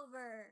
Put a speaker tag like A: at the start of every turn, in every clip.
A: over.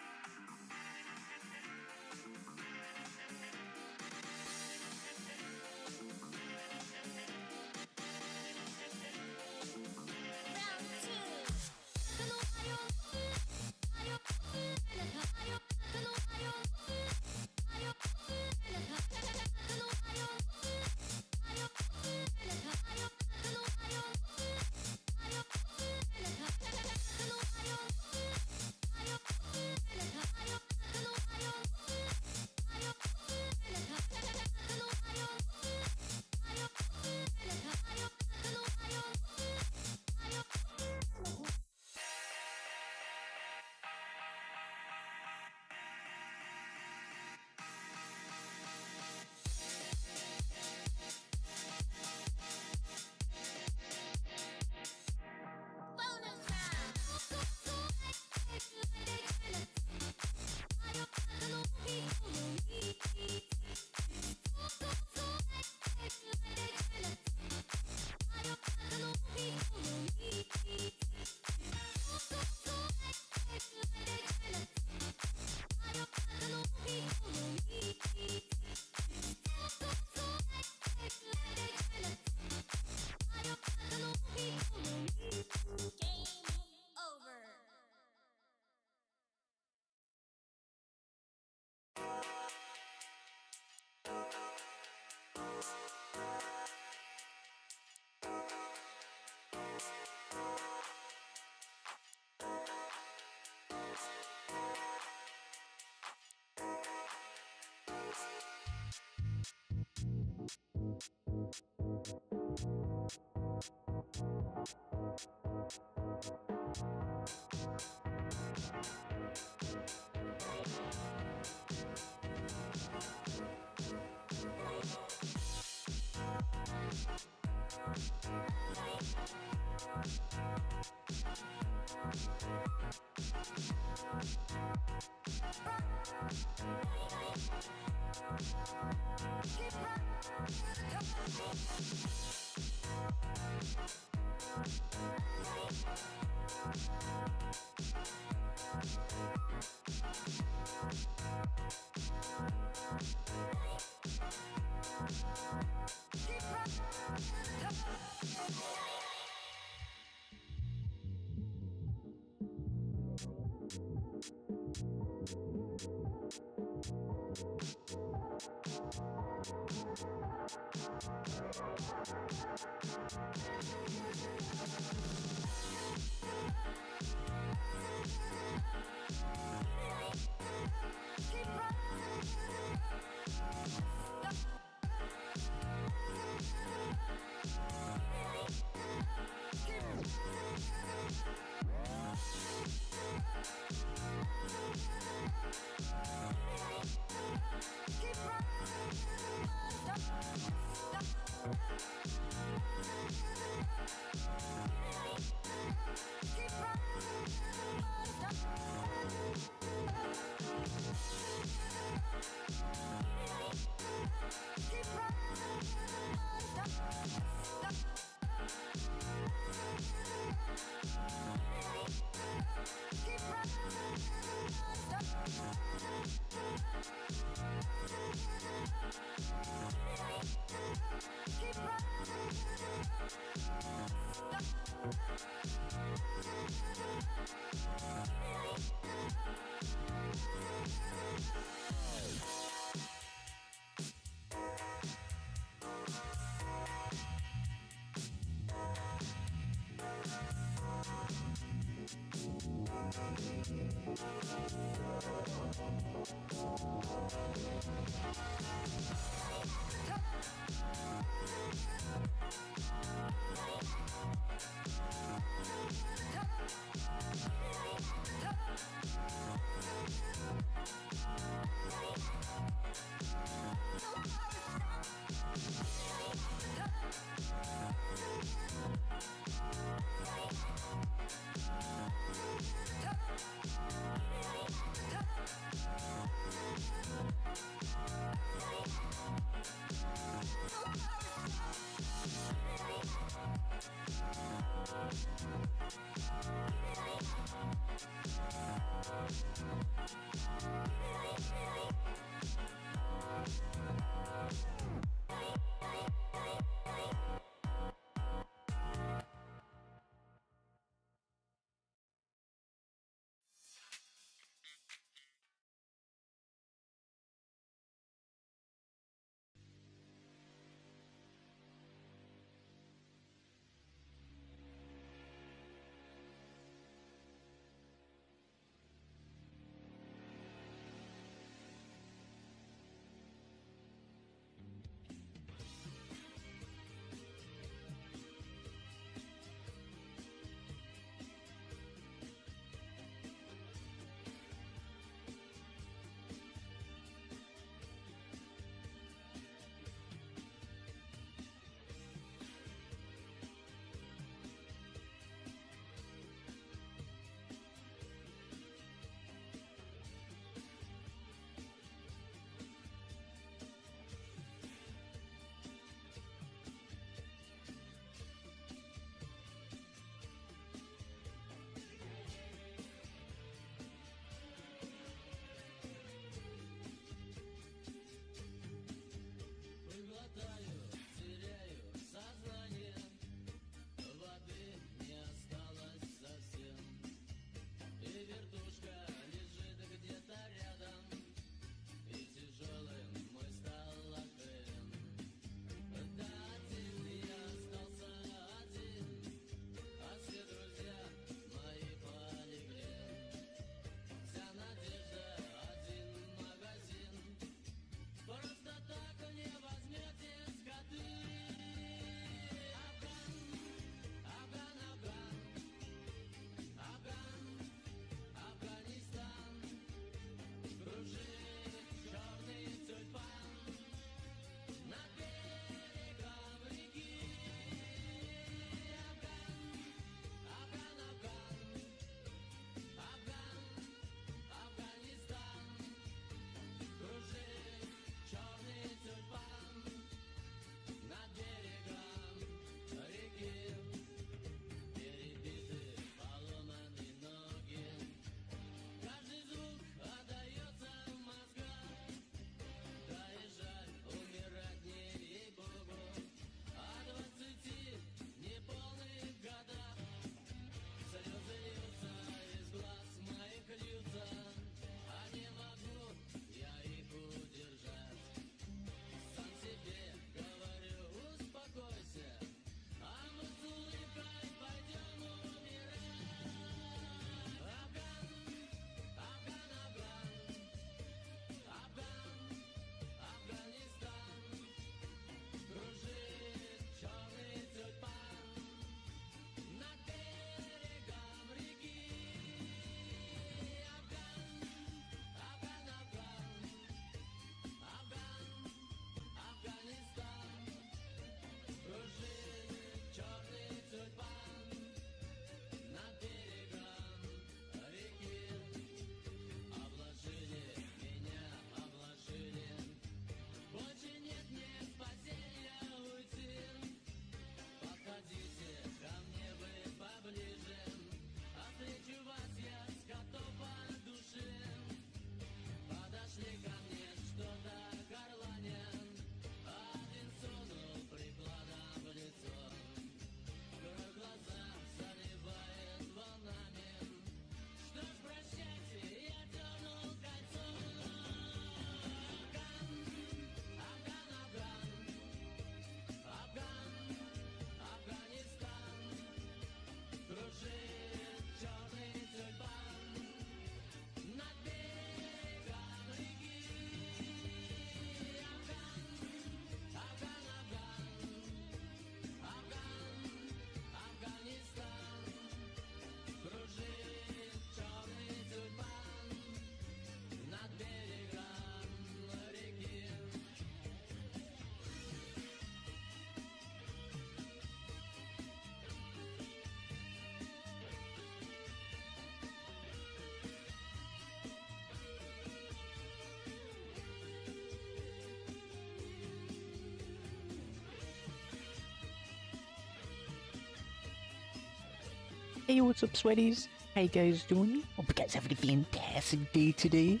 A: Hey, what's up, sweaties? How you guys doing? Hope you guys having a fantastic day today.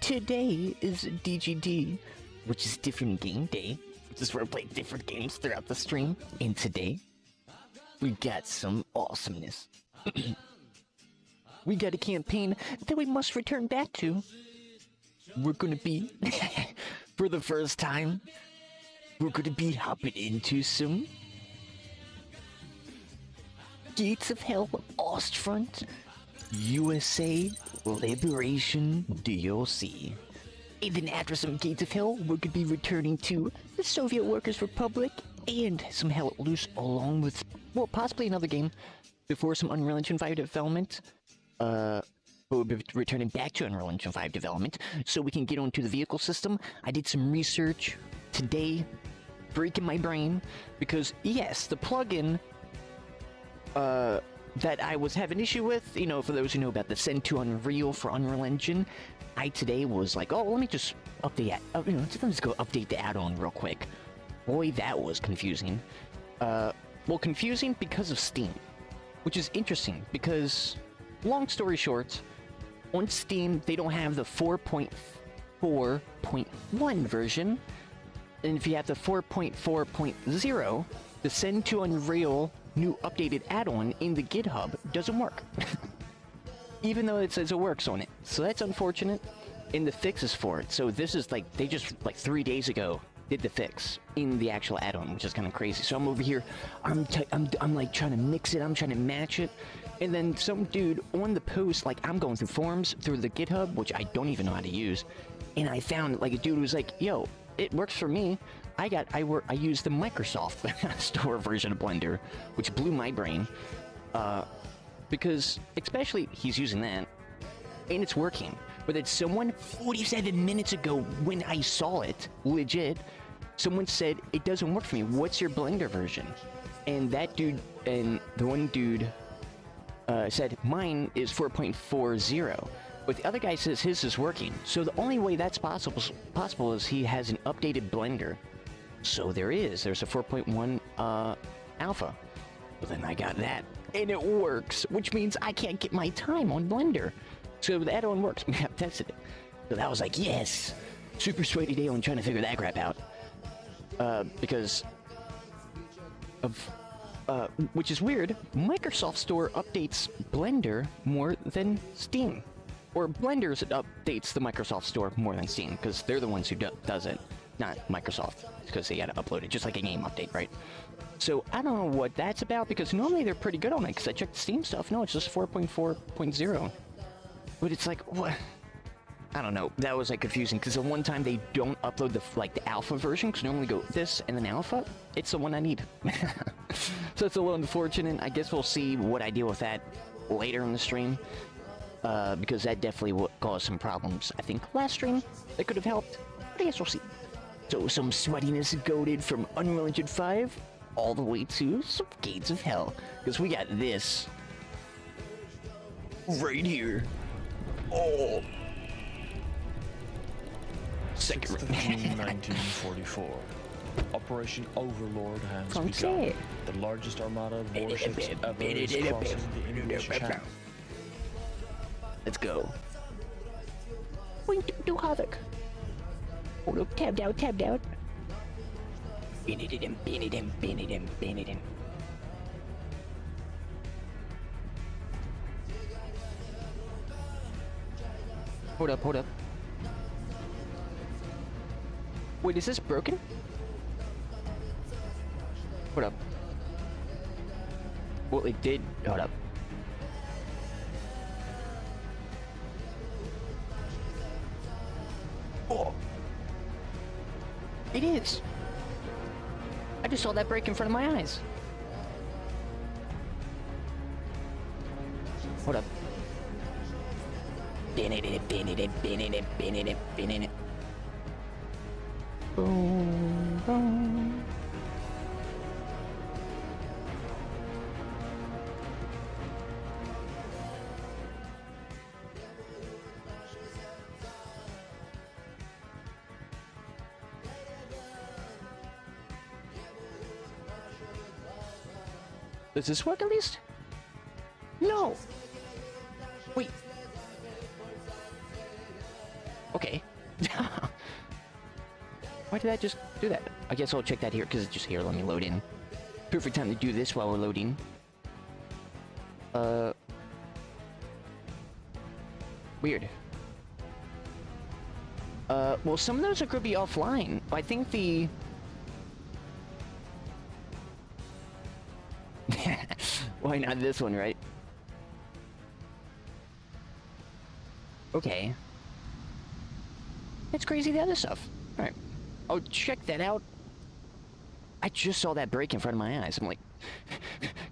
A: Today is DGD, which is different game day. Just where I play different games throughout the stream. And today, we got some awesomeness. We got a campaign that we must return back to. We're gonna be, for the first time, we're gonna be hopping into some Gates of Hell Ostfront USA Liberation DLC. And then after some Gates of Hell, we're gonna be returning to the Soviet Workers' Republic and some Hell Loose, along with, well, possibly another game before some Unreal Engine 5 development. We'll be returning back to Unreal Engine 5 development so we can get onto the vehicle system. I did some research today, breaking my brain, because yes, the plugin that I was having issue with, you know, for those who know about the Send to Unreal for Unreal Engine, I today was like, oh, let me just update that. Let's go update the add-on real quick. Boy, that was confusing. Well, confusing because of Steam, which is interesting because, long story short, on Steam they don't have the 4.4.1 version, and if you have the 4.4.0, the Send to Unreal new updated add-on in the GitHub doesn't work. Even though it says it works on it. So that's unfortunate. And the fixes for it. So this is like, they just like 3 days ago did the fix in the actual add-on, which is kind of crazy. So I'm over here, I'm like trying to mix it, I'm trying to match it. And then some dude on the post, like I'm going through forums through the GitHub, which I don't even know how to use. And I found like a dude who was like, yo, it works for me. I use the Microsoft Store version of Blender, which blew my brain, because especially he's using that, and it's working. But it's someone 47 minutes ago when I saw it, legit, someone said it doesn't work for me. What's your Blender version? And that dude, and the one dude said mine is 4.40. But the other guy says his is working. So the only way that's possible is he has an updated Blender. So there's a 4.1 alpha. Well, then I got that, and it works, which means I can't get my time on Blender. So the add-on works. We have tested it. So that was like, yes, super sweaty day on trying to figure that crap out. Because of which is weird. Microsoft Store updates Blender more than Steam. Or Blender updates the Microsoft Store more than Steam, because they're the ones who does it, not Microsoft, because they gotta upload it, just like a game update, right? So I don't know what that's about, because normally they're pretty good on it, because I checked Steam stuff. No, it's just 4.4.0. But it's like, what? I don't know. That was like confusing, because the one time they don't upload the alpha version, because normally go this and then alpha. It's the one I need. So it's a little unfortunate. I guess we'll see what I deal with that later in the stream. Because that definitely caused some problems, I think, last stream that could have helped. But I guess we'll see. So some sweatiness goaded from Unreal Engine 5 all the way to some Gates of Hell. Because we got this right here. Oh! Second.
B: 1944. Operation Overlord has begun. The largest armada of warships ever is crossing the English Channel.
A: Let's go. We do havoc. Oh look, tabbed out, tabbed out. Bin it in. Hold up. Wait, is this broken? Hold up. Well, it did. Hold up. Oh! It is! I just saw that break in front of my eyes. Hold up. Bin it. Boom, boom. Does this work at least? No! Wait. Okay. Why did I just do that? I guess I'll check that here, because it's just here. Let me load in. Perfect time to do this while we're loading. Weird. Well, some of those are going to be offline. I think the... Why not this one, right? Okay. It's crazy, the other stuff. Alright. I'll check that out. I just saw that break in front of my eyes. I'm like...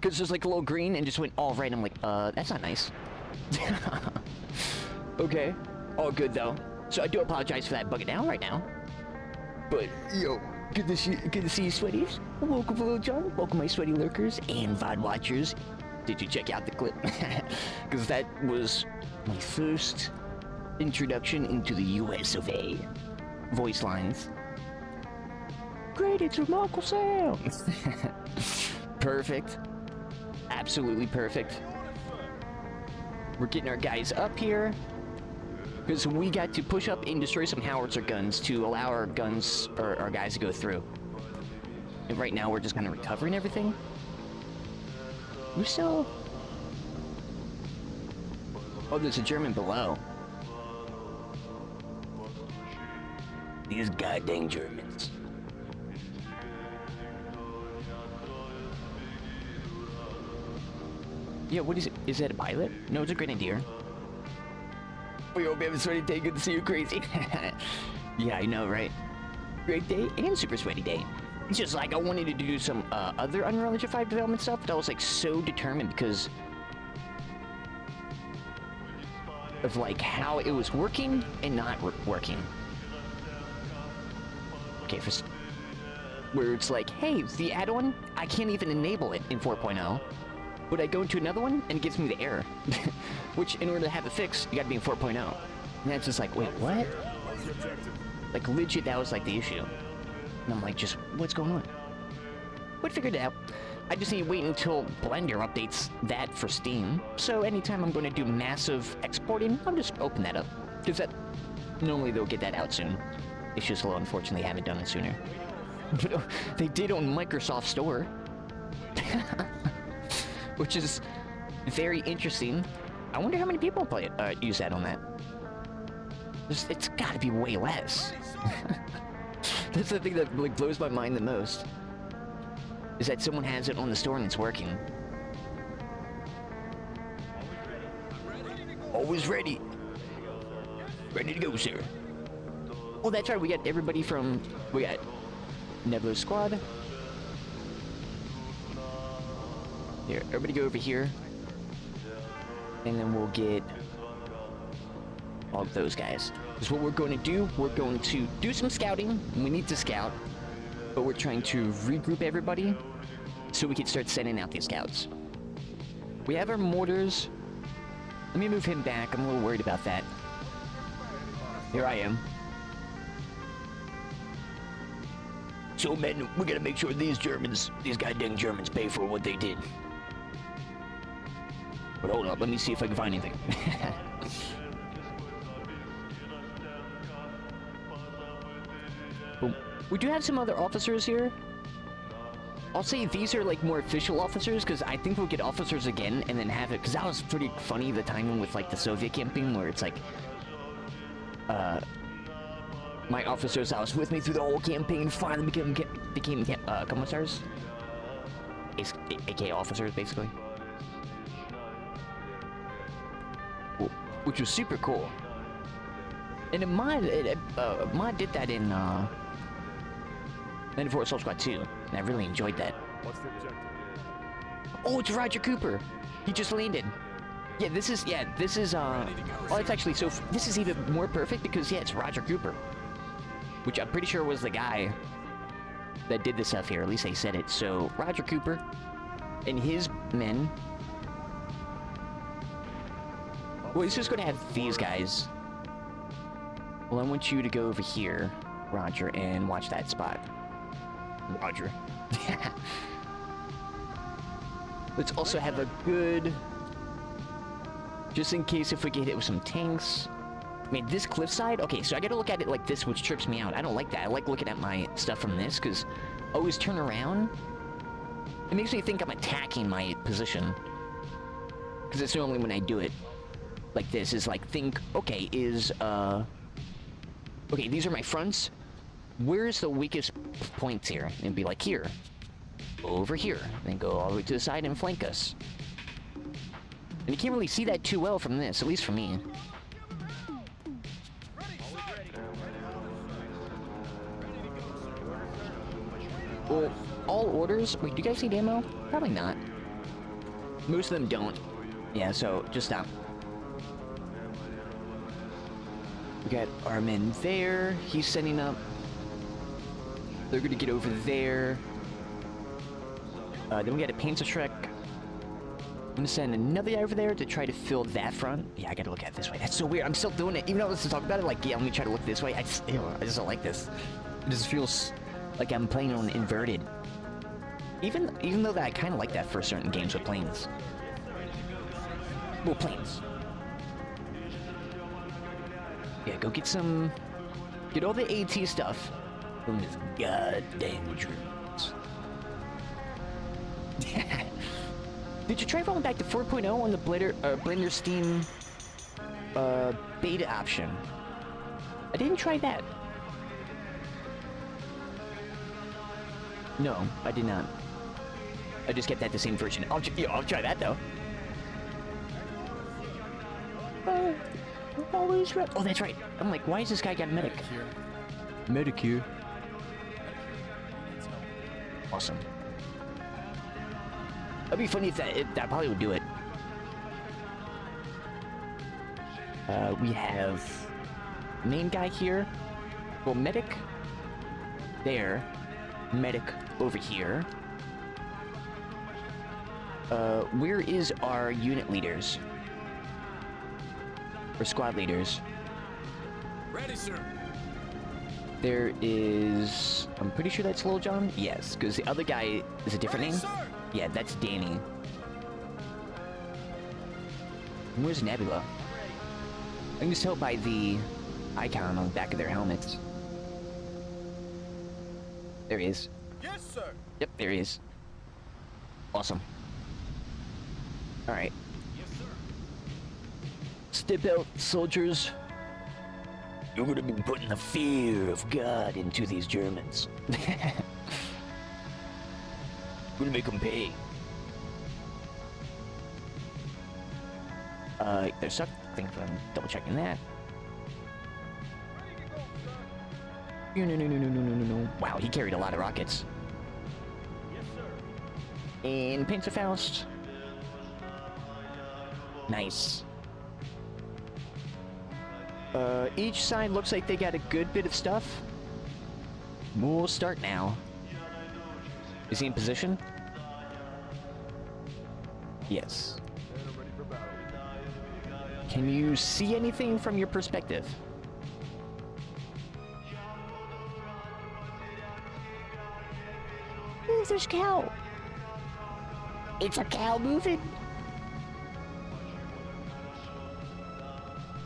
A: Because there's like a little green and just went all right. I'm like, that's not nice. Okay. All good, though. So I do apologize for that bugging down right now. But, yo, good to see you, sweaties. Welcome, Little John. Welcome, my sweaty lurkers and VOD watchers. Did you check out the clip? Because that was my first introduction into the US of A. Voice lines. Great, it's remarkable sound. Perfect. Absolutely perfect. We're getting our guys up here. Because we got to push up and destroy some howitzer guns to allow our guns, or our guys to go through. And right now we're just kind of recovering everything. We're still... Oh, there's a German below. These goddamn Germans. Yeah, what is it? Is that a pilot? No, it's a grenadier. We hope you have a sweaty day. Good to see you, crazy. Yeah, I know, right? Great day and super sweaty day. It's just like I wanted to do some other Unreal Engine 5 development stuff, but I was like so determined because of like how it was working and not working. Okay, first, where it's like, hey, the add-on, I can't even enable it in 4.0. But I go into another one and it gives me the error. Which, in order to have it fixed, you gotta be in 4.0. And that's just like, wait, what? Like, legit, that was like the issue. And I'm like, just, what's going on? But figured it out. I just need to wait until Blender updates that for Steam. So anytime I'm going to do massive exporting, I'll just open that up. Because that, normally they'll get that out soon. It's just, well, unfortunately, they haven't done it sooner. But they did on Microsoft Store. Which is very interesting. I wonder how many people play it, use that on that. It's gotta be way less. That's the thing that like blows my mind the most. Is that someone has it on the store and it's working. Always ready. Ready to go, sir. Oh, that's right. We got everybody from... We got Nebula Squad. Here, everybody go over here. And then we'll get all of those guys. Because what we're going to do, we're going to do some scouting. We need to scout. But we're trying to regroup everybody so we can start sending out these scouts. We have our mortars. Let me move him back. I'm a little worried about that. Here I am. So, men, we gotta make sure these goddamn Germans pay for what they did. But hold up, let me see if I can find anything. We do have some other officers here. I'll say these are like more official officers, because I think we'll get officers again and then have it, because that was pretty funny, the timing with like the Soviet campaign, where it's like, my officers that was with me through the whole campaign finally became commissars. AKA officers, basically. Which was super cool. And a mod did that in, for Assault Squad 2, and I really enjoyed that.
C: What's the objective?
A: Oh, it's Roger Cooper! He just landed. Yeah, this is, oh, it's actually, so, this is even more perfect because, yeah, it's Roger Cooper. Which I'm pretty sure was the guy that did this stuff here, at least they said it. So, Roger Cooper and his men. Well, he's just gonna have these guys. Well, I want you to go over here, Roger, and watch that spot. Roger. Let's also have a good Just in case if we get hit with some tanks. I mean, this cliffside, okay, so I gotta look at it like this, which trips me out. I don't like that. I like looking at my stuff from this, because always turn around. It makes me think I'm attacking my position. Because it's normally when I do it like this, is like, think, okay, okay, these are my fronts. Where's the weakest points here? And be like, here. Over here. Then go all the way to the side and flank us. And you can't really see that too well from this, at least for me. Well, all orders... Wait, do you guys need ammo? Probably not. Most of them don't. Yeah, so, just stop. We got our men there. He's setting up. They're gonna get over there. Then we got a Panzer Shrek. I'm gonna send another guy over there to try to fill that front. Yeah, I gotta look at it this way. That's so weird. I'm still doing it. Even though I was talking about it, like, yeah, let me try to look this way. I just don't like this. It just feels like I'm playing on inverted. Even though that I kind of like that for certain games with planes. Well, planes. Yeah, go get some... Get all the AT stuff from this goddamn dreams. Did you try rolling back to 4.0 on the Blender Steam beta option? I didn't try that. No, I did not. I just kept that the same version. I'll try that though. Always right. Oh, that's right. I'm like, why is this guy got medic? Medic here. Awesome. That'd be funny if that probably would do it. We have main guy here. Well, medic there. Medic over here. Where is our unit leaders? Or squad leaders?
C: Ready, sir.
A: There is... I'm pretty sure that's Lil John? Yes, because the other guy is a different name.
C: Sir.
A: Yeah, that's Danny. And where's Nebula? I can just tell by the icon on the back of their helmets. There he is.
C: Yes, sir.
A: Yep, there he is. Awesome. Alright.
C: Yes, sir.
A: Step out, soldiers. You're gonna be putting the fear of God into these Germans. Gonna make them pay. There's something from double checking that. No. Wow, he carried a lot of rockets.
C: Yes, sir.
A: And Panzerfaust. Nice. Each side looks like they got a good bit of stuff. We'll start now. Is he in position? Yes. Can you see anything from your perspective? Ooh, there's a cow. It's a cow moving.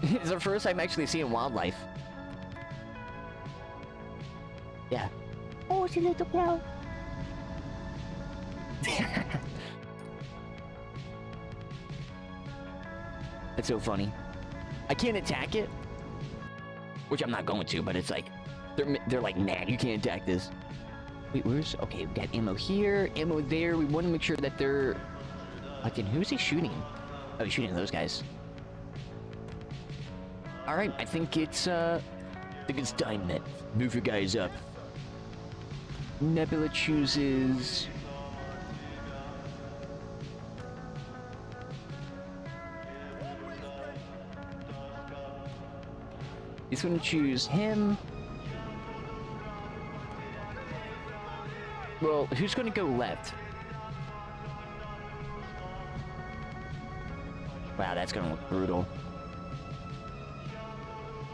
A: It's the first time actually seeing wildlife. Yeah. Oh, it's a little cow. That's so funny. I can't attack it, which I'm not going to, but it's like they're like, man, you can't attack this. Wait, where's... Okay, we got ammo here, ammo there. We want to make sure that they're... Like, and who's he shooting? Oh, he's shooting those guys. Alright, I think it's time, Net. Move your guys up. Nebula chooses... He's gonna choose him. Well, who's gonna go left? Wow, that's gonna look brutal.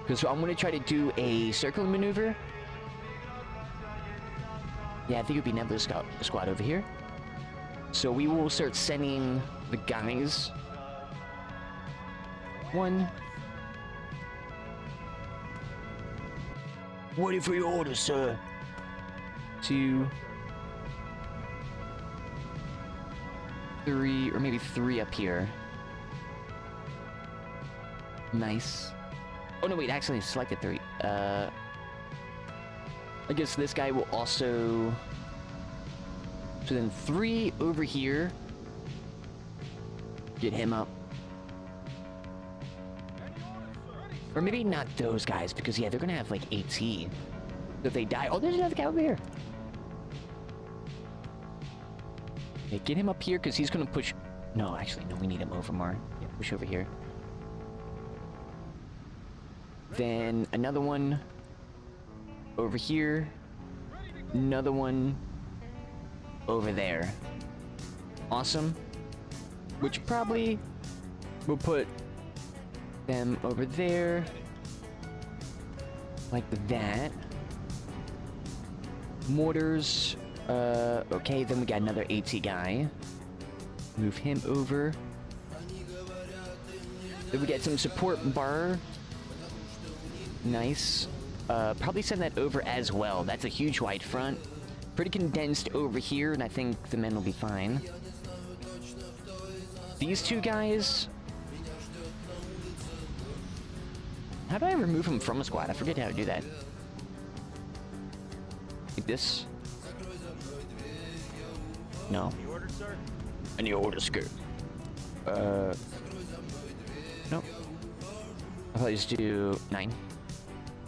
A: Because I'm gonna try to do a circle maneuver. Yeah, I think it'd be Nebula squad over here. So we will start sending the guys 1. Waiting for your order, sir. 2. 3, or maybe 3 up here. Nice. Oh no, wait, actually I selected 3. I guess this guy will also... So then 3 over here. Get him up. Or maybe not those guys, because yeah, they're gonna have like AT. If they die... Oh, there's another guy over here. Okay, get him up here, because he's gonna push... No, actually, no, we need him over more. Yeah, push over here. Then another one over here. Another one over there. Awesome. Which probably will put them over there. Like that. Mortars. Okay, then we got another AT guy. Move him over. Then we get some support bar. Nice. Probably send that over as well. That's a huge wide front. Pretty condensed over here, and I think the men will be fine. These two guys... How do I remove them from a squad? I forget how to do that. Like this? No.
C: Any orders, sir?
A: Any orders, sir? Nope. I'll probably just do 9.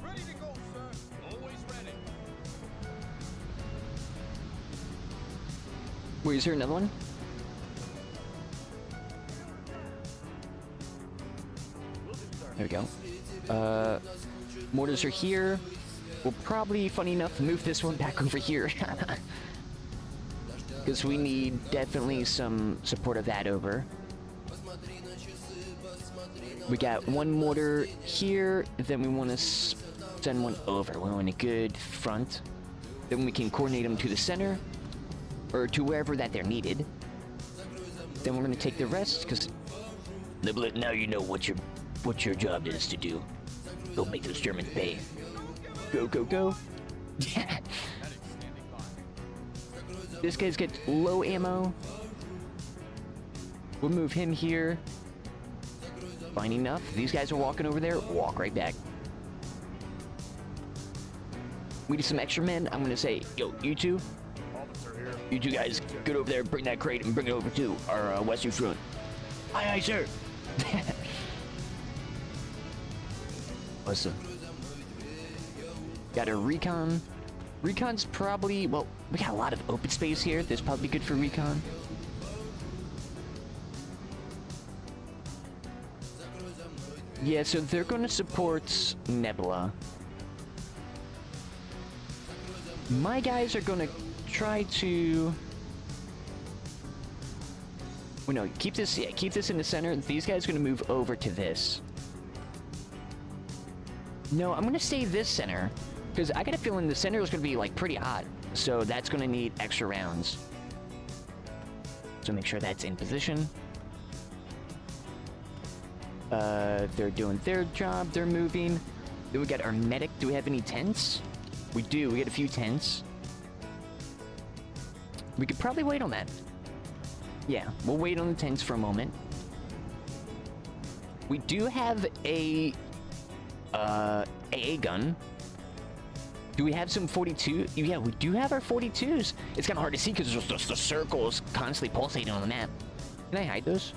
C: Ready to go, sir. Always ready.
A: Wait, is there another one? There we go. Mortars are here. We'll probably, funny enough, move this one back over here. Because we need definitely some support of that over. We got one mortar here, then we want to send one over. We want a good front. Then we can coordinate them to the center, or to wherever that they're needed. Then we're going to take the rest, because now you know what your job is to do. Go make those Germans pay. Go, go, go. Yeah. This guy's got low ammo. We'll move him here. Fine enough. These guys are walking over there. Walk right back. We need some extra men. I'm gonna say, yo, you two. You two guys, get over there, bring that crate, and bring it over to our western front. Aye, aye, sir. Awesome. Got a recon. Recon's probably, well, we got a lot of open space here. This probably good for recon. Yeah, so they're going to support Nebula. My guys are going to try to... Well, no, keep this in the center. These guys are going to move over to this. No, I'm going to stay this center. Because I got a feeling the center is going to be, like, pretty hot. So that's going to need extra rounds. So make sure that's in position. They're doing their job. They're moving. Then we got our medic. Do we have any tents? We do. We got a few tents. We could probably wait on that. Yeah, we'll wait on the tents for a moment. We do have a AA gun. Do we have some 42? Yeah, we do have our 42s. It's kind of hard to see because there's just the circles constantly pulsating on the map. Can I hide those?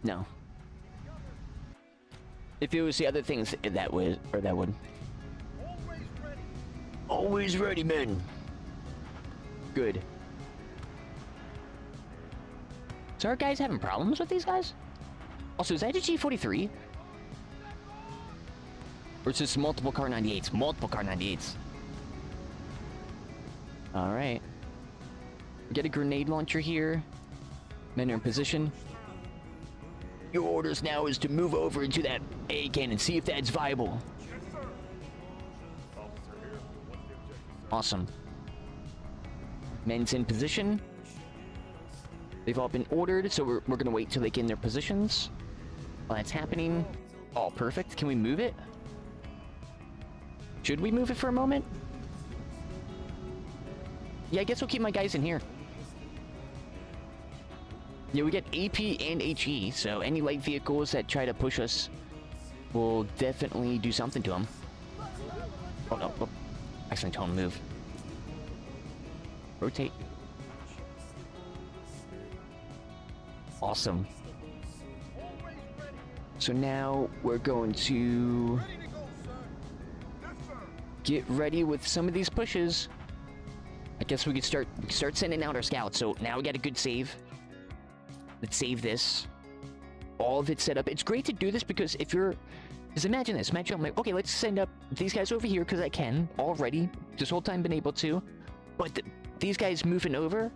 A: No. If it was the other things, that would, or that would. Always ready, men. Good. So our guys having problems with these guys? Also, is that a G43? Or is this multiple Car 98s? Multiple Car 98s. Alright. Get a grenade launcher here. Men are in position. Your orders now is to move over into that A cannon, see if that's viable. Awesome. Men's in position. They've all been ordered, so we're gonna wait till they get in their positions. While that's happening. Oh, perfect. Can we move it? Should we move it for a moment? Yeah, I guess we'll keep my guys in here. Yeah, we get AP and HE, so any light vehicles that try to push us will definitely do something to them. Oh no, oh, accidentally told him to move. Rotate. Awesome. So now we're going to
C: Ready to go, sir. Yes, sir.
A: get ready with some of these pushes. I guess we could start sending out our scouts. So now we got a good save. Let's save this. All of it set up. It's great to do this because if you're... Just imagine this. Imagine I'm like, okay, let's send up these guys over here because I can already. This whole time been able to. But these guys moving over,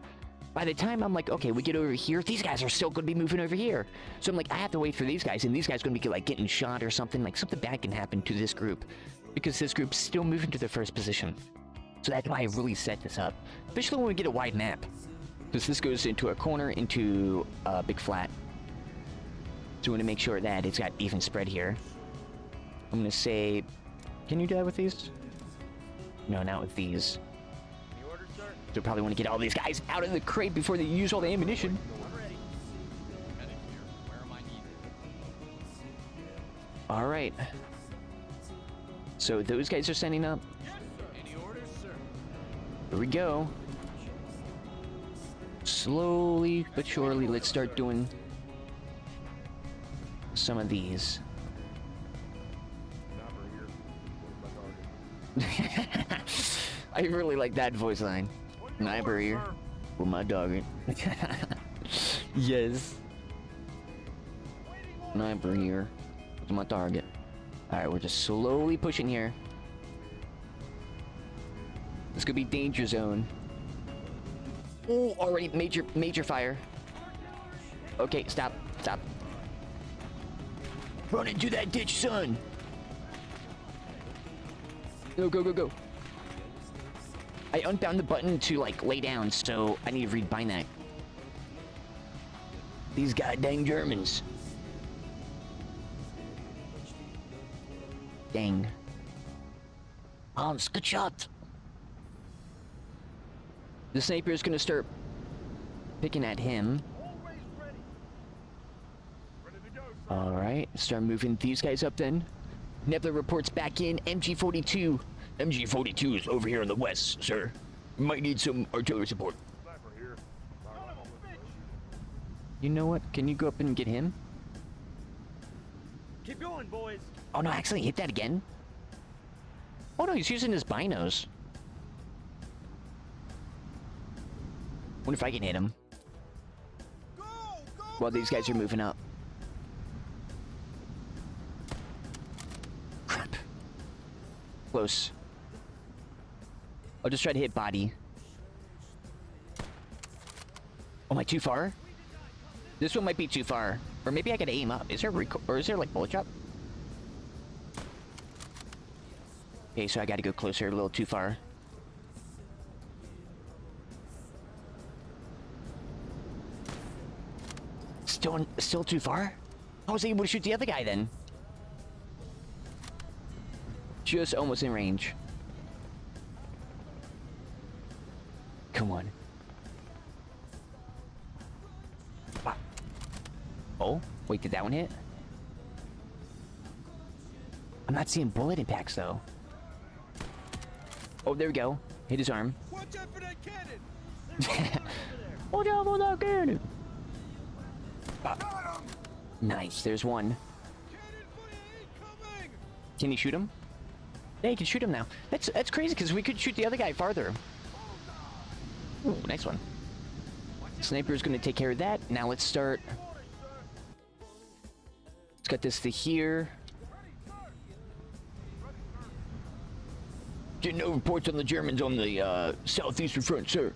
A: by the time I'm like, okay, we get over here, these guys are still going to be moving over here. So I'm like, I have to wait for these guys, and these guys going to be like getting shot or something. Like something bad can happen to this group because this group's still moving to their first position. So that's why I really set this up, especially when we get a wide map. Because this goes into a corner, into a big flat. So we want to make sure that it's got even spread here. I'm going to say, can you die with these? No, not with these.
C: Any orders, sir?
A: So probably want to get all these guys out of the crate before they use all the ammunition.
C: I'm ready. Heading here. Where am I needed?
A: All right. So those guys are sending up.
C: Yes, sir. Any orders, sir?
A: Here we go. Slowly but surely, let's start doing some of these. I really like that voice line. Sniper here with my dog. Yes. Sniper here with my target. Alright, we're just slowly pushing here. This could be danger zone. Oh, already major fire. Okay, stop. Run into that ditch, son. Go. I unbound the button to like lay down, so I need to rebind that. These goddamn Germans. Dang. Hans, good shot. The sniper is gonna start picking at him.
C: Always ready. Ready to go, sir.
A: Alright, start moving these guys up then. Nebler reports back in. MG-42. MG-42 is over here in the west, sir. Might need some artillery support.
C: Sniper here.
A: You know what? Can you go up and get him?
C: Keep going, boys.
A: Oh no, actually hit that again. Oh no, he's using his binos. Wonder if I can hit him
C: Go,
A: while these guys are moving up. Crap. Close. I'll just try to hit body. Oh, am I too far? This one might be too far. Or maybe I gotta aim up. Is there or is there like bullet drop? Okay, so I gotta go closer, a little too far. Still too far? I was able to shoot the other guy then. Just almost in range. Come on. Ah. Oh, wait, did that one hit? I'm not seeing bullet impacts though. Oh, there we go. Hit his arm.
C: Watch out for that cannon.
A: Watch out for that cannon. Nice, there's one.
C: Cannon fire incoming.
A: Can you shoot him? Yeah, you can shoot him now. That's crazy because we could shoot the other guy farther. Ooh, nice one. Sniper's gonna take care of that. Now let's start. Let's got this to here. Getting no reports on the Germans on the southeastern front, sir.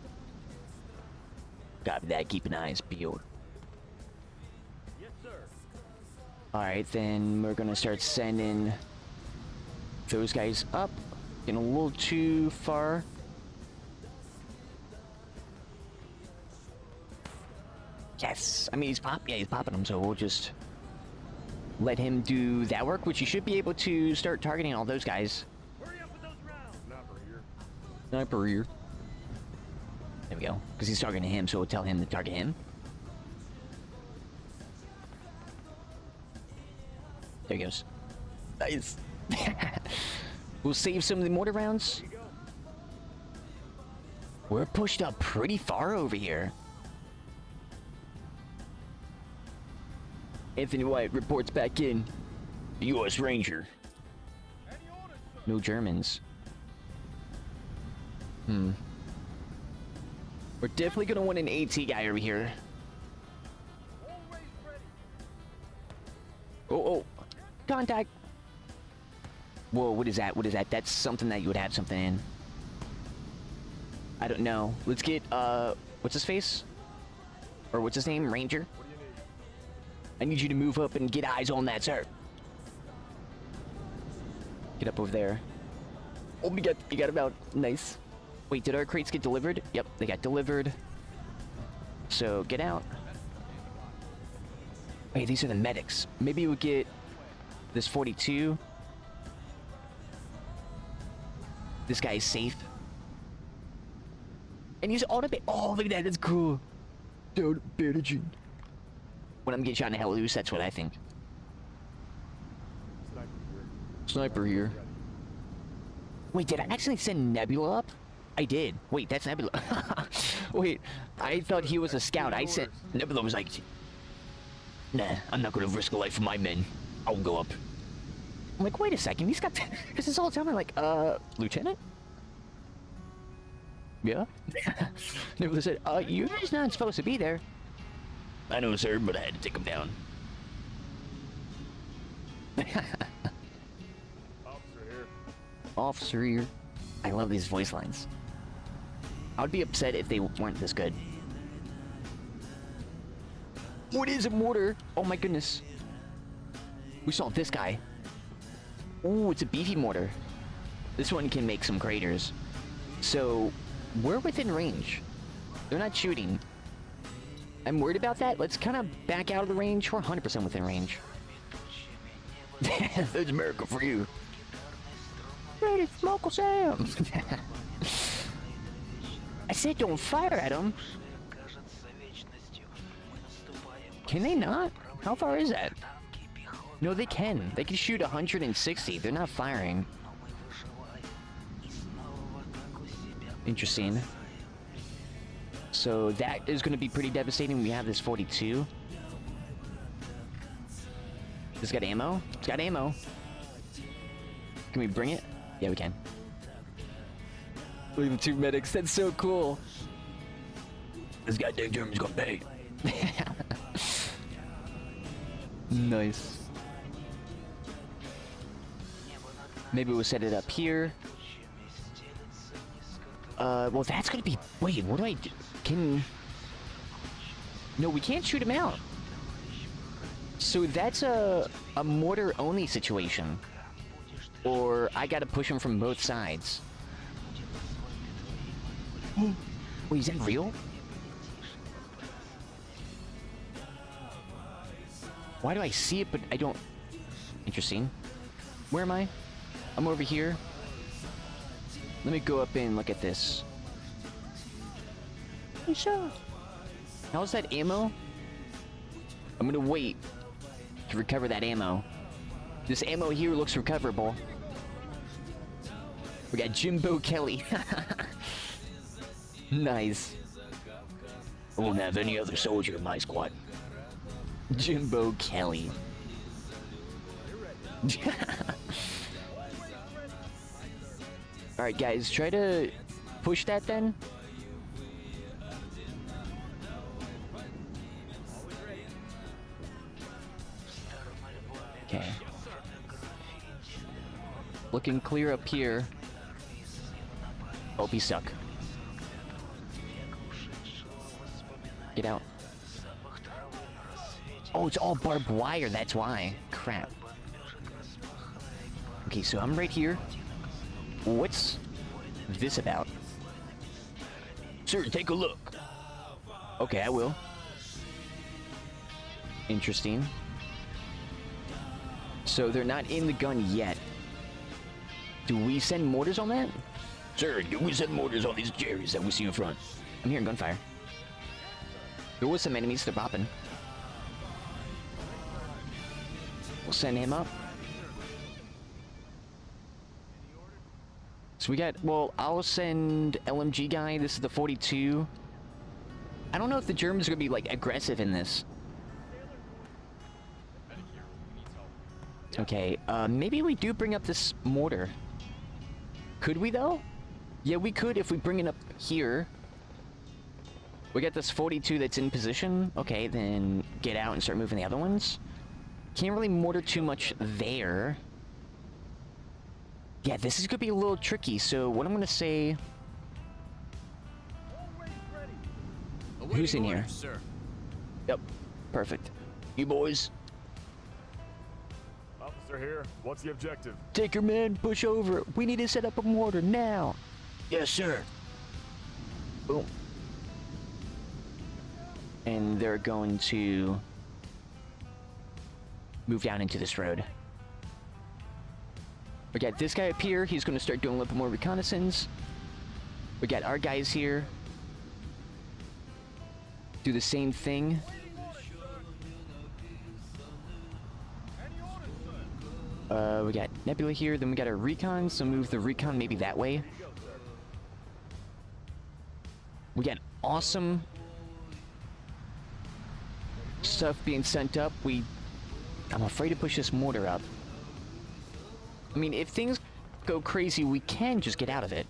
A: Copy that. Keep an eye peeled.
C: Yes, sir.
A: Alright, then we're gonna start sending those guys up. Getting a little too far. Yes! I mean, he's popping them, so we'll just let him do that work, which he should be able to start targeting all those guys.
D: Hurry up with those rounds.
A: Sniper here. There we go. Because he's targeting him, so we'll tell him to target him. There he goes. Nice. We'll save some of the mortar rounds. We're pushed up pretty far over here. Anthony White reports back in. U.S. Ranger. No Germans. We're definitely gonna want an AT guy over here. Oh. Contact. Whoa, what is that? What is that? That's something that you would have something in. I don't know. Let's get, what's his face? Or what's his name? Ranger? I need you to move up and get eyes on that, sir. Get up over there. Oh, you got him out. Nice. Wait, did our crates get delivered? Yep, they got delivered. So, get out. Hey, these are the medics. Maybe we'll get this 42. This guy is safe. And he's automated. Oh, look at that. That's cool. Dude, bandaging. When I'm getting shot in the hell loose, that's what I think. Sniper here. Wait, did I actually send Nebula up? I did. Wait, that's Nebula. Wait, I thought he was a scout. I sent... Nebula was like... Nah, I'm not gonna risk a life for my men. I'll go up. I'm like, wait a second, he's got... Because this whole time I'm like, Lieutenant? Yeah? Nebula said, you're just not supposed to be there. I know, sir, but I had to take him down. Officer here. I love these voice lines. I would be upset if they weren't this good. What is a mortar? Oh my goodness. We saw this guy. Ooh, it's a beefy mortar. This one can make some craters. So, we're within range. They're not shooting. I'm worried about that. Let's kind of back out of the range. We're 100% within range. There's America for you. Ready to smoke Sam. I said don't fire at him. Can they not? How far is that? No, they can. They can shoot 160. They're not firing. Interesting. So that is going to be pretty devastating. We have this 42. This got ammo? It's got ammo. Can we bring it? Yeah, we can. Look at the two medics. That's so cool. This goddamn German's gonna pay. Nice. Maybe we'll set it up here. Well, that's gonna be... Wait, what do I do? No, we can't shoot him out. So that's a mortar-only situation. Or I gotta push him from both sides. Wait, is that real? Why do I see it, but I don't... Interesting. Where am I? I'm over here. Let me go up and look at this. Hey, sure. How's that ammo? I'm gonna wait to recover that ammo. This ammo here looks recoverable. We got Jimbo Kelly. Nice. I won't have any other soldier in my squad. Jimbo Kelly. Alright guys, try to push that then. Okay. Looking clear up here. Oh, he's stuck. Get out. Oh, it's all barbed wire, that's why. Crap. Okay, so I'm right here. What's this about? Sir, take a look. Okay, I will. Interesting. So they're not in the gun yet. Do we send mortars on that? Sir, do we send mortars on these cherries that we see in front? I'm hearing gunfire. There was some enemies they're popping. We'll send him up. So we got, well, I'll send LMG guy. This is the 42. I don't know if the Germans are gonna be like aggressive in this. Okay, maybe we do bring up this mortar. Could we though? Yeah, we could if we bring it up here. We got this 42 that's in position. Okay, then get out and start moving the other ones. Can't really mortar too much there. Yeah, this is gonna be a little tricky, so what I'm gonna say... Who's in here?
C: Sir.
A: Yep, perfect. You boys?
D: Officer here. What's the objective?
A: Take your men, push over. We need to set up a mortar now. Yes, sir. Boom. And they're going to move down into this road. We got this guy up here. He's going to start doing a little bit more reconnaissance. We got our guys here. Do the same thing. We got Nebula here. Then we got our recon. So move the recon maybe that way. We got awesome stuff being sent up. I'm afraid to push this mortar up. I mean, if things go crazy, we can just get out of it.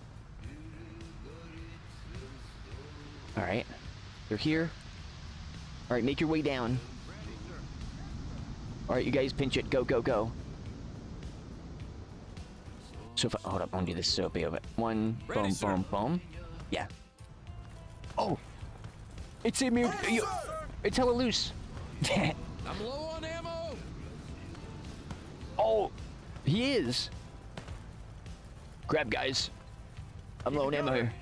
A: Alright. They're here. Alright, make your way down. Alright, you guys pinch it. Go, go, go. So if I... Hold up, I want to do this so it'll be over. One, boom, boom, boom. Yeah. Oh! It's in me. It's hella loose.
C: I'm low on ammo.
A: Oh! He is! Grab, guys. I'm low on ammo here.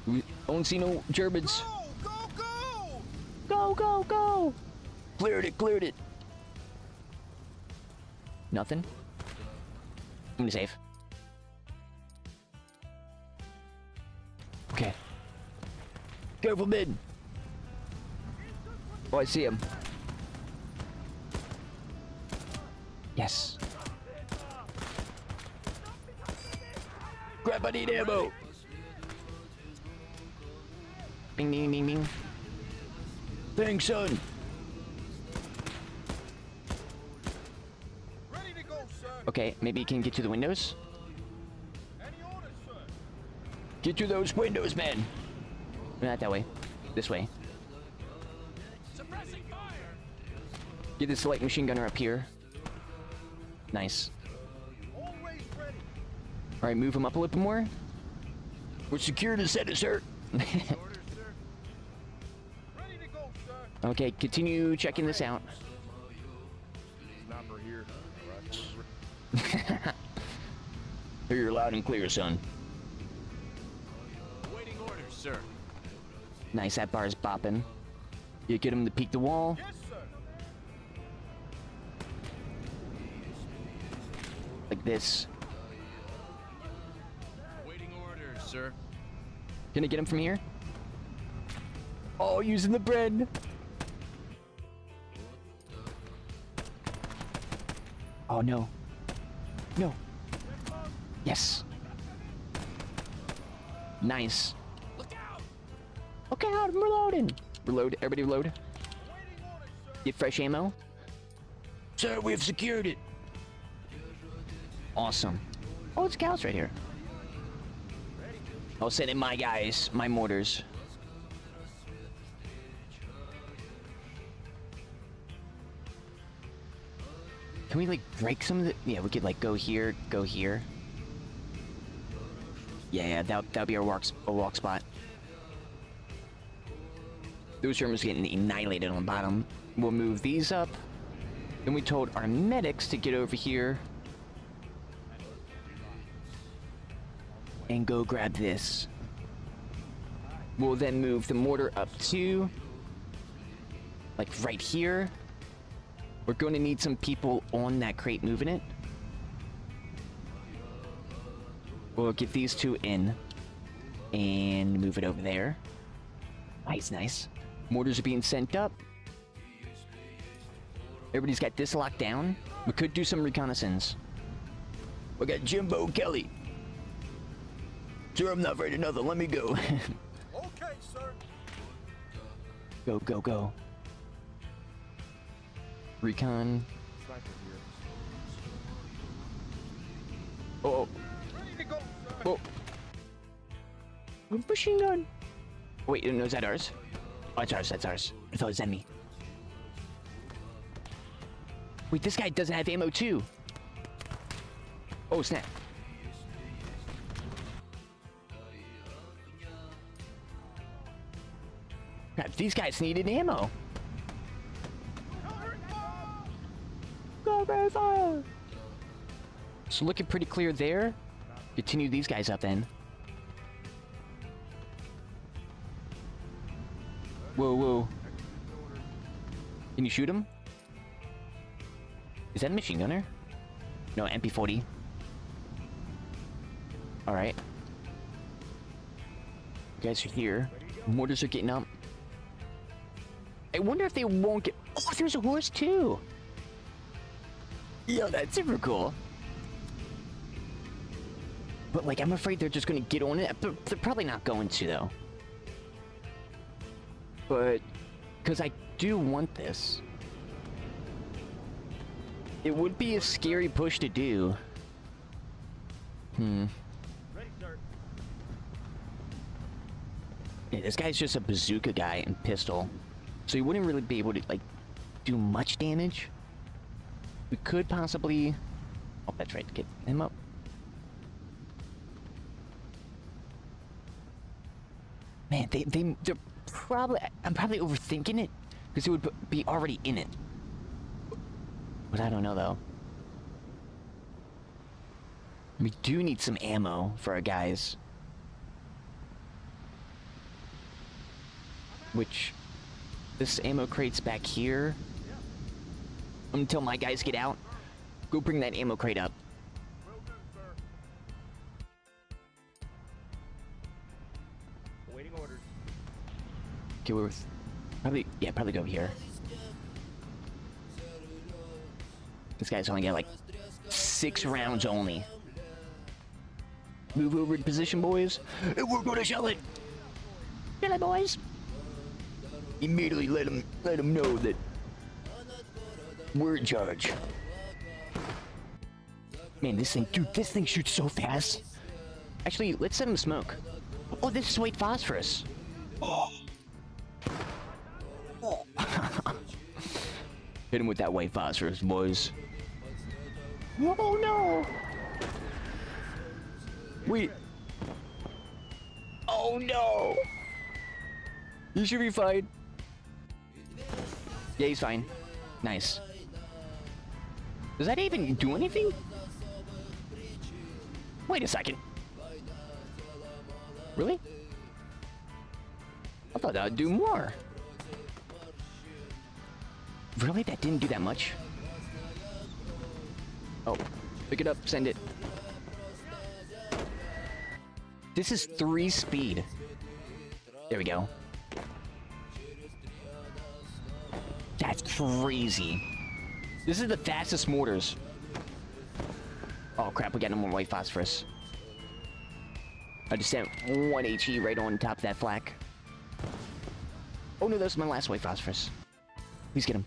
A: We don't see no Germans.
C: Go, go, go!
A: Go, go, go! Cleared it, cleared it. Nothing. I'm gonna save. Okay. Careful, mid. Oh, I see him. Yes. Grab, I need ammo. Bing, bing, bing, bing. Thanks, son.
C: Ready to go, sir.
A: Okay, maybe you can get to the windows.
C: Any orders, sir?
A: Get to those windows, man. Not that way. This way.
C: Suppressing fire.
A: Get this light machine gunner up here. Nice.
C: Always ready.
A: All right, move him up a little bit more. We're secure to center, sir.
C: Orders, sir. Ready to go, sir.
A: Okay, continue checking this out.
D: Sniper here. Alright.
A: Hear you loud and clear, son.
C: Awaiting orders, sir.
A: Nice, that bar's bopping. You get him to peek the wall.
C: Yes, sir.
A: Like this.
C: Awaiting orders, sir.
A: Can I get him from here? Oh, using the bread. Oh, no. No. Yes. Nice.
C: Look out!
A: Okay, I'm reloading. Reload. Everybody reload. Get fresh ammo. Sir, we have secured it. Awesome. Oh, it's cows right here. I'll send in my guys, my mortars. Can we like break some of the? Yeah, we could like go here, go here. Yeah, that'll be our walk spot. Those Germans are getting annihilated on the bottom. We'll move these up. Then we told our medics to get over here and go grab this. We'll then move the mortar up to, like, right here. We're going to need some people on that crate moving it. We'll get these two in and move it over there. Nice, nice. Mortars are being sent up. Everybody's got this locked down. We could do some reconnaissance. We got Jimbo Kelly. Sir, I'm not ready nothing. Let me go.
D: Okay, sir.
A: Go, go, go. Recon.
D: Sniper here.
A: Oh,
D: Ready to go, sir.
A: oh. Machine gun. Wait, no, is that ours? Oh, it's ours, that's ours. I thought it was enemy. Wait, this guy doesn't have ammo too. Oh, snap. Crap, these guys needed ammo. Cover fire! So looking pretty clear there. Continue these guys up then. Whoa, whoa. Can you shoot him? Is that a machine gunner? No, MP40. Alright. You guys are here. Mortars are getting up. I wonder if they won't get... Oh, there's a horse too! Yeah, that's super cool. But, like, I'm afraid they're just gonna get on it. But they're probably not going to, though. But... because I do want this. It would be a scary push to do.
D: Ready, sir.
A: Yeah, this guy's just a bazooka guy and pistol. So he wouldn't really be able to, like, do much damage. We could possibly... Oh, that's right, get him up. Man, they're probably... I'm probably overthinking it. Because he would be already in it. But I don't know, though. We do need some ammo for our guys. Which... This ammo crate's back here. Until my guys get out. Go bring that ammo crate up.
D: Will do, sir. Awaiting orders.
A: Okay, we're probably go here. This guy's only got like 6 rounds only. Move over to position, boys. And we're gonna shell it. Shell it, boys. Immediately let them know that we're in charge. Man, this thing shoots so fast. Actually, let's set him smoke. Oh, this is white phosphorus. Oh. Oh. Hit him with that white phosphorus, boys. Oh no! Wait. Oh no! He should be fine. Yeah, he's fine. Nice. Does that even do anything? Wait a second. Really? I thought that would do more. Really? That didn't do that much? Oh, pick it up, send it. This is 3 speed. There we go. That's crazy. This is the fastest mortars. Oh crap, we got no more white phosphorus. I just sent 1 HE right on top of that flak. Oh no, that's my last white phosphorus. Please get him.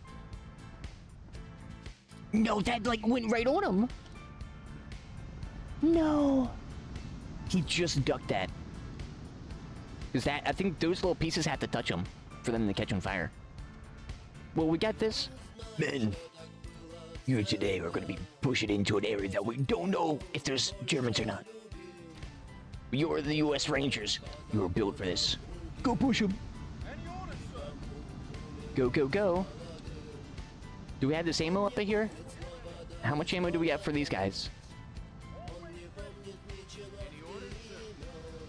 A: No, that like went right on him. No. He just ducked that. Because that, I think those little pieces have to touch him for them to catch on fire. Well, we got this. Men, here today we're going to be pushing into an area that we don't know if there's Germans or not. You're the US Rangers. You were built for this. Go push them.
D: Any orders, sir?
A: Go, go, go. Do we have this ammo up here? How much ammo do we have for these guys?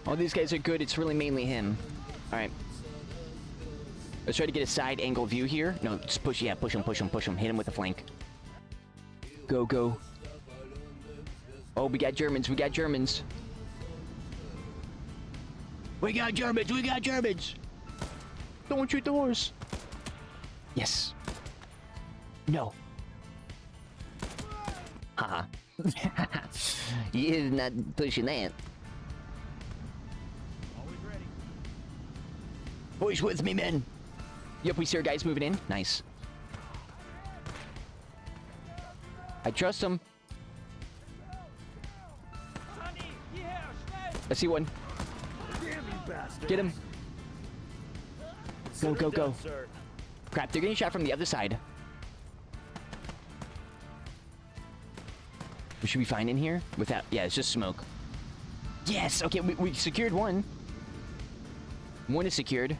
A: All these guys are good. It's really mainly him. All right. Let's try to get a side angle view here. No, just push. Yeah, push him, push him, push him. Hit him with the flank. Go, go. Oh, we got Germans. We got Germans. We got Germans. We got Germans. Don't shoot the horse. Yes. No. Haha. He is not pushing that.
D: Always ready.
A: Push with me, men. Yep, we see our guys moving in. Nice. I trust him.
D: Sonny, yeah, schnell.
A: I see one.
D: Damn you bastard.
A: Get him. Go, go, go.
D: Done, sir.
A: Crap, they're getting shot from the other side. We should be fine in here without... Yeah, it's just smoke. Yes! Okay, we secured one. One is secured.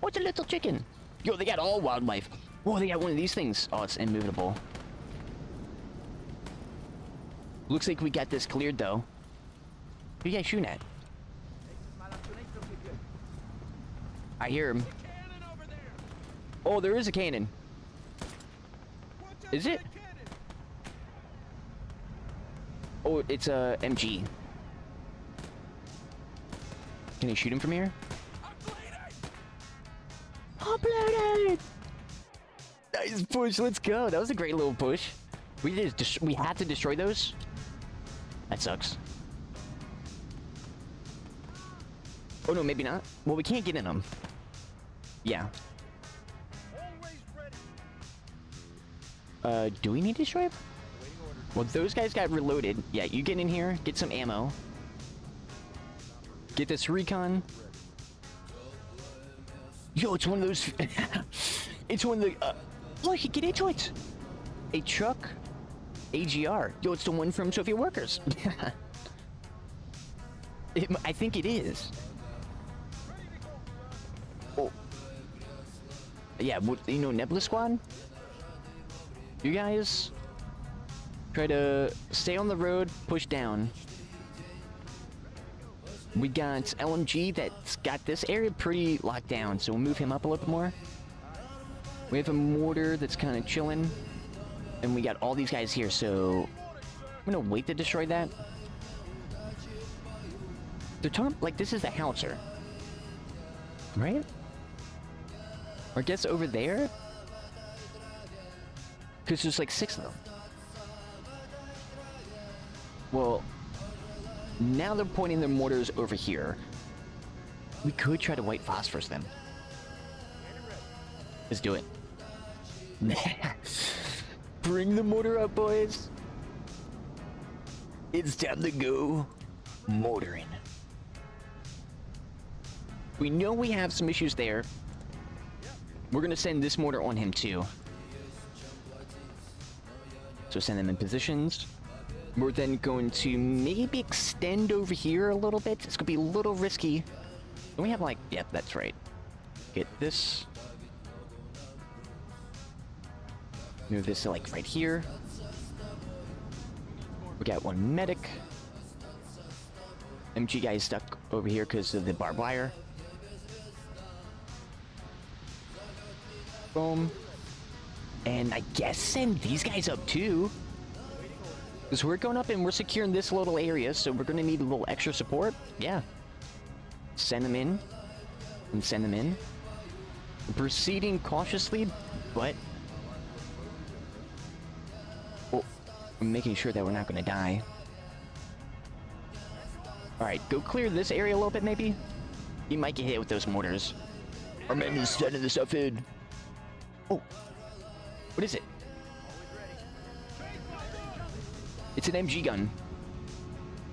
A: What's a little chicken? Yo, they got all wildlife. Whoa, they got one of these things. Oh, it's immovable. Looks like we got this cleared, though. Who you guys shooting at? I hear him. Oh, there is a cannon. Is it? Oh, it's a MG. Can you shoot him from here? Uploaded! Nice push, let's go. That was a great little push. We have to destroy those? That sucks. Oh no, maybe not. Well, we can't get in them. Yeah.
D: Always ready.
A: Do we need to destroy them?
D: Waiting orders.
A: Well, those guys got reloaded. Yeah, you get in here, get some ammo. Get this recon. Yo, it's one of those... it's one of the... look, get into it! A truck AGR. Yo, it's the one from Soviet Workers. I think it is. Oh. Yeah, you know Nebula Squad? You guys... try to stay on the road, push down. We got LMG that's got this area pretty locked down, so we'll move him up a little bit more. We have a mortar that's kind of chilling. And we got all these guys here, so... I'm gonna wait to destroy that. They're talking... like, this is the howitzer. Right? Or I guess over there? Because there's like 6 of them. Well... now they're pointing their mortars over here. We could try to white phosphorus them. Let's do it. Bring the mortar up, boys. It's time to go mortaring. We know we have some issues there. We're gonna send this mortar on him too. So send them in positions. We're then going to maybe extend over here a little bit. It's gonna be a little risky. Don't we have like... yep, that's right. Get this. Move this to like right here. We got one medic. MG guy is stuck over here because of the barbed wire. Boom. And I guess send these guys up too. Because we're going up and we're securing this little area, so we're going to need a little extra support. Yeah. Send them in. And send them in. Proceeding cautiously, but... oh, I'm making sure that we're not going to die. Alright, go clear this area a little bit, maybe? He might get hit with those mortars. Our men is sending this stuff in. Oh. What is it? It's an MG gun.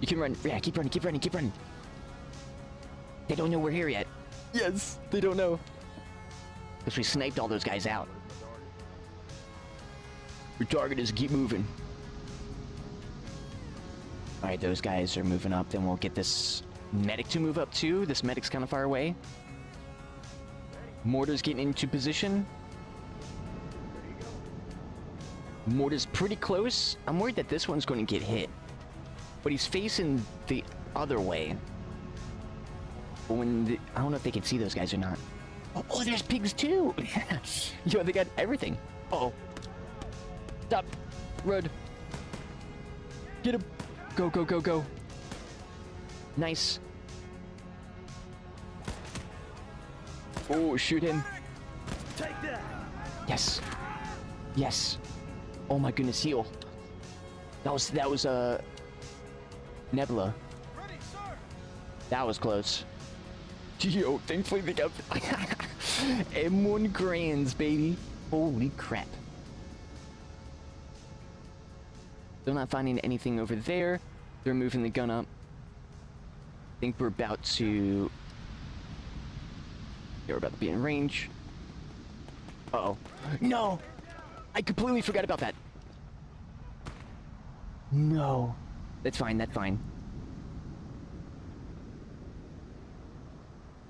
A: You can run. Yeah, keep running, keep running, keep running. They don't know we're here yet. Yes, they don't know. Because we sniped all those guys out. Your target is keep moving. Alright, those guys are moving up. Then we'll get this medic to move up too. This medic's kind of far away. Mortar's getting into position. Mortar's pretty close. I'm worried that this one's going to get hit. But he's facing the other way. When I don't know if they can see those guys or not. Oh, there's pigs too! Yo, they got everything. Uh-oh. Stop. Run. Get him. Go, go, go, go. Nice. Oh, shoot him.
D: Take that.
A: Yes. Yes. Oh my goodness, heal. That was Nebula.
D: Ready, sir.
A: That was close. Yo, thankfully they got M1 grands, baby. Holy crap. They're not finding anything over there. They're moving the gun up. I think we're about to... Yeah, we're about to be in range. Uh-oh. No! I completely forgot about that. No. That's fine, that's fine.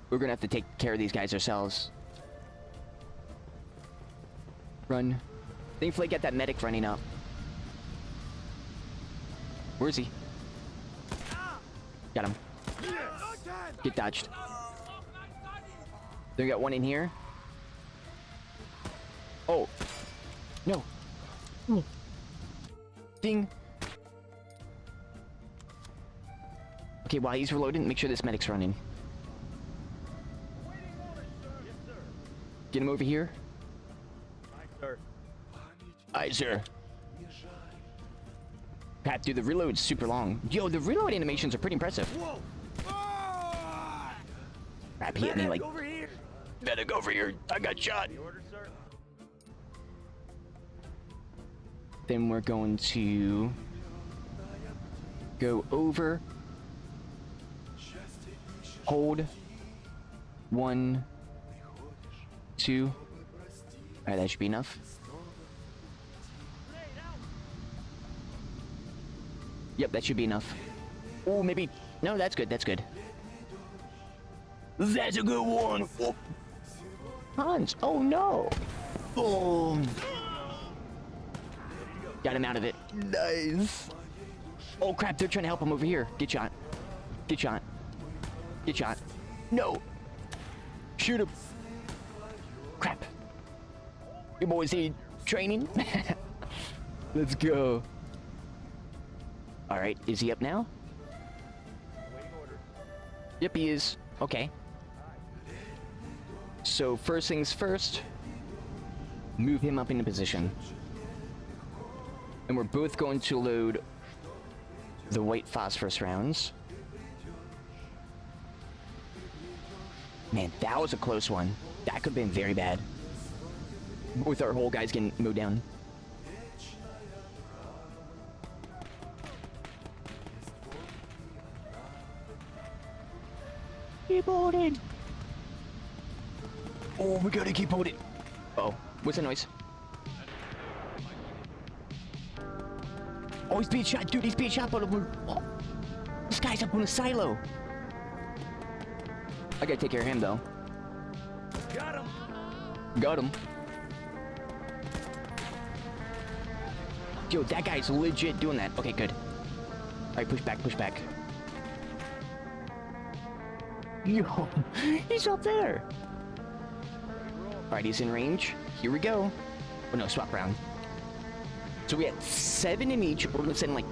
A: We're gonna have to take care of these guys ourselves. Run. Thankfully, get that medic running up. Where is he? Got him. Get dodged. Then we got one in here. Oh. No. Ding. Okay, while he's reloading, make sure this medic's running. Get him over here.
D: Aye, sir.
A: Aye, sir. Pat, dude, the reload's super long. Yo, the reload animations are pretty impressive.
D: Whoa.
A: Crap, he hit me like...
D: Over here.
A: Medic over here. I got shot.
D: The order, sir.
A: Then we're going to... go over. Hold. 1, 2. Alright, that should be enough. Yep, that should be enough. Oh, maybe... No, that's good, that's good. That's a good one! Oh. Hans! Oh, no! Boom! Got him out of it. Nice! Oh, crap, they're trying to help him over here. Get shot. Get shot. Get shot. No! Shoot him! Crap. Your boys need training? Let's go. Alright, is he up now?
D: Waiting orders.
A: Yep, he is. Okay. So, first things first, move him up into position. And we're both going to load the white phosphorus rounds. Man, that was a close one. That could have been very bad. With our whole guys getting mowed down. Keep holding. Oh, we gotta keep holding. Uh-oh, what's the noise? Oh, he's being shot, dude. He's being shot, but oh, this guy's up on a silo. I gotta take care of him, though.
D: Got him.
A: Got him. Yo, that guy's legit doing that. Okay, good. All right, push back, push back. Yo, he's up there. All right, he's in range. Here we go. Oh no, swap round. So we had 7 in each. We're gonna send like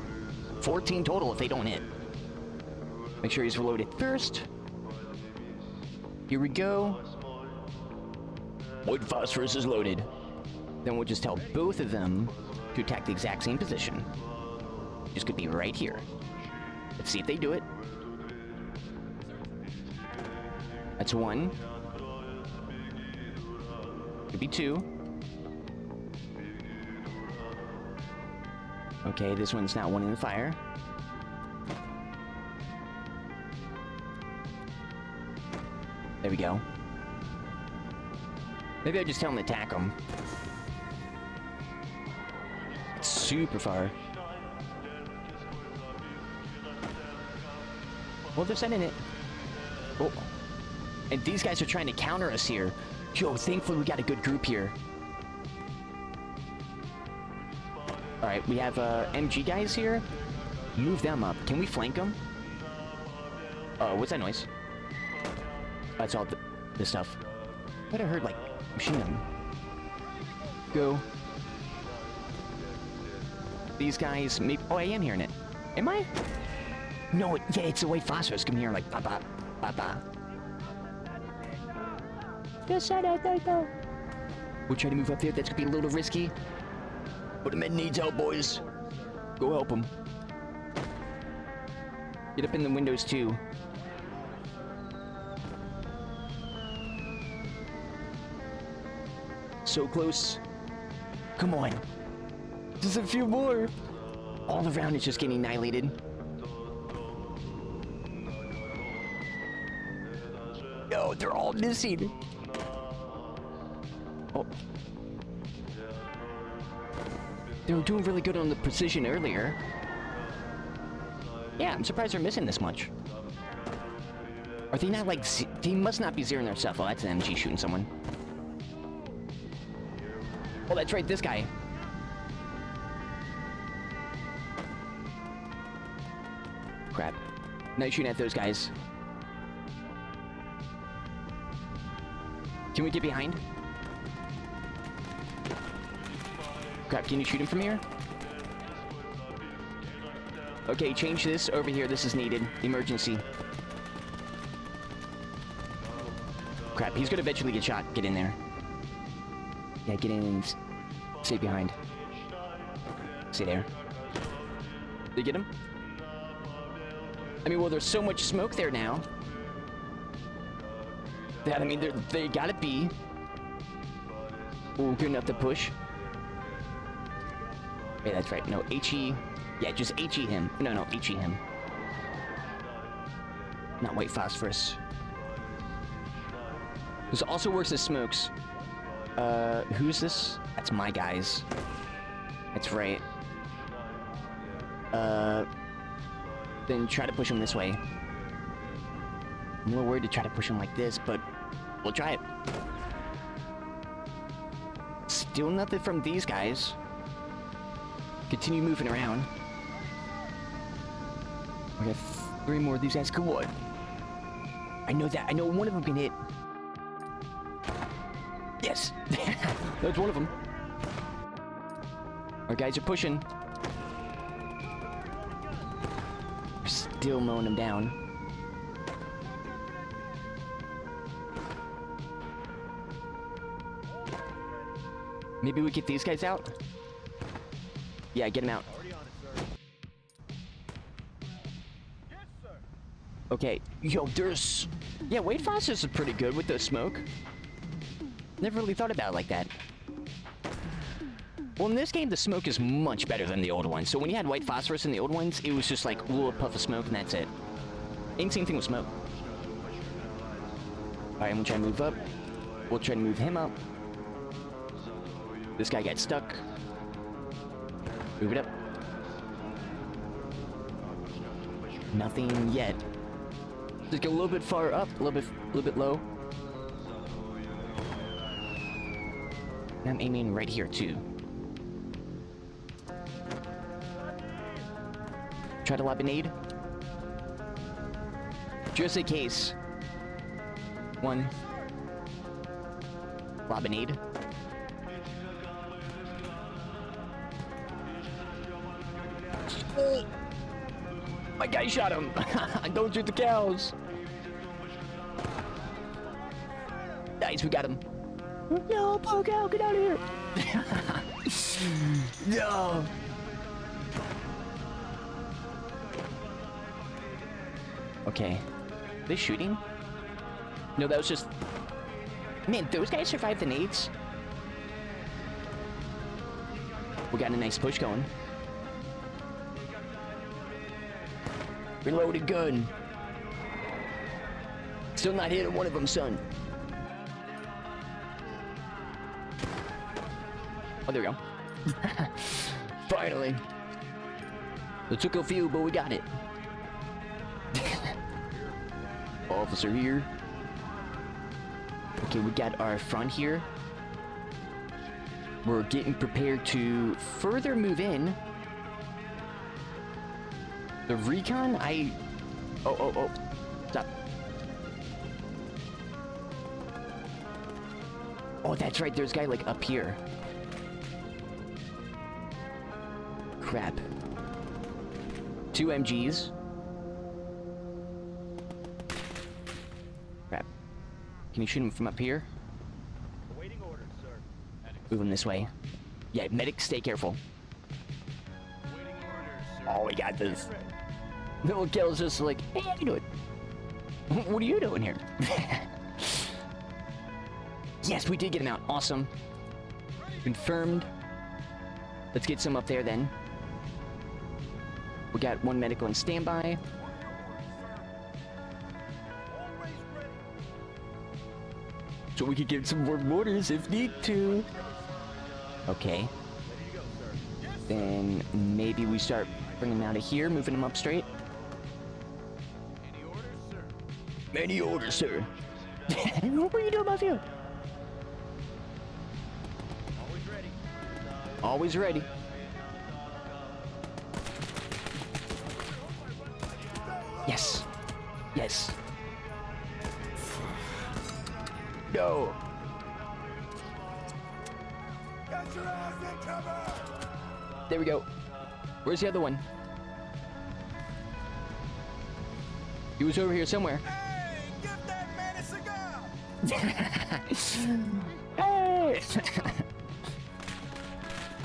A: 14 total if they don't hit. Make sure he's reloaded first. Here we go. White phosphorus is loaded. Then we'll just tell both of them to attack the exact same position. Just could be right here. Let's see if they do it. That's 1. Could be 2. Okay, this one's not one in the fire. There we go. Maybe I'll just tell him to attack him. It's super far. Well, they're sending it. Oh. And these guys are trying to counter us here. Yo, thankfully we got a good group here. Alright, we have MG guys here. Move them up. Can we flank them? Oh, what's that noise? That's all the stuff. But I heard, like, machine gun. Go. These guys, maybe... Oh, I am hearing it. Am I? No, yeah, it's the white phosphorus. Come here, like, ba-ba, ba-ba. We'll try to move up there. That's gonna be a little risky. But the med needs help, boys. Go help him. Get up in the windows, too. So close. Come on. Just a few more. All around is just getting annihilated. No, they're all missing. Oh. They were doing really good on the precision earlier. Yeah, I'm surprised they're missing this much. Are they not like... They must not be zeroing their stuff. Oh, that's an MG shooting someone. Oh, that's right, this guy. Crap. Nice shooting at those guys. Can we get behind? Crap, can you shoot him from here? Okay, change this over here. This is needed. Emergency. Crap, he's gonna eventually get shot. Get in there. Yeah, get in and stay behind. Stay there. Did you get him? I mean, well, there's so much smoke there now. That, I mean, they gotta be. Ooh, good enough to push. Yeah, that's right. No, HE. Yeah, just HE him. No, HE him. Not white phosphorus. This also works as smokes. Who's this? That's my guys. That's right. Then try to push him this way. I'm a little worried to try to push him like this, but we'll try it. Still nothing from these guys. Continue moving around. We got 3 more of these guys. Come on. I know that. I know one of them can hit. Yes. That's one of them. Our guys are pushing. We're still mowing them down. Maybe we get these guys out? Yeah, get them out. Okay, yo, there's... Yeah, weight phosphorus is pretty good with the smoke. Never really thought about it like that. Well, in this game, the smoke is much better than the old ones. So when you had white phosphorus in the old ones, it was just like a little puff of smoke and that's it. Ain't same thing with smoke. Alright, I'm gonna try to move up. We'll try to move him up. This guy got stuck. Move it up. Nothing yet. Just go a little bit far up, a little bit low. And I'm aiming right here too. Try to lob a nade. Just in case. 1. Lob a nade. Oh! My guy shot him! Don't shoot the cows! Nice, we got him. No, poor cow, get out of here! No! Okay. Are they shooting? No, that was just... Man, those guys survived the nades? We got a nice push going. Reloaded gun. Still not hitting one of them, son. Oh, there we go. Finally. It took a few, but we got it. Officer here. Okay, we got our front here. We're getting prepared to further move in. The recon, oh. Stop. Oh, that's right. There's a guy, like, up here. Crap. 2 MGs. Crap. Can you shoot him from up here?
D: Awaiting orders, sir.
A: Move him this way. Yeah, medic, stay careful.
C: Waiting orders, sir.
A: Oh, we got this. Little Kel's just like, hey, how you doing? What are you doing here? Yes, we did get him out. Awesome. Confirmed. Let's get some up there then. We got 1 medical on standby. So we could get some more mortars if need to. Okay. Then maybe we start bringing them out of here, moving them up straight.
C: Any orders, sir?
A: Many orders, sir. What were you doing up here?
D: Always ready.
A: Always ready. Yes. Yes. No. There we go. Where's the other one? He was over here somewhere.
D: Hey, give that man a cigar!
A: Hey!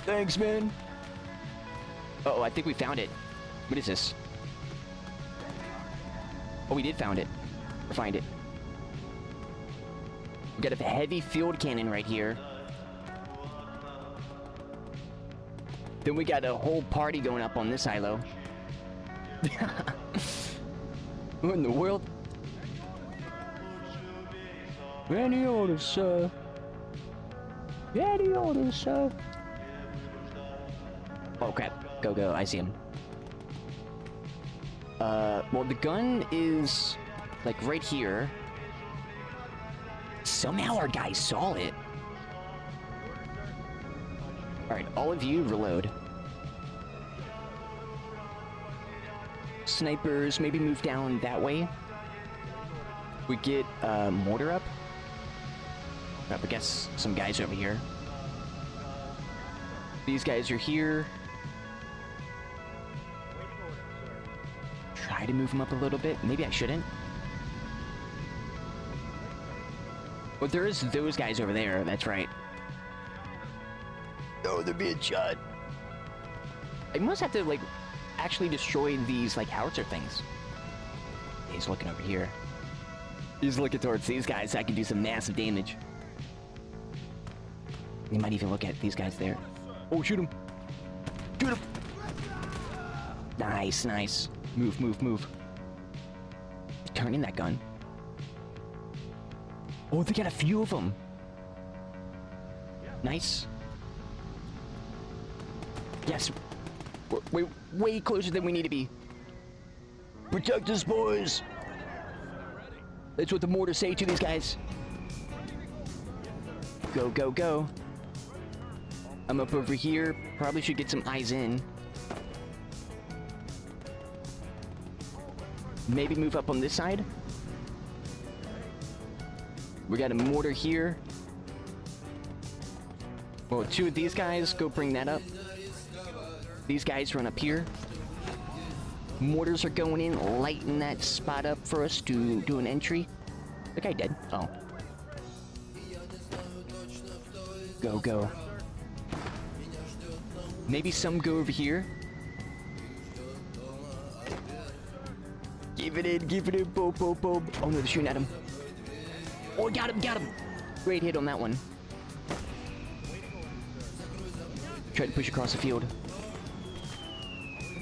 A: Thanks, man. Uh oh, I think we found it. What is this? Oh, we did found it. Or find it. We got a heavy field cannon right here. Then we got a whole party going up on this silo. What in the world? Any orders, sir? Any orders, sir? Oh crap. Go, go. I see him. Well, the gun is like right here. Somehow our guy saw it. Alright, all of you reload. Snipers, maybe move down that way. We get mortar up. I guess some guys over here. These guys are here. Try to move them up a little bit. Maybe I shouldn't. Well, there is those guys over there. That's right. Oh, they're being shot. I must have to, like, actually destroy these, like, howitzer things. He's looking over here. He's looking towards these guys. I can do some massive damage. He might even look at these guys there. Oh, shoot him. Shoot him. Nice, nice. Move, move, move. Turn in that gun. Oh, they got a few of them. Nice. Yes. We're way closer than we need to be. Protect us, boys. That's what the mortars say to these guys. Go, go, go. I'm up over here. Probably should get some eyes in. Maybe move up on this side. We got a mortar here. Well, 2 of these guys, go bring that up. These guys run up here. Mortars are going in, lighting that spot up for us to do an entry. The guy dead. Oh. Go, go. Maybe some go over here. Give it in, boom, boom, boom. Oh no, they're shooting at him. Oh, got him, got him. Great hit on that one. Try to push across the field.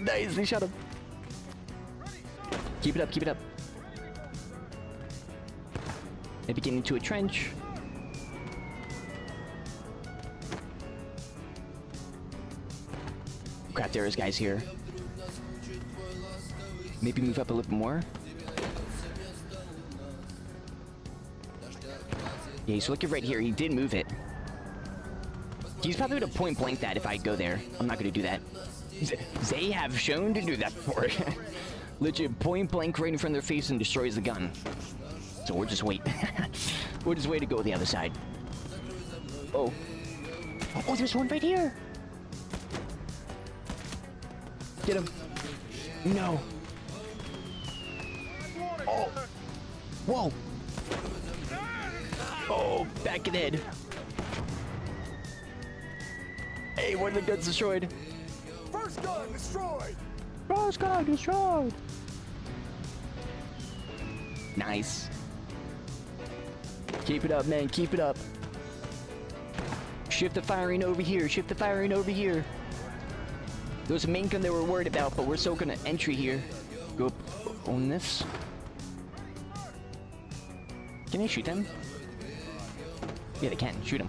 A: Nice, they shot him. Keep it up, keep it up. Maybe get into a trench. Crap, there is guys here. Maybe move up a little more. Yeah, he's looking right here. He did move it. He's probably gonna point blank that if I go there. I'm not gonna do that. They have shown to do that before. Legit point blank right in front of their face and destroys the gun. So we'll just wait. We'll just wait to go the other side. Oh. Oh, there's one right here. Get him. No. Oh. Whoa. Oh, back in the head. Hey, one of the guns destroyed.
D: First gun destroyed.
A: First gun destroyed. Nice. Keep it up, man. Keep it up. Shift the firing over here. Shift the firing over here. There was a main gun they were worried about, but we're still gonna entry here. Go up on this. Can I shoot them? Yeah, they can. Shoot them.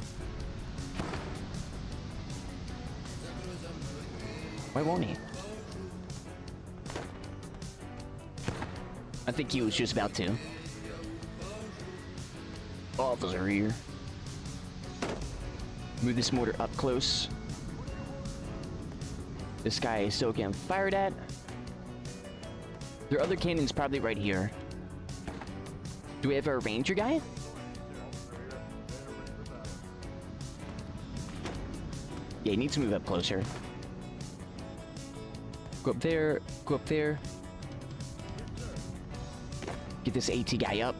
A: Why won't he? I think he was just about to. Officer here. Move this mortar up close. This guy is still getting fired at. Their other cannon's probably right here. Do we have our ranger guy? Yeah, he needs to move up closer. Go up there, go up there. Get this AT guy up.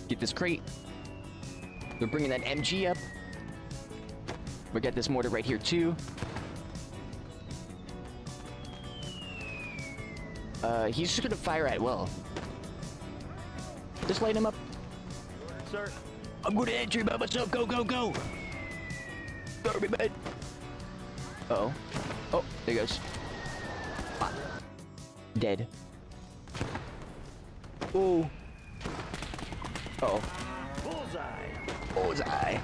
A: Get this crate. They're bringing that MG up. We got this mortar right here too. He's just gonna fire at will. Just light him up.
D: Sir.
A: I'm gonna entry by myself. Go, go, go. Go, me, man. Uh-oh. Oh, there he goes. Ah. Dead. Oh. Uh-oh.
D: Bullseye.
A: Bullseye.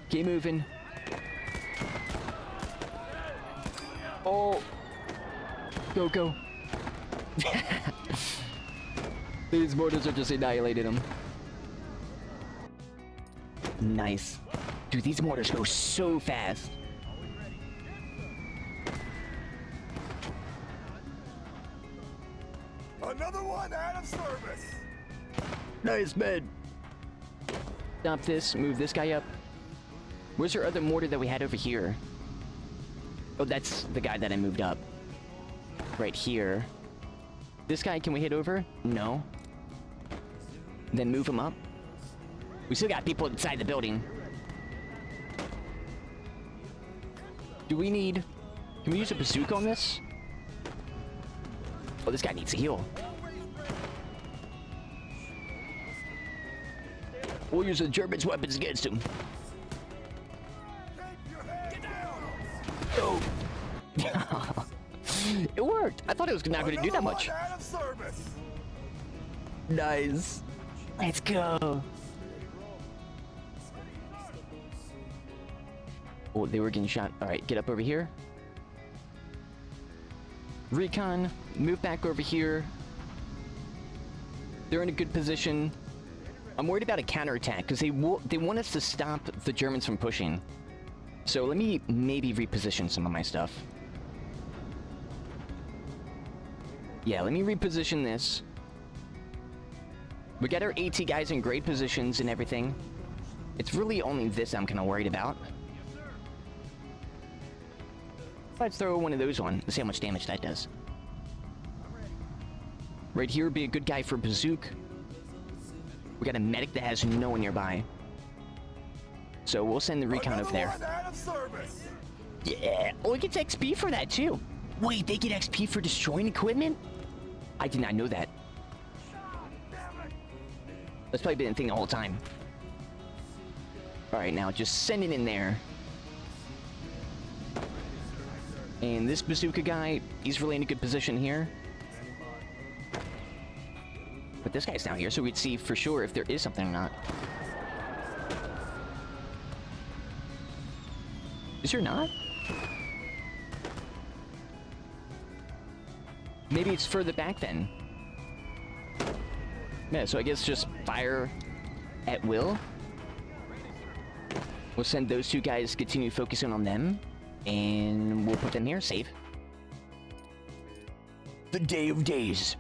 A: Keep moving. Oh. Go, go. These mortars are just annihilating him. Nice. Dude, these mortars go so fast.
D: Another one out of service.
A: Nice, man. Stop this. Move this guy up. Where's your other mortar that we had over here? Oh, that's the guy that I moved up. Right here. This guy, can we hit over? No. Then move him up. We still got people inside the building. Do we need... Can we use a bazooka on this? Oh, this guy needs to heal. We'll use the Germans' weapons against him. Oh. It worked. I thought it was not going to do that much.
D: Out of service.
A: Nice. Let's go. Oh, they were getting shot. All right, get up over here. Recon, move back over here. They're in a good position. I'm worried about a counterattack because they want us to stop the Germans from pushing. So let me maybe reposition some of my stuff. Yeah, let me reposition this. We got our AT guys in great positions and everything. It's really only this I'm kind of worried about. Let's throw one of those on. Let's see how much damage that does. Right here would be a good guy for bazooka. We got a medic that has no one nearby. So we'll send the recon over there.
D: Out of service.
A: Yeah. Oh, it gets XP for that too. Wait, they get XP for destroying equipment? I did not know that. That's probably been a thing the whole time. Alright, now just send it in there. And this bazooka guy, he's really in a good position here. But this guy's down here, so we'd see for sure if there is something or not. Is there not? Maybe it's further back then. Yeah, so I guess just fire at will. We'll send those two guys, continue focusing on them, and we'll put them here, save. The day of days,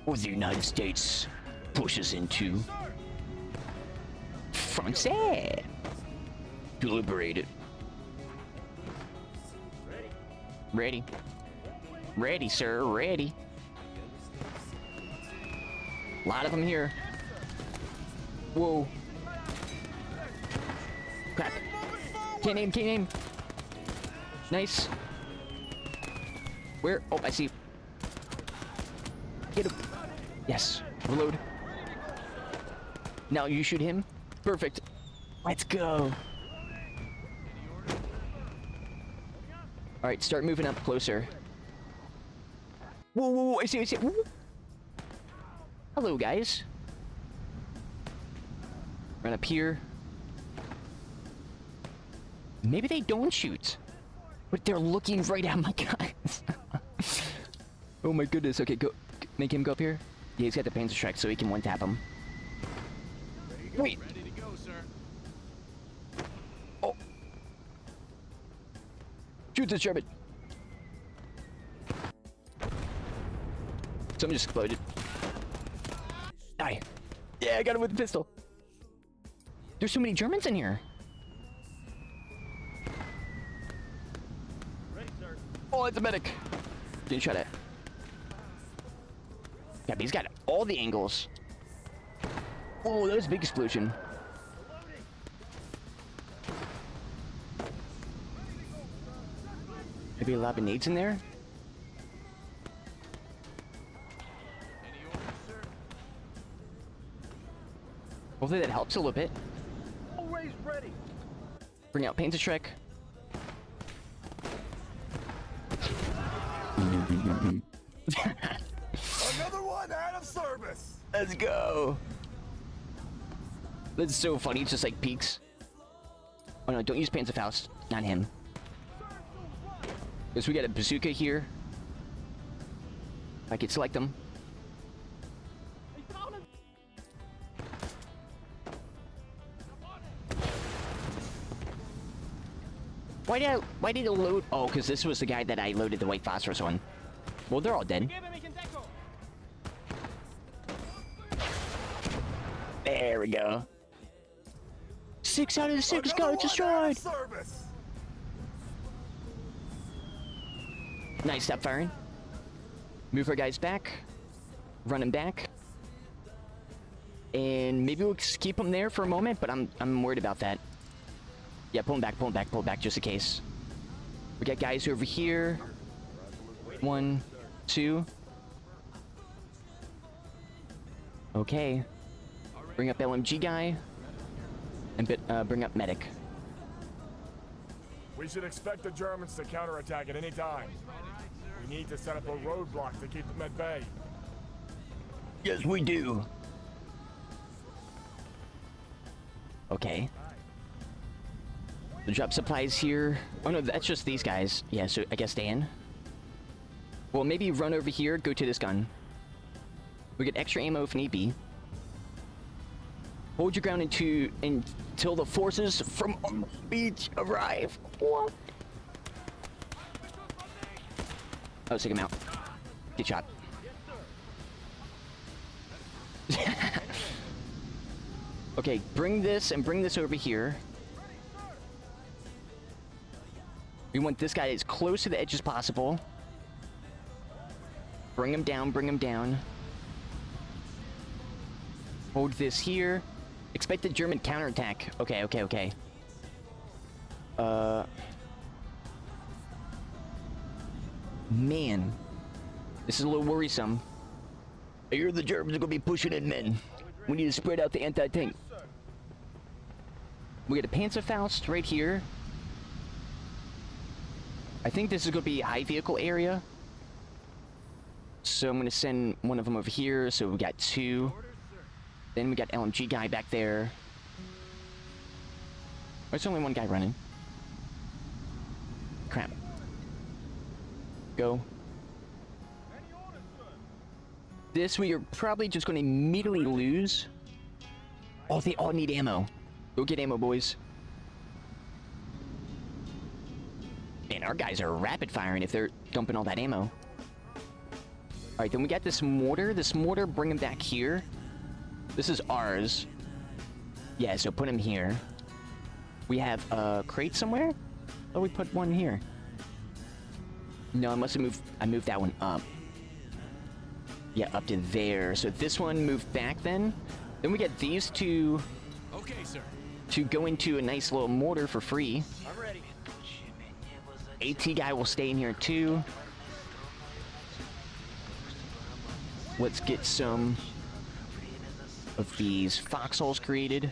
A: where the United States pushes into France to liberate it. Ready. Ready, sir, ready. A lot of them here. Whoa. Crap. Can't aim. Nice. Where? Oh, I see. Get him. Yes. Reload. Now you shoot him. Perfect. Let's go. Alright, start moving up closer. Whoa, I see. Whoa. Hello, guys. Run up here. Maybe they don't shoot. But they're looking right at my guys. Oh my goodness. Okay, go. Make him go up here. Yeah, he's got the Panzer Strike, so he can one-tap him. Wait.
C: Ready to go, sir.
A: Oh. Shoot this German. Someone just exploded. Die. Yeah, I got him with the pistol. There's so many Germans in here. Oh, it's a medic. Getting shot at. Yeah, but he's got all the angles. Oh, that was a big explosion. Maybe a lot of nades in there?
C: Any orders, sir?
A: Hopefully that helps a little bit.
D: Always ready.
A: Bring out Panzer Strike.
D: Another one out of service.
A: Let's go. That's so funny. It's just like peaks. Oh no, don't use Panzerfaust. Not him. Because we got a bazooka here. I could select them. Why did it load? Oh, because this was the guy that I loaded the white phosphorus on. Well, they're all dead. There we go. 6 out of the 6 got destroyed. Nice, stop firing. Move our guys back. Run him back. And maybe we'll keep him there for a moment, but I'm worried about that. Yeah, pull him back, just in case. We got guys over here. 1, 2. Okay. Bring up LMG guy. And bring up medic.
E: We should expect the Germans to counterattack at any time. We need to set up a roadblock to keep them at bay.
A: Yes, we do. Okay. The drop supplies here. Oh no, that's just these guys. Yeah, so I guess stay in. Well, maybe run over here, go to this gun. We get extra ammo if need be. Hold your ground until the forces from on the beach arrive. What? Oh, take him out. Get shot. Okay, bring this and bring this over here. We want this guy as close to the edge as possible. Bring him down, bring him down. Hold this here. Expect the German counterattack. Okay. Man. This is a little worrisome. I hear the Germans are gonna be pushing in, men. We need to spread out the anti-tank. We got a Panzerfaust right here. I think this is gonna be a high vehicle area. So I'm gonna send one of them over here. So we got 2. Then we got LMG guy back there. There's only one guy running. Crap. Go. This we are probably just going to immediately lose. Oh, they all need ammo. Go get ammo, boys. Man, our guys are rapid firing if they're dumping all that ammo. Alright, then we got this mortar. This mortar, bring him back here. This is ours. Yeah, so put him here. We have a crate somewhere? Oh, we put one here. No, I must have moved... I moved that one up. Yeah, up to there. So this one moved back then. Then we get these two...
C: Okay, sir.
A: to go into a nice little mortar for free.
D: I'm ready.
A: AT guy will stay in here too. Let's get some of these foxholes created.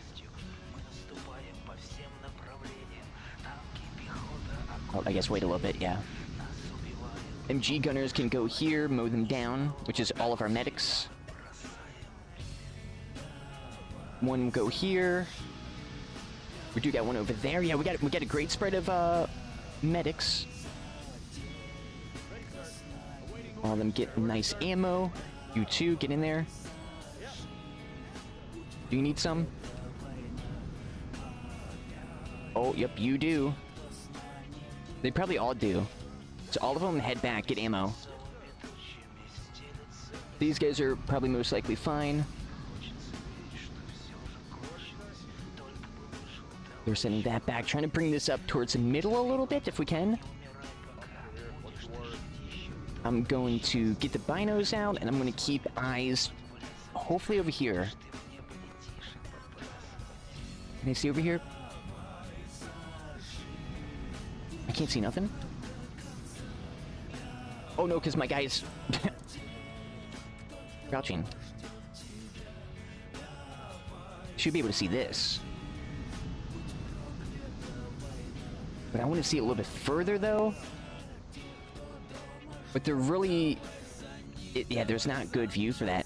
A: Oh, I guess wait a little bit, yeah. MG gunners can go here, mow them down, which is all of our medics. One will go here. We do got one over there. Yeah, we got a great spread of medics. All of them get nice ammo. You too, get in there. Do you need some? Oh, yep, you do. They probably all do. So all of them head back, get ammo. These guys are probably most likely fine. They're sending that back, trying to bring this up towards the middle a little bit if we can. I'm going to get the binos out, and I'm going to keep eyes hopefully over here. Can I see over here? I can't see nothing. Oh no, because my guy's crouching. Should be able to see this. But I want to see it a little bit further, though. But they're really... yeah, there's not good view for that.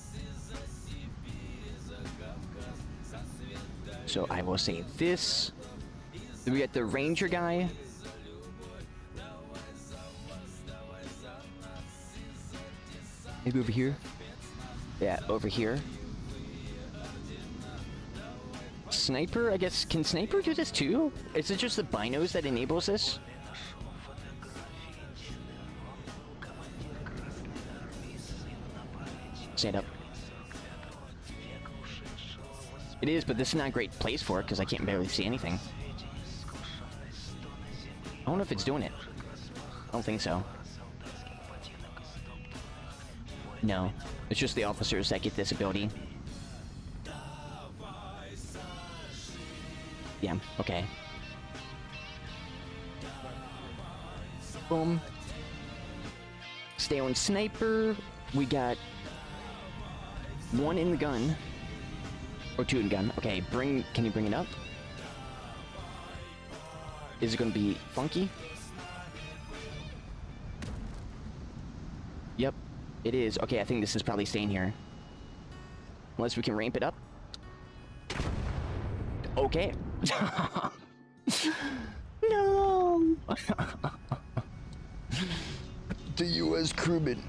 A: So I will say this. Then we got the ranger guy. Maybe over here? Yeah, over here. Sniper, I guess. Can sniper do this too? Is it just the binos that enables this? Stand up. It is, but this is not a great place for it because I can't barely see anything. I don't know if it's doing it. I don't think so. No, it's just the officers that get this ability. Yeah, okay. Boom. Stay on sniper. We got one in the gun. Or two in the gun. Okay, can you bring it up? Is it gonna be funky? Yep, it is. Okay, I think this is probably staying here. Unless we can ramp it up. Okay. No. The US crewman.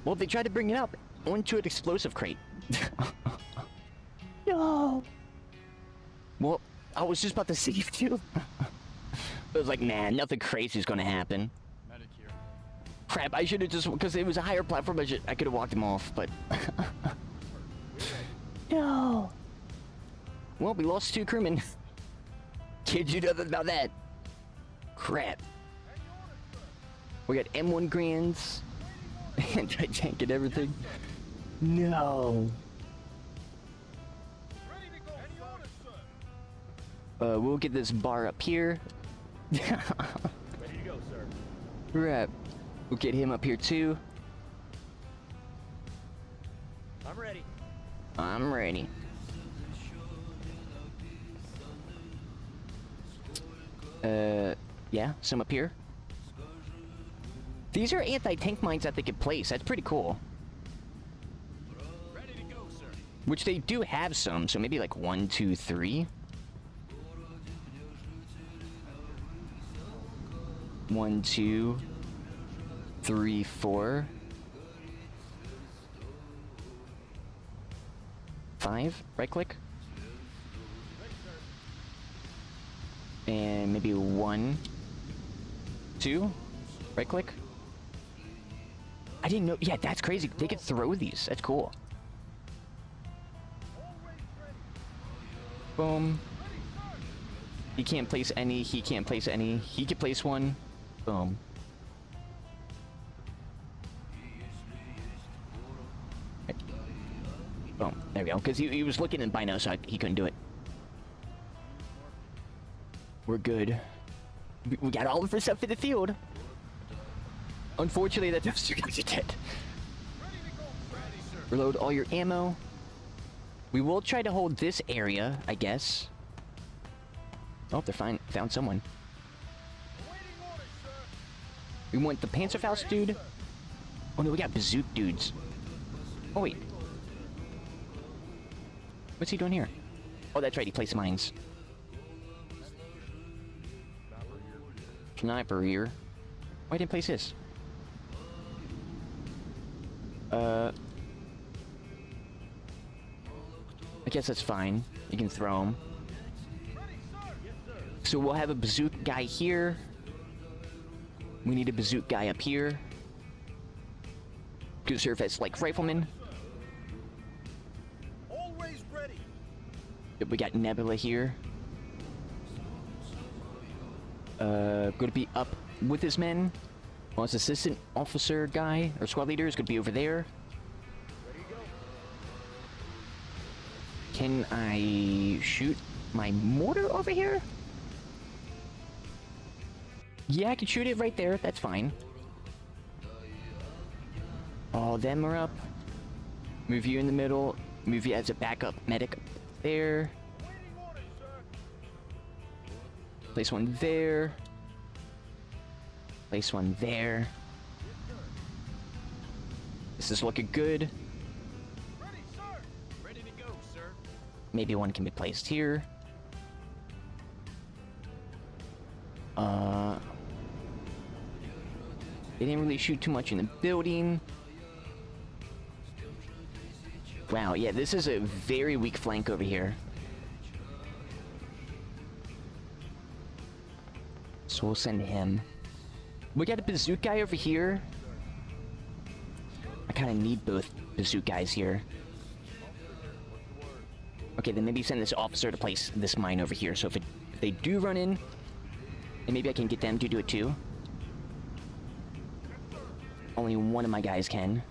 A: Well, they tried to bring it up onto an explosive crate. No. Well, I was just about to save you. I was like, man, nothing crazy is gonna happen.
C: Medic here.
A: Crap, I should have just, because it was a higher platform, I could have walked him off, but... No. Well, we lost 2 crewmen. Can't do nothing about that. Crap. We got M1 Grands. Anti-tank and everything. No. We'll get this bar up here.
D: Ready to go, sir.
A: Right. We'll get him up here too.
D: I'm ready.
A: I'm ready. Yeah, some up here. These are anti-tank mines that they could place. That's pretty cool.
C: Ready to go, sir.
A: Which they do have some, so maybe like 1, 2, 3. 1, 2, 3, 4. UE5, right click. And maybe 1, 2, right click. I didn't know, yeah, that's crazy. They could throw these, that's cool. Boom. He can't place any, he can't place any. He could place one. Boom. Boom, there we go. Because he was looking in Bino, so he couldn't do it. We're good. We got all of our stuff in the field. Unfortunately, that those two guys are dead. Reload all your ammo. We will try to hold this area, I guess. Oh, they're found someone. We want the Panzerfaust dude. Oh no, we got Bazooka dudes. Oh wait. What's he doing here? Oh, that's right, he placed mines. Sniper here. Why didn't place this? I guess that's fine. You can throw him. So we'll have a bazooka guy here. We need a bazooka guy up here. Could serve as like rifleman.
D: Always ready.
A: We got Nebula here. Gonna be up with his men. Well, his assistant officer guy or squad leader is gonna be over there. Can I shoot my mortar over here? Yeah, I can shoot it right there. That's fine. All them are up. Move you in the middle. Move you as a backup medic there. Place one there. Place one there. This is looking good.
C: Ready, sir. Ready to go, sir.
A: Maybe one can be placed here. They didn't really shoot too much in the building. Wow, yeah, this is a very weak flank over here. So we'll send him. We got a bazooka guy over here. I kind of need both bazooka guys here. Okay, then maybe send this officer to place this mine over here. So if they do run in, and maybe I can get them to do it too. Only one of my guys can.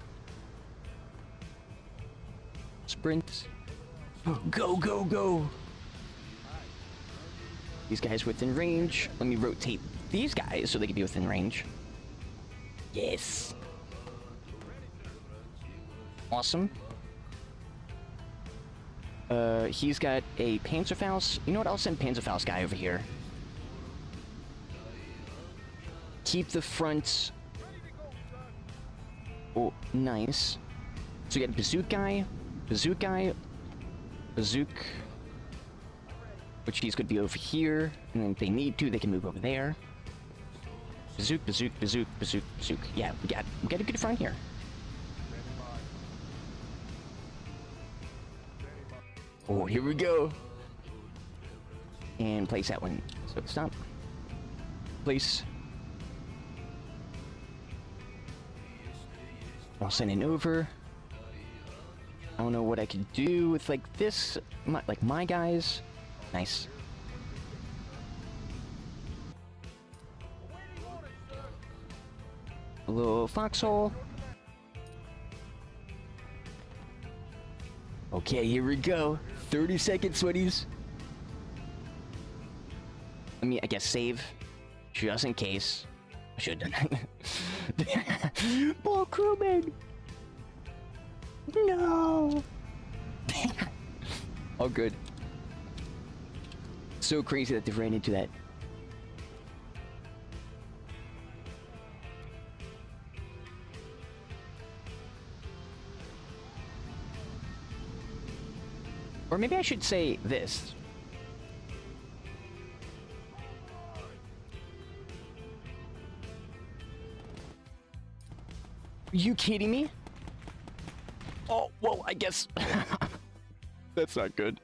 A: Sprint. Go, go, go! These guys within range. Let me rotate these guys so they can be within range. Yes. Awesome. He's got a Panzerfaust. You know what? I'll send Panzerfaust guy over here. Keep the front. Oh, nice. So we got bazooka guy, bazooka guy, bazooka. Which he's gonna be over here, and then if they need to, they can move over there. Bazooka, bazooka, bazooka, bazooka, bazooka. Yeah, we got a good front here. Oh, here we go. And place that one. So stop. Place. I'll send it over. I don't know what I could do with like this, like my guys. Nice. A little foxhole. Okay, here we go. 30 seconds, sweaties. Let me, I guess, save. Just in case. I should have done that. Poor crewman! No! All good. So crazy that they ran into that. Or maybe I should say this. Are you kidding me? Oh, whoa, I guess. That's not good.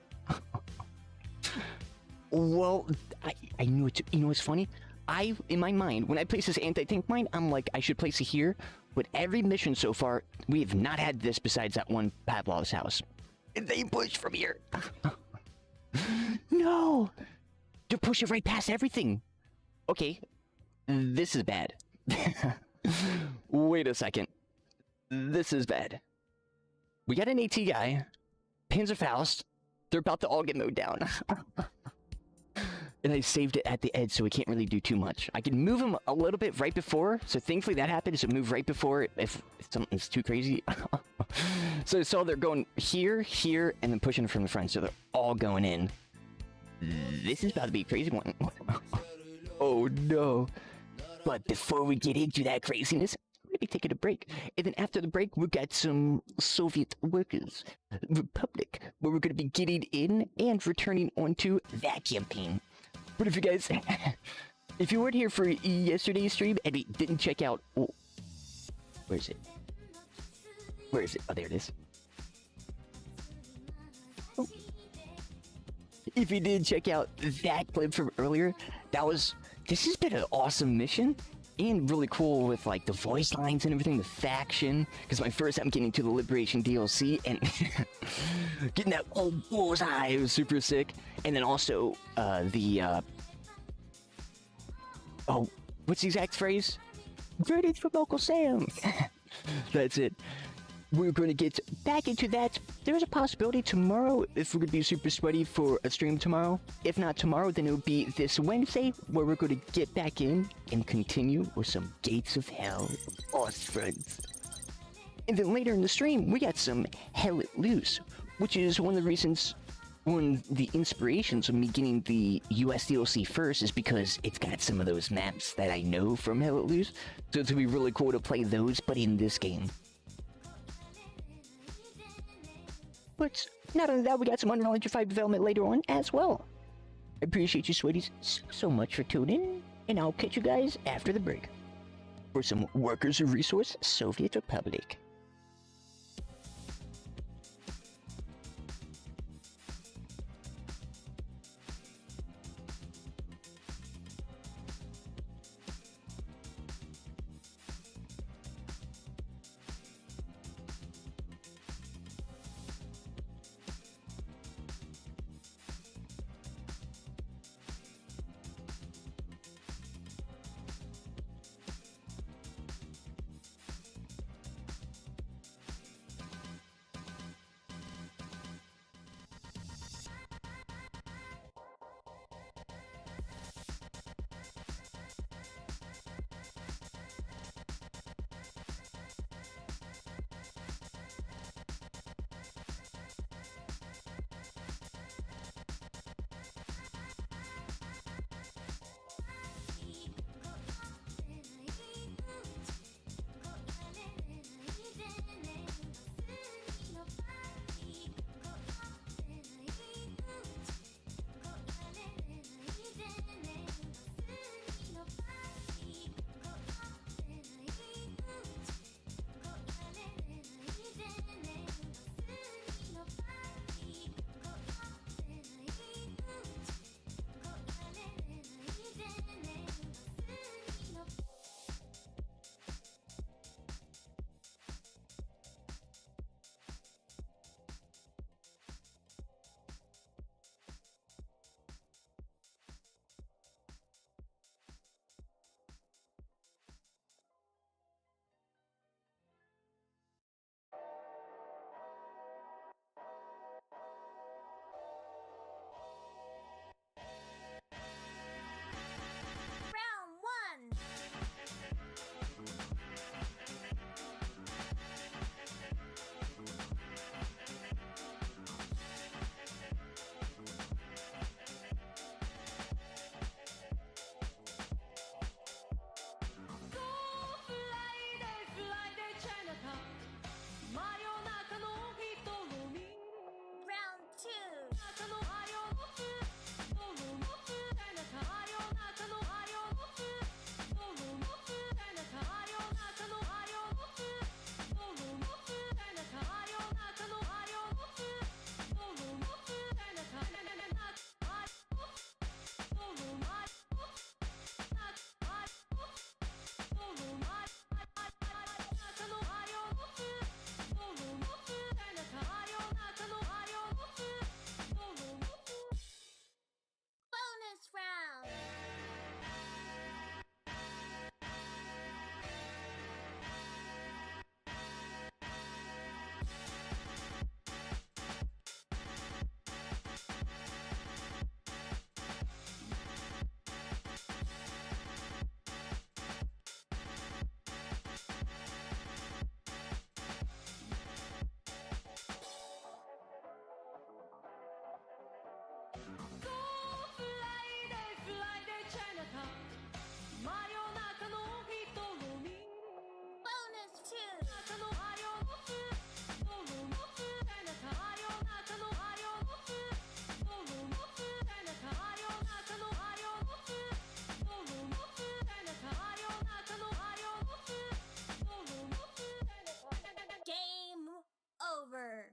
A: Well, I knew it. You know what's funny? In my mind, when I place this anti-tank mine, I'm like, I should place it here. But every mission so far, we have not had this besides that one Pavlov's house. They push from here. No! They're pushing right past everything. Okay, this is bad. Wait a second. This is bad. We got an AT guy, Panzerfaust. They're about to all get mowed down. And I saved it at the edge, so we can't really do too much. I can move him a little bit right before, so thankfully that happened, so move right before if something's too crazy. So I saw they're going here, here, and then pushing from the front, so they're all going in. This is about to be a crazy one. Oh no. But before we get into that craziness, we're gonna be taking a break. And then after the break, we've got some Soviet Workers' Republic, where we're gonna be getting in and returning onto that campaign. But if you guys, if you weren't here for yesterday's stream and we didn't check out, oh, where is it? Where is it? Oh, there it is. Oh. If you did check out that clip from earlier, this has been an awesome mission and really cool with like the voice lines and everything, the faction. Because my first time getting to the Liberation DLC and getting that old bullseye was super sick. And then also oh, what's the exact phrase? Greetings from Uncle Sam. That's it. We're going to get back into that. There's a possibility tomorrow, if we're going to be super sweaty for a stream tomorrow. If not tomorrow, then it'll be this Wednesday, where we're going to get back in and continue with some Gates of Hell Ostfront. And then later in the stream, we got some Hell Let Loose, which is one of the reasons, one of the inspirations of me getting the US DLC first is because it's got some of those maps that I know from Hell Let Loose. So it's going to be really cool to play those, but in this game. But not only that, we got some Unreal Engine 5 development later on as well. I appreciate you, sweeties, so much for tuning in, and I'll catch you guys after the break for some Workers of Resource Soviet Republic.
F: Game over.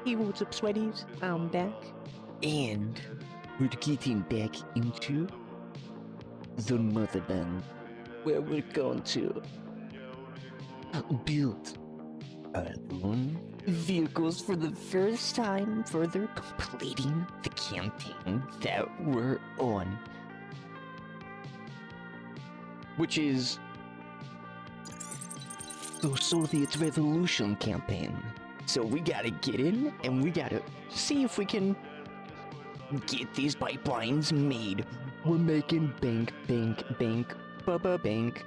A: Hey, what's up, sweaties? I'm back. And we're getting back into the motherland, where we're going to build our own vehicles for the first time, further completing the campaign that we're on. Which is the Soviet Revolution campaign. So we gotta get in and we gotta see if we can get these pipelines made. We're making bank, bank, bank, bubba bank.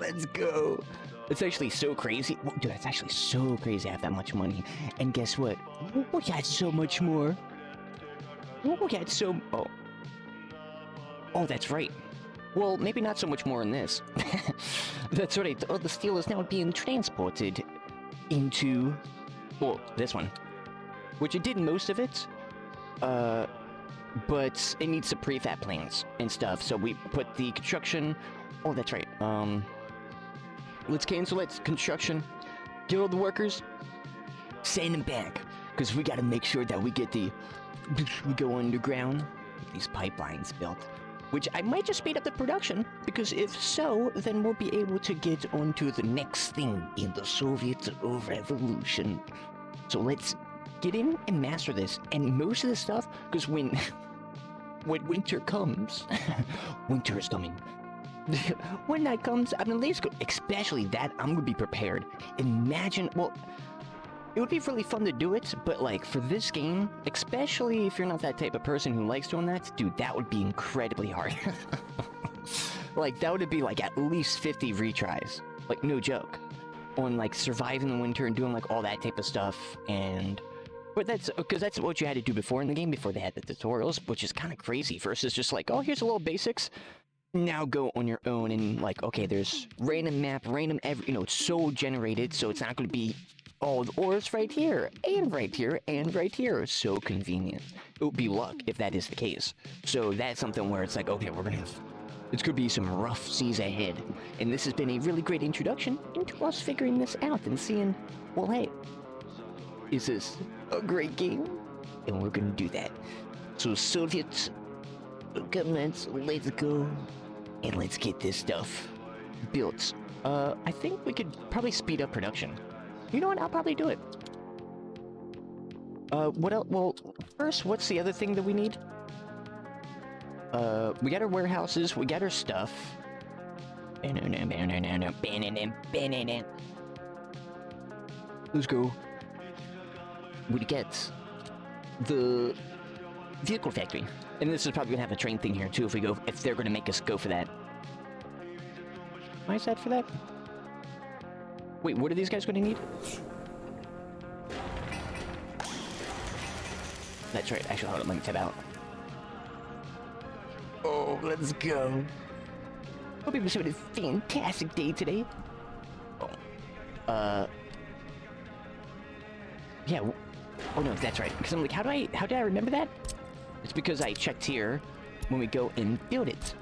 A: Let's go. It's actually so crazy. Dude, it's actually so crazy to have that much money. And guess what? We got so much more. We got so... Oh, that's right. Well, maybe not so much more in this. That's right. Oh, the steel is now being transported into... Well, this one. Which it did most of it. But it needs some prefab plans and stuff. So we put the construction... Oh, that's right. Let's cancel it. Construction. Get all the workers. Send them back. Because we gotta make sure that we get the... We go underground. Get these pipelines built. Which I might just speed up the production. Because if so, then we'll be able to get onto the next thing in the Soviet Revolution. So let's get in and master this. And most of this stuff, because when winter comes, winter is coming. When that comes, I'm at least, especially that, I'm gonna be prepared. Imagine, well, it would be really fun to do it, but like for this game, especially if you're not that type of person who likes doing that, dude, that would be incredibly hard. Like that would be like at least 50 retries, like no joke, on like surviving the winter and doing like all that type of stuff. And but that's because that's what you had to do before in the game, before they had the tutorials, which is kind of crazy versus just like, oh, here's a little basics. Now go on your own and like, okay, there's random map, random it's so generated, so it's not going to be, oh, the ores right here, and right here, and right here. So convenient. It would be luck if that is the case. So that's something where it's like, okay, it's gonna be some rough seas ahead. And this has been a really great introduction into us figuring this out and seeing, well, hey, is this a great game? And we're gonna do that. So Soviet governments, let's go. And let's get this stuff built. I think we could probably speed up production. You know what? I'll probably do it. What else? Well, first, what's the other thing that we need? We got our warehouses. We got our stuff. Let's go. We get the vehicle factory. And this is probably gonna have a train thing here too if they're gonna make us go for that. Why is that for that? Wait, what are these guys gonna need? That's right, actually, hold on, let me tab out. Oh, let's go. Hope you're having a fantastic day today. Oh. Yeah, oh no, that's right. Because I'm like, how did I remember that? It's because I checked here when we go and build it.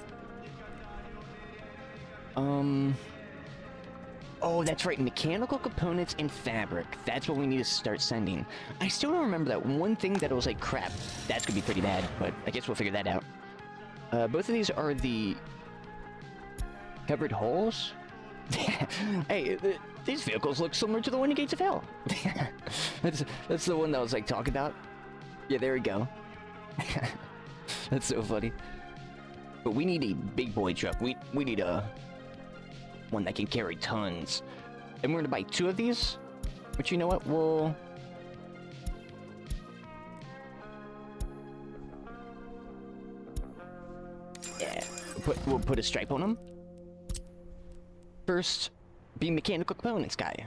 A: Oh, that's right. Mechanical components and fabric. That's what we need to start sending. I still don't remember that one thing that was like, crap, that's gonna be pretty bad, but I guess we'll figure that out. Both of these are the covered holes. Hey, these vehicles look similar to the one in Gates of Hell. That's the one that I was like talking about. Yeah, there we go. That's so funny. But we need a big boy truck. We need a one that can carry tons. And we're gonna buy 2 of these. But you know what? We'll put a stripe on them. First, be mechanical components guy.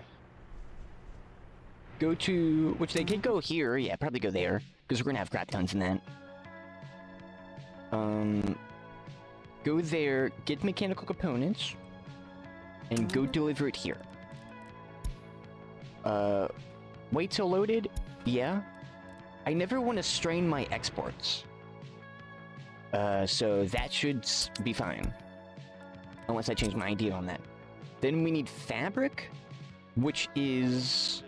A: Go to, which they could go here. Yeah, probably go there because we're gonna have crap tons in that. Go there, get mechanical components, and go deliver it here. Wait till loaded? Yeah. I never want to strain my exports. So that should be fine. Unless I change my idea on that. Then we need fabric, which is...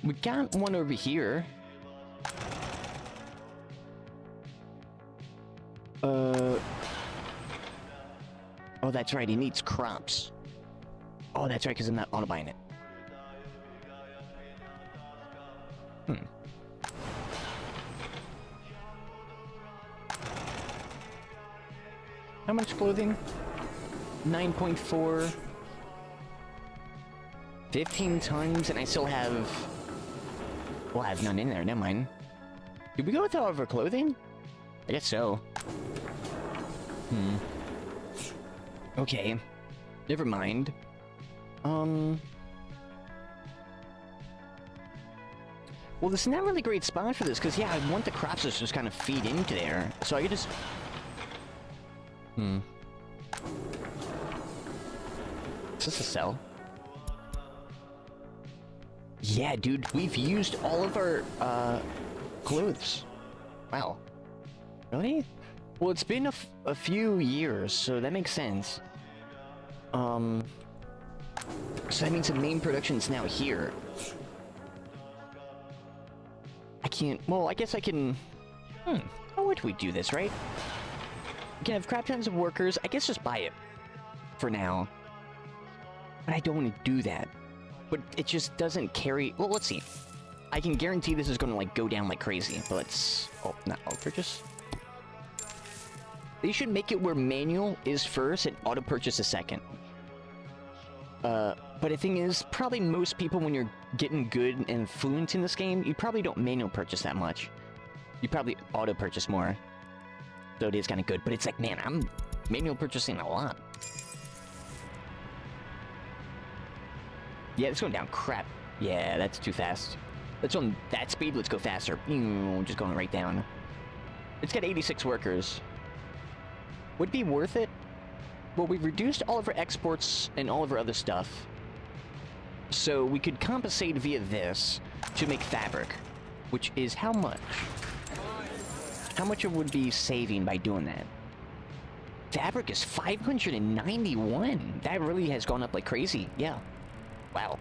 A: We got one over here. Oh, that's right, he needs crops. Oh, that's right, because I'm not auto-buying it. How much clothing? 9.4. 15 tons, and I still have... Well, I have none in there, never mind. Did we go with all of our clothing? I guess so. Okay. Never mind. Well, this is not really a great spot for this, because, yeah, I want the crops to just kind of feed into there. So I could just... Is this a cell? Yeah, dude, we've used all of our, clothes. Wow. Really? Well, it's been a few years, so that makes sense. So that means the main production's now here. I can't... Well, I guess I can... How would we do this, right? We can have crap tons of workers. I guess just buy it. For now. But I don't want to do that. But it just doesn't carry... Well, let's see. I can guarantee this is going to, like, go down like crazy. But let's... Oh, not auto-purchase. They should make it where manual is first and auto-purchase is second. But the thing is, probably most people, when you're getting good and fluent in this game, you probably don't manual purchase that much. You probably auto-purchase more. So it is kind of good. But it's like, man, I'm manual purchasing a lot. Yeah, it's going down. Crap. Yeah, that's too fast. Let's on that speed. Let's go faster. Just going right down. It's got 86 workers. Would it be worth it? Well, we've reduced all of our exports and all of our other stuff. So we could compensate via this to make fabric. Which is how much? How much it would be saving by doing that? Fabric is 591. That really has gone up like crazy. Yeah. Wow.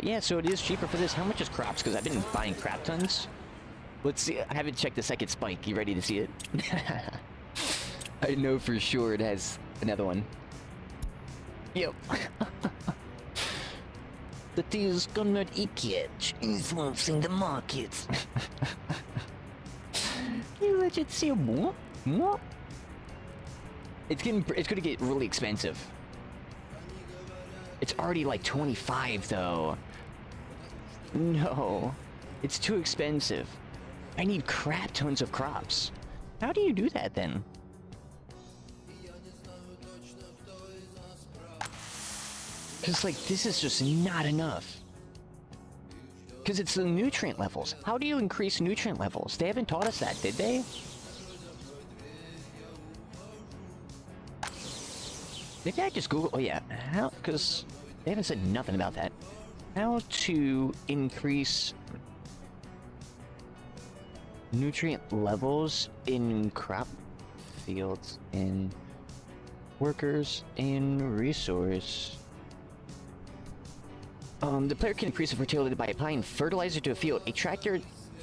A: Yeah, so it is cheaper for this. How much is crops? Because I've been buying crap tons. Let's see. I haven't checked the second spike. You ready to see it? I know for sure it has another one. Yep. That is gonna EKH, influencing the markets. You legit see more? More? It's gonna get really expensive. It's already like 25 though. No. It's too expensive. I need crap tons of crops. How do you do that then? Because like this is just not enough. Because it's the nutrient levels. How do you increase nutrient levels? They haven't taught us that, did they? Maybe I just Google... Oh yeah, how... Because they haven't said nothing about that. How to increase nutrient levels in crop fields, in workers, in resource. The player can increase the fertility by applying fertilizer to a field. A tractor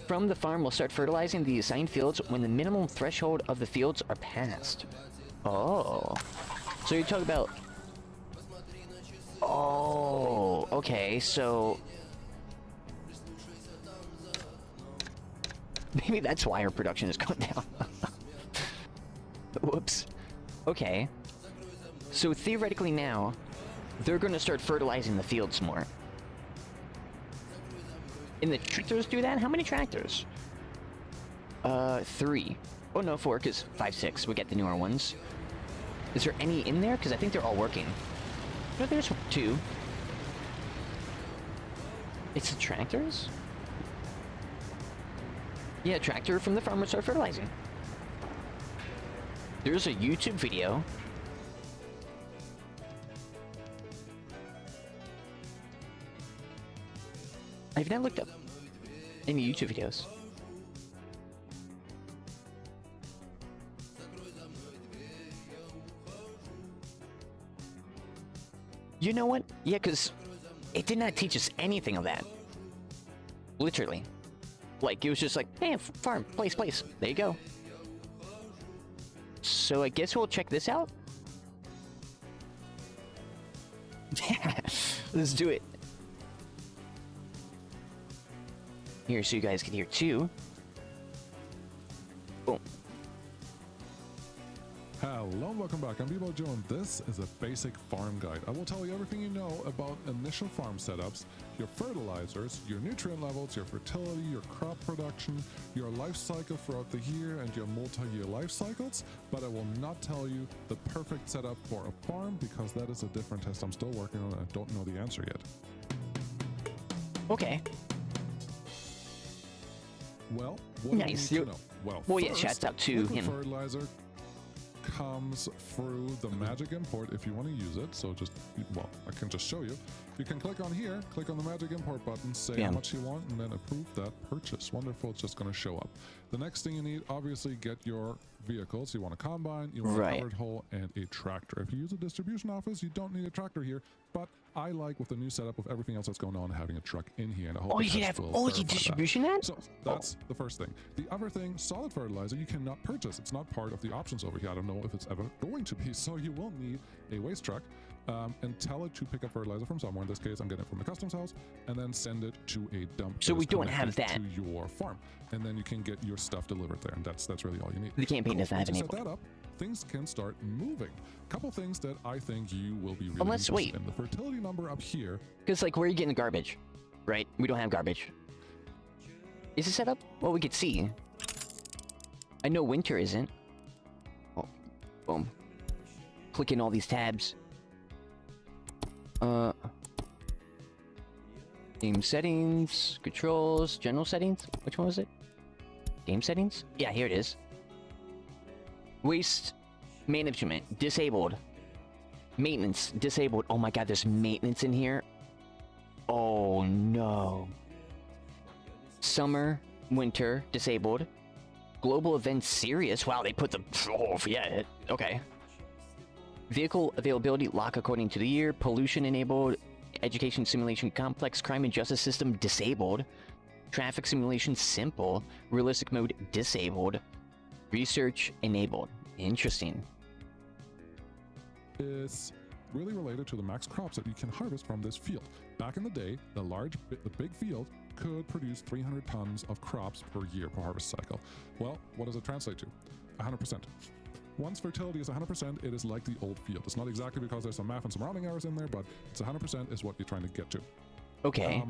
A: from the farm will start fertilizing the assigned fields when the minimum threshold of the fields are passed. Oh. So you're talking about... Oh, okay, so... Maybe that's why our production is going down. Whoops. Okay. So theoretically now, they're going to start fertilizing the fields more. And the tractors do that? How many tractors? 3. Oh no, 4, because 5, 6. We get the newer ones. Is there any in there? Because I think they're all working. No, there's 2. It's the tractors? Yeah, tractor from the farmer start fertilizing. There's a YouTube video. I've not looked up any YouTube videos. You know what? Yeah, because it did not teach us anything of that. Literally. Like, it was just like, hey, farm, place. There you go. So I guess we'll check this out. Let's do it. Here, so you guys can hear too. Boom.
G: Hello and welcome back. I'm Bebo Joe and this is a basic farm guide. I will tell you everything you know about initial farm setups, your fertilizers, your nutrient levels, your fertility, your crop production, your life cycle throughout the year, and your multi-year life cycles, but I will not tell you the perfect setup for a farm because that is a different test I'm still working on and I don't know the answer yet.
A: Okay.
G: Well, what
A: Nice.
G: do you need to know?
A: Well, yeah,
G: first,
A: shouts out to
G: liquid
A: him.
G: fertilizer comes through the magic import if you want to use it. So just, well, I can just show you. You can click on here, click on the magic import button, say how much you want, and then approve that purchase. Wonderful, it's just going to show up. The next thing you need, obviously, get your vehicles. You want a combine, you want a covered hole, and a tractor. If you use a distribution office, you don't need a tractor here, but I like with the new setup of everything else that's going on, having a truck in here. And I hope
A: you can have all your distribution then?
G: So that's the first thing. The other thing, solid fertilizer, you cannot purchase. It's not part of the options over here. I don't know if it's ever going to be. So you will need a waste truck and tell it to pick up fertilizer from somewhere. In this case, I'm getting it from the customs house, and then send it to a dump.
A: So we don't have that.
G: To your farm, and then you can get your stuff delivered there, and that's really all you need.
A: The campaign doesn't have
G: Once you
A: enabled.
G: set that up, things can start moving. Couple things that I think you will be really
A: Unless, wait.
G: interested in. The fertility number up here.
A: Because, like, where are you getting the garbage? Right? We don't have garbage. Is it set up? Well, we could see. I know winter isn't. Oh, boom. Click in all these tabs. Game settings, controls, general settings. Which one was it? Game settings? Yeah, here it is. Waste management, disabled. Maintenance, disabled. Oh my god, there's maintenance in here. Oh no. Summer, winter, disabled. Global events, serious. Wow, they put the... Oh, yeah, okay. Vehicle availability, lock according to the year. Pollution enabled. Education simulation complex. Crime and justice system, disabled. Traffic simulation, simple. Realistic mode, disabled. Research, enabled. Interesting.
G: Is really related to the max crops that you can harvest from this field. Back in the day, the big field could produce 300 tons of crops per year per harvest cycle. Well, what does it translate to? 100%. Once fertility is 100%, it is like the old field. It's not exactly because there's some math and some rounding errors in there, but it's 100% is what you're trying to get to.
A: Okay.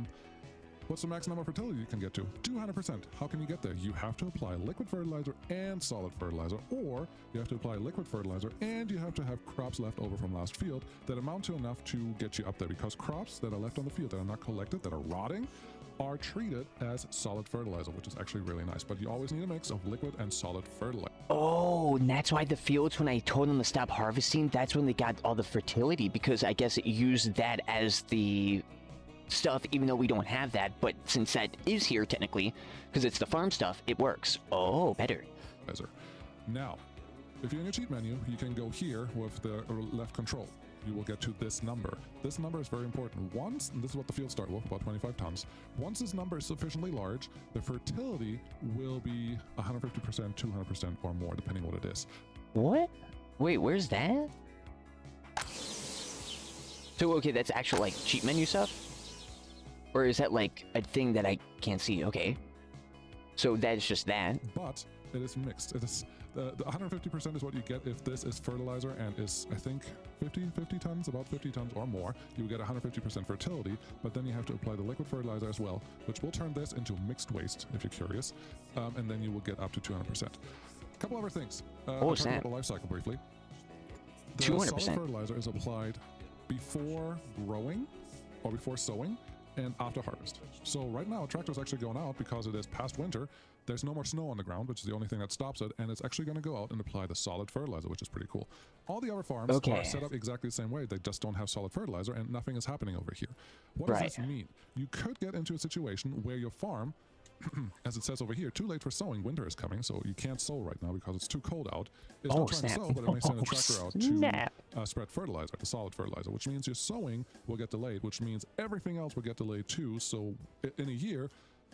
G: What's the max number of fertility you can get to? 200%. How can you get there? You have to apply liquid fertilizer and solid fertilizer, or you have to apply liquid fertilizer and you have to have crops left over from last field that amount to enough to get you up there, because crops that are left on the field that are not collected, that are rotting, are treated as solid fertilizer, which is actually really nice. But you always need a mix of liquid and solid fertilizer.
A: Oh, and that's why the fields, when I told them to stop harvesting, that's when they got all the fertility, because I guess it used that as the stuff, even though we don't have that. But since that is here technically, because it's the farm stuff, it works. Oh, better.
G: Now, if you're in your cheat menu, you can go here with the left control. You will get to this number. This number is very important. Once, and this is what the fields start with, about 25 tons. Once this number is sufficiently large, the fertility will be 150%, 200%, or more, depending what it is.
A: What? Wait, where's that? So, okay, that's actual, like, cheat menu stuff? Or is that, like, a thing that I can't see? Okay. So that's just that.
G: But it is mixed. It is the 150% is what you get if this is fertilizer and is, I think, 50 tons, about 50 tons or more. You will get 150% fertility, but then you have to apply the liquid fertilizer as well, which will turn this into mixed waste, if you're curious, and then you will get up to 200%. A couple other things.
A: Oh,
G: I'll talk about the life cycle briefly. The
A: 200%.
G: solid fertilizer is applied before growing or before sowing and after harvest. So right now, a tractor's actually going out because it is past winter. There's no more snow on the ground, which is the only thing that stops it, and it's actually going to go out and apply the solid fertilizer, which is pretty cool. All the other farms are set up exactly the same way. They just don't have solid fertilizer, and nothing is happening over here. What does this mean? You could get into a situation where your farm as it says over here, too late for sowing. Winter is coming, so you can't sow right now because it's too cold out. It's
A: Oh,
G: not trying
A: snap.
G: to sow, but it may send a tractor out
A: Snap.
G: to spread fertilizer, the solid fertilizer, which means your sowing will get delayed, which means everything else will get delayed too. So in a year,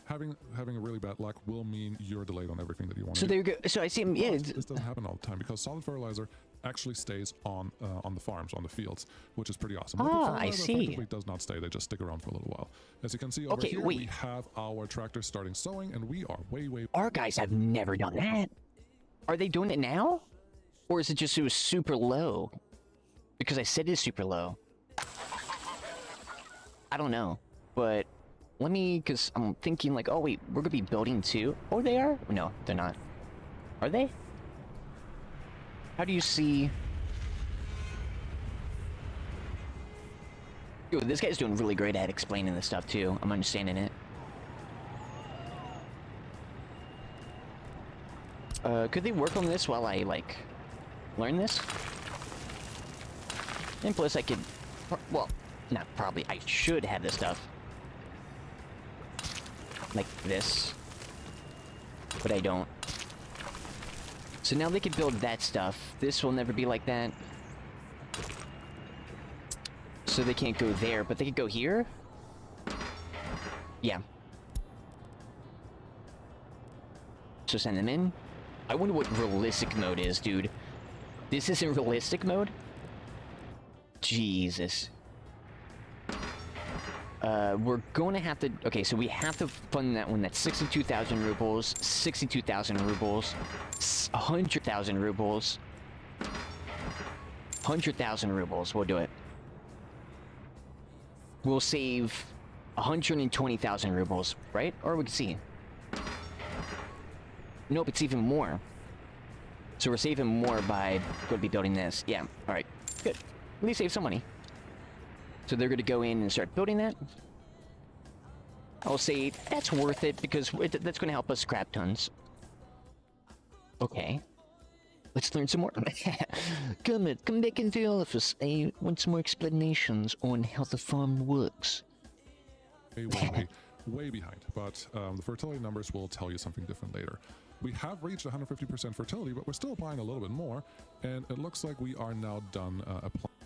G: having a really bad luck will mean you're delayed on everything that you want
A: So
G: to do.
A: there you go. So I see him. Yeah.
G: This doesn't happen all the time because solid fertilizer actually stays on the farms, on the fields, which is pretty awesome. Liquid
A: Ah, I
G: fertilizer
A: see.
G: effectively does not stay; they just stick around for a little while. As you can see over
A: Okay,
G: here,
A: wait.
G: we have our tractor starting sowing, and we are way.
A: Our guys have never done that. Are they doing it now? Or is it just it was super low? Because I said it's super low. I don't know. But let me, because I'm thinking like, oh wait, we're going to be building too. Oh, they are? No, they're not. Are they? How do you see... Yo, this guy's doing really great at explaining this stuff too. I'm understanding it. Could they work on this while I, like, learn this? And plus I could... Well, not probably. I should have this stuff. Like this. But I don't. So now they could build that stuff. This will never be like that. So they can't go there, but they could go here? Yeah. So send them in. I wonder what realistic mode is, dude. This isn't realistic mode? Jesus. We're going to have to... Okay, so we have to fund that one. That's 62,000 rubles, 62,000 rubles, 100,000 rubles, 100,000 rubles. We'll do it. We'll save 120,000 rubles, right? Or we can see. Nope, it's even more. So we're saving more by going to be building this. Yeah, alright. Good. At least save some money. So they're going to go in and start building that. I'll say that's worth it because that's going to help us crap tons. Okay. Let's learn some more. Come back into the office. I want some more explanations on how the farm works.
G: Way behind, but the fertility numbers will tell you something different later. We have reached 150% fertility, but we're still applying a little bit more, and it looks like we are now done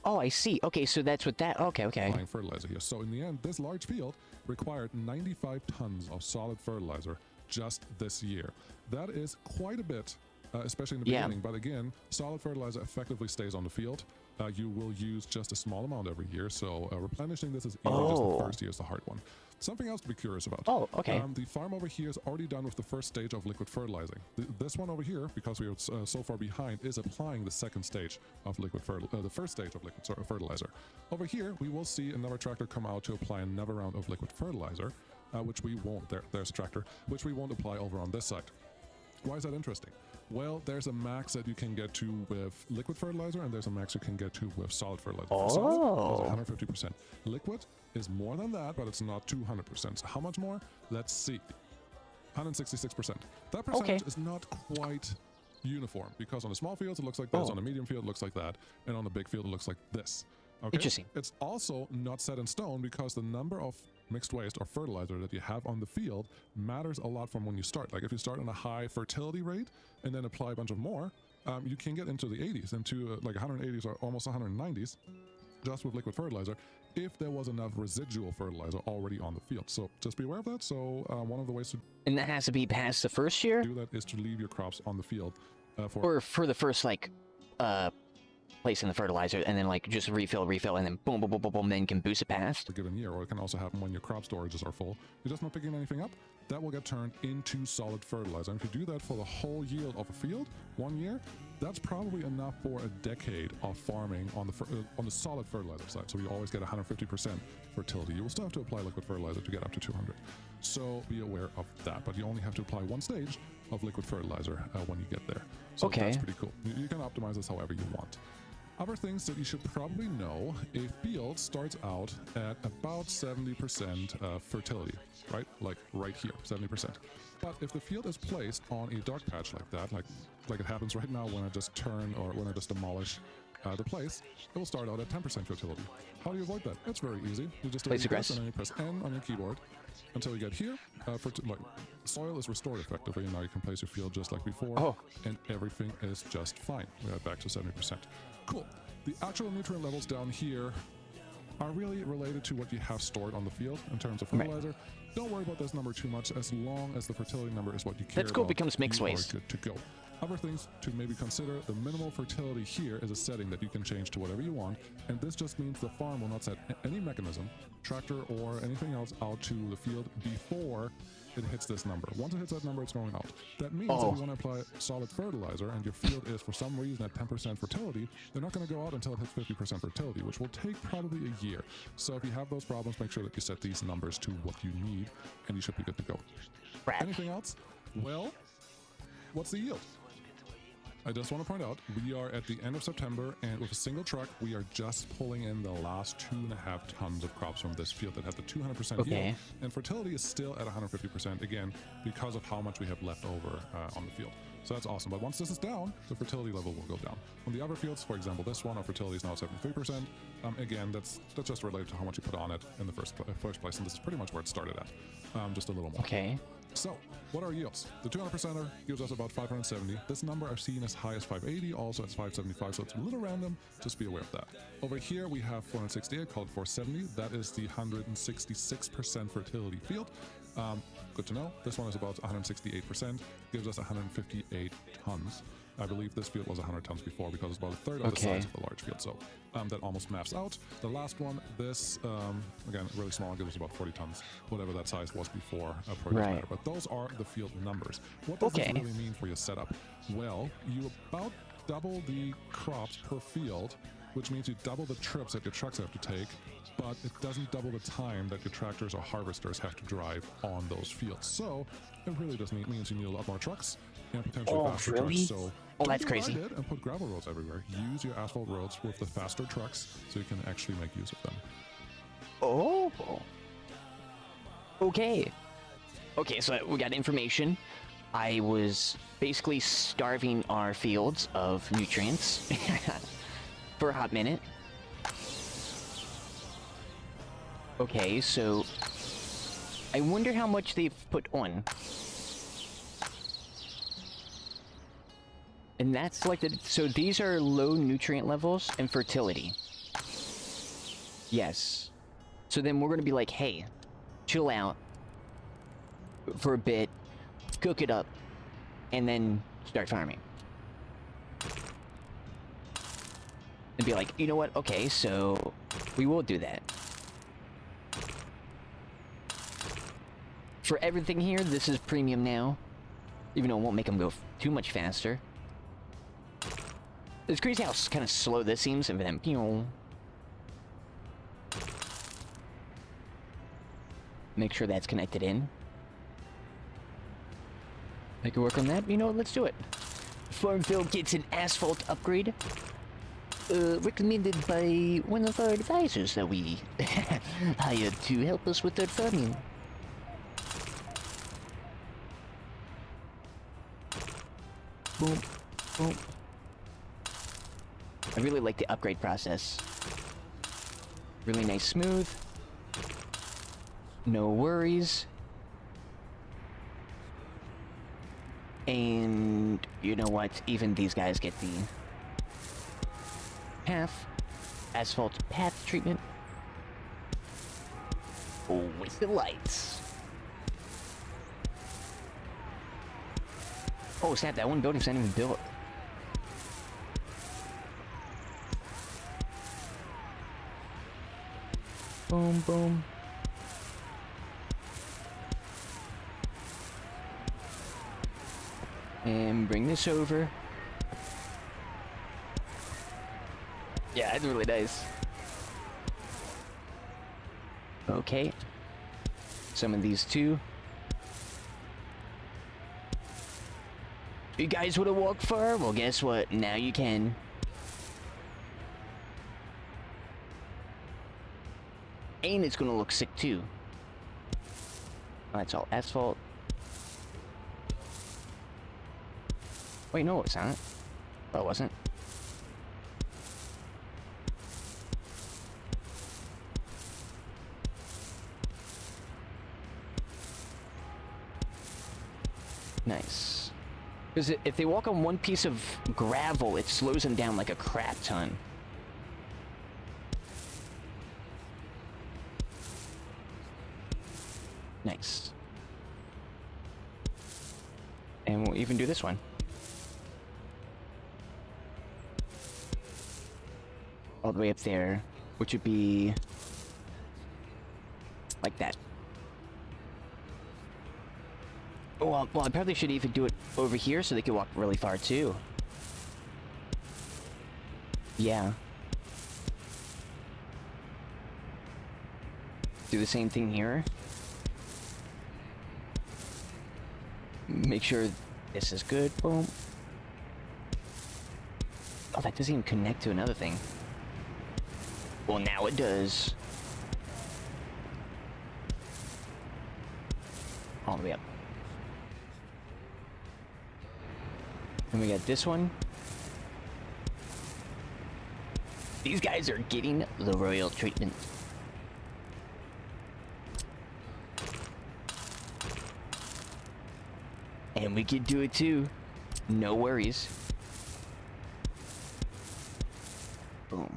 A: Oh, I see. Okay, so that's what that... Okay.
G: applying fertilizer here. So in the end, this large field required 95 tons of solid fertilizer just this year. That is quite a bit, especially in the beginning. But again, solid fertilizer effectively stays on the field. You will use just a small amount every year, so replenishing this is easy. Just the first year is the hard one. Something else to be curious about.
A: Oh, okay.
G: The farm over here is already done with the first stage of liquid fertilizing. This one over here, because we are so far behind, is applying the second stage of liquid the first stage of liquid fertilizer. Over here, we will see another tractor come out to apply another round of liquid fertilizer, which we won't. There's a tractor, which we won't apply over on this side. Why is that interesting? Well, there's a max that you can get to with liquid fertilizer, and there's a max you can get to with solid fertilizer. For solid, 150%. Liquid is more than that, but it's not 200%. So how much more? Let's see. 166%. That percentage is not quite uniform, because on the small fields it looks like this, on the medium field it looks like that, and on the big field it looks like this. Okay?
A: Interesting.
G: It's also not set in stone because the number of mixed waste or fertilizer that you have on the field matters a lot from when you start. Like if you start on a high fertility rate and then apply a bunch of more, you can get into the 80s, into like 180s or almost 190s just with liquid fertilizer if there was enough residual fertilizer already on the field. So just be aware of that. So one of the ways to
A: And that has to be past the first year?
G: do that is to leave your crops on the field
A: Or for the first, like, place in the fertilizer, and then, like, just refill, and then boom, then you can boost it past?
G: a given year. Or it can also happen when your crop storages are full. You're just not picking anything up, that will get turned into solid fertilizer. And if you do that for the whole yield of a field, 1 year, that's probably enough for a decade of farming on the solid fertilizer side. So you always get 150% fertility. You will still have to apply liquid fertilizer to get up to 200. So be aware of that. But you only have to apply one stage of liquid fertilizer when you get there. So that's pretty cool. You can optimize this however you want. Other things that you should probably know, a field starts out at about 70% fertility, right? Like right here, 70%. But if the field is placed on a dark patch like that, like it happens right now when I just turn or when I just demolish the place, it will start out at 10% fertility. How do you avoid that? It's very easy. You just
A: Place
G: delete
A: the grass.
G: this and then you press N on your keyboard until you get here. Like, soil is restored effectively, and now you can place your field just like before, and everything is just fine. We are back to 70%. Cool. The actual nutrient levels down here are really related to what you have stored on the field in terms of fertilizer. Don't worry about this number too much, as long as the fertility number is what you care
A: That's cool,
G: about.
A: becomes mixed
G: you
A: waste.
G: are good to go. Other things to maybe consider: the minimal fertility here is a setting that you can change to whatever you want, and this just means the farm will not set any mechanism, tractor or anything else out to the field before it hits this number. Once it hits that number, it's going out. That means if you want to apply solid fertilizer and your field is for some reason at 10% fertility, they're not going to go out until it hits 50% fertility, which will take probably a year. So if you have those problems, make sure that you set these numbers to what you need, and you should be good to go. Anything else? Well, what's the yield? I just want to point out, we are at the end of September, and with a single truck, we are just pulling in the last 2.5 tons of crops from this field that had the 200% yield, and fertility is still at 150%, again, because of how much we have left over on the field. So that's awesome. But once this is down, the fertility level will go down. On the other fields, for example, this one, our fertility is now at 73%. Again, that's just related to how much you put on it in the first place, and this is pretty much where it started at, just a little more.
A: Okay.
G: So, what are our yields? The 200%er gives us about 570. This number I've seen as high as 580, also it's 575, so it's a little random. Just be aware of that. Over here we have 468, called 470. That is the 166% fertility field. Good to know. This one is about 168%, gives us 158 tons. I believe this field was 100 tons before, because it's about a third of the size of the large field. So that almost maps out. The last one, this, again, really small, gives us about 40 tons, whatever that size was before. Matter. But those are the field numbers. What does this really mean for your setup? Well, you about double the crops per field, which means you double the trips that your trucks have to take, but it doesn't double the time that your tractors or harvesters have to drive on those fields. So it really just means you need a lot more trucks and potentially faster trucks. So
A: that's crazy.
G: What I did and put gravel roads everywhere. Use your asphalt roads with the faster trucks so you can actually make use of them.
A: Oh. Okay. Okay, so we got information. I was basically starving our fields of nutrients for a hot minute. Okay, so I wonder how much they've put on. And that's selected. So these are low nutrient levels and fertility. Yes. So then we're going to be like, hey, chill out for a bit, cook it up, and then start farming. And be like, you know what? Okay, so we will do that. For everything here, this is premium now. Even though it won't make them go too much faster. It's crazy how kind of slow this seems, and then, you know. Make sure that's connected in. I can work on that. You know what? Let's do it. Farmville gets an asphalt upgrade. Recommended by one of our advisors that we hired to help us with that farming. Boom, boom. I really like the upgrade process. Really nice, smooth. No worries. And you know what? Even these guys get the half asphalt path treatment. Oh, with the lights. Oh, snap, that one building's not even built. Boom, boom. And bring this over. Yeah, that's really nice. Okay. Some of these too. You guys would have walked far? Well, guess what? Now you can. And it's gonna look sick too. Oh, that's all asphalt. Wait, no, it's not. Oh, it wasn't. Nice. Because if they walk on one piece of gravel, it slows them down like a crap ton. Nice. And we'll even do this one. All the way up there, which would be like that. Well, I probably should even do it over here so they can walk really far too. Yeah. Do the same thing here. Make sure this is good. Boom. Oh, that doesn't even connect to another thing. Well, now it does. All the way up. And we got this one. These guys are getting the royal treatment. And we can do it too. No worries. Boom.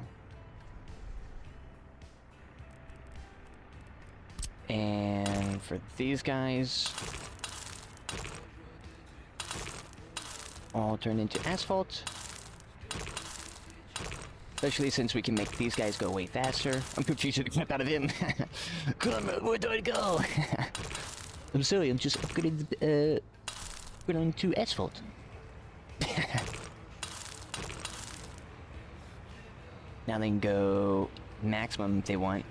A: And for these guys, all turn into asphalt. Especially since we can make these guys go way faster. I'm confused the crap out of him. Come on, where do I go? I'm sorry, I'm just upgrading the, put onto asphalt. Now they can go maximum if they want.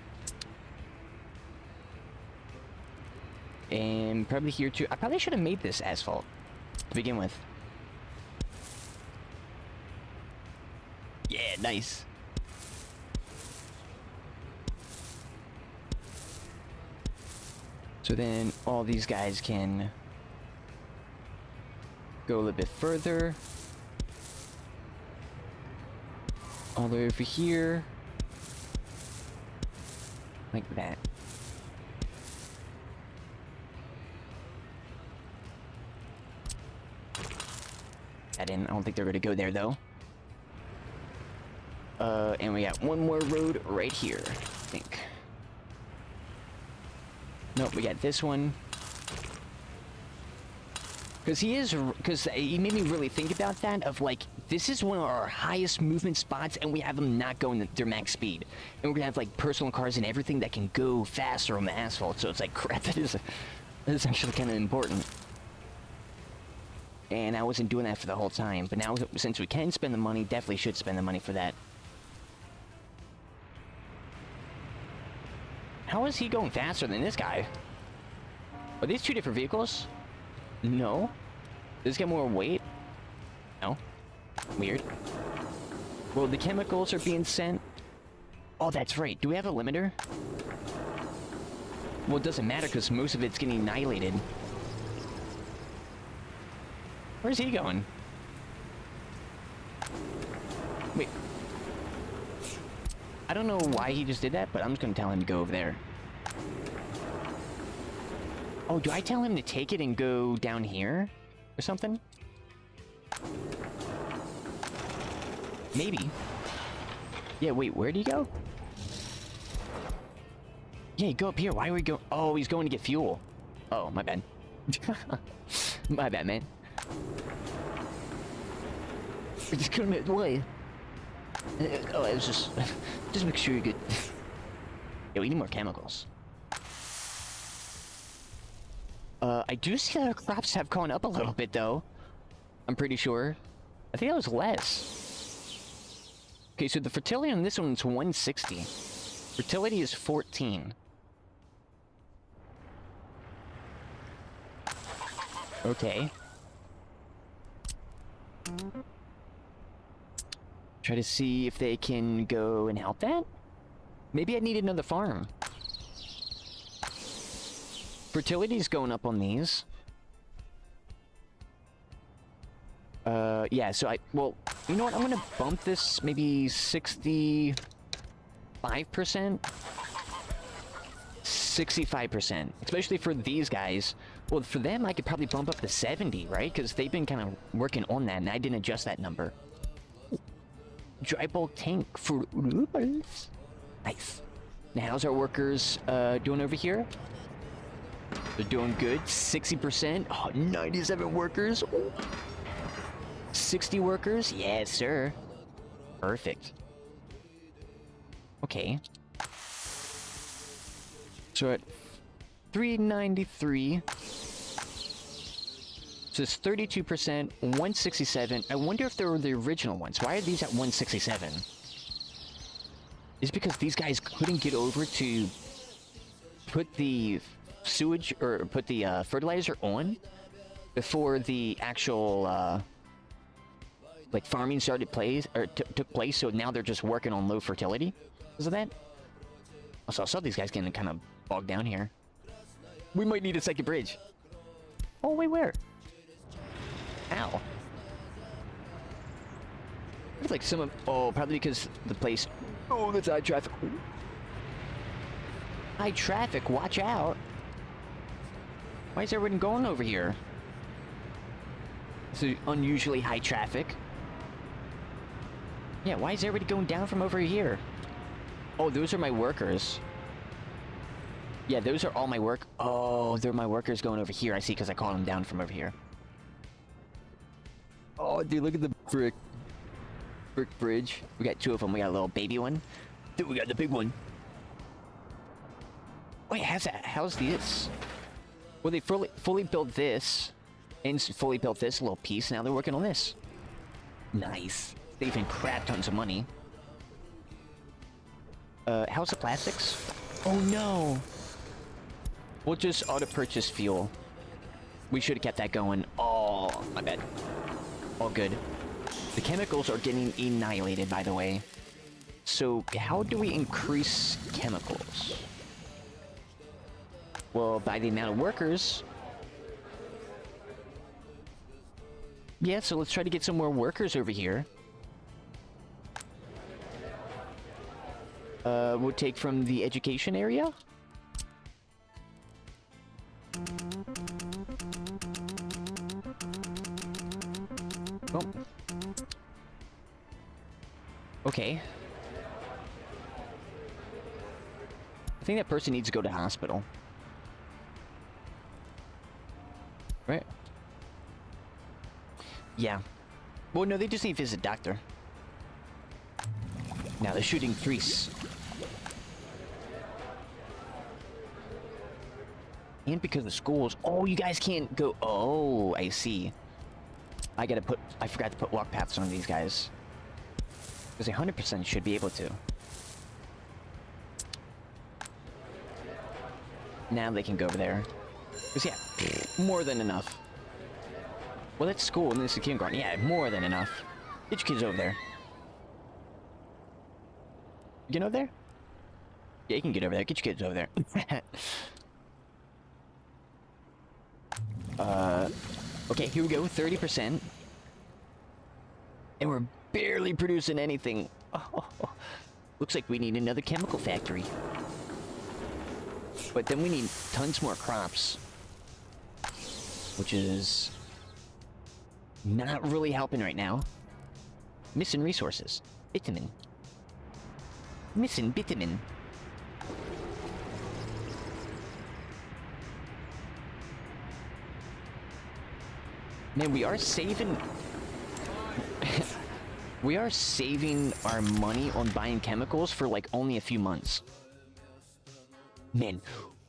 A: And probably here too. I probably should have made this asphalt to begin with. Yeah, nice. So then all these guys can go a little bit further. All the way over here. Like that. I don't think they're gonna go there though. And we got one more road right here, I think. Nope, we got this one. Because he made me really think about that, of like, this is one of our highest movement spots, and we have them not going their max speed. And we're gonna have like personal cars and everything that can go faster on the asphalt, so it's like, crap, that is actually kind of important. And I wasn't doing that for the whole time, but now since we can spend the money, definitely should spend the money for that. How is he going faster than this guy? Are these two different vehicles? No. Does this get more weight? No. Weird. Well, the chemicals are being sent. Oh, that's right. Do we have a limiter? Well, it doesn't matter because most of it's getting annihilated. Where's he going? Wait. I don't know why he just did that, but I'm just gonna tell him to go over there. Oh, do I tell him to take it and go down here? Or something? Maybe. Yeah, wait, where'd he go? Yeah, go up here. Why are we go? Oh, he's going to get fuel. Oh, my bad. My bad, man. We're just gonna make way. Oh, it was just make sure you're good. Yeah, we need more chemicals. I do see that our crops have gone up a little bit, though. I'm pretty sure. I think that was less. Okay, so the fertility on this one is 160. Fertility is 14. Okay. Try to see if they can go and help that? Maybe I need another farm. Fertility's going up on these. Yeah, so well, you know what? I'm gonna bump this maybe 65%? 65%, especially for these guys. Well, for them, I could probably bump up to 70, right? Because they've been kind of working on that, and I didn't adjust that number. Dry bulk tank for rubles. Nice. Now, how's our workers doing over here? They're doing good. 60%. Oh, 97 workers. Oh. 60 workers. Yes, sir. Perfect. Okay. So at 393. So it's 32%, 167. I wonder if they were the original ones. Why are these at 167? Is it because these guys couldn't get over to put the sewage or put the fertilizer on before the actual like farming started took place? So now they're just working on low fertility. Is it that? Also, I saw these guys getting kind of bogged down here. We might need a second bridge. Oh wait, where? Ow. It's like some of... Oh, probably because the place... Oh, that's high traffic. Ooh. High traffic, watch out. Why is everyone going over here? It's unusually high traffic. Yeah, why is everybody going down from over here? Oh, those are my workers. Yeah, those are all my work... Oh, they're my workers going over here. I see, because I called them down from over here. Oh, dude, look at the brick bridge. We got two of them. We got a little baby one. Dude, we got the big one. Wait, how's this? Well, they fully built this, and fully built this little piece. Now they're working on this. Nice. They even crap tons of money. How's the plastics? Oh no. We'll just auto purchase fuel. We should have kept that going. Oh, my bad. All good. The chemicals are getting annihilated, by the way. So, how do we increase chemicals? Well, by the amount of workers. Yeah, so let's try to get some more workers over here. We'll take from the education area. Oh. Okay. I think that person needs to go to hospital. Right? Yeah. Well, no, they just need to visit doctor. Now they're shooting increase. And because the schools... Oh, you guys can't go... Oh, I see. I forgot to put walk paths on these guys. Because 100% should be able to. Now they can go over there. Because, yeah, more than enough. Well, that's school and this is kindergarten. Yeah, more than enough. Get your kids over there. You get over there? Yeah, you can get over there. Get your kids over there. Okay, here we go. 30%. And we're barely producing anything. Oh, looks like we need another chemical factory. But then we need tons more crops. Which is... not really helping right now. Missing resources. Vitamin. Missing vitamin. Man, we are saving... we are saving our money on buying chemicals for like only a few months. Man,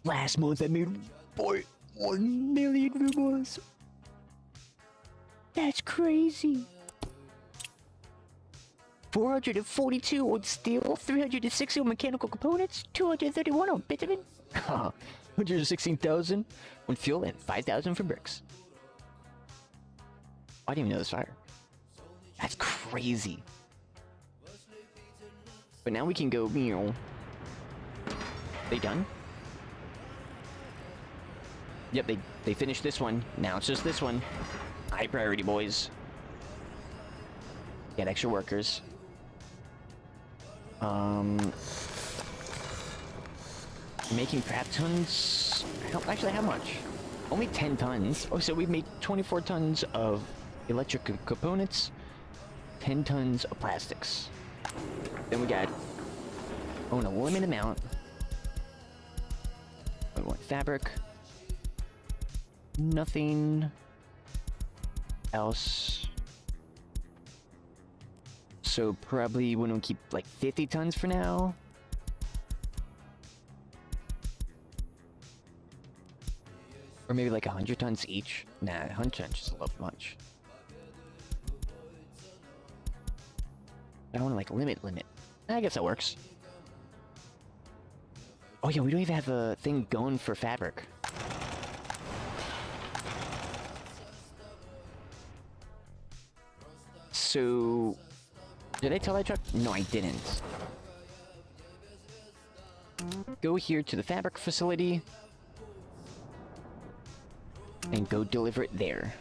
A: last month I made 1 million rubles. That's crazy. 442 on steel, 360 on mechanical components, 231 on bitumen, 116,000 on fuel, and 5,000 for bricks. I didn't even know this fire. That's crazy. But now we can go, you know. They done? Yep, they finished this one. Now it's just this one. High priority, boys. Get extra workers. Making crap tons. Actually, how much? Only 10 tons. Oh, so we made 24 tons of electric components, 10 tons of plastics. Then we got an limited amount. We want fabric. Nothing else. So probably we don't keep like 50 tons for now. Or maybe like 100 tons each. Nah, 100 tons is a little much. I don't want to like limit. I guess that works. Oh yeah, we don't even have a thing going for fabric. So, did I tell that truck? No, I didn't. Go here to the fabric facility. And go deliver it there.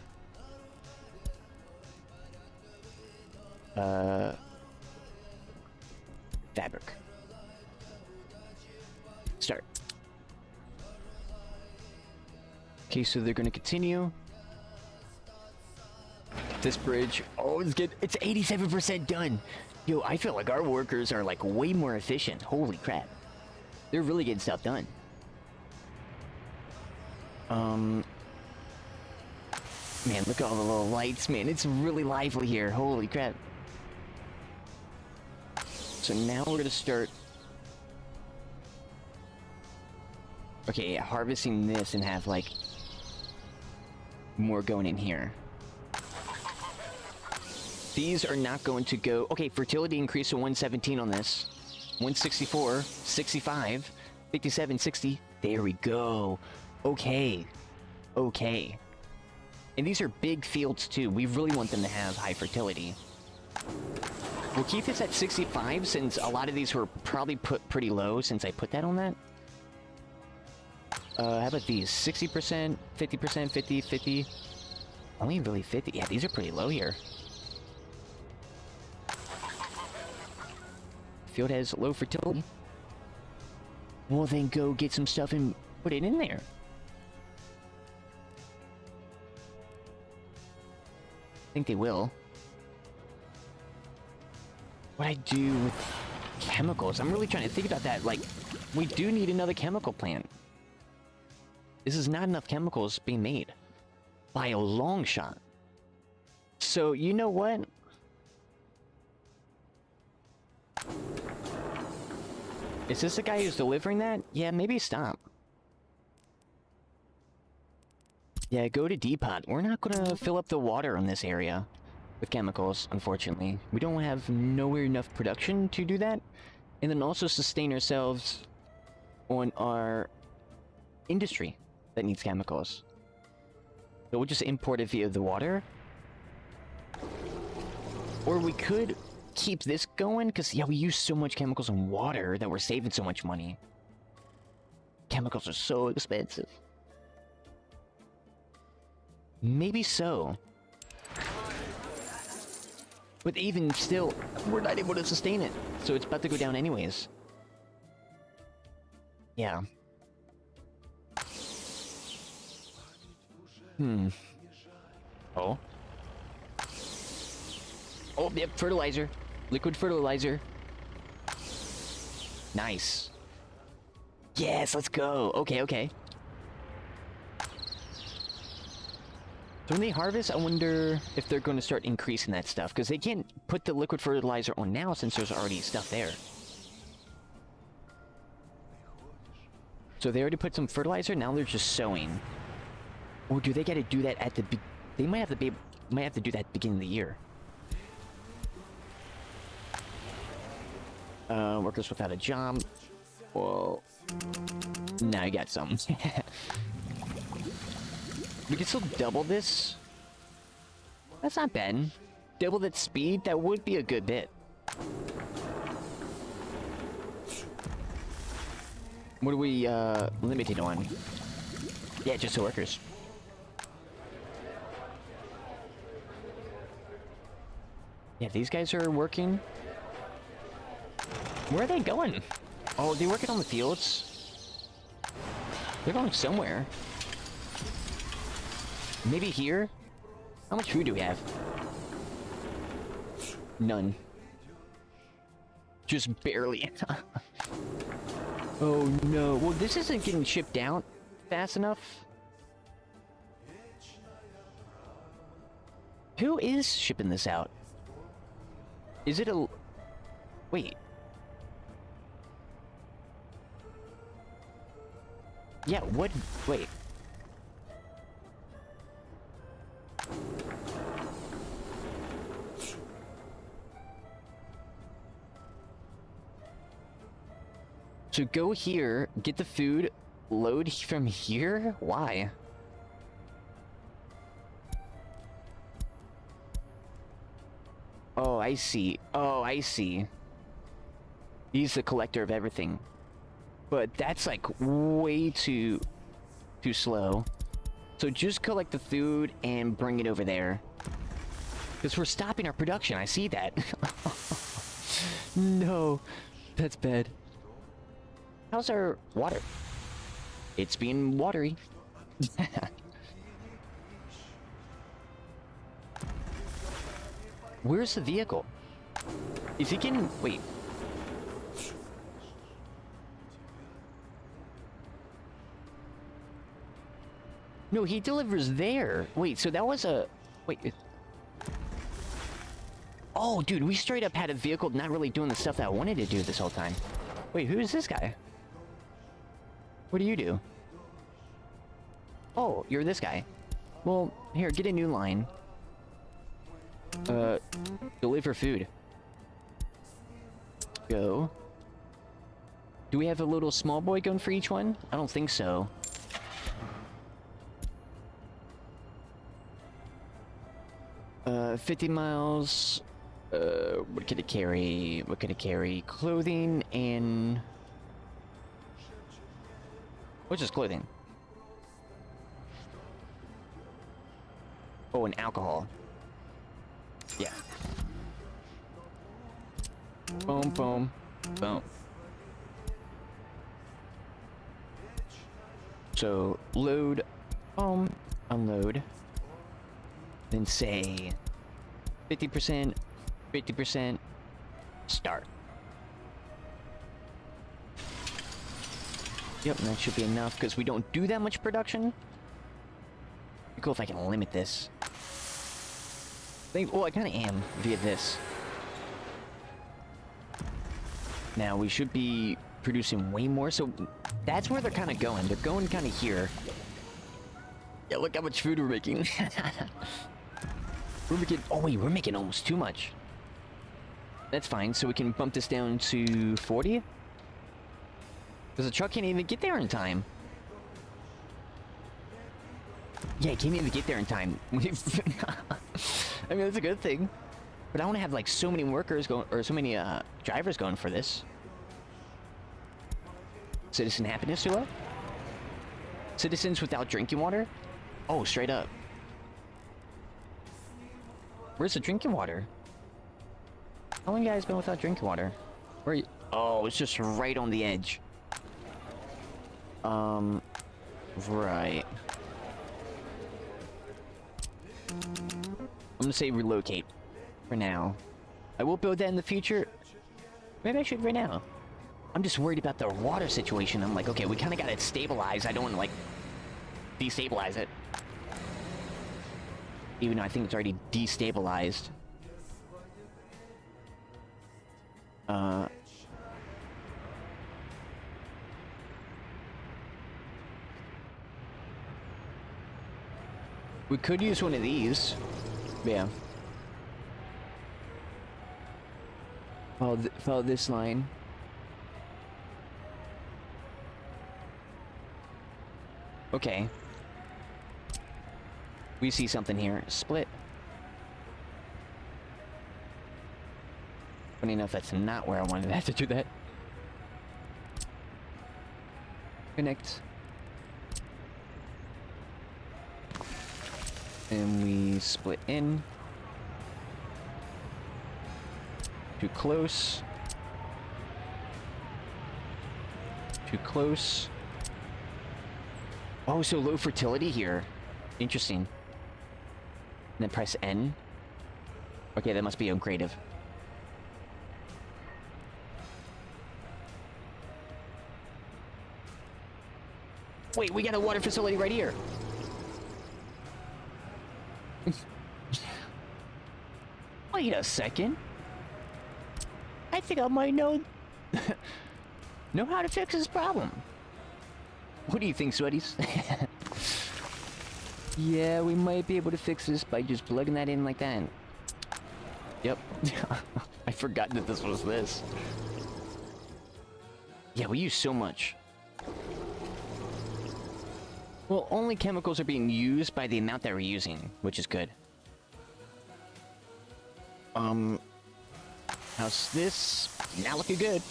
A: Fabric. Start. Okay, so they're gonna continue. This bridge, oh, it's good. It's 87% done. Yo, I feel like our workers are like way more efficient. Holy crap. They're really getting stuff done. Man, look at all the little lights, man. It's really lively here. Holy crap. So now we're gonna start... Okay, yeah, harvesting this and have, like, more going in here. These are not going to go... Okay, fertility increase to 117 on this. 164, 65, 57, 60. There we go. Okay. Okay. And these are big fields too. We really want them to have high fertility. We'll keep this at 65 since a lot of these were probably put pretty low since I put that on that. How about these? 60%, 50%, 50, 50. Only really 50. Yeah, these are pretty low here. Field has low fertility. Well, then go get some stuff and put it in there. I think they will. What I do with chemicals? I'm really trying to think about that. Like, we do need another chemical plant. This is not enough chemicals being made. By a long shot. So, you know what? Is this the guy who's delivering that? Yeah, maybe stop. Yeah, go to depot. We're not gonna fill up the water in this area with chemicals, unfortunately. We don't have nowhere enough production to do that. And then also sustain ourselves on our industry that needs chemicals. So we'll just import it via the water. Or we could keep this going, because, yeah, we use so much chemicals and water that we're saving so much money. Chemicals are so expensive. Maybe so. But even still, we're not able to sustain it. So it's about to go down anyways. Yeah. Oh. Oh, yep, fertilizer. Liquid fertilizer. Nice. Yes, let's go. Okay, okay. So when they harvest, I wonder if they're going to start increasing that stuff. Because they can't put the liquid fertilizer on now since there's already stuff there. So they already put some fertilizer, now they're just sowing. Or do they gotta do that at the they might have to do that at the beginning of the year. Workers without a job. Whoa. Now you got some. We can still double this. That's not bad. Double that speed, that would be a good bit. What are we limited on? Yeah, just the workers. Yeah, these guys are working. Where are they going? Oh, they're working on the fields. They're going somewhere. Maybe here? How much food do we have? None. Just barely. Oh no. Well, this isn't getting shipped out fast enough. Who is shipping this out? Is it a... Wait. Yeah, what... Wait. So go here, get the food, load from here? Why? Oh, I see. Oh, I see. He's the collector of everything. But that's like way too slow. So just collect the food and bring it over there. Because we're stopping our production, I see that. No, that's bad. How's our water? It's being watery. Where's the vehicle? Is he getting... Wait. No, he delivers there. Wait, so that was a... Wait. Oh, dude, we straight up had a vehicle not really doing the stuff that I wanted to do this whole time. Wait, who is this guy? What do you do? Oh, you're this guy. Well, here, get a new line. Deliver food. Go. Do we have a little small boy going for each one? I don't think so. Uh, 50 miles. What could it carry? What could it carry? Clothing and... What's just clothing? Oh, and alcohol. Yeah. Boom, boom, boom. So, load, unload. Then say 50%, 50%, start. Yep, that should be enough because we don't do that much production. Be cool if I can limit this. Well, I kind of am via this. Now we should be producing way more, so that's where they're kind of going. They're going kind of here. Yeah, look how much food we're making. We're making... Oh wait, we're making almost too much. That's fine, so we can bump this down to 40? Because the truck can't even get there in time. Yeah, it can't even get there in time. I mean, that's a good thing. But I want to have like so many workers going, or so many drivers going for this. Citizen happiness duo? Citizens without drinking water? Oh, straight up. Where's the drinking water? How long you guys been without drinking water? Where are you? Oh, it's just right on the edge. Right. I'm gonna say relocate for now. I will build that in the future. Maybe I should right now. I'm just worried about the water situation. I'm like, okay, we kind of got it stabilized. I don't want to like destabilize it. Even though I think it's already destabilized. We could use one of these. Yeah. Follow this line. Okay. We see something here. Split. Funny enough, that's not where I wanted to have to do that. Connect. And we split in. Too close. Too close. Oh, so low fertility here. Interesting. And then press N. Okay, that must be creative. Wait, we got a water facility right here. Wait a second. I think I might know how to fix this problem. What do you think, Sweaties? Yeah, we might be able to fix this by just plugging that in like that. Yep. I forgot that this was this. Yeah, we use so much. Well, only chemicals are being used by the amount that we're using, which is good. How's this? Not looking good.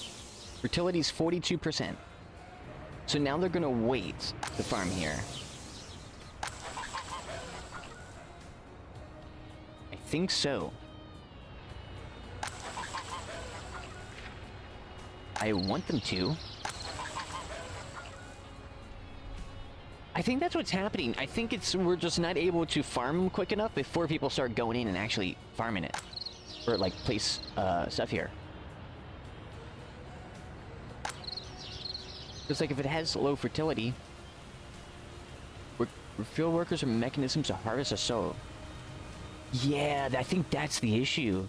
A: Fertility's 42%. So now they're gonna wait to farm here. I think so. I want them to. I think that's what's happening. I think we're just not able to farm them quick enough before people start going in and actually farming it. Or like place stuff here. Just like if it has low fertility, field workers are mechanisms to harvest a soil. Yeah, I think that's the issue.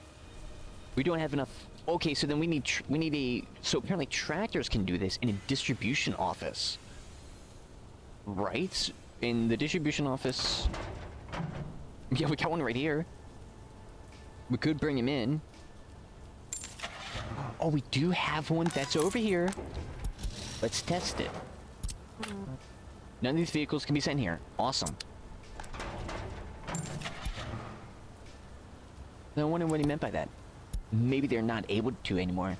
A: We don't have enough. Okay, so then we need a. So apparently tractors can do this in a distribution office, right? In the distribution office. Yeah, we got one right here. We could bring him in. Oh, we do have one that's over here. Let's test it. None of these vehicles can be sent here. Awesome. I wonder what he meant by that. Maybe they're not able to anymore.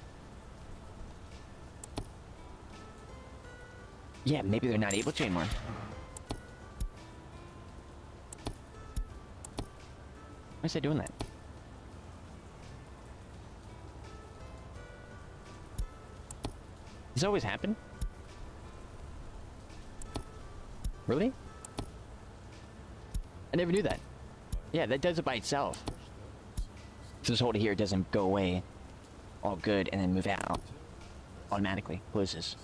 A: Yeah, maybe they're not able to anymore. Why is that doing that? Does this always happen? Really? I never knew that. Yeah, that does it by itself. So this holder here doesn't go away. All good, and then move out. Automatically closes.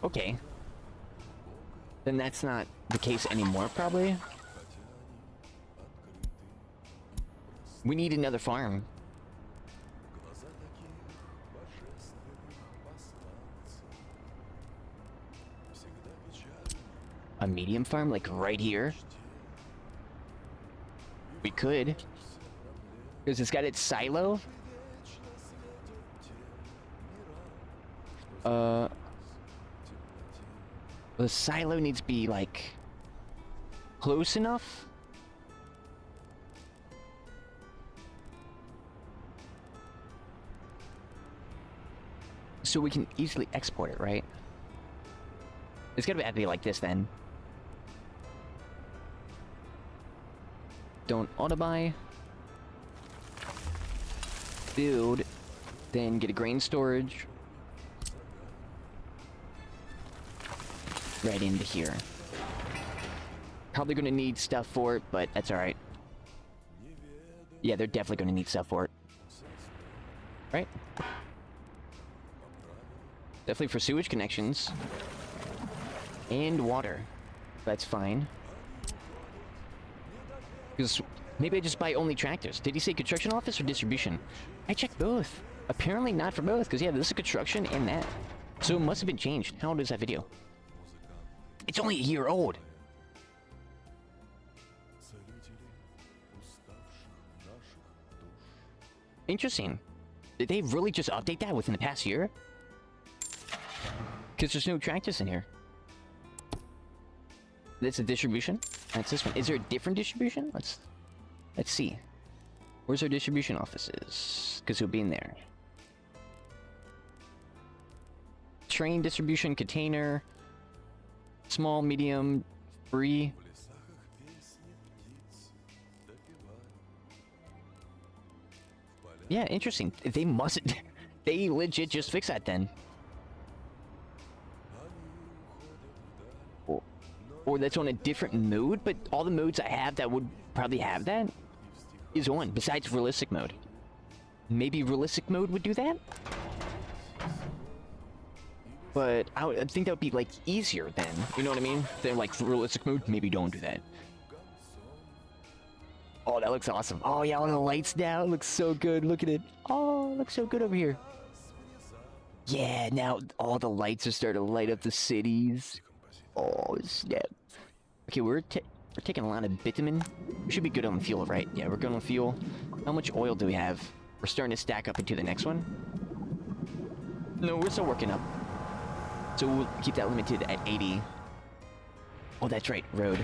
A: Okay. Then that's not the case anymore, probably. We need another farm. A medium farm, like right here? We could. Because it's got its silo. The silo needs to be, like, close enough. So we can easily export it, right? It's gotta be like this, then. Don't auto-buy. Build. Then get a grain storage. Right into here. Probably gonna need stuff for it, but that's alright. Yeah, they're definitely gonna need stuff for it. Right? Definitely for sewage connections. And water. That's fine. Because maybe I just buy only tractors. Did he say construction office or distribution? I checked both. Apparently not for both, because yeah, this is construction and that. So it must have been changed. How old is that video? It's only a year old. Interesting. Did they really just update that within the past year? Because there's no tractors in here. That's a distribution? That's this one. Is there a different distribution? Let's see. Where's our distribution offices? Because he'll be in there. Train distribution container. Small, medium, free. Yeah, interesting. They mustn't. They legit just fixed that then. Or that's on a different mode, but all the modes I have that would probably have that is on, besides realistic mode. Maybe realistic mode would do that? But I think that would be, like, easier then. You know what I mean? They're like, realistic mode, maybe don't do that. Oh, that looks awesome. Oh, yeah, all the lights now. It looks so good. Look at it. Oh, it looks so good over here. Yeah, now all the lights are starting to light up the cities. Oh, snap. Okay, we're taking a lot of bitumen. We should be good on fuel, right? Yeah, we're good on fuel. How much oil do we have? We're starting to stack up into the next one. No, we're still working up. So we'll keep that limited at 80. Oh, that's right, road.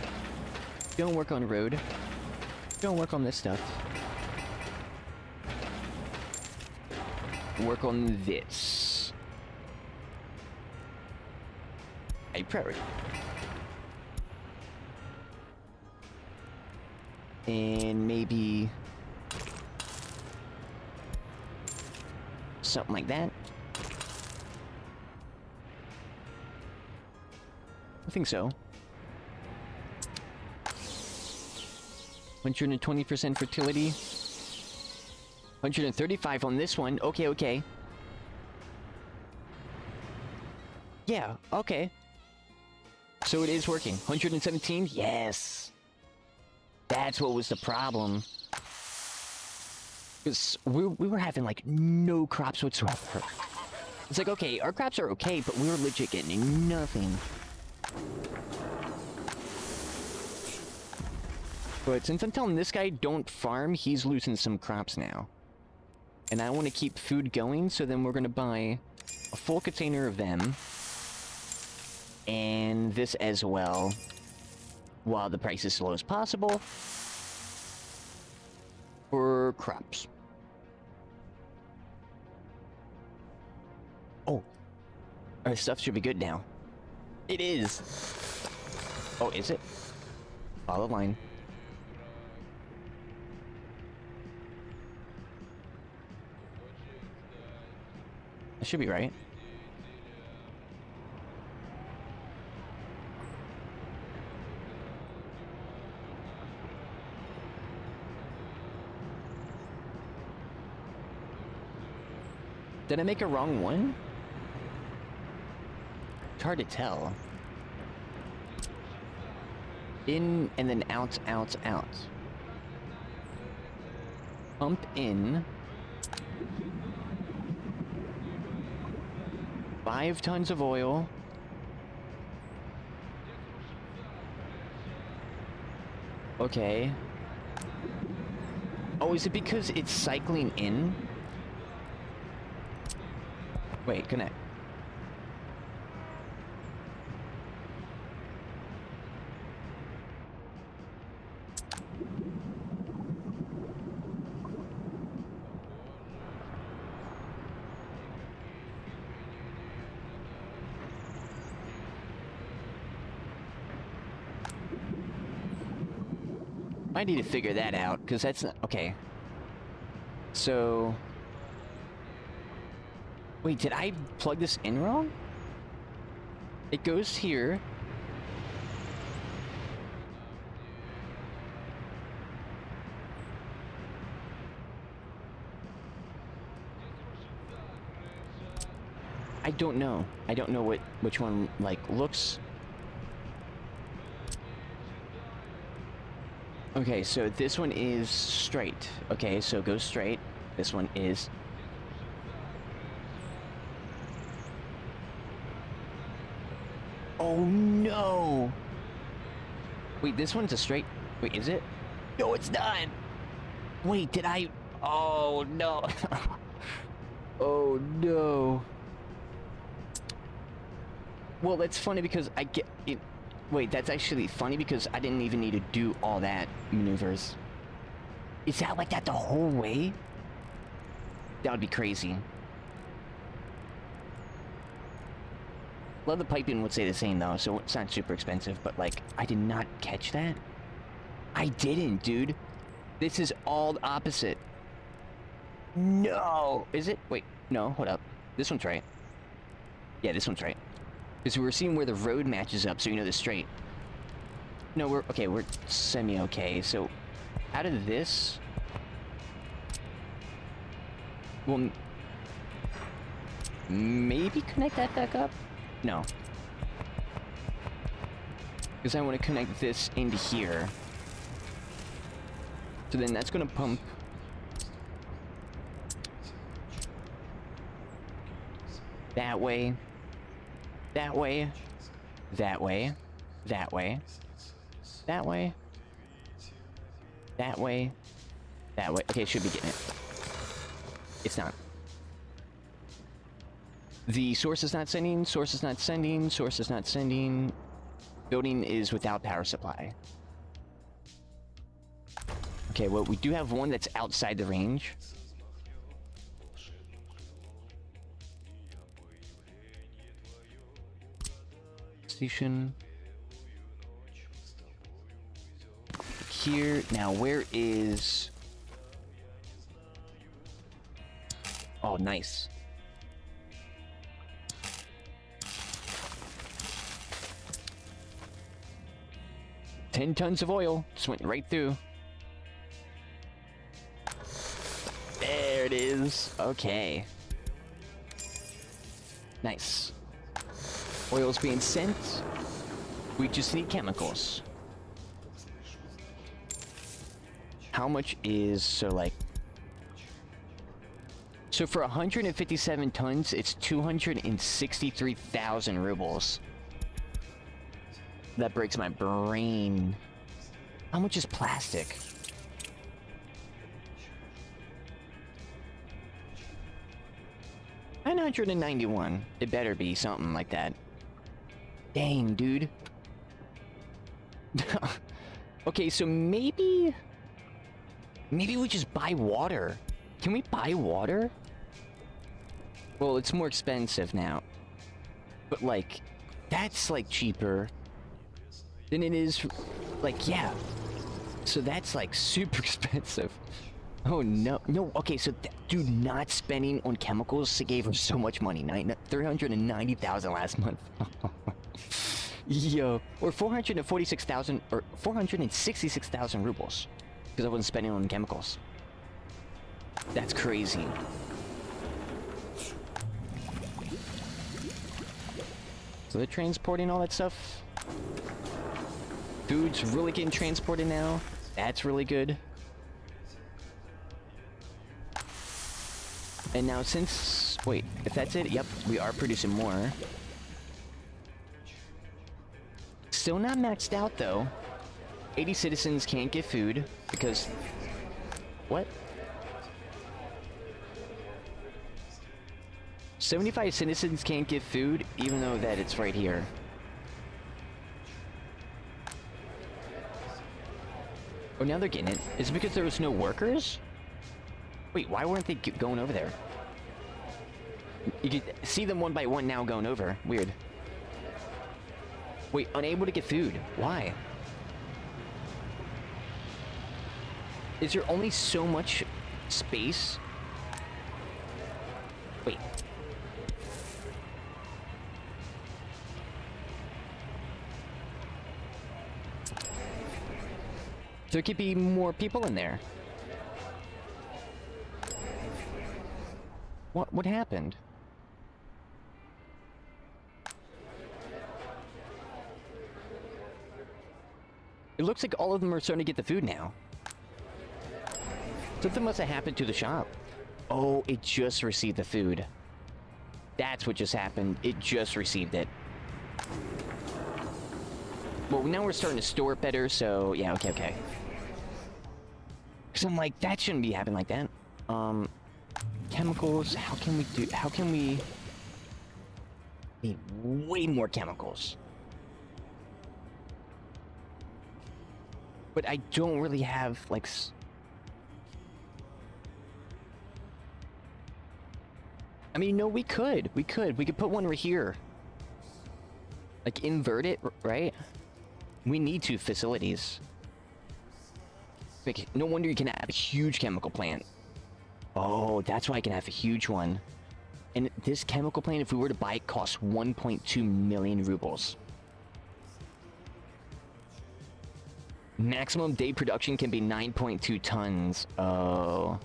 A: Don't work on road. Don't work on this stuff. Work on this. A priority. And maybe something like that. I think so. 120% fertility. 135 on this one. Okay, okay. Yeah, okay. So it is working. 117? Yes. That's what was the problem. Because we were having, like, no crops whatsoever. It's like, okay, our crops are okay, but we were legit getting nothing. But since I'm telling this guy don't farm, he's losing some crops now. And I want to keep food going, so then we're going to buy a full container of them. And this as well, while the price is as low as possible. For crops. Oh. Our stuff should be good now. It is! Oh, is it? Follow the line. That should be right. Did I make a wrong one? It's hard to tell. In and then out, out, out. Pump in. 5 tons of oil. Okay. Oh, is it because it's cycling in? Wait, connect. I need to figure that out, because that's not... Okay. So... Wait, did I plug this in wrong? It goes here. I don't know. I don't know which one, like, looks... Okay, so this one is straight. Okay, so go straight. This one is... Oh no! Wait, this one's a straight... Wait, is it? No, it's not! Wait, did I... Oh no! Oh no! Well, that's funny because I get... Wait, that's actually funny because I didn't even need to do all that maneuvers. Is that like that the whole way? That would be crazy. Leather piping would say the same though, so it's not super expensive, but like, I did not catch that. I didn't, dude. This is all the opposite. No! Is it? Wait, no, hold up. This one's right. Yeah, this one's right. Because we were seeing where the road matches up, so you know the straight. No, we're okay. We're semi-okay. So, out of this, we'll maybe connect that back up. No, because I want to connect this into here. So then that's going to pump. That way. That way. That way. That way. That way. That way. That way. Okay, it should be getting it. It's not. The source is not sending. Source is not sending. Source is not sending. Building is without power supply. Okay, well, we do have one that's outside the range. Station. Here. Now, where is... Oh, nice. $10 tons of oil. Just went right through. There it is. Okay. Nice. Oil's being sent. We just need chemicals. How much is... So, like... So, for 157 tons, it's 263,000 rubles. That breaks my brain. How much is plastic? $991. It better be something like that. Dang, dude. Okay, so maybe we just buy water. Can we buy water? Well, it's more expensive now. But, like, that's, like, cheaper than it is, like, yeah. So that's, like, super expensive. Oh, no. No, okay, so, dude, not spending on chemicals gave him so much money. 390,000 last month. Yo. Or 446,000, or 466,000 rubles. Because I wasn't spending on chemicals. That's crazy. So they're transporting all that stuff. Food's really getting transported now. That's really good. And now since... Wait, if that's it, yep, we are producing more. Still not maxed out, though. 80 citizens can't get food because... What? 75 citizens can't get food, even though that it's right here. Oh, now they're getting it. Is it because there was no workers? Wait, why weren't they going over there? You can see them one by one now going over. Weird. Wait, unable to get food. Why? Is there only so much space? Wait. There could be more people in there. What happened? It looks like all of them are starting to get the food now. Something must have happened to the shop. Oh, it just received the food. That's what just happened. It just received it. Well, now we're starting to store it better, so yeah, okay. Because I'm like, that shouldn't be happening like that. Chemicals, how can we need way more chemicals. But I don't really have, like... I mean, no, we could put one right here. Like, invert it, right? We need 2 facilities. Like, no wonder you can have a huge chemical plant. Oh, that's why I can have a huge one. And this chemical plant, if we were to buy it, costs 1.2 million rubles. Maximum day production can be 9.2 tons. Oh.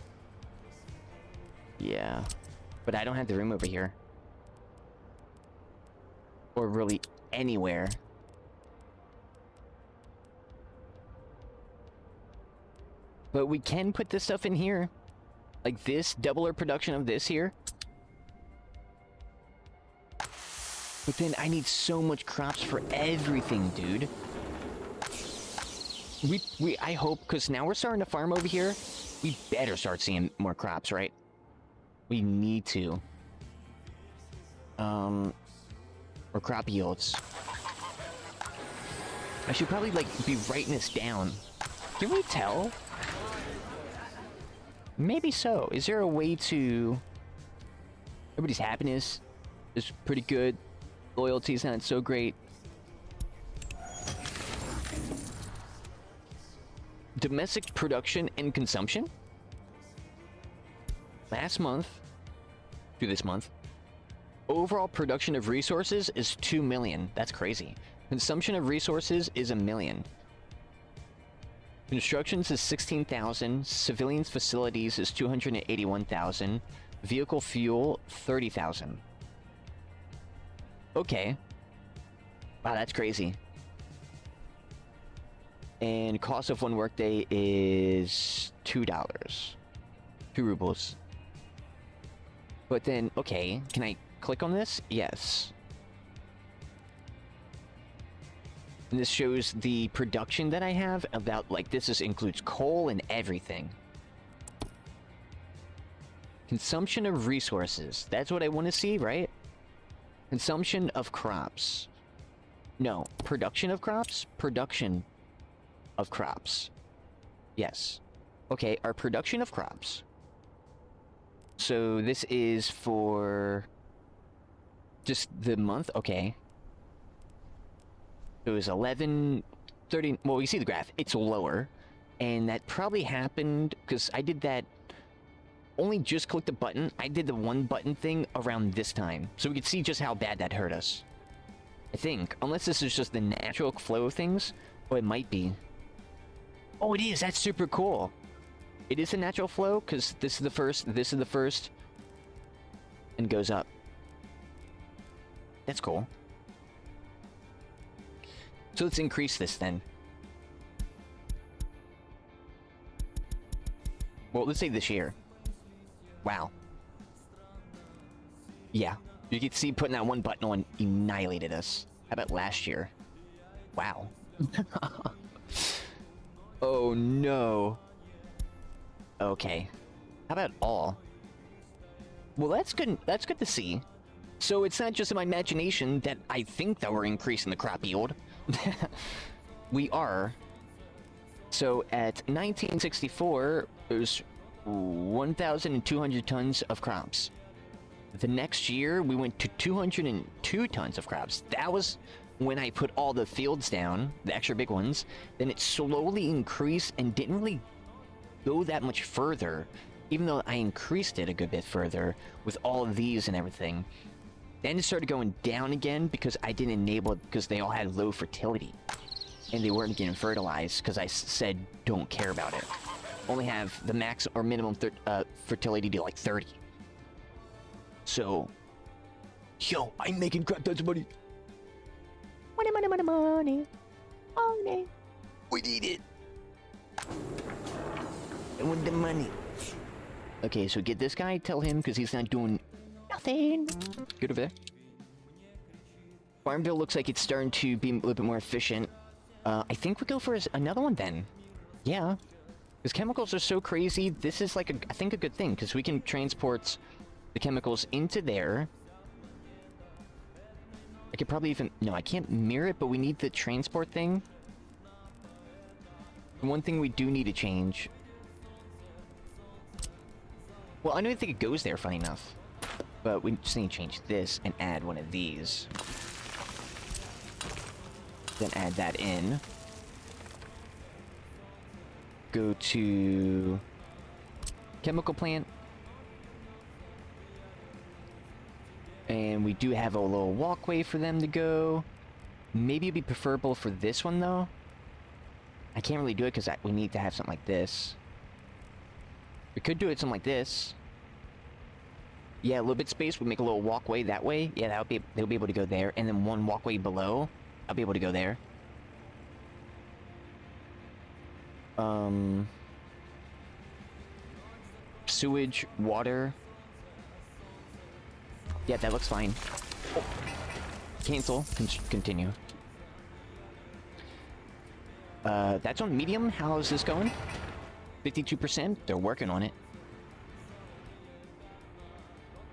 A: Yeah. But I don't have the room over here. Or really anywhere. But we can put this stuff in here. Like this, double our production of this here. But then I need so much crops for everything, dude. I hope, because now we're starting to farm over here. We better start seeing more crops, right? We need to. Or crop yields. I should probably, like, be writing this down. Can we tell? Maybe so. Is there a way to... Everybody's happiness is pretty good. Loyalty's not so great. Domestic production and consumption? Last month, through this month, overall production of resources is 2 million. That's crazy. Consumption of resources is 1 million. Constructions is 16,000. Civilians facilities is 281,000. Vehicle fuel, 30,000. Okay. Wow, that's crazy. And cost of one workday is $2. 2 rubles. But then, okay, can I click on this? Yes. And this shows the production that I have about, like, includes coal and everything. Consumption of resources. That's what I want to see, right? Consumption of crops. No, production of crops? Production of crops. Yes. Okay, our production of crops. So this is for just the month? Okay. So it was 11, 30... Well, you see the graph. It's lower. And that probably happened because I did that... Only just clicked the button. I did the one button thing around this time. So we could see just how bad that hurt us. I think. Unless this is just the natural flow of things. Oh, it might be. Oh, it is. That's super cool. It is a natural flow because this is the first, this is the first. And goes up. That's cool. So let's increase this then. Well, let's say this year. Wow. Yeah. You can see putting that one button on annihilated us. How about last year? Wow. Oh no. Okay. How about all? Well, that's good. That's good to see. So it's not just in my imagination that I think that we're increasing the crop yield. We are. So at 1964, it was 1,200 tons of crops. The next year, we went to 202 tons of crops. That was when I put all the fields down, the extra big ones. Then it slowly increased and didn't really go that much further, even though I increased it a good bit further with all of these and everything. Then it started going down again because I didn't enable it because they all had low fertility. And they weren't getting fertilized because I said don't care about it. Only have the max or minimum fertility to like 30. So, yo, I'm making crap tons of money. Money, money, money, money. Money. We need it. I want the money. Okay, so get this guy, tell him, because he's not doing nothing. Good over there. Farmville looks like it's starting to be a little bit more efficient. I think we go for another one then. Yeah. Because chemicals are so crazy, this is like, I think, a good thing, because we can transport the chemicals into there. I could probably even... No, I can't mirror it, but we need the transport thing. One thing we do need to change... Well, I don't even think it goes there, funny enough. But we just need to change this and add one of these. Then add that in. Go to... chemical plant. And we do have a little walkway for them to go. Maybe it'd be preferable for this one, though. I can't really do it because we need to have something like this. We could do it something like this. Yeah, a little bit space. We make a little walkway that way. Yeah, they'll be able to go there, and then one walkway below. I'll be able to go there. Sewage, water. Yeah, that looks fine. Oh. Cancel. Continue. That's on medium. How is this going? 52%. They're working on it.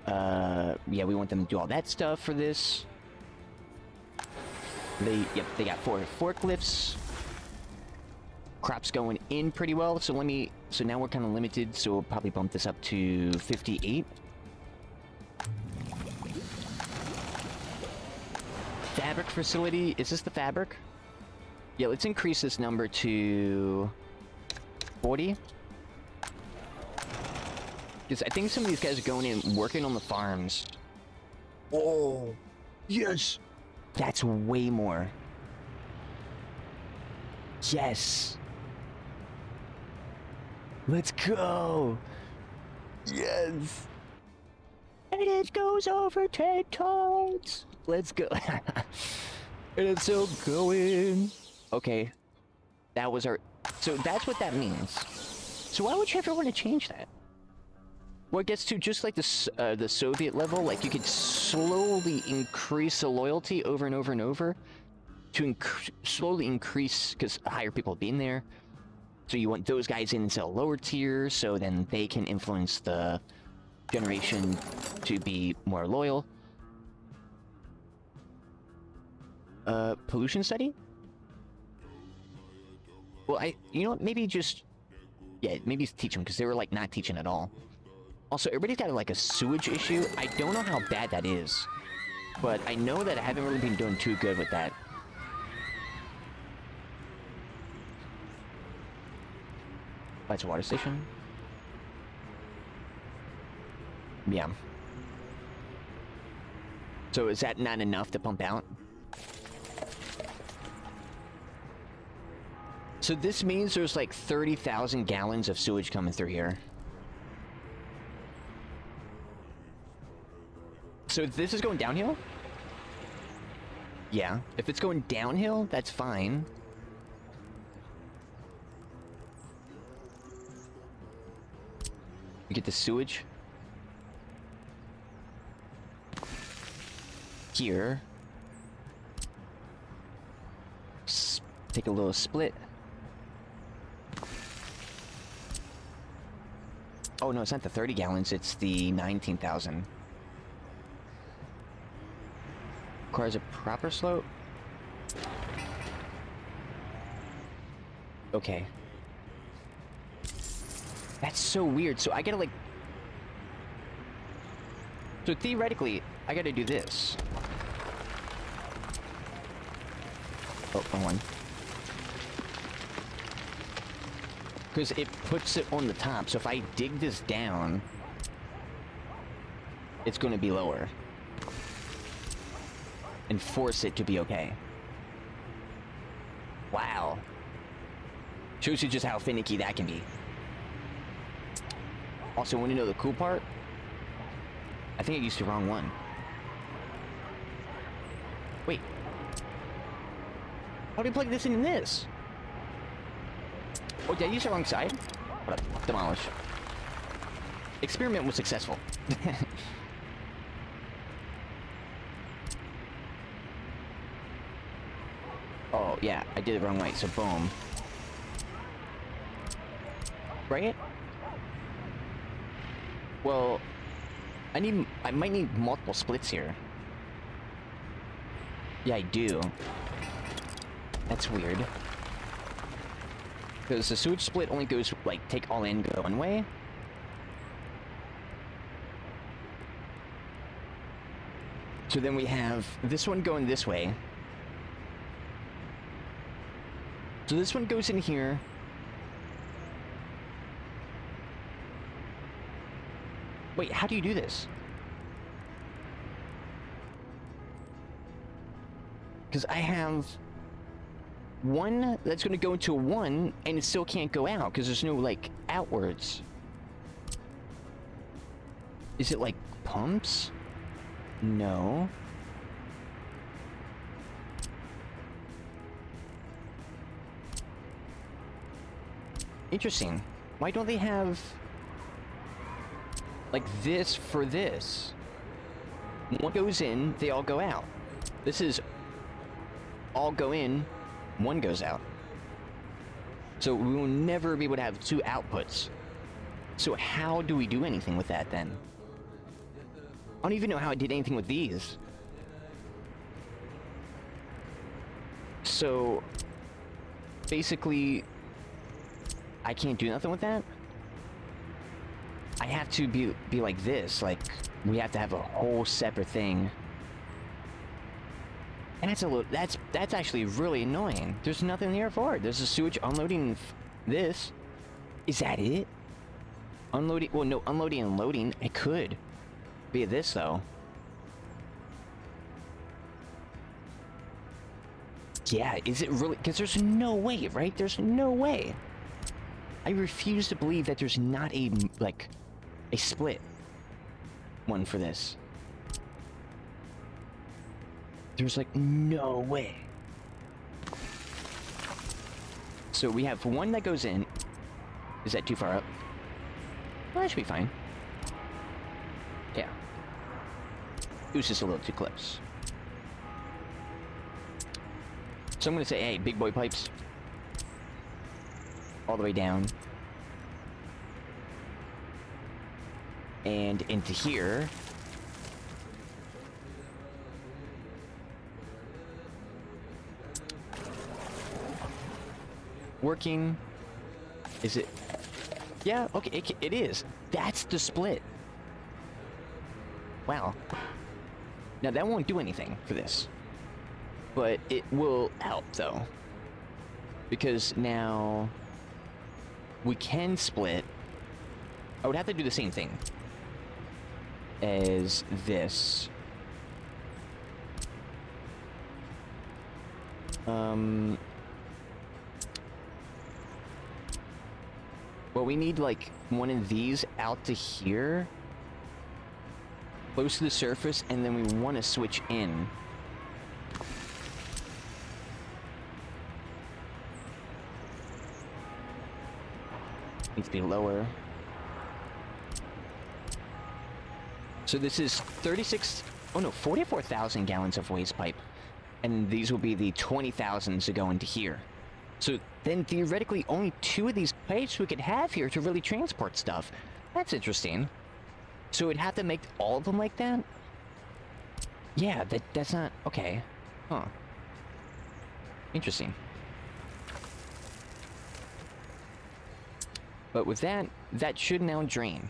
A: Yeah, we want them to do all that stuff for this. Yep, they got 4 forklifts. Crops going in pretty well, so so now we're kind of limited, so we'll probably bump this up to 58. Fabric facility, is this the fabric? Yeah, let's increase this number to 40. Because I think some of these guys are going in working on the farms. Oh, yes! That's way more. Yes! Let's go! Yes! And it goes over 10 tons! Let's go. And it's still going. Okay. That was our... So that's what that means. So why would you ever want to change that? Well, it gets to just like the Soviet level, like you could slowly increase the loyalty over and over and over to slowly increase, because higher people have been there. So you want those guys in instead of lower tier, so then they can influence the generation to be more loyal. Pollution study? Well, you know what, maybe just... Yeah, maybe teach them, because they were, like, not teaching at all. Also, everybody's got, like, a sewage issue. I don't know how bad that is. But I know that I haven't really been doing too good with that. That's a water station. Yeah. So is that not enough to pump out? So this means there's like 30,000 gallons of sewage coming through here. So this is going downhill? Yeah. If it's going downhill, that's fine. You get the sewage. Here. Take a little split. Oh no, it's not the 30 gallons, it's the 19,000. Requires a proper slope. Okay. That's so weird. So I gotta like... So theoretically, I gotta do this. Oh, wrong one. Because it puts it on the top, so if I dig this down, it's gonna be lower. And force it to be okay. Wow. Shows you just how finicky that can be. Also, want to know the cool part? I think I used the wrong one. Wait. How do you plug this in this? Oh, did I use the wrong side? Hold up. Demolish. Experiment was successful. Oh, yeah. I did it wrong way, so boom. Right? Well, I might need multiple splits here. Yeah, I do. That's weird. Because the sewage split only goes, like, take all in, go one way. So then we have this one going this way. So this one goes in here. Wait, how do you do this? Because I have... one that's gonna go into a one, and it still can't go out because there's no like outwards. Is it like pumps? No. Interesting. Why don't they have like this for this? One goes in, they all go out. This is all go in, one goes out. So we will never be able to have two outputs. So how do we do anything with that then? I don't even know how I did anything with these. So basically, I can't do nothing with that. I have to be like this, like we have to have a whole separate thing. And that's a little, that's actually really annoying. There's nothing here for it. There's a sewage unloading this. Is that it? Unloading, well no, unloading and loading, it could be this though. Yeah, is it really? Because there's no way, right? There's no way. I refuse to believe that there's not a, like, a split one for this. There's, like, no way. So we have one that goes in. Is that too far up? Well, that should be fine. Yeah. It was just a little too close. So I'm gonna say, hey, big boy pipes. All the way down. And into here. Working. Is it? Yeah, okay, it is. That's the split. Wow. Now that won't do anything for this. But it will help though. Because now we can split. I would have to do the same thing as this. Well, we need like one of these out to here, close to the surface, and then we want to switch in. Needs to be lower. So this is 44,000 gallons of waste pipe. And these will be the 20,000s to go into here. So then theoretically only 2 of these pipes we could have here to really transport stuff. That's interesting. So we'd have to make all of them like that? Yeah, that's not... okay. Huh. Interesting. But with that, that should now drain.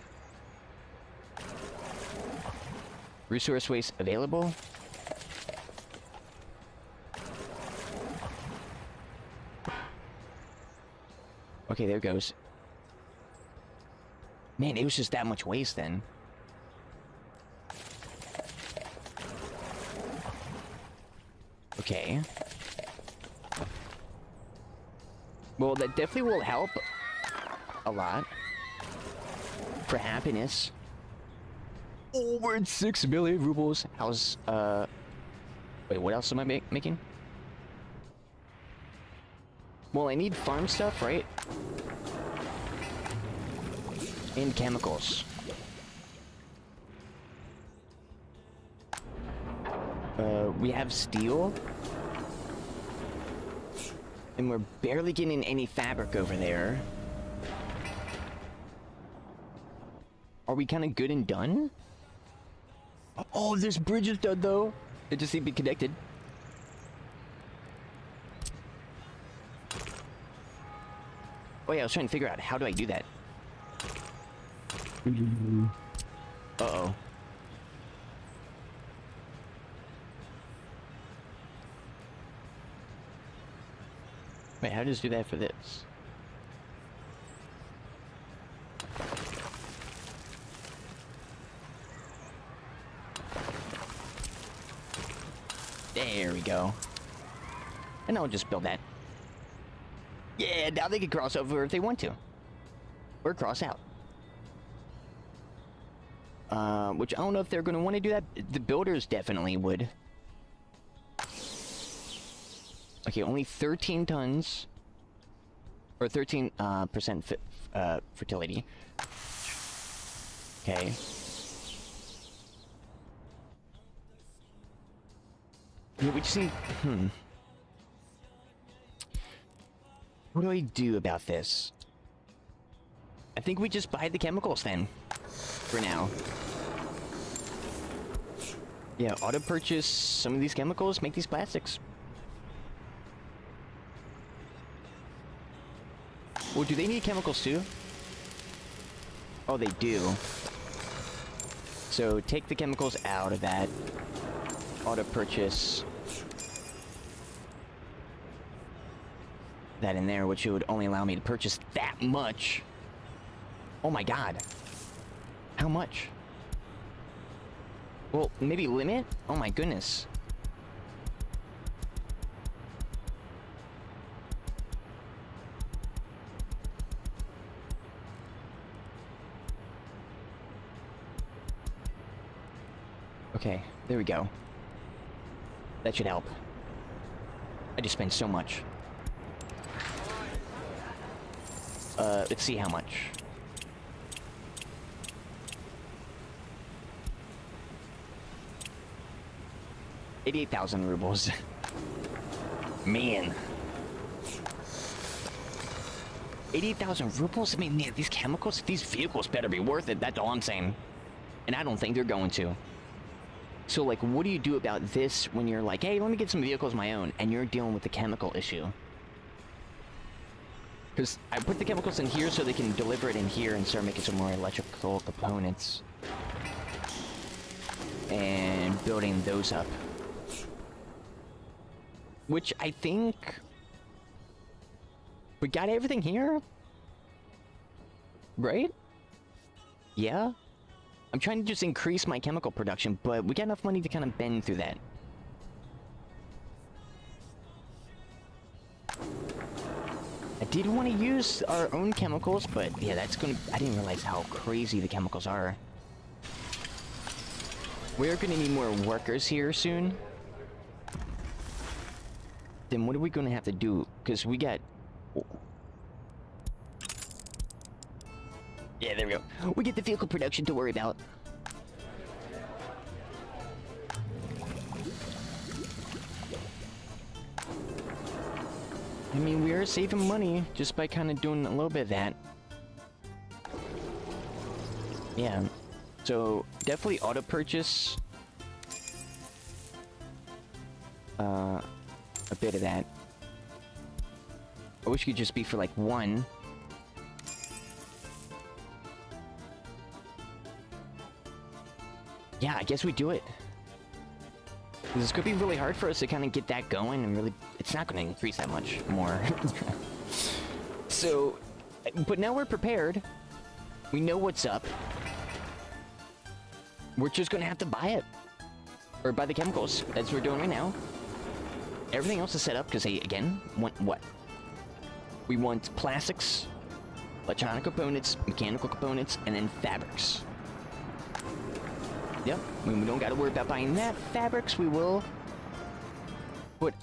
A: Resource waste available. Okay, there it goes. Man, it was just that much waste then. Okay. Well, that definitely will help a lot. For happiness. Over 6 million rubles. How's, wait, what else am I making? Well, I need farm stuff, right? And chemicals. We have steel. And we're barely getting any fabric over there. Are we kind of good and done? Oh, this bridge is done though. It just needs to be connected. Oh yeah, I was trying to figure out how do I do that. Uh-oh. Wait, how does it do that for this? There we go. And I'll just build that Yeah, now they can cross over if they want to. Or cross out. Which I don't know if they're going to want to do that. The builders definitely would. Okay, only 13 tons. Or 13% fertility. Okay. Yeah, we just need... What do I do about this? I think we just buy the chemicals then. For now. Yeah, auto purchase some of these chemicals, make these plastics. Well, do they need chemicals too? Oh, they do. So take the chemicals out of that. Auto purchase that in there, which would only allow me to purchase that much. Oh my god. How much? Well, maybe limit? Oh my goodness. Okay, there we go. That should help. I just spent so much. Let's see how much. $88,000 rubles. Man. 88,000 rubles? I mean, man, these chemicals, these vehicles better be worth it. That's all I'm saying. And I don't think they're going to. So, like, what do you do about this when you're like, hey, let me get some vehicles of my own, and you're dealing with the chemical issue? Because I put the chemicals in here so they can deliver it in here and start making some more electrical components. And building those up. Which I think... we got everything here? Right? Yeah? I'm trying to just increase my chemical production, but we got enough money to kind of bend through that. I did want to use our own chemicals, but yeah, that's gonna... I didn't realize how crazy the chemicals are. We're gonna need more workers here soon. Then what are we gonna have to do? Because we got... yeah, there we go. We get the vehicle production to worry about. I mean, we are saving money just by kind of doing a little bit of that. Yeah. So, definitely auto purchase. A bit of that. I wish it could just be for like one. Yeah, I guess we do it. It's gonna be really hard for us to kind of get that going, and really, it's not gonna increase that much more. So, but now we're prepared. We know what's up. We're just gonna have to buy it. Or buy the chemicals, as we're doing right now. Everything else is set up, because they, again, want what? We want plastics, electronic components, mechanical components, and then fabrics. Yep, we don't gotta worry about buying that. Fabrics, we will. What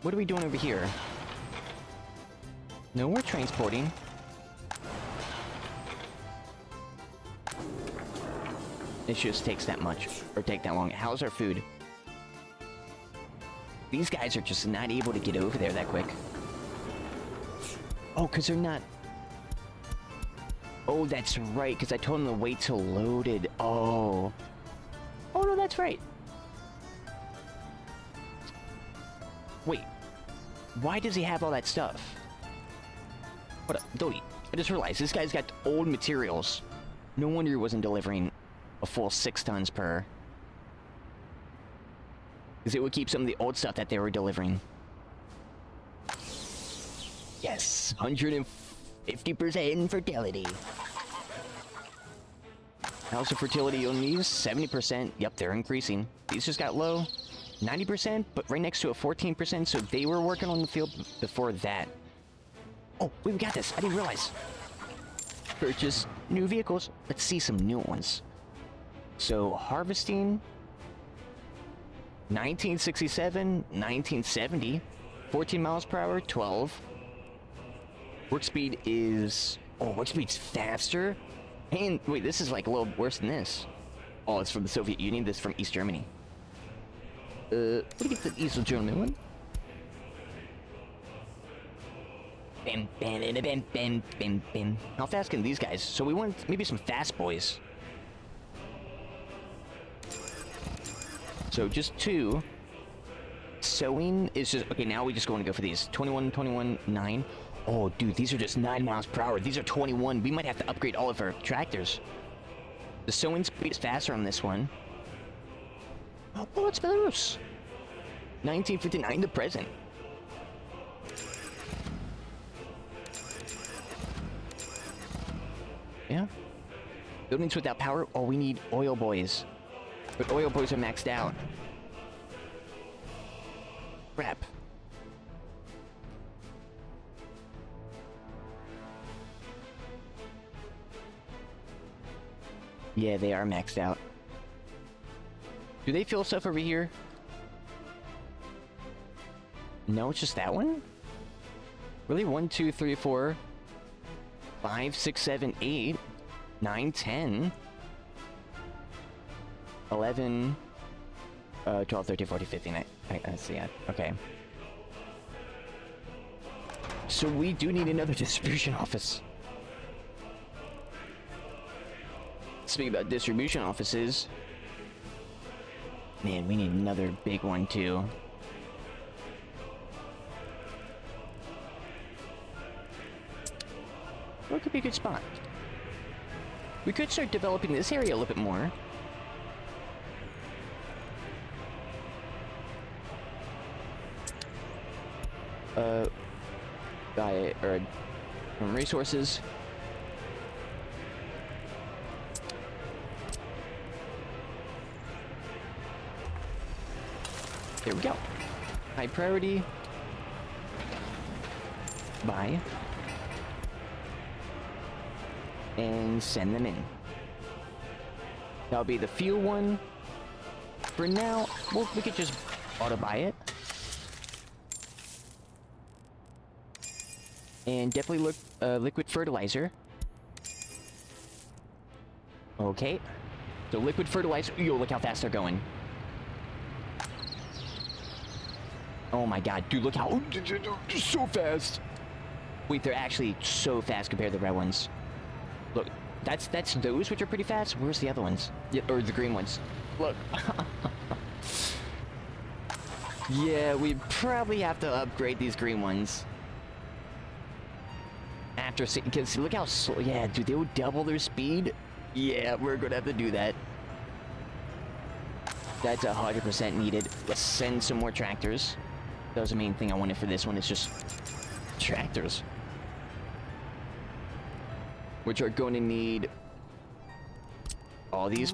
A: are we doing over here? No, we're transporting. It just takes that much, or take that long. How's our food? These guys are just not able to get over there that quick. Oh, because they're not... oh, that's right, because I told him to wait till loaded. Oh. Oh, no, that's right. Wait. Why does he have all that stuff? What up, Dodie? I just realized this guy's got old materials. No wonder he wasn't delivering a full 6 tons per. Because it would keep some of the old stuff that they were delivering. Yes, 150% fertility. How's the fertility on these? 70%. Yep, they're increasing. These just got low. 90%, but right next to a 14%, so they were working on the field before that. Oh, wait, we got this. I didn't realize. Purchase new vehicles. Let's see some new ones. So, harvesting. 1967, 1970. 14 miles per hour, 12. Work speed is... Oh, work speed's faster. And, wait, this is like a little worse than this. Oh, it's from the Soviet Union. This is from East Germany. What do you get the East German one? Bam, bam, bam, bam, bam, bam. How fast can these guys? So we want maybe some fast boys. So just 2. Sewing is just... Okay, now we just going to go for these. 21, 21, 9. Oh, dude, these are just 9 miles per hour. These are 21. We might have to upgrade all of our tractors. The sewing speed is faster on this one. Oh, it's Belarus. 1959 to present. Yeah. Buildings without power. Oh, we need oil boys. But oil boys are maxed out. Crap. Yeah, they are maxed out. Do they fill stuff over here? No, it's just that one? Really? 1, 2, 3, 4, 5, 6, 7, 8, 9, 10, 11, 12, 13, 14, 15. I see it. Okay. So we do need another distribution office. Speaking about distribution offices, man, we need another big one too. What could be a good spot? We could start developing this area a little bit more. From resources. There we go. High priority. Buy. And send them in. That'll be the fuel one. For now, we could just auto buy it. And definitely look liquid fertilizer. Okay. So liquid fertilizer. Yo, look how fast they're going. Oh my god, dude, look how... They're so fast! Wait, they're actually so fast compared to the red ones. Look, that's those which are pretty fast. Where's the other ones? Yeah, or the green ones. Look. Yeah, we probably have to upgrade these green ones. After seeing... Because look how slow... Yeah, dude, they would double their speed. Yeah, we're gonna have to do that. That's 100% needed. Let's send some more tractors. That was the main thing I wanted for this one. It's just tractors, which are going to need all these.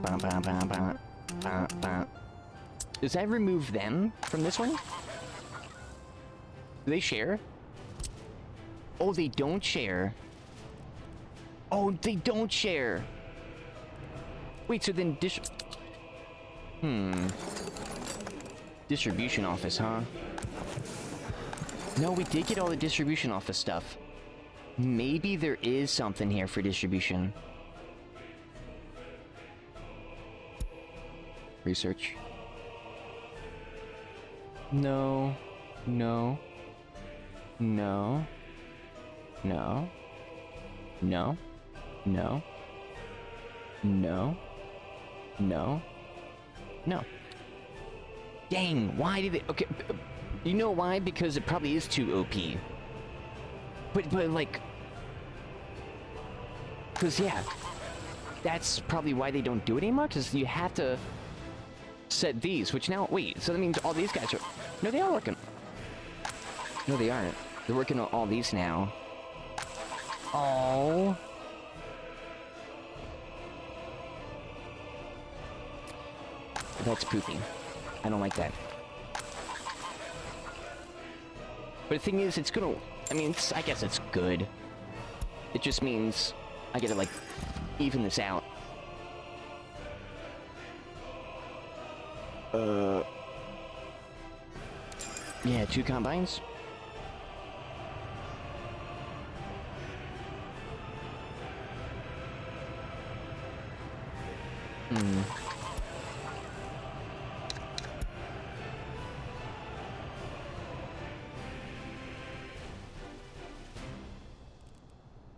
A: Does that remove them from this one? Do they share? Oh, they don't share. Oh, they don't share. Wait, so then distribution office, huh? No, we did get all the distribution office stuff. Maybe there is something here for distribution. Research. No. No. No. No. No. No. No. No. No. Dang, why did they... Okay, you know why? Because it probably is too OP. But like... Because, yeah. That's probably why they don't do it anymore, because you have to set these, which now... Wait, so that means all these guys are... No, they are working. No, they aren't. They're working on all these now. Oh. That's poopy. I don't like that. But the thing is, it's gonna... I mean, I guess it's good. It just means I gotta, like, even this out. Yeah, 2 combines.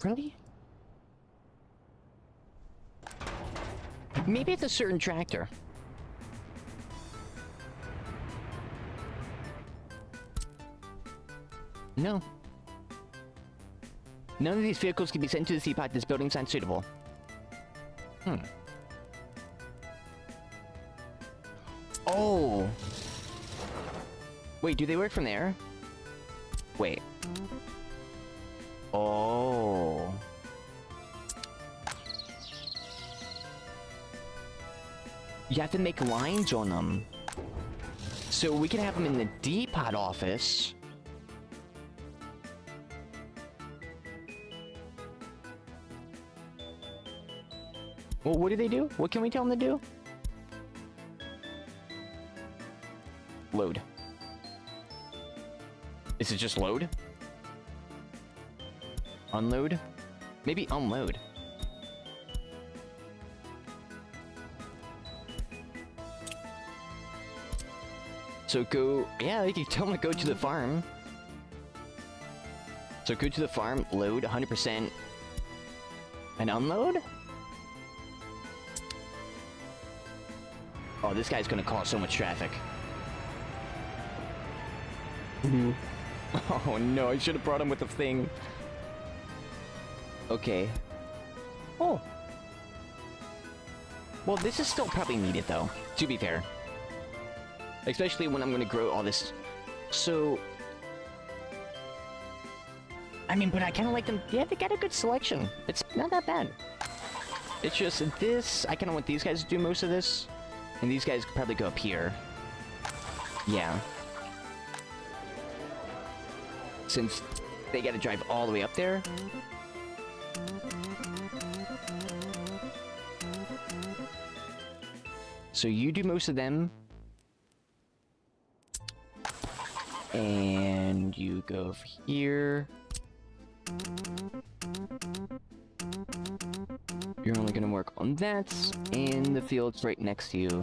A: Really? Maybe it's a certain tractor. No. None of these vehicles can be sent to the seaport. This building's unsuitable. Oh. Wait, do they work from there? Wait. Oh. You have to make lines on them. So we can have them in the depot office. Well, what do they do? What can we tell them to do? Load. Is it just load? Unload? Maybe unload. So go... Yeah, you can tell them to go to the farm. So go to the farm, load 100%, and unload? Oh, this guy's gonna cause so much traffic. Oh no, I should have brought him with the thing. Okay. Oh. Well, this is still probably needed though, to be fair. Especially when I'm gonna grow all this. So... I mean, but I kinda like them. Yeah, they got a good selection. It's not that bad. It's just this, I kinda want these guys to do most of this. And these guys could probably go up here. Yeah. Since they gotta drive all the way up there. So you do most of them. And you go over here. You're only gonna work on that, and the field's right next to you.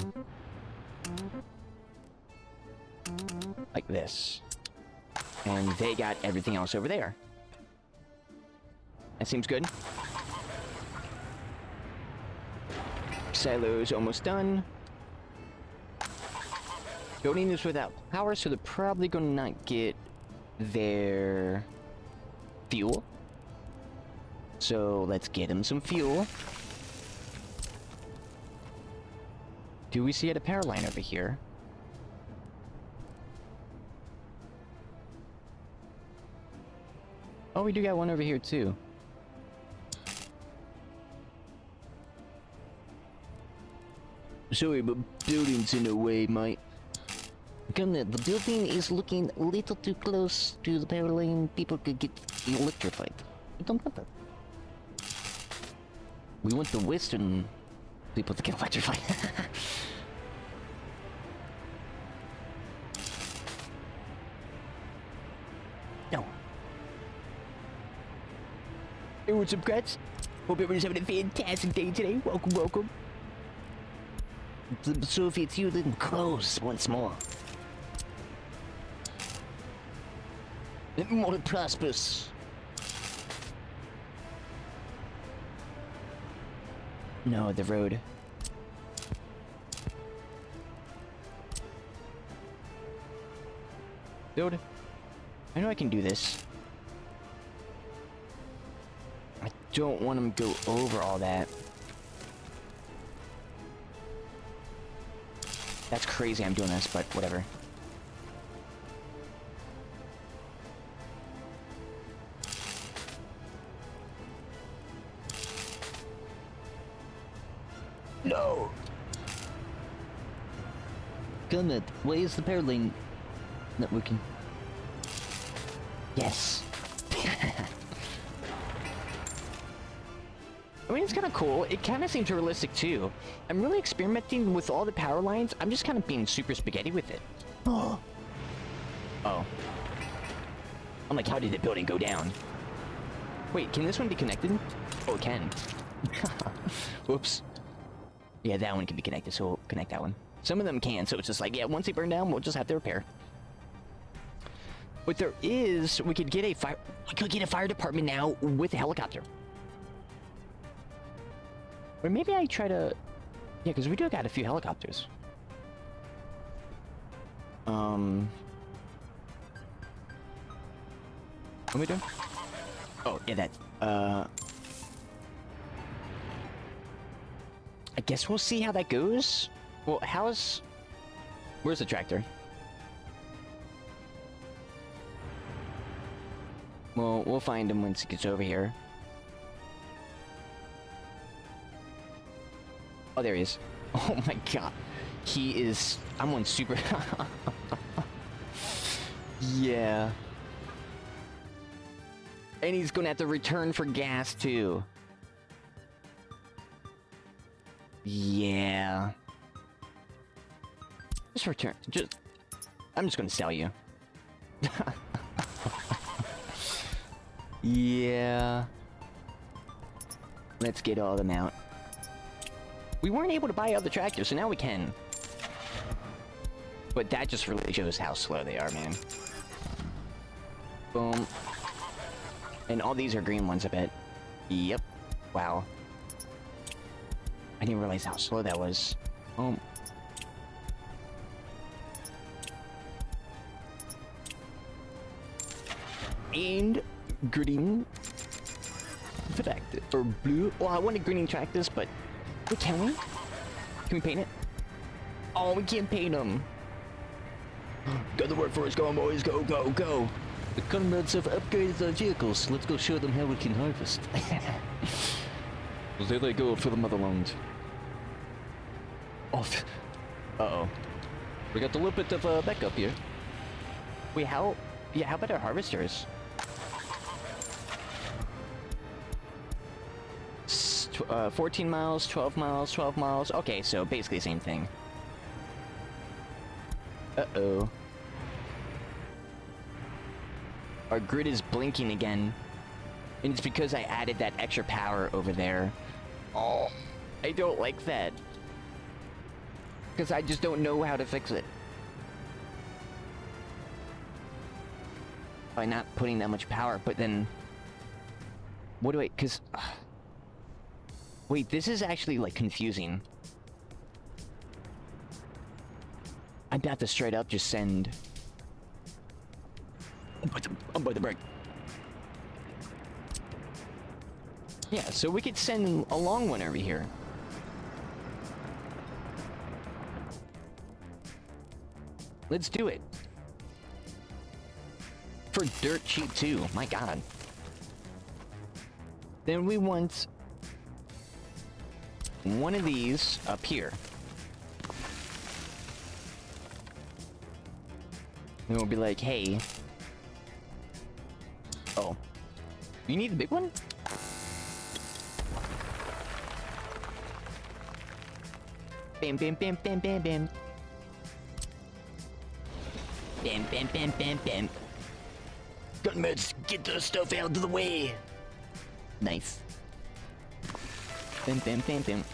A: Like this. And they got everything else over there. That seems good. Silo's almost done. Building is without power, so they're probably gonna not get their fuel. So let's get him some fuel. Do we see a power line over here? Oh, we do got one over here too. Sorry, but building's in the way, mate. The building is looking a little too close to the power line. People could get electrified. We don't want that. We want the western people to get electrified. No. Hey, what's up, guys? Hope everyone's having a fantastic day today. Welcome, welcome. The Soviets Union close once more. More prosperous. No, the road. Build. I know I can do this. I don't want him to go over all that. That's crazy I'm doing this, but whatever. No! Comment, why is the power line not working? Yes. I mean, it's kind of cool. It kind of seems realistic, too. I'm really experimenting with all the power lines. I'm just kind of being super spaghetti with it. Oh. I'm like, how did the building go down? Wait, can this one be connected? Oh, it can. Whoops. Yeah, that one can be connected, so we'll connect that one. Some of them can, so it's just like, yeah, once they burn down, we'll just have to repair. But there is, we could get a fire department now with a helicopter. Or maybe I try to... Yeah, because we do got a few helicopters. What are we doing? Oh, yeah, that... I guess we'll see how that goes. Well, how's... Where's the tractor? Well, we'll find him once he gets over here. Oh, there he is. Oh my god. He is... I'm on super... Yeah. And he's gonna have to return for gas, too. Yeah. Just return... I'm just gonna sell you. Yeah. Let's get all them out. We weren't able to buy other tractors, so now we can. But that just really shows how slow they are, man. Boom. And all these are green ones, I bet. Yep. Wow. I didn't realize how slow that was. Boom. And green tractor, or blue. Well, I wanted green tractors, but wait, can we? Can we paint it? Oh, we can't paint them. Got the work for us, go on, boys, go, go, go. The comrades have upgraded their vehicles. Let's go show them how we can harvest. There they go for the motherland. Oh, uh-oh. We got a little bit of backup here. Wait, how? Yeah, how about our harvesters? 14 miles, 12 miles, 12 miles. Okay, so basically the same thing. Uh-oh. Our grid is blinking again. And it's because I added that extra power over there. Oh, I don't like that. Because I just don't know how to fix it. By not putting that much power, but then... What do I... Because... Wait, this is actually, like, confusing. I'm about to straight up just send... I'm by the break. Yeah, so we could send a long one over here. Let's do it. For dirt cheap, too. My god. Then we want... one of these up here. And we'll be like, hey. Oh. You need the big one? Bam, bam, bam, bam, bam, bam. Bam, bam, bam, bam, bam. Gunmeds, get the stuff out of the way. Nice. Bam, bam, bam, bam.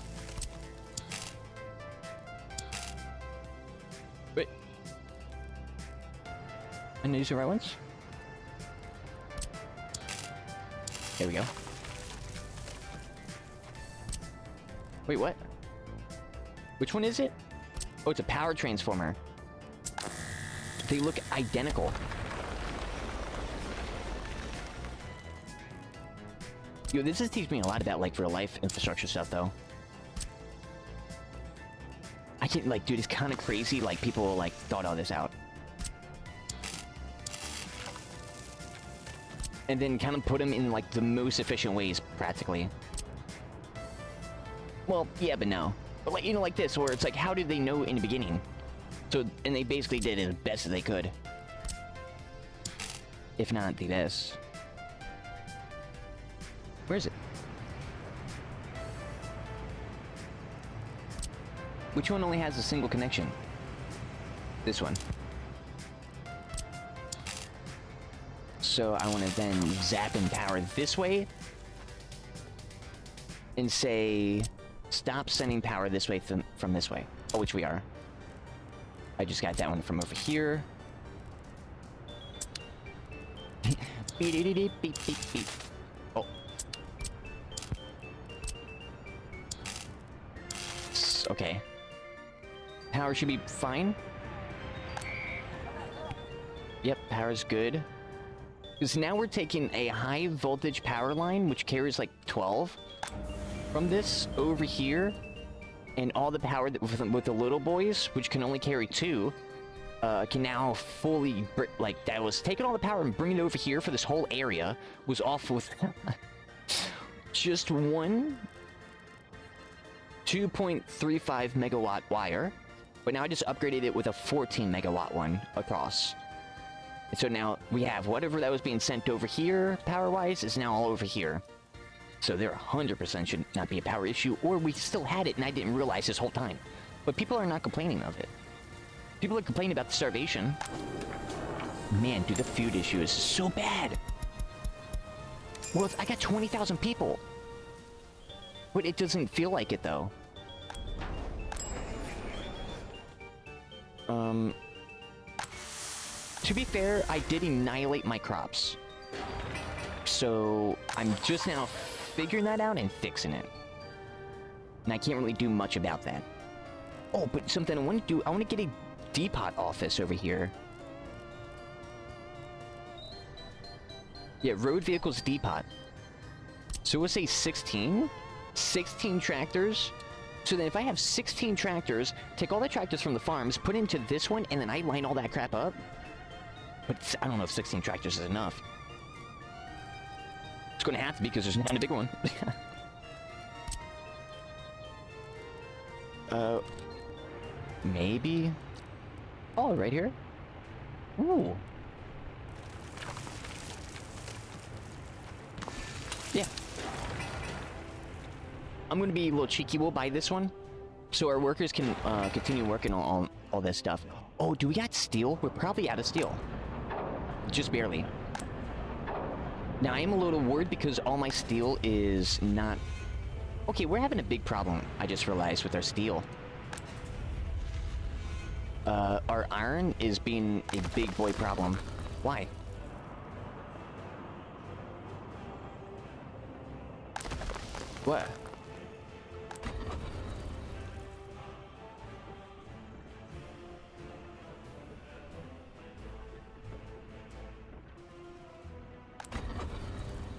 A: Wait. And these are the right ones? There we go. Wait, what? Which one is it? Oh, it's a power transformer. They look identical. Yo, this is teaching me a lot about, like, real-life infrastructure stuff, though. I can't, like, dude, it's kind of crazy, like, people, like, thought all this out. And then kind of put them in, like, the most efficient ways, practically. Well, yeah, but no. But, like, you know, like this, where it's like, how did they know in the beginning? So, and they basically did it as best as they could. if not the best. Where is it? Which one only has a single connection? This one. So I want to then zap and power this way and say stop sending power this way from this way. Oh, which we are. I just got that one from over here. Oh. Okay. Power should be fine. Yep, power's good. Because now we're taking a high voltage power line, which carries like 12, from this over here, and all the power that with the little boys, which can only carry 2, can now fully, like, that was taking all the power and bringing it over here for this whole area, was off with just one 2.35 megawatt wire, but now I just upgraded it with a 14 megawatt one across. And so now we have whatever that was being sent over here, power-wise, is now all over here. So there 100% should not be a power issue, or we still had it and I didn't realize this whole time. But people are not complaining of it. People are complaining about the starvation. Man, dude, the food issue is so bad. Well, I got 20,000 people. But it doesn't feel like it, though. To be fair, I did annihilate my crops. So I'm just now figuring that out and fixing it. And I can't really do much about that. Oh, but something I want to do, I want to get a depot office over here. Yeah, road vehicles depot. So we'll say 16? 16 tractors? So then if I have 16 tractors, take all the tractors from the farms, put into this one, and then I line all that crap up? But I don't know if 16 tractors is enough. It's going to have to be because there's not a bigger one. Maybe? Oh, right here? Ooh. Yeah. I'm going to be a little cheeky. We'll buy this one so our workers can continue working on all this stuff. Oh, do we got steel? We're probably out of steel. Just barely. Now, I am a little worried because all my steel is not... Okay, we're having a big problem, I just realized, with our steel. Our iron is being a big boy problem. Why? What?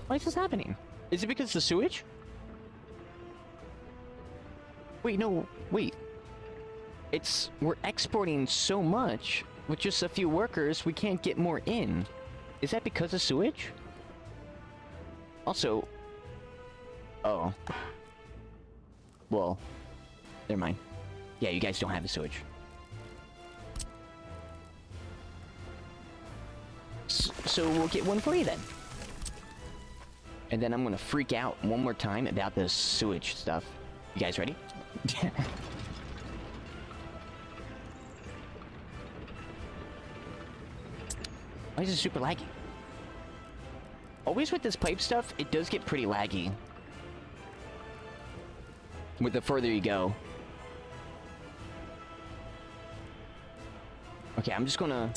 A: Why is this happening? Is it because of the sewage? Wait, no, wait. We're exporting so much, with just a few workers, we can't get more in. Is that because of sewage? Also... Oh. Well, never mind. Yeah, you guys don't have the sewage. So we'll get one for you then. And then I'm gonna freak out one more time about the sewage stuff. You guys ready? Why is it super laggy? Always with this pipe stuff, it does get pretty laggy. With the further you go. Okay, I'm just gonna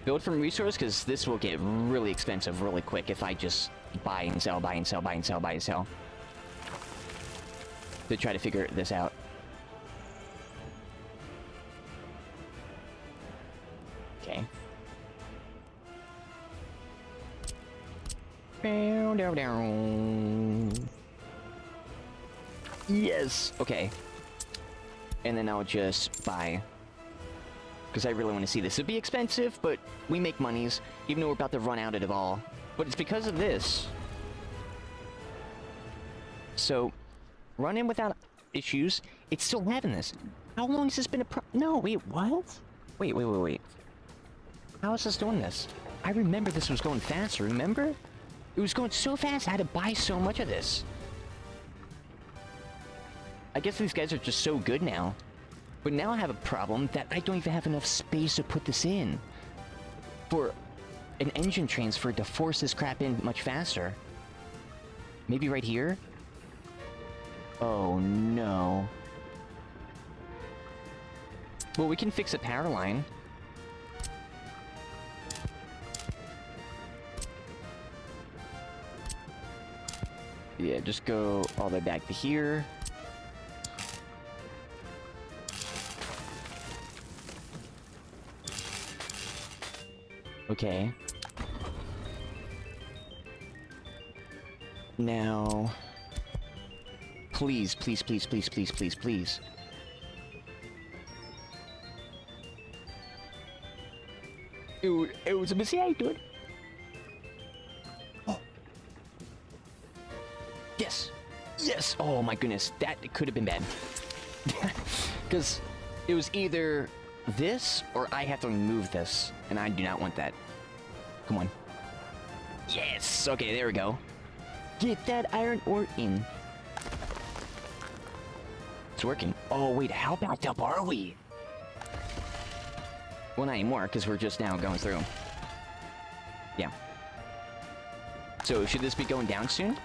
A: build from resource, because this will get really expensive really quick if I just buy and sell, buy and sell, buy and sell, buy and sell. To try to figure this out. Okay. Yes! Okay. And then I'll just buy. Because I really want to see this. It'd be expensive, but we make monies, even though we're about to run out of it all. But it's because of this. So, run in without issues. It's still having this. How long has this been a No, wait, what? Wait. How is this doing this? I remember this was going faster, remember? It was going so fast, I had to buy so much of this. I guess these guys are just so good now. But now I have a problem that I don't even have enough space to put this in. For an engine transfer to force this crap in much faster. Maybe right here? Oh no. Well, we can fix a power line. Yeah, just go all the way back to here. Okay. Now... Please, please, please, please, please, please, please. It was a mistake, dude. Oh. Yes. Yes. Oh my goodness. That could have been bad. Because it was either this or I have to remove this. And I do not want that. Come on. Yes. Okay, there we go. Get that iron ore in. It's working. Oh, wait. How backed up are we? Well, not anymore, because we're just now going through. Yeah. So, should this be going down soon?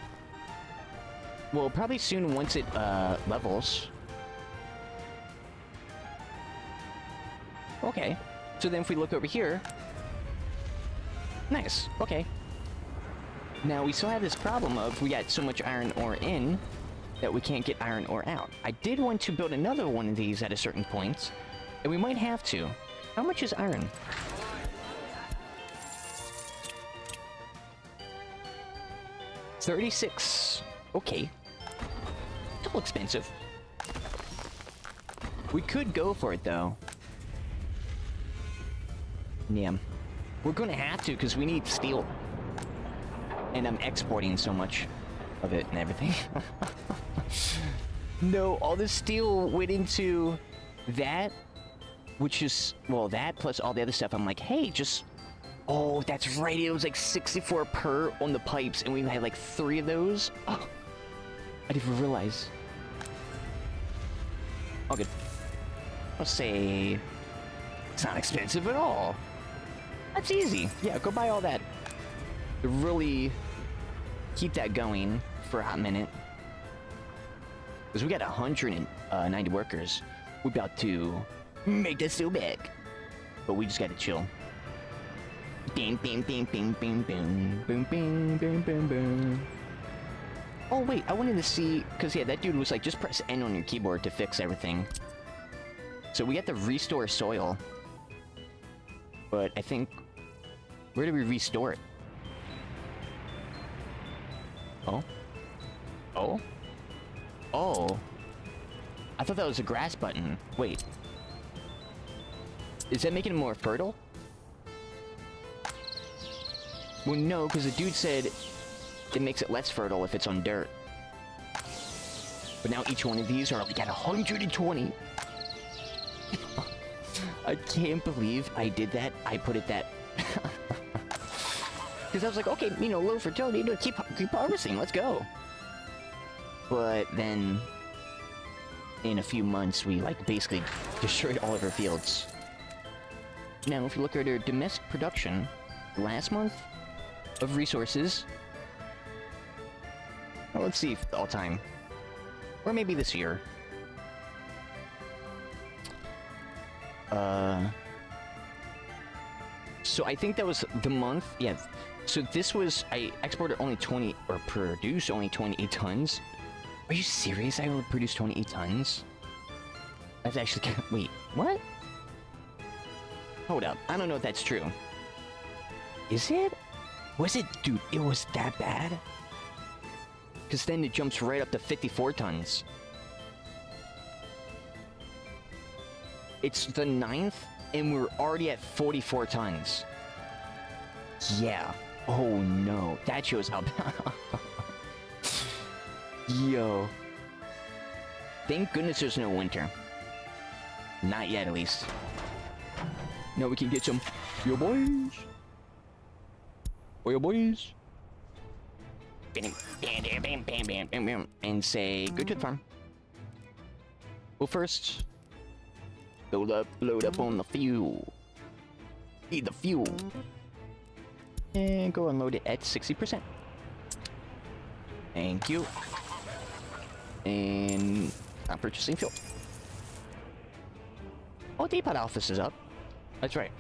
A: Well, probably soon once it, levels. Okay. So then if we look over here... Nice. Okay. Now, we still have this problem of we got so much iron ore in that we can't get iron ore out. I did want to build another one of these at a certain point, and we might have to. How much is iron? $36. Okay. A little expensive. We could go for it, though. Yeah. We're gonna have to, because we need steel. And I'm exporting so much of it and everything. No, all this steel went into that. Which is, well, that plus all the other stuff. I'm like, hey, just... Oh, that's right. It was like 64 per on the pipes, and we had like 3 of those. Oh, I didn't even realize. Oh, good. I'll say... It's not expensive at all. That's easy. Yeah, go buy all that. To really keep that going for a hot minute. Because we got 190 workers. We're about to... make this so big. But we just gotta chill. Bing, bing, bing, bing, bing, bing, boom, bing, bing, bing, bing. Oh wait, I wanted to see, cause yeah, that dude was like, just press N on your keyboard to fix everything. So we have to restore soil. But I think, where do we restore it? Oh? Oh? Oh? I thought that was a grass button. Wait. Is that making it more fertile? Well, no, because the dude said it makes it less fertile if it's on dirt. But now each one of these are like at 120. I can't believe I did that. I put it that... Because I was like, okay, you know, low fertility, keep harvesting, let's go. But then... in a few months, we, like, basically destroyed all of our fields. Now, if you look at our domestic production, last month of resources... Well, let's see if all time. Or maybe this year. So I think that was the month, yeah. So this was, I exported only 20, or produced only 28 tons. Are you serious? I only produced 28 tons? That's actually, wait, what? Hold up, I don't know if that's true. Is it? Was it? Dude, it was that bad? Because then it jumps right up to 54 tons. It's the 9th, and we're already at 44 tons. Yeah. Oh no, that shows how... Yo. Thank goodness there's no winter. Not yet, at least. Now we can get some... Yo, boys! Oil boys. And say, go to the farm. Well, first, load up on the fuel. Need the fuel. And go unload it at 60%. Thank you. And I'm purchasing fuel. Oh, depot office is up. That's right.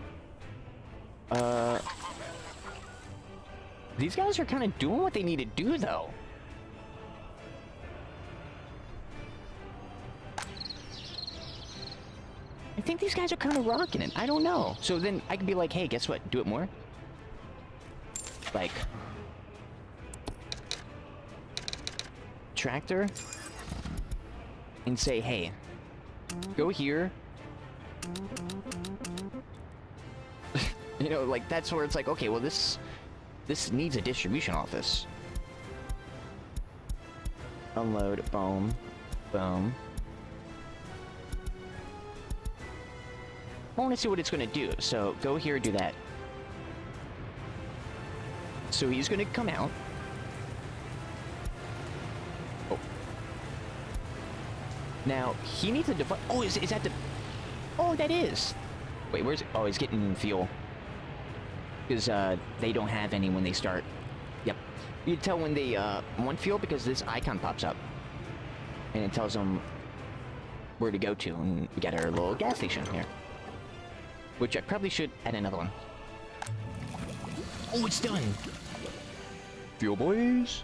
A: These guys are kind of doing what they need to do, though. I think these guys are kind of rocking it. I don't know. So then I could be like, hey, guess what? Do it more. Like, tractor. And say, hey, go here. You know, like, that's where it's like, okay, well, this needs a distribution office. Unload, boom, boom. I want to see what it's going to do, so go here, do that. So he's going to come out. Oh. Now, he needs a device. Oh, is that the... Oh, that is. Wait, where's it? Oh, he's getting fuel. Because they don't have any when they start. Yep. You can tell when they want fuel because this icon pops up. And it tells them where to go to. And we got our little gas station here. Which I probably should add another one. Oh, it's done! Fuel boys!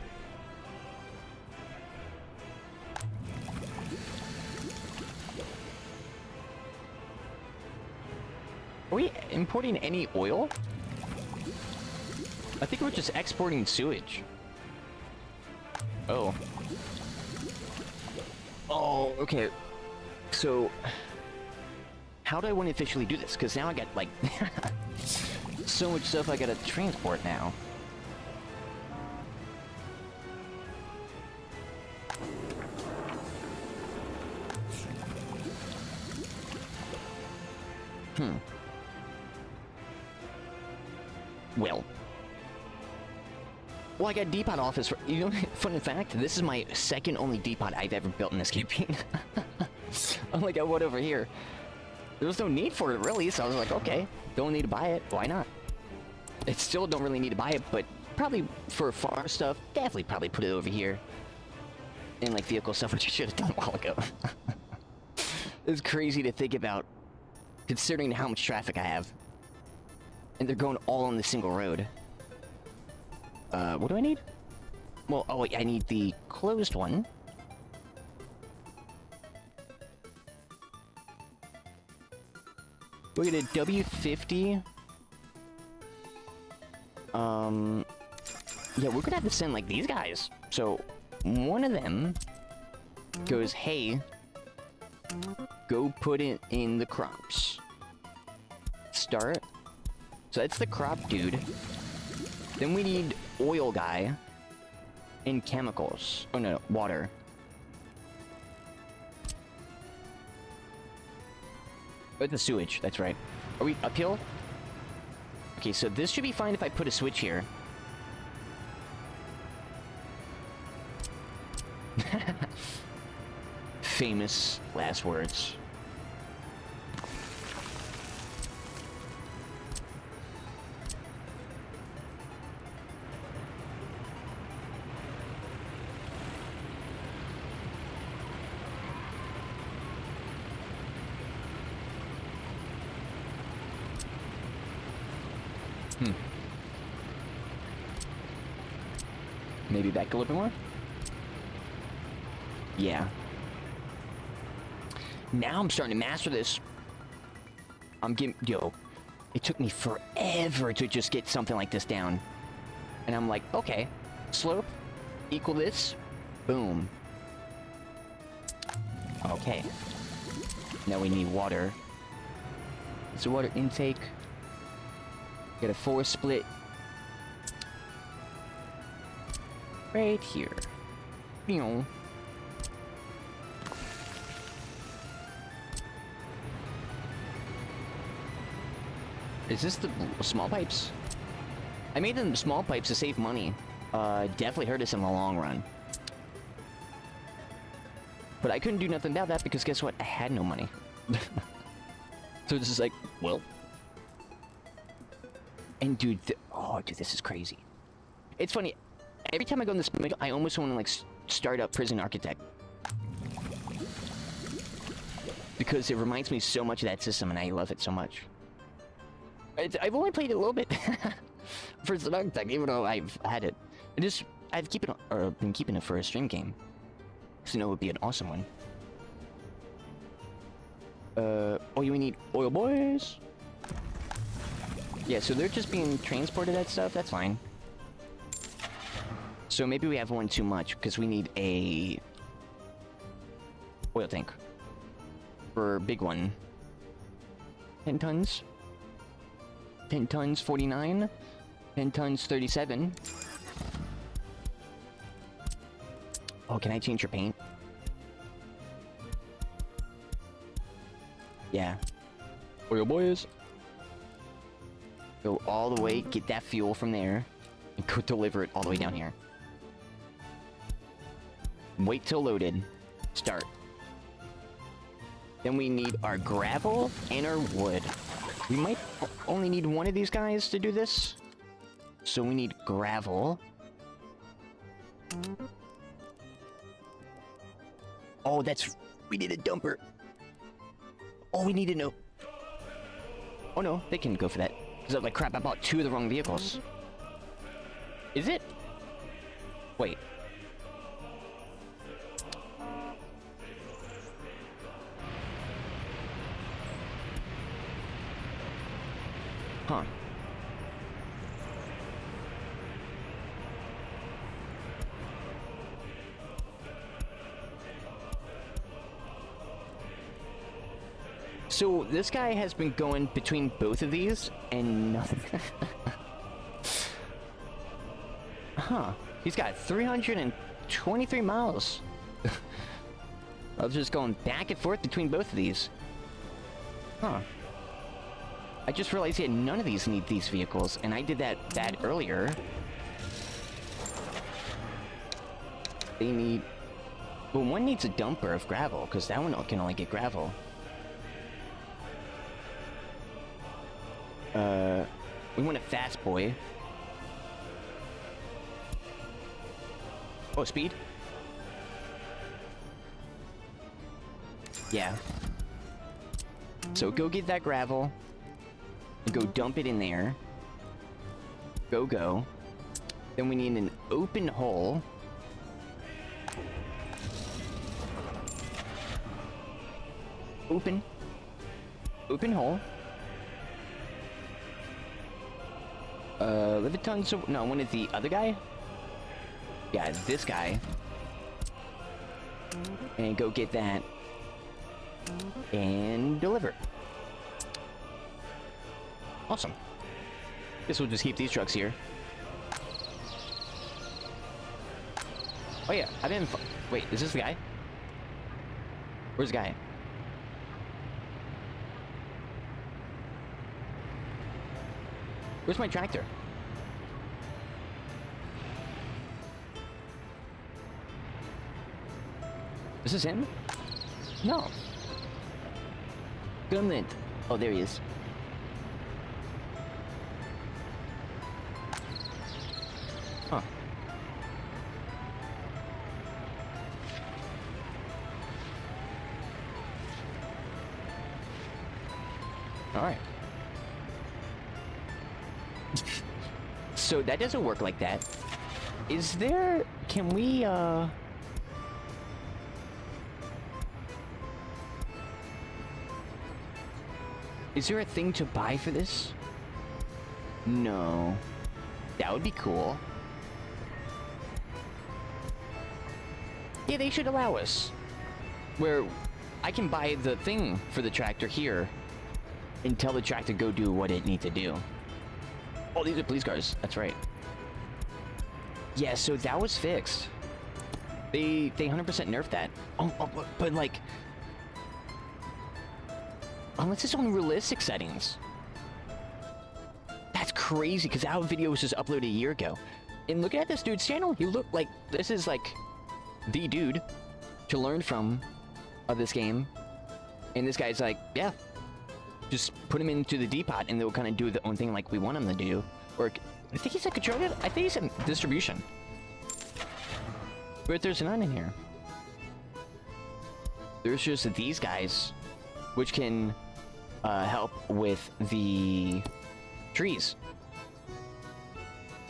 A: Are we importing any oil? I think we're just exporting sewage. Oh. Oh, okay. So, how do I want to officially do this? Because now I got, like, so much stuff I gotta transport now. Well, I got depot office for, you know, fun fact, this is my second only depot I've ever built in this campaign. Unlike I would over here. There was no need for it, really, so I was like, okay, don't need to buy it, why not? It still don't really need to buy it, but probably for farm stuff, definitely probably put it over here. And like vehicle stuff, which I should have done a while ago. It's crazy to think about, considering how much traffic I have. And they're going all on the single road. What do I need? Well, oh wait, I need the closed one. We get a W50. Yeah, we're gonna have to send like these guys. So one of them goes, hey, go put it in the crops. Start. So that's the crop dude. Then we need oil guy and chemicals. Oh no, water. Oh, the sewage, that's right. Are we uphill? Okay, so this should be fine if I put a switch here. Famous last words. Maybe back a little bit more? Yeah. Now I'm starting to master this. I'm getting... Yo, it took me forever to just get something like this down. And I'm like, okay, slope, equal this, boom. Okay. Now we need water. So water intake. Get a 4 split. Right here. You know. Is this the small pipes? I made them small pipes to save money. Definitely hurt us in the long run. But I couldn't do nothing about that because guess what? I had no money. So this is like, well. And dude, oh dude, this is crazy. It's funny. Every time I go in this, I almost want to like start up Prison Architect. Because it reminds me so much of that system and I love it so much. I've only played it a little bit. Prison Architect, even though I've had it. I've been keeping it for a stream game. Because you know it would be an awesome one. Oh, you need oil boys? Yeah, so they're just being transported that stuff, that's fine. So maybe we have one too much, because we need a oil tank. For a big one. 10 tons? 10 tons, 49. 10 tons, 37. Oh, can I change your paint? Yeah. Oil boys. Go all the way, get that fuel from there, and go deliver it all the way down here. Wait till loaded. Start. Then we need our gravel and our wood. We might only need one of these guys to do this. So we need gravel. Oh, we need a dumper. Oh, we need to know. Oh no, they can go for that. Because I'm like, crap, I bought 2 of the wrong vehicles. Is it? Wait. Huh. So this guy has been going between both of these and nothing. Huh. He's got 323 miles. I was just going back and forth between both of these. Huh. I just realized that none of these need these vehicles, and I did that earlier. They need... Well, one needs a dumper of gravel, because that one can only get gravel. We want a fast boy. Oh, speed? Yeah. So go get that gravel. Go dump it in there. Go. Then we need an open hole. Open hole. 11 tons of... No, one is the other guy? Yeah, this guy. And go get that. And deliver. Awesome. Guess we'll just keep these trucks here. Oh yeah, I've been... Wait, is this the guy? Where's the guy? Where's my tractor? Is this him? No. Gunland. Oh, there he is. Huh. All right. So that doesn't work like that. Is there... Can we, Is there a thing to buy for this? No. That would be cool. Yeah, they should allow us. Where I can buy the thing for the tractor here and tell the tractor to go do what it needs to do. Oh, these are police cars. That's right. Yeah, so that was fixed. They 100% nerfed that. Oh, but like... Unless it's on realistic settings. That's crazy. crazy because our video was just uploaded a year ago. And looking at this dude's channel, he looked like this is like the dude to learn from of this game. And this guy's like, yeah, just put him into the depot and they'll kind of do their own thing like we want them to do. Or I think he's a controller. I think he's in distribution. But there's none in here. There's just these guys, which can help with the trees.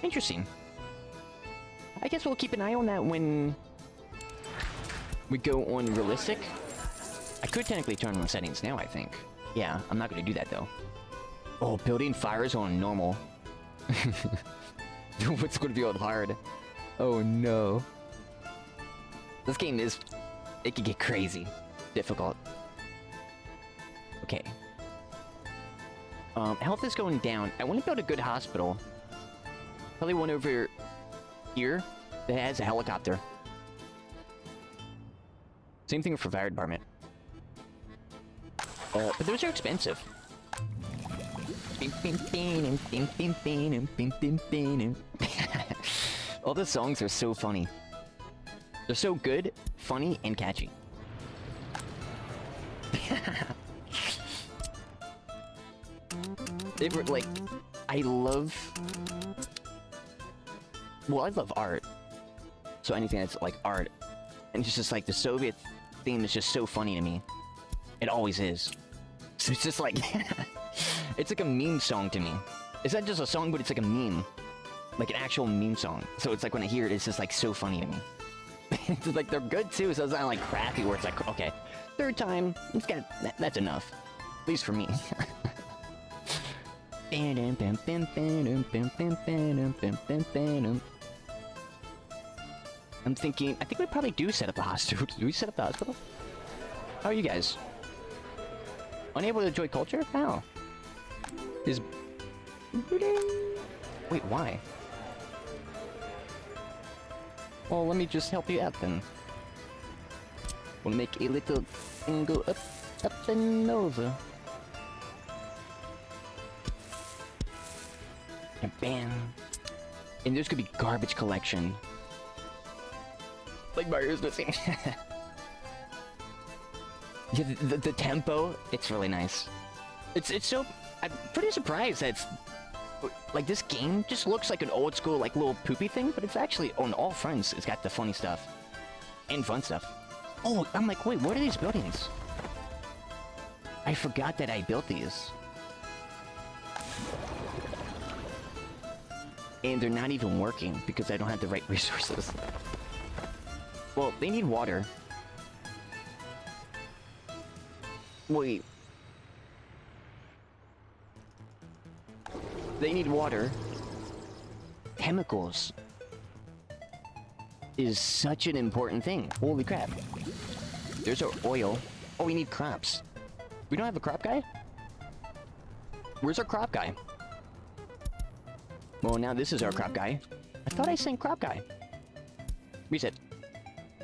A: Interesting. I guess we'll keep an eye on that when we go on realistic. I could technically turn on the settings now, I think. Yeah, I'm not going to do that though. Oh, building fires on normal. What's going to be on hard? Oh no. This game is... it can get crazy. Difficult. Okay. Health is going down. I want to build a good hospital. Probably one over here that has a helicopter. Same thing for fire department. But those are expensive. All the songs are so funny. They're so good, funny, and catchy. They were like, I love... well, I love art. So anything that's like art. And it's just like the Soviet theme is just so funny to me. It always is. So it's just like... it's like a meme song to me. It's not just a song, but it's like a meme. Like an actual meme song. So it's like when I hear it, it's just like so funny to me. It's like they're good too, so it's not like crappy where it's like, okay, third time, it's got that's enough. At least for me. I'm thinking, I think we probably do set up the hospital. Do we set up the hospital? How are you guys? Unable to enjoy culture? How? Is... wait, why? Well, let me just help you out then. We'll make a little thing go up, up and over. And bam. And there's gonna be garbage collection. Like Mario's missing. Yeah, the tempo, it's really nice. It's so... I'm pretty surprised that it's... like, this game just looks like an old school, like, little poopy thing, but it's actually, on all fronts, it's got the funny stuff. And fun stuff. Oh, I'm like, wait, what are these buildings? I forgot that I built these. And they're not even working, because I don't have the right resources. Well, they need water. Wait. They need water. Chemicals is such an important thing. Holy crap. There's our oil. Oh, we need crops. We don't have a crop guy? Where's our crop guy? Well, now this is our crop guy. I thought I sent crop guy. Reset.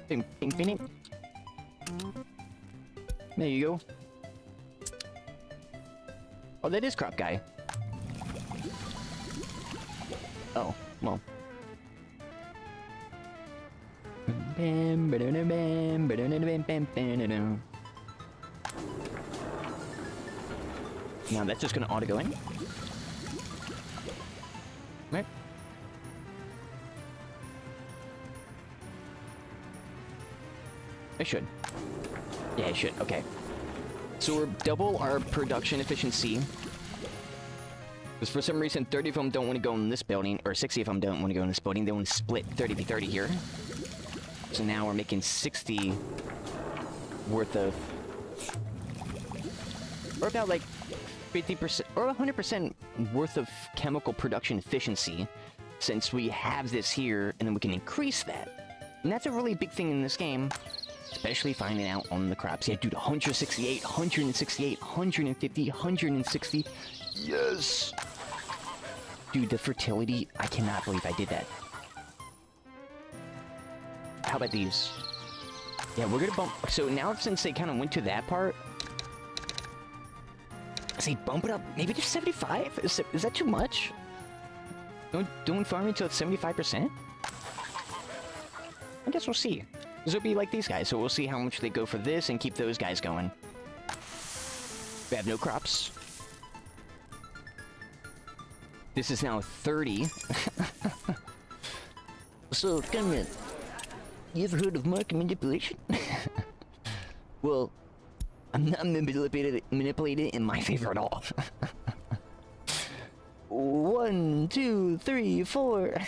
A: Bing, bing, bing, bing. There you go. Oh, that is crop guy. Oh, well. Now that's just gonna auto go in. Right. I should. Yeah, I should. Okay. So we're double our production efficiency. Because for some reason 30 of them don't want to go in this building, or 60 of them don't want to go in this building. They want to split 30v30 here. So now we're making 60 worth of... or about like 50% or 100% worth of chemical production efficiency, since we have this here, and then we can increase that. And that's a really big thing in this game, especially finding out on the crops. Yeah, dude, 168, 168, 150, 160. Yes! Dude, the fertility, I cannot believe I did that. How about these? Yeah, we're gonna bump... so now since they kind of went to that part... say bump it up, maybe to 75? Is that too much? Don't farm until it's 75%? I guess we'll see. This will be like these guys, so we'll see how much they go for this and keep those guys going. We have no crops. This is now 30. So, Cameron, you ever heard of market manipulation? Well, I'm not manipulated in my favor at all. 1, 2, 3, 4.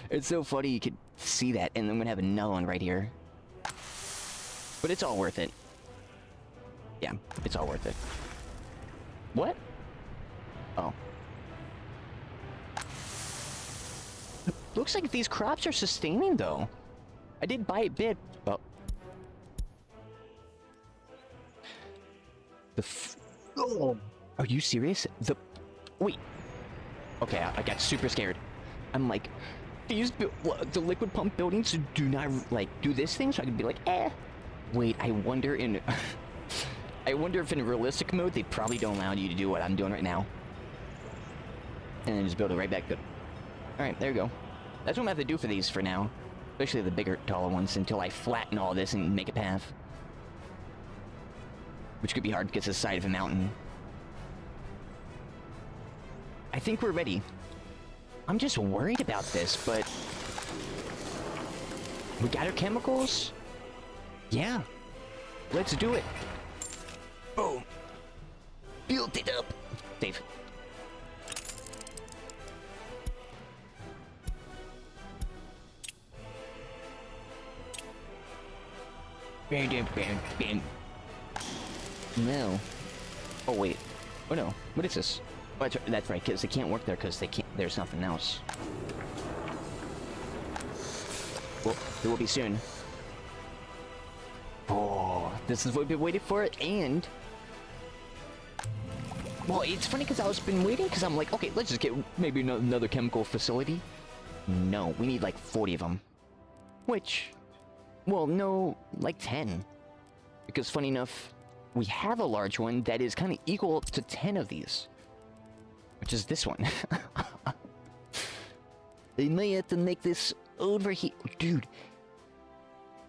A: It's so funny you could see that, and I'm gonna have another one right here. But it's all worth it. Yeah, it's all worth it. What? Oh. Looks like these crops are sustaining, though. I did buy a bit, but... Oh! Are you serious? Wait. Okay, I got super scared. I'm like, the liquid pump buildings do not, like, do this thing, so I could be like, eh. Wait, I wonder if in realistic mode, they probably don't allow you to do what I'm doing right now. And then just build it right back up. Alright, there you go. That's what I'm gonna have to do for these for now. Especially the bigger, taller ones, until I flatten all this and make a path. Which could be hard because it's the side of a mountain. I think we're ready. I'm just worried about this, but... we got our chemicals? Yeah. Let's do it. Boom. Built it up. Save. Bam. No. Oh wait. Oh no. What is this? Oh, that's right, because they can't work there because they can't. There's nothing else. Well, there will be soon. Oh, this is what we've been waiting for, and well, it's funny because I was been waiting because I'm like, okay, let's just get maybe another chemical facility. No, we need like 40 of them. Which, well, no, like 10. Because funny enough, we have a large one that is kind of equal to 10 of these. Which is this one. They may have to make this over here. Dude,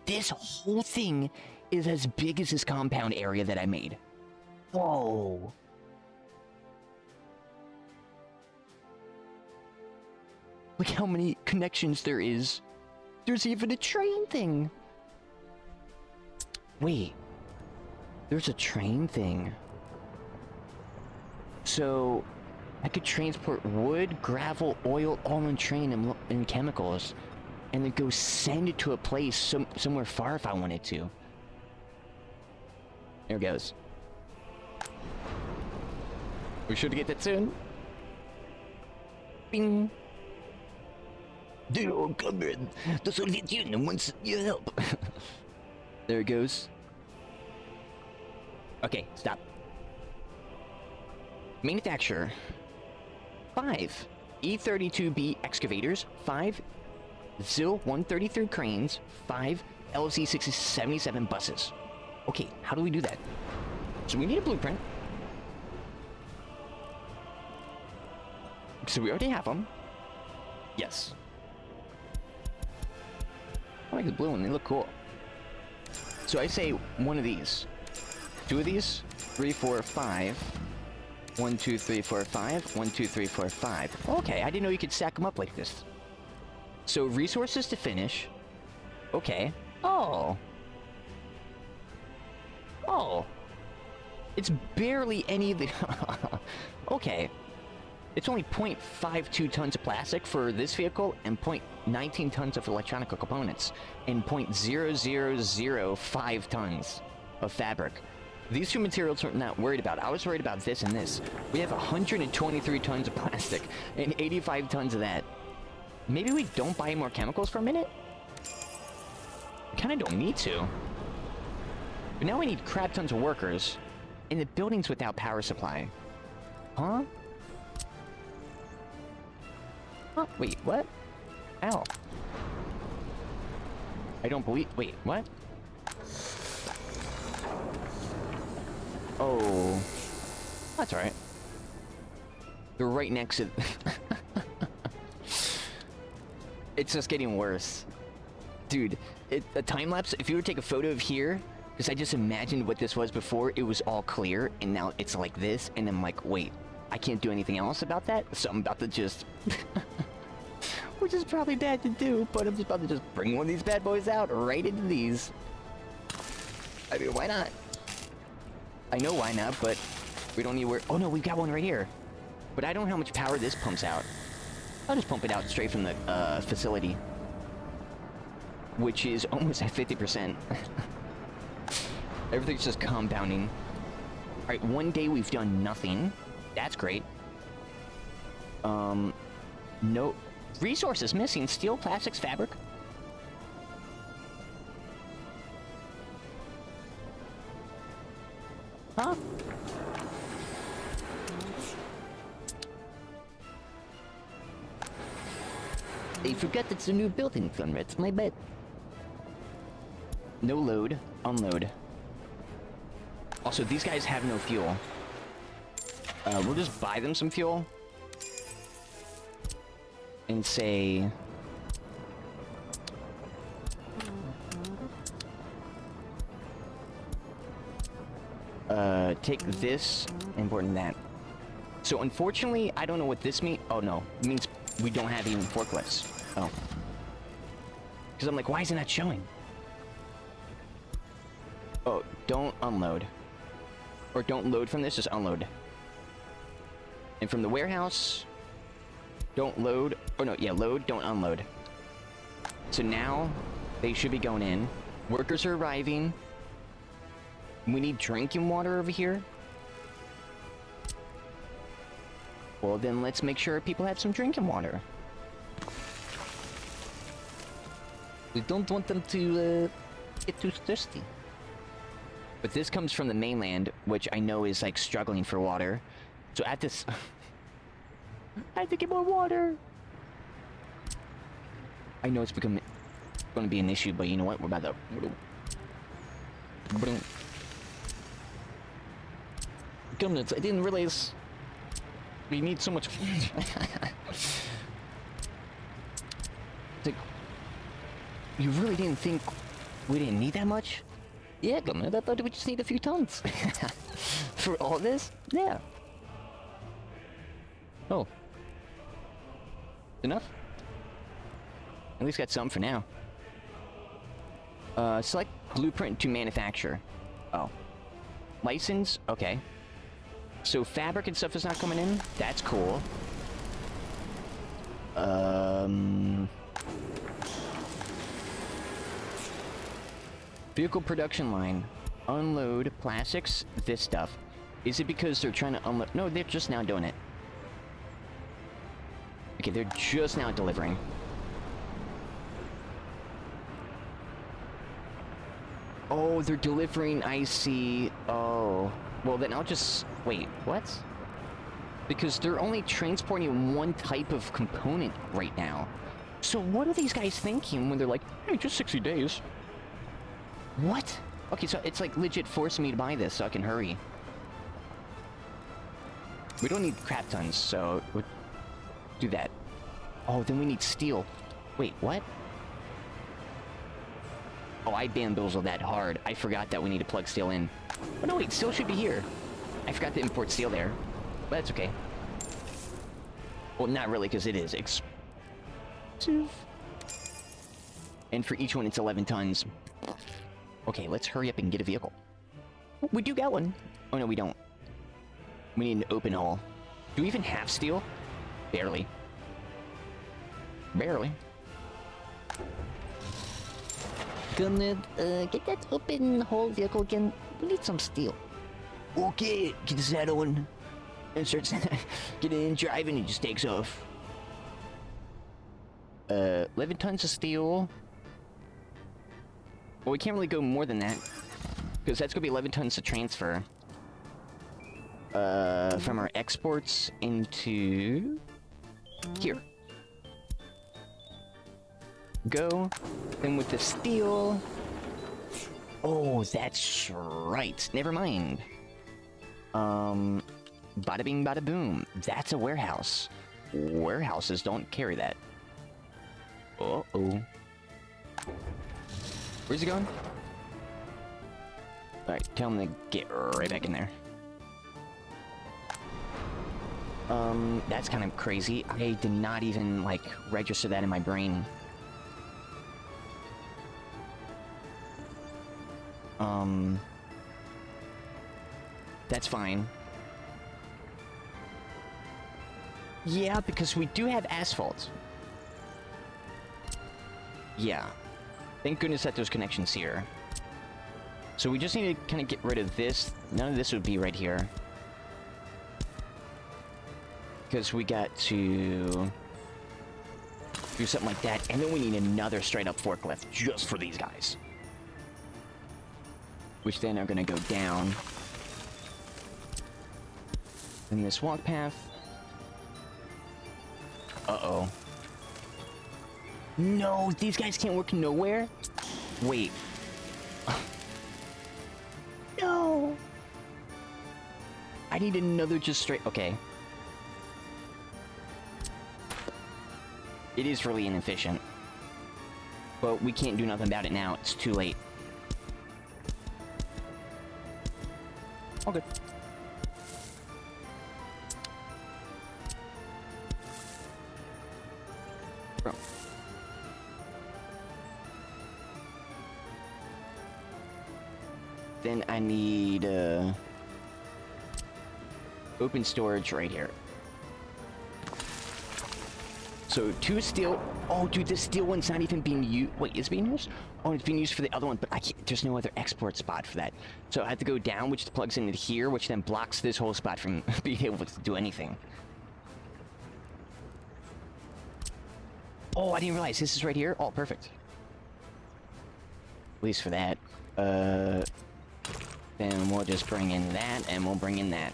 A: this whole thing is as big as this compound area that I made. Whoa. Look how many connections there is. There's even a train thing. Wait. There's a train thing. So, I could transport wood, gravel, oil, all on train and chemicals. And then go send it to a place somewhere far if I wanted to. There it goes. We should get that soon. Bing. Dear comrade, the Soviet Union wants your help. There it goes. Okay, stop. Manufacturer. 5 E32B excavators, 5 ZIL 133 cranes, 5 LC 677 buses. Okay, how do we do that? So we need a blueprint. So we already have them. Yes. I like the blue one, they look cool. So I say one of these. 2 of these, 3, 4, 5. 1, 2, 3, 4, 5. 1, 2, 3, 4, 5. Okay, I didn't know you could stack them up like this. So resources to finish. Okay. Oh. Oh. It's barely any of the... Okay. It's only 0.52 tons of plastic for this vehicle and 0.19 tons of electronic components and 0.0005 tons of fabric. These two materials we're not worried about. I was worried about this and this. We have 123 tons of plastic and 85 tons of that. Maybe we don't buy more chemicals for a minute? We kind of don't need to. But now we need crap tons of workers in the buildings without power supply. Huh? Huh? Wait, what? Ow. I don't believe... Wait, what? Oh. That's alright. They're right next to... It's just getting worse. Dude, a time lapse, if you were to take a photo of here, because I just imagined what this was before, it was all clear, and now it's like this, and I'm like, wait, I can't do anything else about that? So I'm about to just... Which is probably bad to do, but I'm just about to just bring one of these bad boys out right into these. I mean, why not? I know why not, but we don't need where... Oh no, we've got one right here. But I don't know how much power this pumps out. I'll just pump it out straight from the facility. Which is almost at 50%. Everything's just compounding. Alright, one day we've done nothing. That's great. No... Resources missing. Steel, plastics, fabric. Huh? They forgot it's a new building, Conrad. My bad. No load. Unload. Also, these guys have no fuel. We'll just buy them some fuel. And say... take this and important that. So unfortunately, I don't know what this means. Oh no, it means we don't have even forklifts. Oh. Because I'm like, why is it not showing? Oh, don't unload. Or don't load from this, just unload. And from the warehouse, don't load. Oh no, yeah, load, don't unload. So now, they should be going in. Workers are arriving. We need drinking water over here. Well, then let's make sure people have some drinking water. We don't want them to get too thirsty. But this comes from the mainland, which I know is like struggling for water. So at this... I have to get more water! I know it's going to be an issue, but you know what? We're about to... Goodness, I didn't realize we need so much. It's like, you really didn't think we didn't need that much? Yeah, Goodness, I thought we just need a few tons. For all this? Yeah. Oh. Enough? At least got some for now. Select blueprint to manufacture. Oh. License? Okay. So fabric and stuff is not coming in? That's cool. Vehicle production line. Unload plastics, this stuff. Is it because they're trying to unload? No, they're just now doing it. Okay, they're just now delivering. Oh, they're delivering, I see. Oh. Well, then I'll just... Wait, what? Because they're only transporting one type of component right now. So what are these guys thinking when they're like, hey, just 60 days? What? Okay, so it's like legit forcing me to buy this so I can hurry. We don't need crap tons, so we'll do that. Oh, then we need steel. Wait, what? Oh, I bamboozled that hard. I forgot that we need to plug steel in. Oh no, wait, steel should be here. I forgot to import steel there. But that's okay. Well, not really, because it is expensive. And for each one, it's 11 tons. Okay, let's hurry up and get a vehicle. Oh, we do got one. Oh no, we don't. We need an open haul. Do we even have steel? Barely. Barely. Gonna get that open haul vehicle again. We need some steel. Okay, get the saddle on. And starts getting in, driving, and just takes off. 11 tons of steel. Well, we can't really go more than that. Because that's gonna be 11 tons to transfer. From our exports into... here. Go. Then with the steel... Oh, that's right. Never mind. Bada bing, bada boom. That's a warehouse. Warehouses don't carry that. Uh-oh. Where's he going? Alright, tell him to get right back in there. That's kind of crazy. I did not even, like, register that in my brain. That's fine. Yeah, because we do have asphalt. Yeah. Thank goodness that there's connections here. So we just need to kind of get rid of this. None of this would be right here. Because we got to do something like that. And then we need another straight up forklift just for these guys. Which then are going to go down. In this walk path. Uh-oh. No, these guys can't work nowhere? Wait. No! I need another just straight... Okay. It is really inefficient. But we can't do nothing about it now. It's too late. All good. Bro. Then I need open storage right here. So 2 steel. Oh, dude, this steel one's not even being used. Wait, is it being used? Oh, it's being used for the other one, but I can't. There's no other export spot for that. So I have to go down, which plugs into here, which then blocks this whole spot from being able to do anything. Oh, I didn't realize this is right here. Oh, perfect. At least for that. Then we'll just bring in that, and we'll bring in that.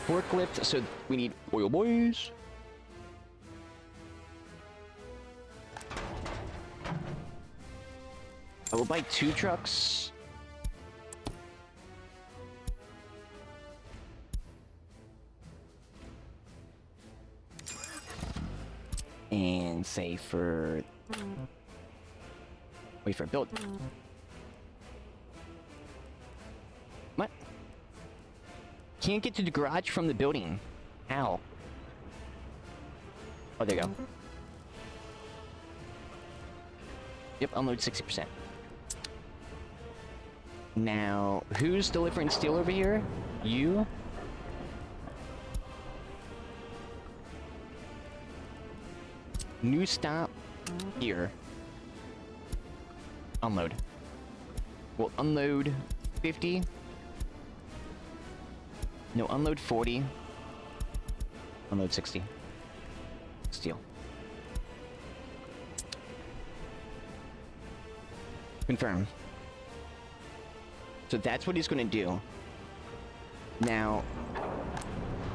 A: Forklift, so we need oil boys. I will buy 2 trucks. And say for... Wait for a build. What? Can't get to the garage from the building. How? Oh, there you go. Yep, unload 60%. Now, who's delivering steel over here? You? New stop here. Unload. We'll unload 50. No, unload 40. Unload 60. Steel. Confirm. So that's what he's going to do. Now,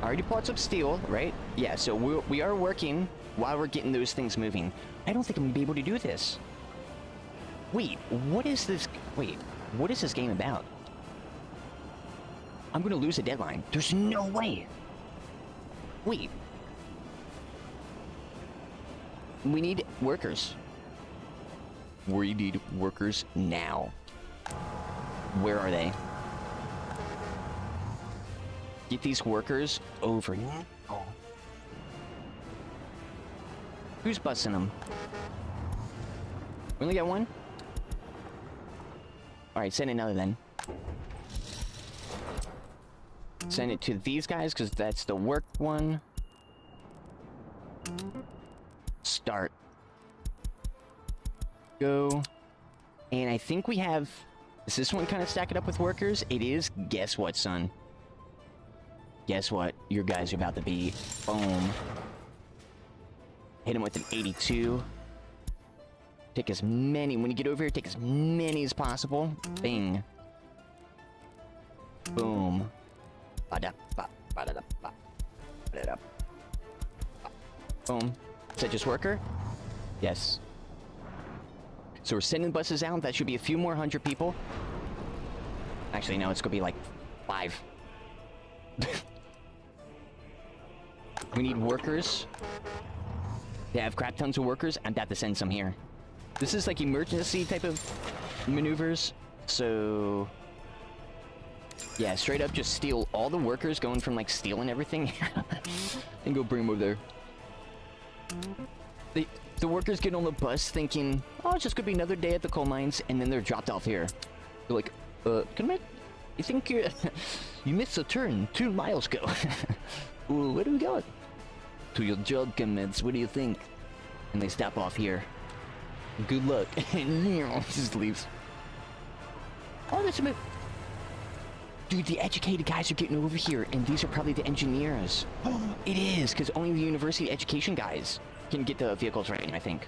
A: I already bought some steel, right? Yeah, so we are working while we're getting those things moving. I don't think I'm going to be able to do this. Wait, what is this? Wait, what is this game about? I'm going to lose a deadline. There's no way. Wait. We need workers. We need workers now. Where are they? Get these workers over now. Oh. Who's busting them? We only got one? Alright, send another then. Send it to these guys, because that's the work one. Start. Go. And I think we have... Is this one kind of stack it up with workers? It is. Guess what, son? Guess what? Your guys are about to be... Boom. Hit him with an 82. Take as many... When you get over here, take as many as possible. Bing. Boom. Boom. Is that just worker? Yes. So we're sending buses out. That should be a few more 100 people. Actually, no, it's gonna be like 5. We need workers. They have crap tons of workers. I'm about to send some here. This is like emergency type of maneuvers. So yeah, straight up just steal all the workers, going from like stealing everything and go bring them over there. The workers get on the bus thinking, oh, it's just gonna be another day at the coal mines, and then they're dropped off here. They're like, you think you missed a turn 2 miles ago. Well, where do we go? To your job, comrades. What do you think? And they stop off here. Good luck. And just leaves. Oh, that's a bit. Dude, the educated guys are getting over here, and these are probably the engineers. It is, because only the university education guys can get the vehicles right, I think.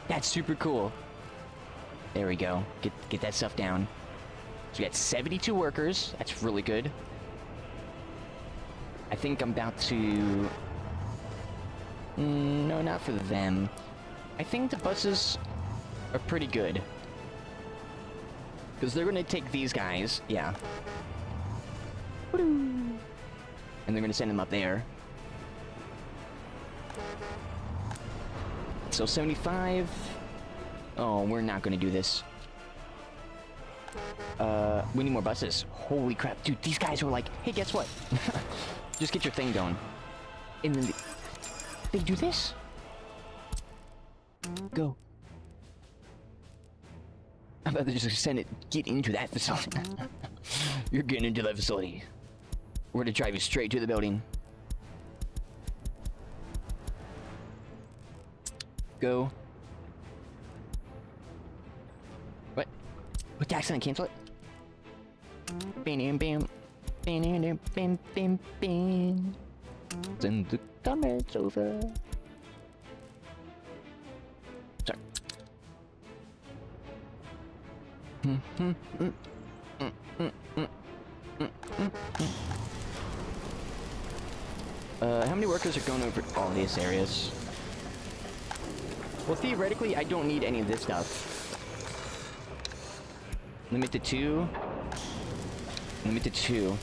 A: That's super cool. There we go. Get that stuff down. So we got 72 workers. That's really good. I think I'm about to... no, not for them. I think the buses are pretty good. Because they're going to take these guys. Yeah. And they're going to send them up there. So 75. Oh, we're not going to do this. We need more buses. Holy crap. Dude, these guys were like, hey, guess what? Just get your thing going. And then they do this. Go. I'm about to just send it. Get into that facility. You're getting into that facility. We're gonna drive you straight to the building. Go. What? What tax and cancel it? Bam, bam, bam, bam, bam, bam. Send the comments over. Sorry. How many workers are going over all these areas? Well, theoretically, I don't need any of this stuff. Limit to 2. Limit to 2.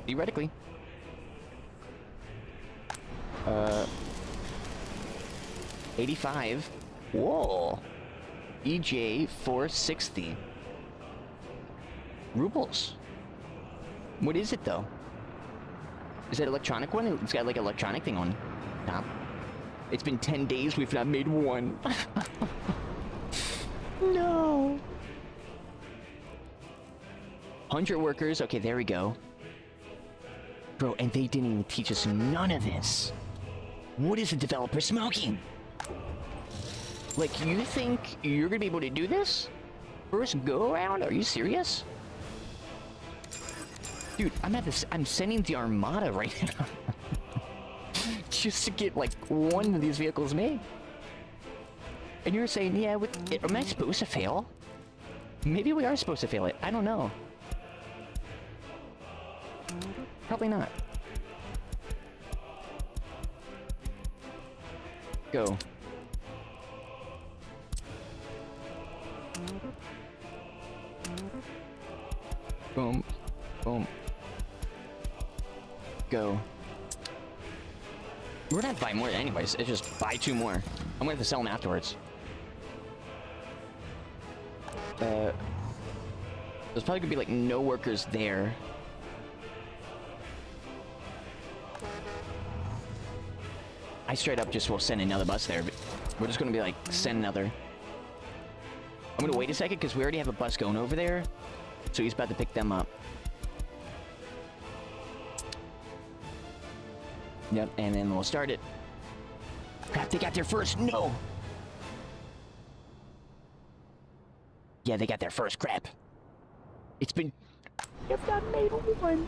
A: Theoretically. 85. Whoa. EJ 460. Rubles. What is it though? Is that electronic one? It's got like an electronic thing on top. It's been 10 days, we've not made one. No. 100 workers, okay, there we go. Bro, and they didn't even teach us none of this. What is the developer smoking? Like, you think you're gonna be able to do this? First go around? Are you serious? Dude, I'm sending the Armada right now. Just to get, like, one of these vehicles made. And you're saying, yeah, am I supposed to fail? Maybe we are supposed to fail it. I don't know. Probably not. Go. Boom. Boom. Go. We're gonna have to buy more anyways. It's just buy 2 more. I'm gonna have to sell them afterwards. There's probably gonna be like no workers there. I straight up just will send another bus there, but we're just gonna be like, send another. I'm gonna wait a second because we already have a bus going over there. So he's about to pick them up. Yep, and then we'll start it. Crap, they got there first. No! Yeah, they got there first. Crap. It's been... I've not made one.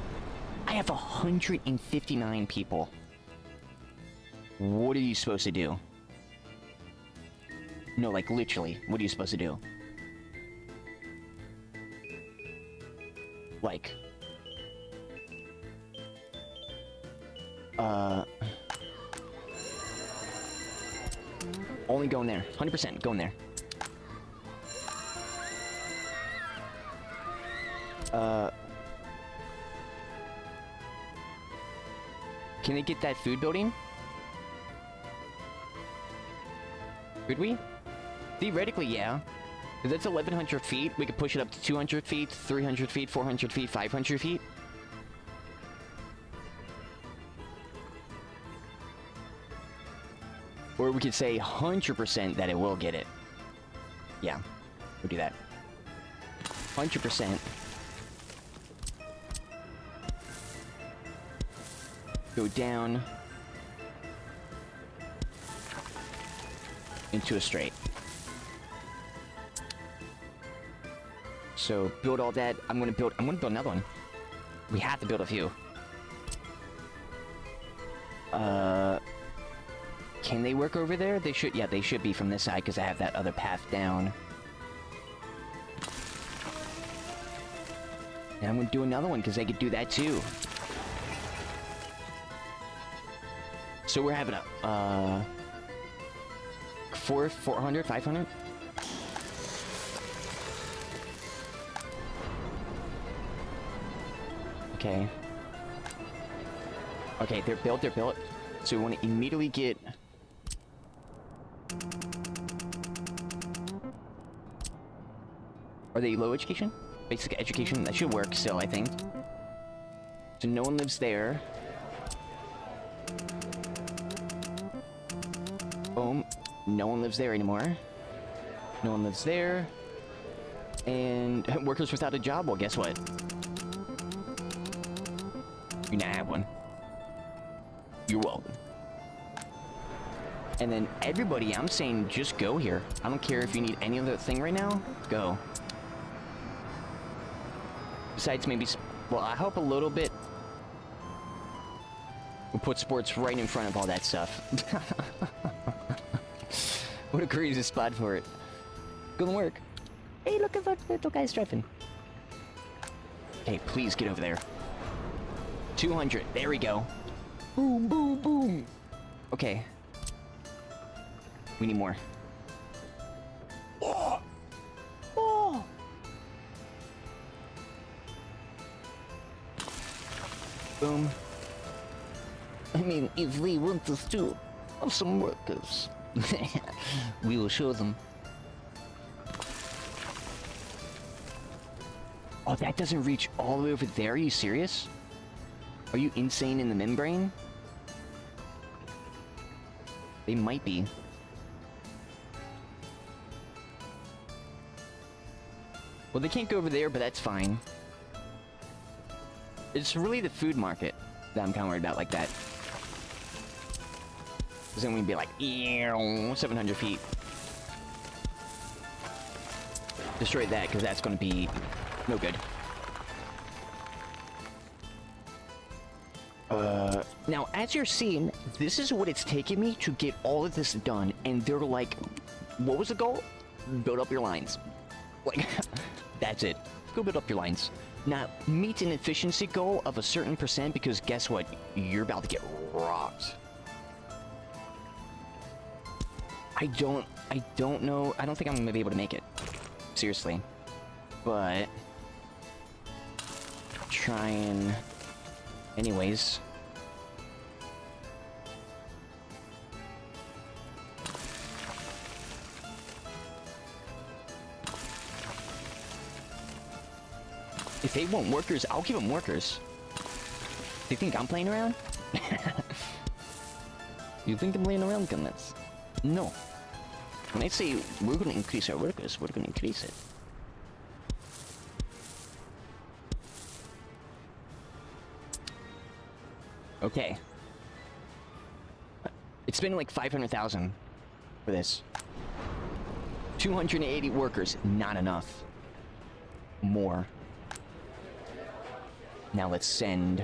A: I have 159 people. What are you supposed to do? No, like, literally. What are you supposed to do? Like... Only go in there. 100% go in there. Can they get that food building? Could we? Theoretically, yeah. 'Cause that's 1,100 feet. We could push it up to 200 feet, 300 feet, 400 feet, 500 feet. Or we could say 100% that it will get it. Yeah, we'll do that. 100%. Go down into a straight. So build all that. I'm gonna build another one. We have to build a few. Can they work over there? They should. Yeah, they should be from this side because I have that other path down. And I'm gonna do another one because they could do that too. So we're having a 400, 500. Okay. Okay, they're built. So we want to immediately get. Are they low education? Basic education? That should work still, I think. So no one lives there. Boom. No one lives there anymore. No one lives there. And workers without a job? Well, guess what? You now have one. You're welcome. And then everybody, I'm saying just go here. I don't care if you need any other thing right now. Go. Besides maybe... Well, I hope a little bit... We'll put sports right in front of all that stuff. What a crazy spot for it. Gonna work. Hey, look at that little guy's driving. Hey, please get over there. 200. There we go. Boom, boom, boom. Okay. We need more. Oh! Oh! Boom. I mean, if they want us to have some workers, we will show them. Oh, that doesn't reach all the way over there? Are you serious? Are you insane in the membrane? They might be. Well, they can't go over there, but that's fine. It's really the food market that I'm kind of worried about like that. Because then we'd be like, 700 feet. Destroy that, because that's going to be no good. Now, as you're seeing, this is what it's taken me to get all of this done. And they're like, what was the goal? Build up your lines. Like, that's it. Go build up your lines. Now, meet an efficiency goal of a certain percent, because guess what? You're about to get rocked. I don't know. I don't think I'm gonna be able to make it. Seriously. But... trying... anyways. If they want workers, I'll give them workers. They think I'm playing around? You think I'm playing around, Gunnets? No. When I say we're gonna increase our workers, we're gonna increase it. Okay. It's been like 500,000 for this. 280 workers, not enough. More. Now let's send.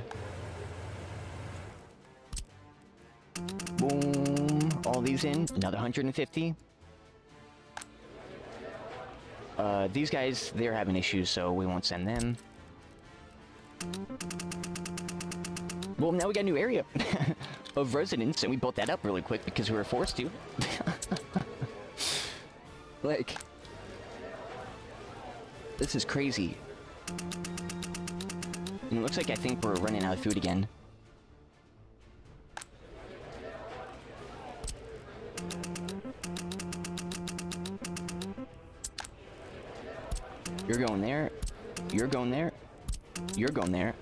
A: Boom. All these in. Another 150. These guys, they're having issues, so we won't send them. Well, now we got a new area of residence, and we built that up really quick because we were forced to. Like, this is crazy. And it looks like I think we're running out of food again. You're going there. You're going there. You're going there.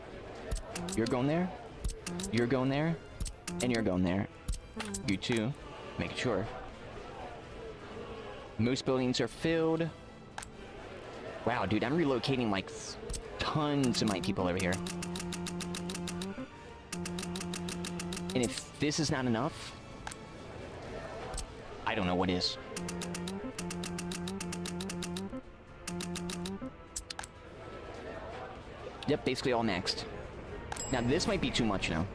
A: You're going there. You're going there. And you're going there. You too. Make sure. Most buildings are filled. Wow, dude, I'm relocating like tons of my people over here. And if this is not enough, I don't know what is. Yep, basically all maxed. Now this might be too much now.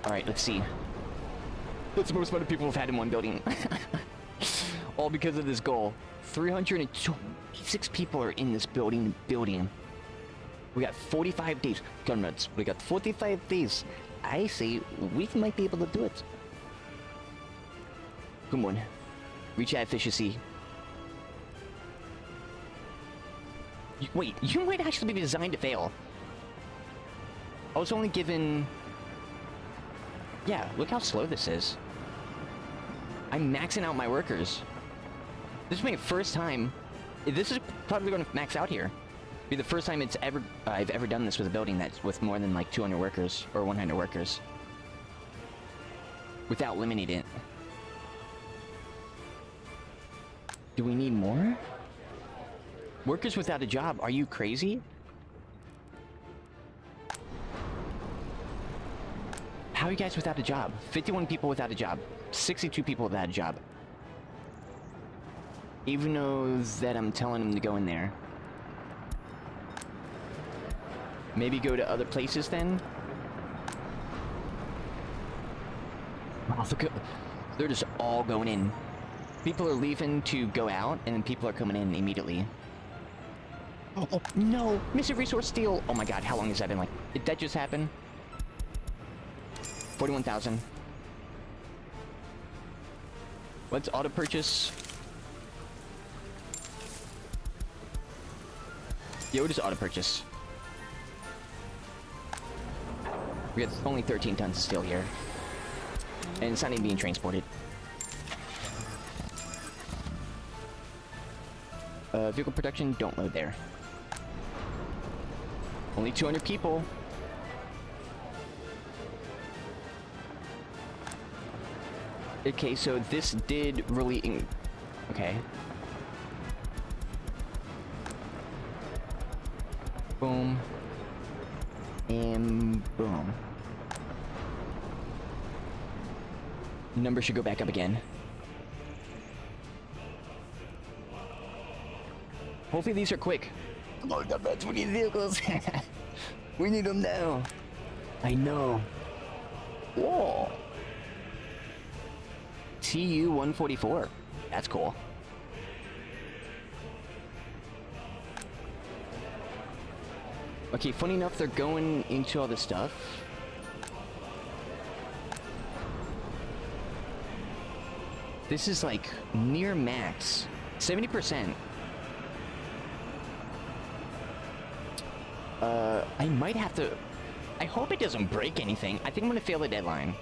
A: Alright, let's see. That's the most amount of people have had in one building. All because of this goal. 326 people are in this building. We got 45 days. Comrades, we got 45 days. I say we might be able to do it. Come on. Reach that efficiency. Wait, you might actually be designed to fail. I was only given... Yeah, look how slow this is. I'm maxing out my workers. This is my first time. This is probably going to max out here. Be the first time I've ever done this with a building that's with more than like 200 workers or 100 workers. Without limiting it. Do we need more? Workers without a job, are you crazy? How are you guys without a job? 51 people without a job. 62 people without a job. Even though that I'm telling them to go in there. Maybe go to other places then? Oh, look at... They're just all going in. People are leaving to go out, and then people are coming in immediately. Oh, no! Missing resource steal! Oh my god, how long has that been like? Did that just happen? 41,000. Let's auto purchase. Yeah, we'll just auto purchase. We got only 13 tons of steel here. And it's not even being transported. Vehicle production, don't load there. Only 200 people. Okay, so this did really... Okay. Boom. And boom. Number should go back up again. Hopefully these are quick. Come on, comrades, we need vehicles. We need them now. I know. Whoa. TU-144. That's cool. Okay, funny enough, they're going into all this stuff. This is like near max. 70%. I might have to... I hope it doesn't break anything. I think I'm gonna fail the deadline.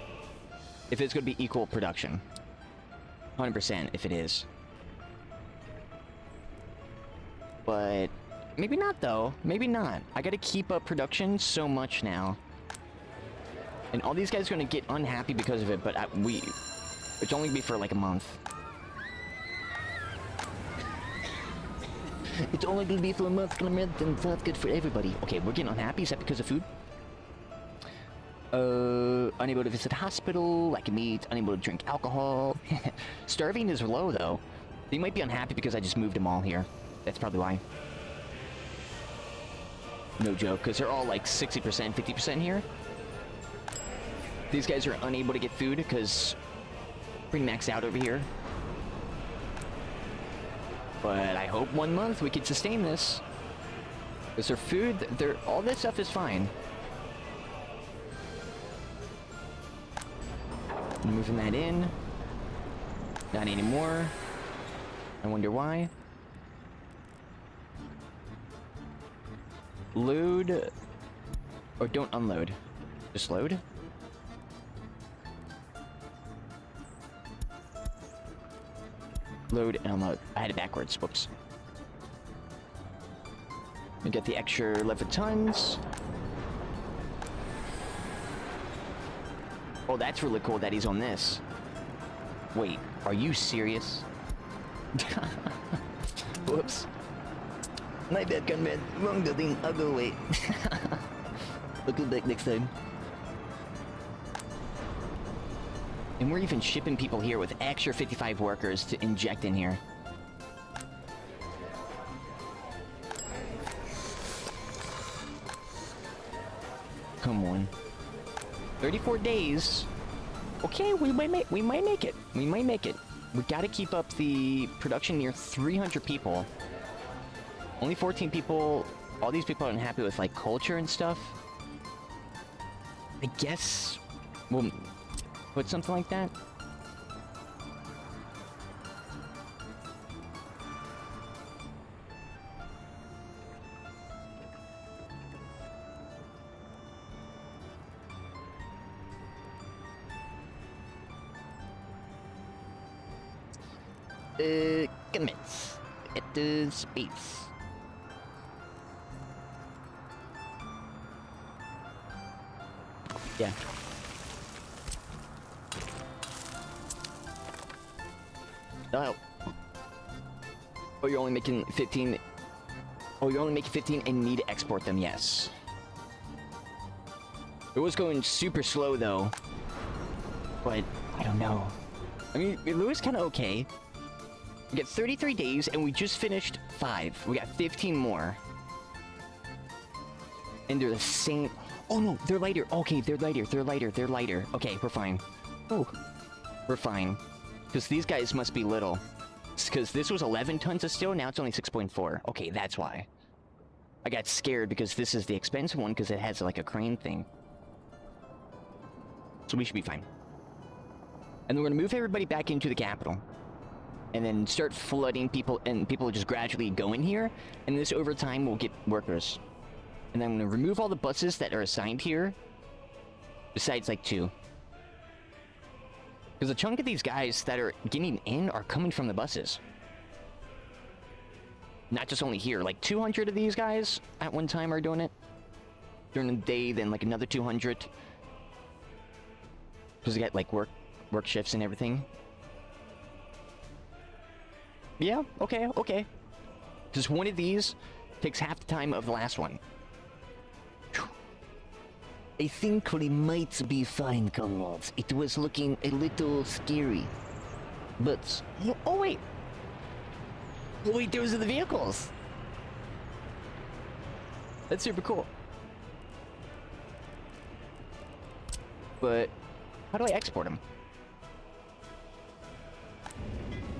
A: If it's gonna be equal production. 100% if it is. But... maybe not though. Maybe not. I gotta keep up production so much now. And all these guys are gonna get unhappy because of it, but it's only gonna be for like a month. It's only gonna be for a month, and it's not good for everybody. Okay, we're getting unhappy. Is that because of food? Unable to visit hospital, lack of meat, unable to drink alcohol. Starving is low though. They might be unhappy because I just moved them all here. That's probably why. No joke, because they're all like 60%, 50% here. These guys are unable to get food because pretty maxed out over here. But I hope 1 month we can sustain this. Because their food, all this stuff is fine. Moving that in. Not anymore. I wonder why. Load. Or don't unload. Just load. Load ammo. I had it backwards. Whoops. We get the extra 11 tons. Oh, that's really cool that he's on this. Wait, are you serious? Whoops. My bad, gunman. Wrong building. I'll go away. I'll go back next time. And we're even shipping people here with extra 55 workers to inject in here. Come on. 34 days. Okay, we might make it. We might make it. We gotta keep up the production near 300 people. Only 14 people. All these people are unhappy with like culture and stuff. I guess we'll put something like that. Commits. At the space. Yeah. Oh. Oh, you're only making 15. Oh, you're only making 15 and need to export them, yes. It was going super slow, though. But, I don't know. I mean, it was kind of okay. We got 33 days, and we just finished 5. We got 15 more. And they're the same... Oh, no, they're lighter. Okay, they're lighter. They're lighter. Okay, we're fine. Oh, we're fine. Because these guys must be little. Because this was 11 tons of steel, now it's only 6.4. Okay, that's why. I got scared because this is the expensive one because it has, like, a crane thing. So we should be fine. And then we're going to move everybody back into the capital. And then start flooding people, and people will just gradually go in here. And this, over time, will get workers. And then I'm going to remove all the buses that are assigned here. Besides, like, 2. Because a chunk of these guys that are getting in are coming from the buses. Not just only here. Like, 200 of these guys at one time are doing it. During the day, then, like, another 200. Because they got, like, work shifts and everything. Yeah, okay. Just one of these takes half the time of the last one. I think we might be fine, comrades. It was looking a little scary. But... Oh, wait! Oh, wait, those are the vehicles! That's super cool. But... how do I export them?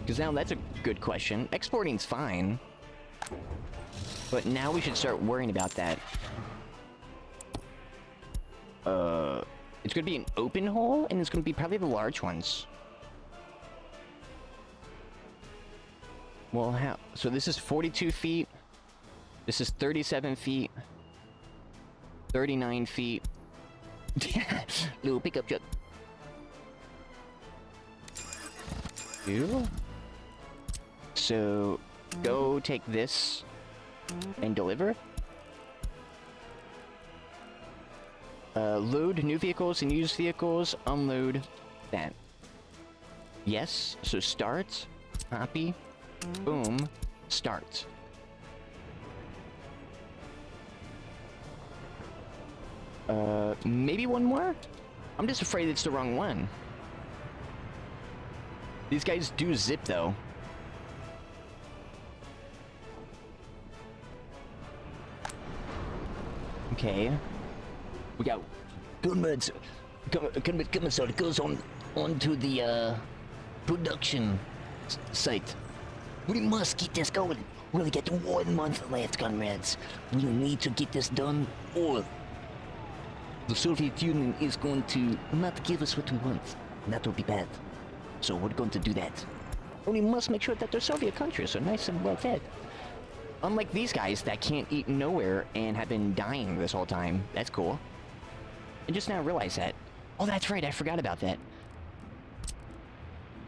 A: Because now that's a good question. Exporting's fine. But now we should start worrying about that. It's gonna be an open hole, and it's gonna be probably the large ones. Well, how? So this is 42 feet. This is 37 feet. 39 feet. Little pickup truck. So, go take this and deliver. Load new vehicles and used vehicles. Unload that. Yes. So start. Copy. Boom. Start. Maybe one more? I'm just afraid it's the wrong one. These guys do zip, though. Okay. We got comrades. Comrades, so it goes onto the production site. We must get this going. We only got 1 month left, comrades. We need to get this done, or the Soviet Union is going to not give us what we want. And that will be bad. So we're going to do that. And we must make sure that their Soviet countries are nice and well fed. Unlike these guys that can't eat nowhere and have been dying this whole time. That's cool. I just now realized that. Oh, that's right. I forgot about that.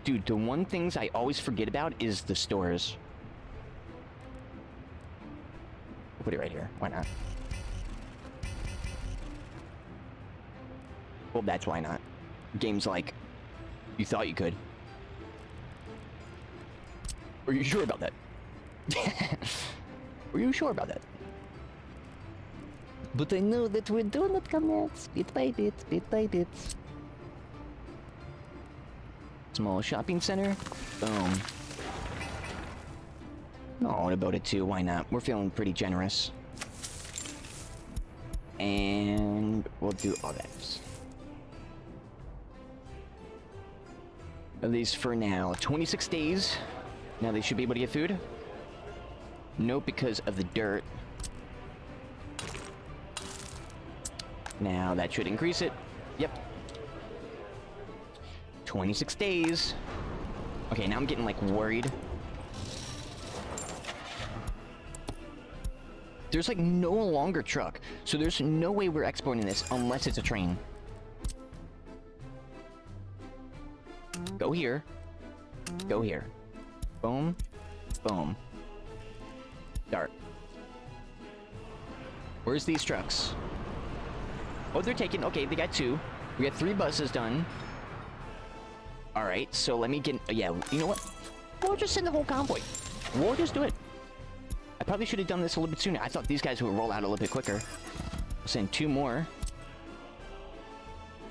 A: Dude, the one things I always forget about is the stores. I'll put it right here. Why not? Well, that's why not. Games like, you thought you could. Are you sure about that? Are you sure about that? But I know that we're doing it, comments, bit by bit, bit by bit. Small shopping center. Boom. Oh, what about it too? Why not? We're feeling pretty generous. And we'll do all that. At least for now. 26 days. Now they should be able to get food. Nope, because of the dirt. Now that should increase it. Yep. 26 days. Okay, now I'm getting like worried. There's like no longer truck, so there's no way we're exporting this unless it's a train. Go here. Go here. Boom. Boom. Start. Where's these trucks? Oh, they're taking... Okay, they got 2. We got 3 buses done. Alright, so let me get... Yeah, you know what? We'll just send the whole convoy. We'll just do it. I probably should have done this a little bit sooner. I thought these guys would roll out a little bit quicker. Send 2 more.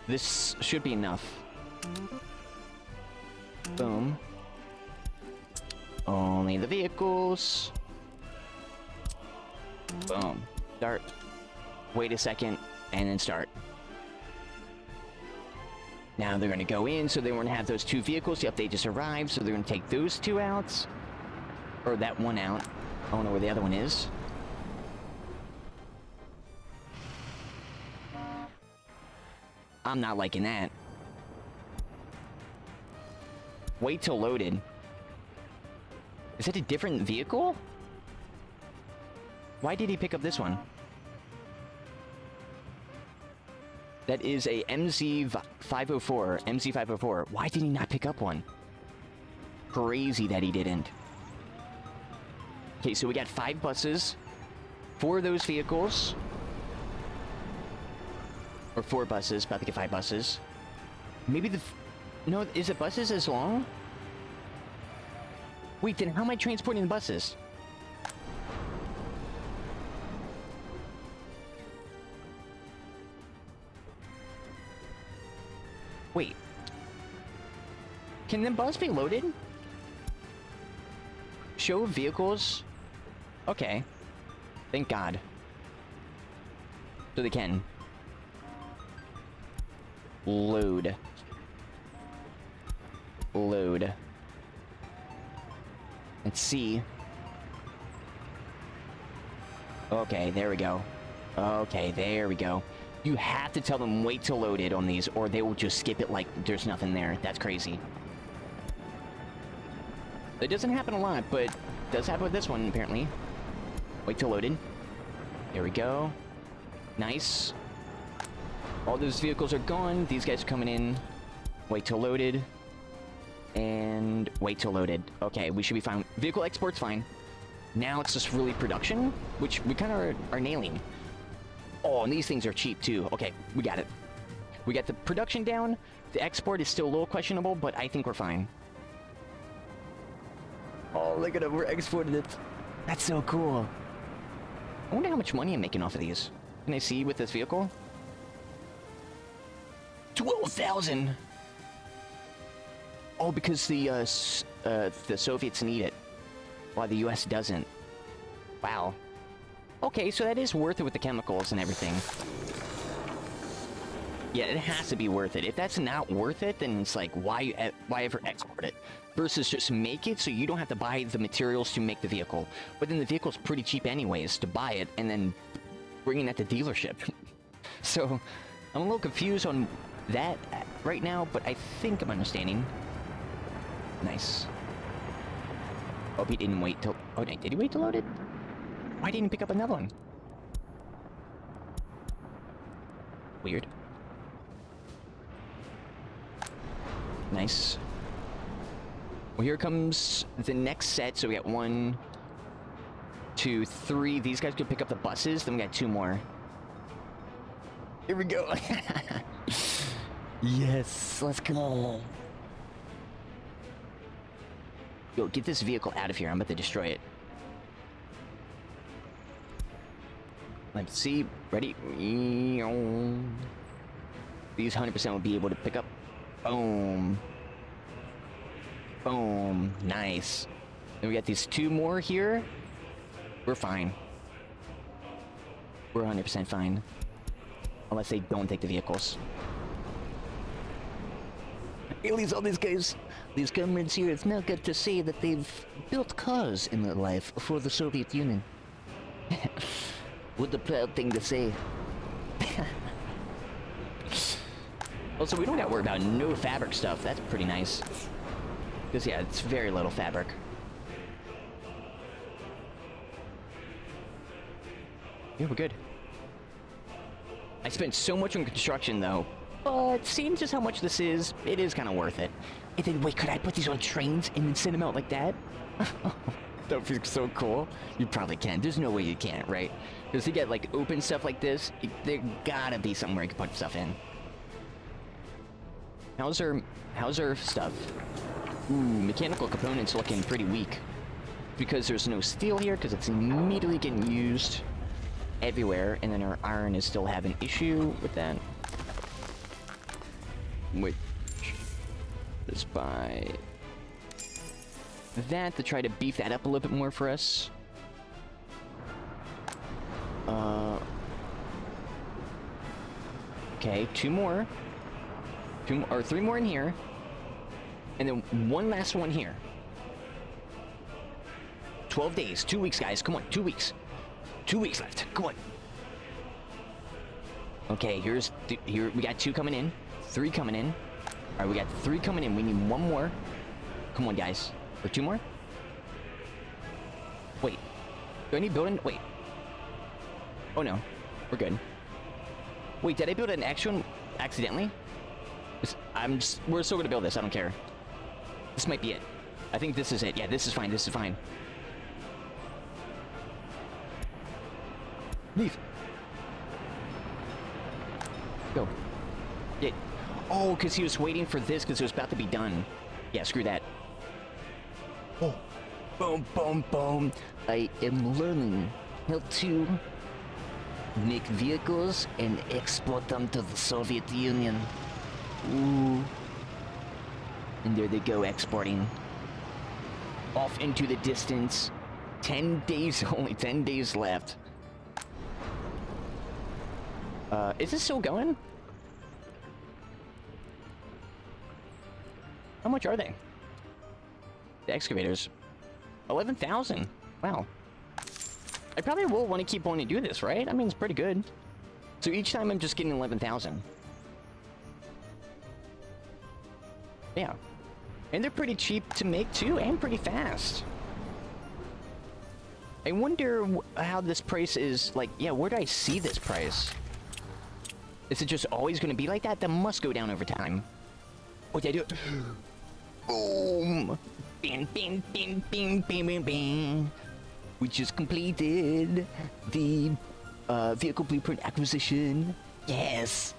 A: This should be enough. Boom. Only the vehicles. Boom. Start. Wait a second. And then start. Now they're going to go in, so they won't have those 2 vehicles. Yep, they just arrived, so they're going to take those 2 out. Or that one out. I don't know where the other one is. I'm not liking that. Wait till loaded. Is it a different vehicle? Why did he pick up this one? That is a MZ504. MZ504. Why did he not pick up one? Crazy that he didn't. Okay, so we got 5 buses. 4 of those vehicles. Or 4 buses. About to get 5 buses. Maybe the... No, is it buses as long? Wait, then how am I transporting the buses? Wait. Can the bus be loaded? Show vehicles? Okay. Thank God. So they can. Load. Load. Let's see. Okay, there we go. Okay, there we go. You have to tell them wait till loaded on these, or they will just skip it like there's nothing there. That's crazy. It doesn't happen a lot, but it does happen with this one, apparently. Wait till loaded. There we go. Nice. All those vehicles are gone. These guys are coming in. Wait till loaded. And wait till loaded. Okay, we should be fine. Vehicle export's fine. Now it's just really production, which we kind of are nailing. Oh, and these things are cheap too. Okay, we got it. We got the production down. The export is still a little questionable, but I think we're fine. Oh, look at it. We're exporting it. That's so cool. I wonder how much money I'm making off of these. Can I see with this vehicle? 12,000. Oh, because the Soviets need it, while the U.S. doesn't. Wow. Okay, so that is worth it with the chemicals and everything. Yeah, it has to be worth it. If that's not worth it, then it's like, why ever export it? Versus just make it so you don't have to buy the materials to make the vehicle. But then the vehicle's pretty cheap anyways to buy it, and then bring it at the dealership. So, I'm a little confused on that right now, but I think I'm understanding. Nice. Oh, he didn't wait till... Oh, did he wait till loaded? Why didn't he pick up another one? Weird. Nice. Well, here comes the next set. So we got 1, 2, 3. These guys could pick up the buses. Then we got 2 more. Here we go. Yes, let's go. Yo, get this vehicle out of here. I'm about to destroy it. Let's see. Ready? These 100% will be able to pick up. Boom. Boom. Nice. Then we got these 2 more here. We're fine. We're 100% fine. Unless they don't take the vehicles. At least all these guys, these comrades here, have now got to say that they've built cars in their life for the Soviet Union. What a proud thing to say. Also, we don't got to worry about no fabric stuff. That's pretty nice. Because, yeah, it's very little fabric. Yeah, we're good. I spent so much on construction, though. But seeing just how much this is, it is kind of worth it. And then, wait, could I put these on trains and then send them out like that? That would be so cool. You probably can. There's no way you can't, right? Because to get, like, open stuff like this, there gotta be somewhere you can put stuff in. How's our stuff? Ooh, mechanical components looking pretty weak. Because there's no steel here, because it's immediately getting used everywhere, and then our iron is still having issue with that. Wait. Let's buy that to try to beef that up a little bit more for us. Okay, 2 more. 2 more, or 3 more in here. And then 1 last one here. 12 days, 2 weeks, guys. Come on, 2 weeks. 2 weeks left. Come on. Okay, here we got 2 coming in, 3 coming in. All right, we got 3 coming in. We need 1 more. Come on, guys. Or 2 more? Wait. Do I need building? Wait. Oh no, we're good. Wait, did I build an extra one accidentally? We're still gonna build this. I don't care. This might be it. I think this is it. Yeah, this is fine. This is fine. Leave. Go. Yeah. Oh, because he was waiting for this because it was about to be done. Yeah, screw that. Oh. Boom, boom, boom. I am learning how to make vehicles and export them to the Soviet Union. Ooh. And there they go, exporting. Off into the distance. 10 days, only 10 days left. Is this still going? How much are they? The excavators. 11,000. Wow. I probably will want to keep wanting to do this, right? I mean, it's pretty good. So each time I'm just getting 11,000. Yeah. And they're pretty cheap to make too, and pretty fast. I wonder how this price is, like, yeah, where do I see this price? Is it just always going to be like that? That must go down over time. What did I do? Boom! Bing, bing, bing, bing, bing, bing, bing. We just completed the vehicle blueprint acquisition. Yes!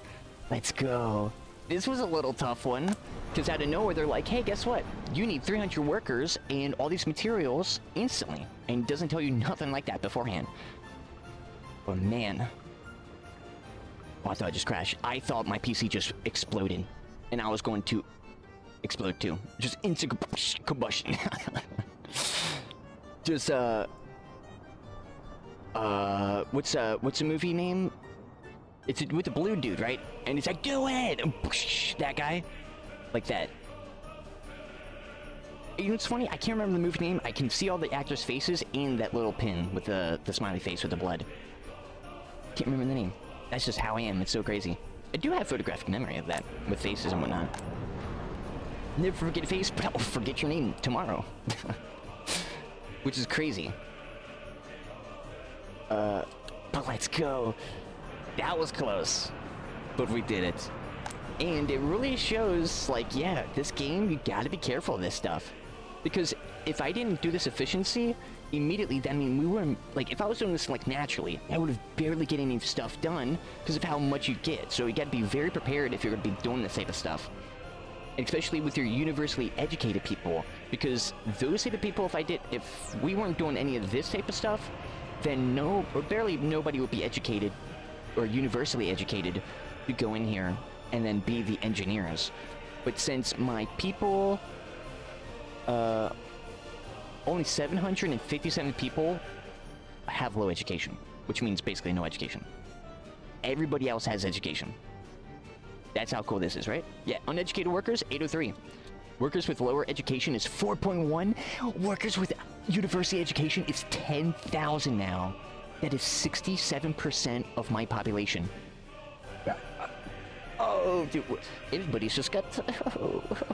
A: Let's go. This was a little tough one, because out of nowhere they're like, hey, guess what? You need 300 workers and all these materials instantly. And it doesn't tell you nothing like that beforehand. But man. Oh, I thought I just crashed. I thought my PC just exploded. And I was going to explode too. Just instant combustion. Just, what's the movie name? It's with the blue dude, right? And it's like, go ahead! And that guy. Like that. You know what's funny? I can't remember the movie name. I can see all the actors' faces and that little pin with the smiley face with the blood. Can't remember the name. That's just how I am. It's so crazy. I do have photographic memory of that, with faces and whatnot. Never forget a face, but I will forget your name tomorrow. Which is crazy. But let's go. That was close. But we did it. And it really shows, like, yeah, this game, you gotta be careful of this stuff. Because if I didn't do this efficiency, immediately, I mean, we were, like, if I was doing this, like, naturally, I would have barely get any stuff done because of how much you get. So you got to be very prepared if you're going to be doing this type of stuff. Especially with your universally educated people, because those type of people, if we weren't doing any of this type of stuff, then barely nobody would be educated or universally educated to go in here and then be the engineers. But since my people, only 757 people have low education, which means basically no education. Everybody else has education. That's how cool this is, right? Yeah, uneducated workers, 803. Workers with lower education is 4.1. Workers with university education is 10,000 now. That is 67% of my population. Oh, dude, everybody's just got...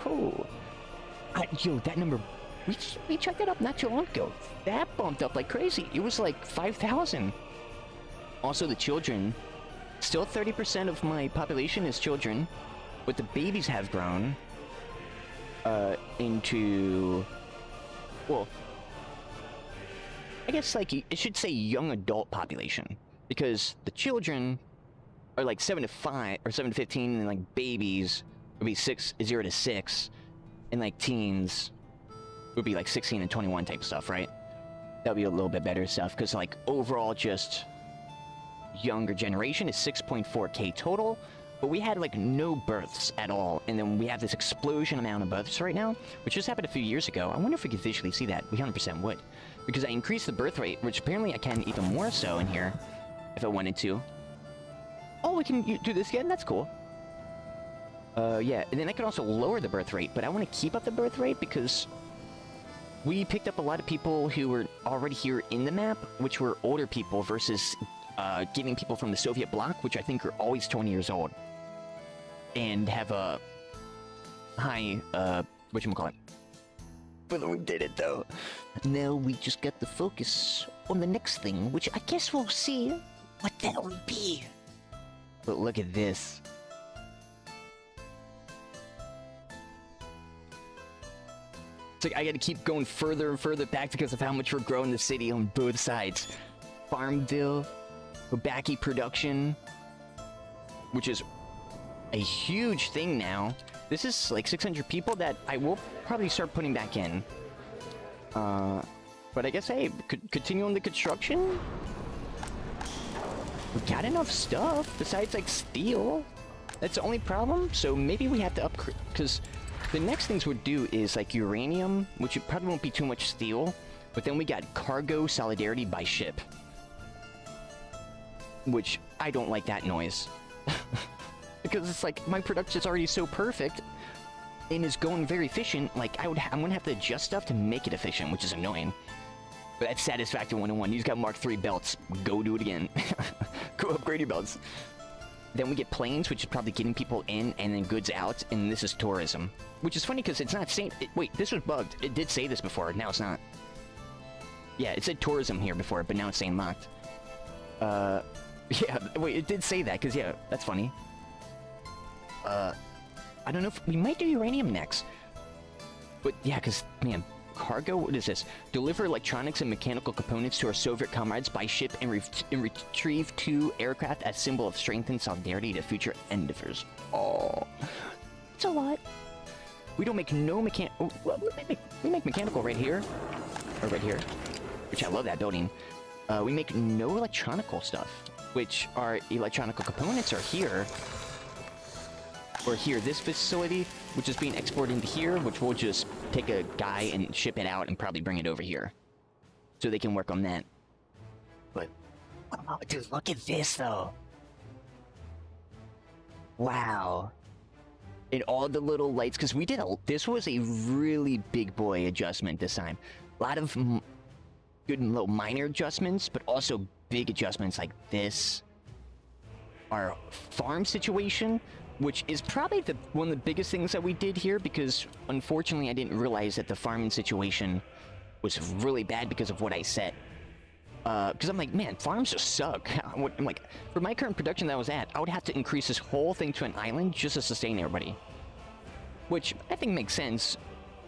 A: yo, that number... We checked that up not too long ago. That bumped up like crazy. It was like 5,000. Also, the children... Still 30% of my population is children, but the babies have grown into, well, I guess like it should say young adult population, because the children are like 7 to 5 or 7 to 15, and like babies would be 0 to 6, and like teens would be like 16 and 21 type stuff, right? That would be a little bit better stuff, because like overall just younger generation is 6.4K total, but we had like no births at all, and then we have this explosion amount of births right now, which just happened a few years ago. I wonder if we could visually see that. We 100% would, because I increased the birth rate, which apparently I can even more so in here if I wanted to. Oh, we can do this again? That's cool. Yeah, and then I can also lower the birth rate, but I want to keep up the birth rate because we picked up a lot of people who were already here in the map, which were older people versus getting people from the Soviet bloc, which I think are always 20 years old, and have a high, whatchamacallit. But we did it, though. Now we just got to focus on the next thing, which I guess we'll see what that will be. But look at this. It's like I gotta keep going further and further back because of how much we're growing the city on both sides. Farmville, Bobaki production, which is a huge thing now. This is like 600 people that I will probably start putting back in. But I guess, hey, continue on the construction. We got enough stuff besides like steel. That's the only problem. So maybe we have to upgrade, because the next things we'll do is like uranium, which probably won't be too much steel. But then we got cargo solidarity by ship, which I don't like that noise. Because it's like my production's already so perfect and is going very efficient. Like I'm gonna have to adjust stuff to make it efficient, which is annoying. But that's Satisfactory 101. You just got Mark III belts. Go do it again. Go upgrade your belts. Then we get planes, which is probably getting people in and then goods out. And this is tourism, which is funny because it's not saying. Wait, this was bugged. It did say this before. Now it's not. Yeah, it said tourism here before, but now it's saying locked. Yeah, wait, it did say that, because, yeah, that's funny. I don't know if we might do uranium next. But, yeah, because, man, cargo, what is this? Deliver electronics and mechanical components to our Soviet comrades by ship and retrieve 2 aircraft as symbol of strength and solidarity to future endeavors. Oh, it's a lot. We don't make no we make mechanical right here. Or right here. Which I love that building. We make no electronical stuff, which our electronical components are here. Or here, this facility, which is being exported into here, which we'll just take a guy and ship it out and probably bring it over here. So they can work on that. But, oh, dude, look at this, though. Wow. And all the little lights, because we did this was a really big boy adjustment this time. A lot of good little minor adjustments, but also big adjustments like this. Our farm situation, which is probably one of the biggest things that we did here, because unfortunately I didn't realize that the farming situation was really bad because of what I said. Because I'm like, man, farms just suck. I'm like, for my current production that I was at, I would have to increase this whole thing to an island just to sustain everybody. Which I think makes sense,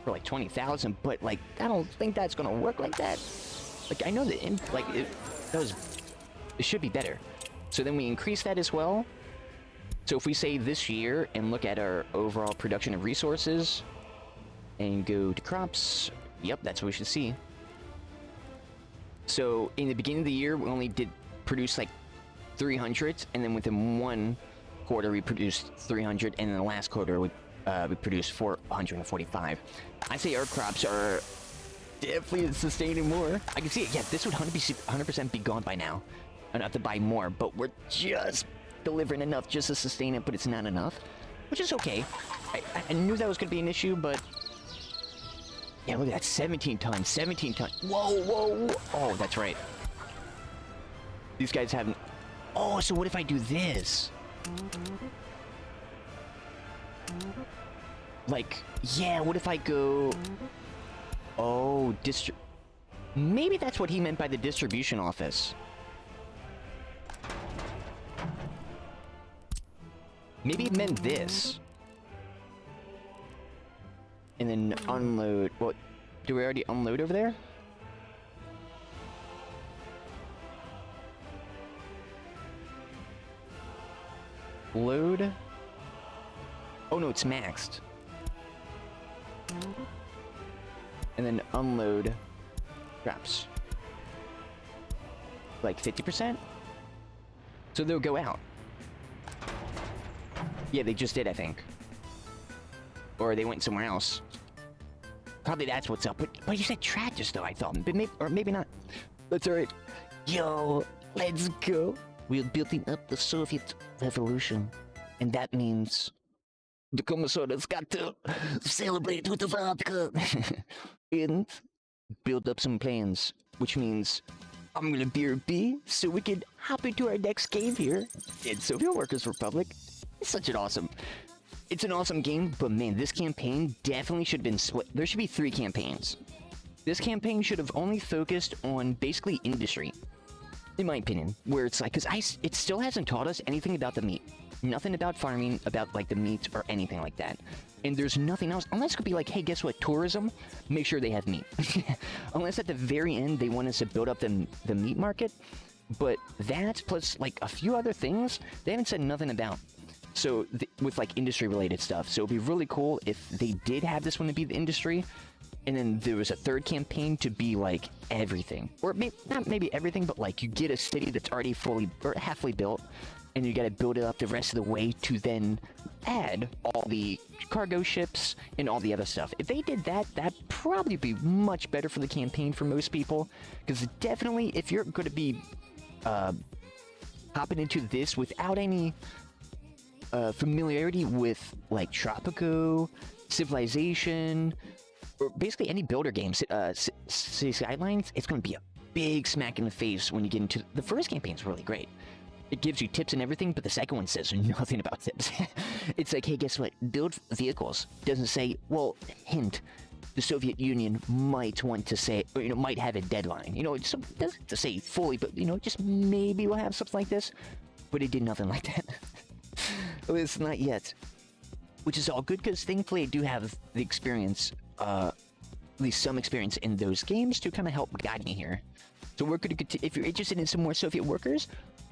A: for like 20,000, but like I don't think that's gonna work like that. Like I know that it should be better. So then we increase that as well. So if we say this year and look at our overall production of resources and go to crops, yep, that's what we should see. So in the beginning of the year, we only did produce like 300, and then within one quarter we produced 300, and in the last quarter we produced 445. I'd say our crops are definitely sustaining more. I can see it. Yeah, this would 100% be gone by now. Enough to buy more, but we're just delivering enough just to sustain it, but it's not enough, which is okay. I knew that was going to be an issue, but yeah, look at that, 17 tons, 17 tons. Whoa, whoa, whoa. Oh, that's right. These guys haven't. Oh, so what if I do this? Like, yeah, what if I go... Oh, maybe that's what he meant by the distribution office. Maybe it meant this. And then unload... What? Do we already unload over there? Load? Oh no, it's maxed. And then unload traps. Like 50%? So they'll go out. Yeah, they just did, I think. Or they went somewhere else. Probably that's what's up. But you said tractors though, I thought. But maybe not. That's alright. Yo, let's go. We're building up the Soviet Revolution. And that means the Commissar's got to celebrate with the vodka. And build up some plans. Which means I'm gonna BRB so we can hop into our next game here in Soviet Workers' Republic. It's an awesome game, but man, this campaign definitely should have been split. There should be 3 campaigns. This campaign should have only focused on basically industry, in my opinion, where it's like, it still hasn't taught us anything about the meat. Nothing about farming, about like the meat or anything like that. And there's nothing else, unless it could be like, hey, guess what, tourism, make sure they have meat. Unless at the very end, they want us to build up the meat market. But that, plus like a few other things, they haven't said nothing about. So, with like industry-related stuff. So it'd be really cool if they did have this one to be the industry, and then there was a 3rd campaign to be like everything. Or not maybe everything, but like you get a city that's already fully or halfway built, and you gotta build it up the rest of the way to then add all the cargo ships and all the other stuff. If they did that, that'd probably be much better for the campaign for most people. Because definitely, if you're gonna be hopping into this without any familiarity with like Tropico, Civilization, or basically any builder games, City Skylines, it's going to be a big smack in the face when you get into the first campaign's really great. It gives you tips and everything, but the second one says nothing about tips. It's like, hey, guess what? Build vehicles. Doesn't say, well, hint, the Soviet Union might want to say, or, might have a deadline. It doesn't to say fully, but, just maybe we'll have something like this. But it did nothing like that. At least not yet. Which is all good, because thankfully I do have the experience, at least some experience in those games to kind of help guide me here. So we're going to continue. If you're interested in some more Soviet Workers,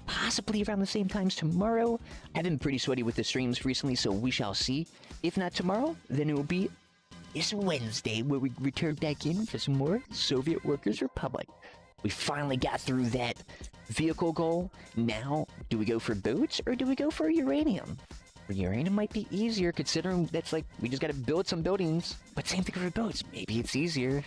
A: possibly around the same times tomorrow. I've been pretty sweaty with the streams recently, so we shall see. If not tomorrow, then it will be this Wednesday, where we return back in for some more Soviet Workers' Republic. We finally got through that vehicle goal. Now, do we go for boats or do we go for uranium? Uranium might be easier, considering that's like, we just gotta build some buildings. But same thing for boats. Maybe it's easier.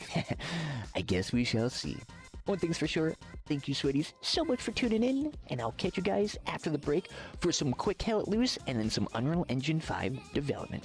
A: I guess we shall see. One thing's for sure, thank you, sweaties, so much for tuning in, and I'll catch you guys after the break for some quick Hell It Loose and then some Unreal Engine 5 development.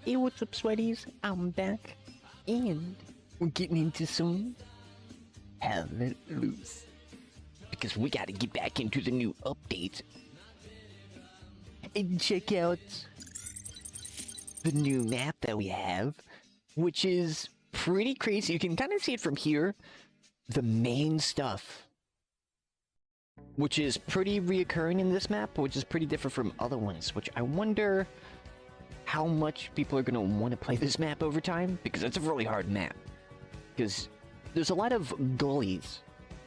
A: Hey, what's up, sweaties? I'm back, and we're getting into some Hell Let Loose because we gotta get back into the new updates and check out the new map that we have, which is pretty crazy. You can kind of see it from here. The main stuff, which is pretty reoccurring in this map, which is pretty different from other ones, which I wonder how much people are going to want to play this map over time, because it's a really hard map. Because there's a lot of gullies,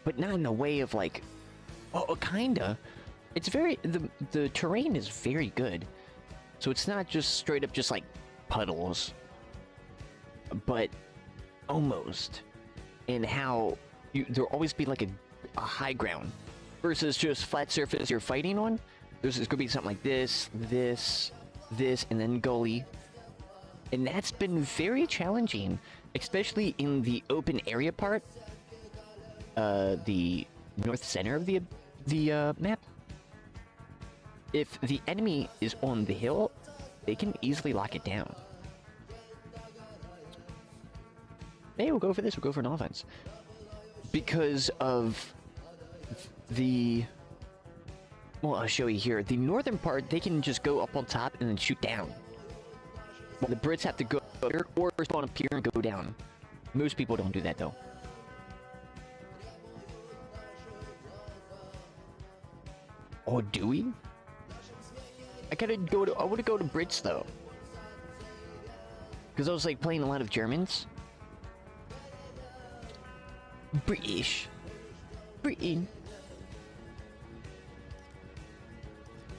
A: but not in the way of like, oh, kinda. It's very, the terrain is very good. So it's not just straight up just like puddles, but almost. And how there'll always be like a high ground versus just flat surface you're fighting on. There's going to be something like this, and then gully. And that's been very challenging, especially in the open area part. The north center of the map. If the enemy is on the hill, they can easily lock it down. Maybe we'll go for this, we'll go for an offense. Because of the... Well, I'll show you here. The northern part, they can just go up on top and then shoot down. Well, the Brits have to go here or spawn up here and go down. Most people don't do that, though. Oh, do we? I want to go to Brits, though. Because I was, like, playing a lot of Germans. British. Britain.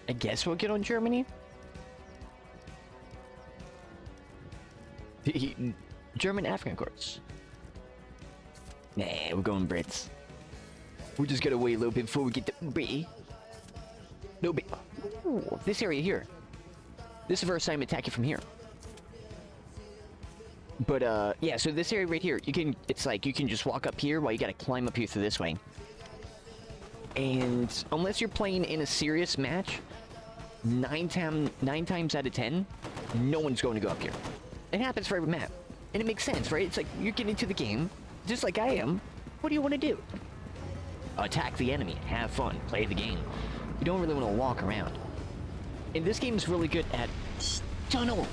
A: I guess we'll get on Germany. German African courts. Nah, we're going Brits. We just gotta wait a little bit before we get to Brit. No bit. Ooh, this area here. This is the first time attacking from here. But yeah, so this area right here, it's like you can just walk up here while you gotta climb up here through this way. And unless you're playing in a serious match, 9 times out of 10, no one's going to go up here. It happens for every map. And it makes sense, right? It's like you're getting into the game, just like I am. What do you want to do? Attack the enemy, have fun, play the game. You don't really want to walk around. And this game is really good at tunnel.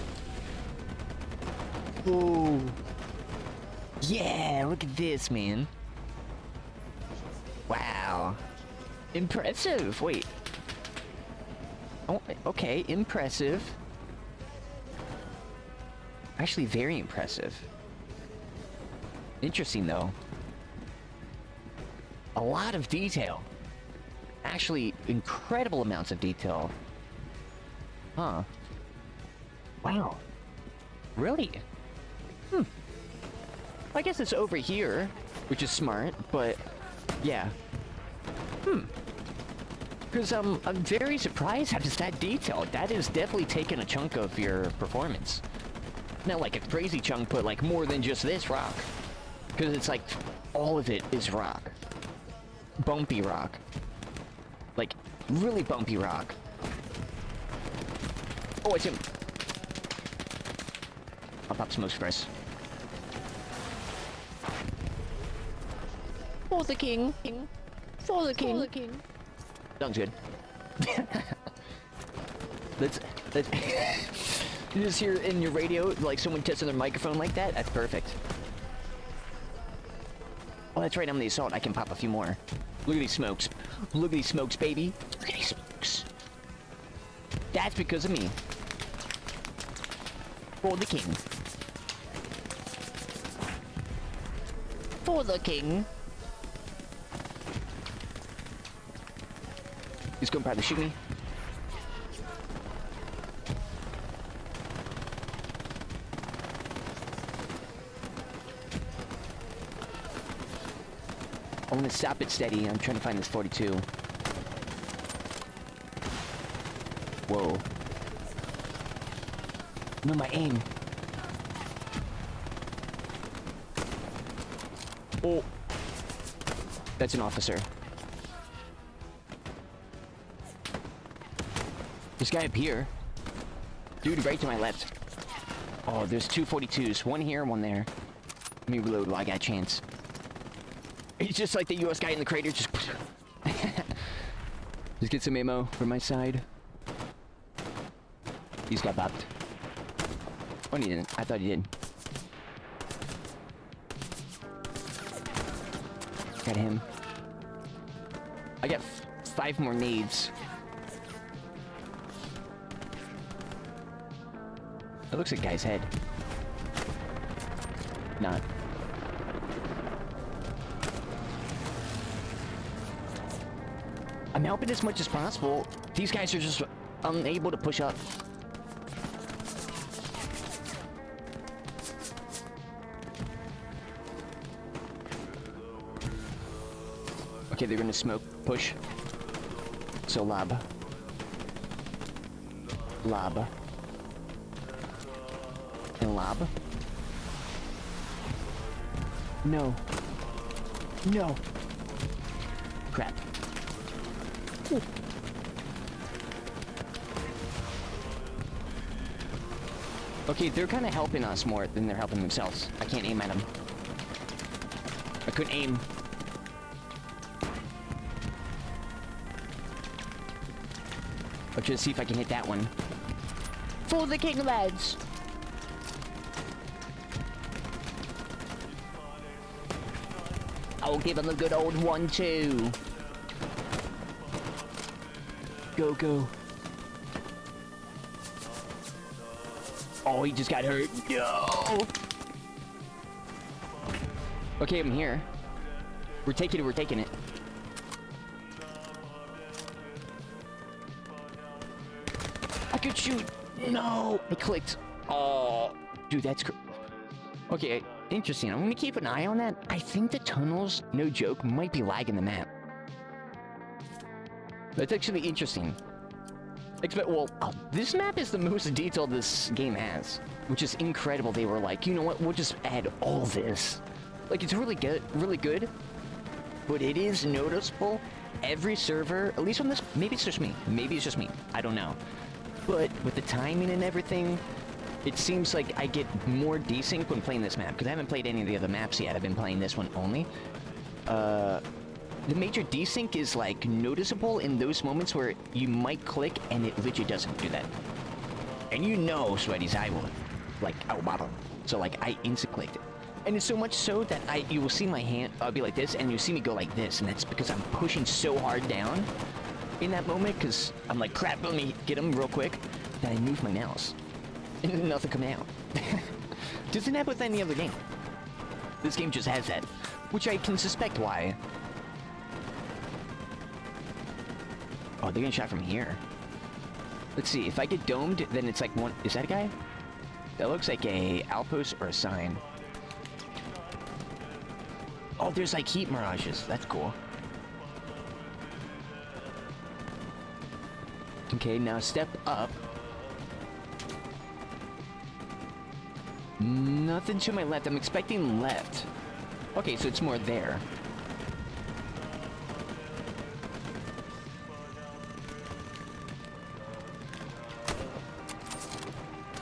A: Oh. Yeah, look at this, man. Wow. Impressive. Wait. Oh, okay, impressive. Actually, very impressive. Interesting, though. A lot of detail. Actually, incredible amounts of detail. Huh. Wow. Really? I guess it's over here, which is smart, but yeah. Because I'm very surprised how it's that detailed. That is definitely taking a chunk of your performance. Not like a crazy chunk, but like more than just this rock. Because it's like all of it is rock. Bumpy rock. Like really bumpy rock. Oh, it's him. I'll pop smoke first. For the king. For the king. For the king. Sounds good. let's you just hear in your radio like someone testing their microphone like that. That's perfect. Oh, that's right. I'm the assault. I can pop a few more. Look at these smokes. Look at these smokes, baby. Look at these smokes. That's because of me. For the king. For the king. He's gonna probably shoot me. I want to stop it steady. I'm trying to find this 42. Whoa. No, my aim. Oh. That's an officer. This guy up here. Dude, right to my left. Oh, there's 242s. One here, one there. Let me reload while I got a chance. It's just like the US guy in the crater, just... Just get some ammo from my side. He's got bopped. Oh, he didn't. I thought he did. Got him. I got 5 more nades. It looks like a guy's head. Not. I'm helping as much as possible. These guys are just unable to push up. Okay, they're gonna smoke. Push. So lob. Lob. And lob. No. No. Crap. Ooh. Okay, they're kind of helping us more than they're helping themselves. I can't aim at them. I couldn't aim. I'll just see if I can hit that one. For the king, lads! I'll give him a good old 1-2. Go, go. Oh, he just got hurt. No! Okay, I'm here. We're taking it, we're taking it. I could shoot. No! I clicked. Oh, dude, that's okay, interesting. I'm gonna keep an eye on that. I think the tunnels, no joke, might be lagging the map. That's actually interesting. Well, this map is the most detailed this game has, which is incredible. They were like, you know what, we'll just add all this. Like, it's really good, but it is noticeable. Every server, at least on this, maybe it's just me, I don't know. But with the timing and everything, it seems like I get more desync when playing this map, because I haven't played any of the other maps yet. I've been playing this one only. The major desync is like noticeable in those moments where you might click and it legit doesn't do that. And you know, Sweaties, I will like out bottom. So like I instant clicked it. And it's so much so that you will see my hand, I'll be like this, and you'll see me go like this, and that's because I'm pushing so hard down in that moment, because I'm like, crap, let me get him real quick, that I move my mouse. And then nothing come out. Doesn't happen with any other game. This game just has that, which I can suspect why. Oh, they're getting shot from here. Let's see, if I get domed, then it's like one... Is that a guy? That looks like a outpost or a sign. Oh, there's like heat mirages. That's cool. Okay, now step up. Nothing to my left. I'm expecting left. Okay, so it's more there.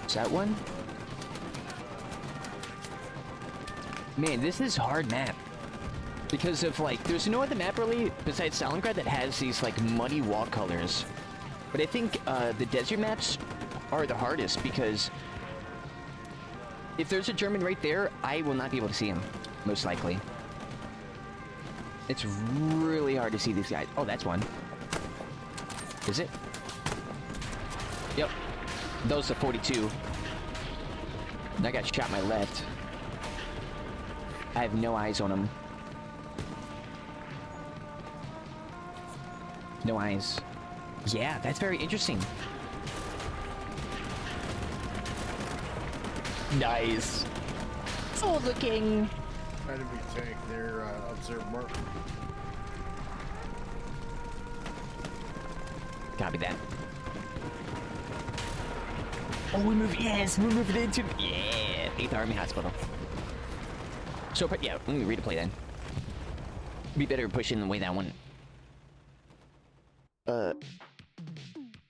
A: Is that one? Man, this is hard map. Because of like, there's no other map really besides Stalingrad that has these like muddy wall colors. But I think the desert maps are the hardest because if there's a German right there, I will not be able to see him, most likely. It's really hard to see these guys. Oh, that's one. Is it? Yep. Those are 42. I got shot my left. I have no eyes on him. No eyes. Yeah, that's very interesting. Nice. Oh, the king.
H: Enemy tank near observe mark.
A: Copy that. Oh, we move. Yes, we're moving into. Yeah, 8th Army Hospital. So, but yeah, let me read a play then. Be better pushing the way that one.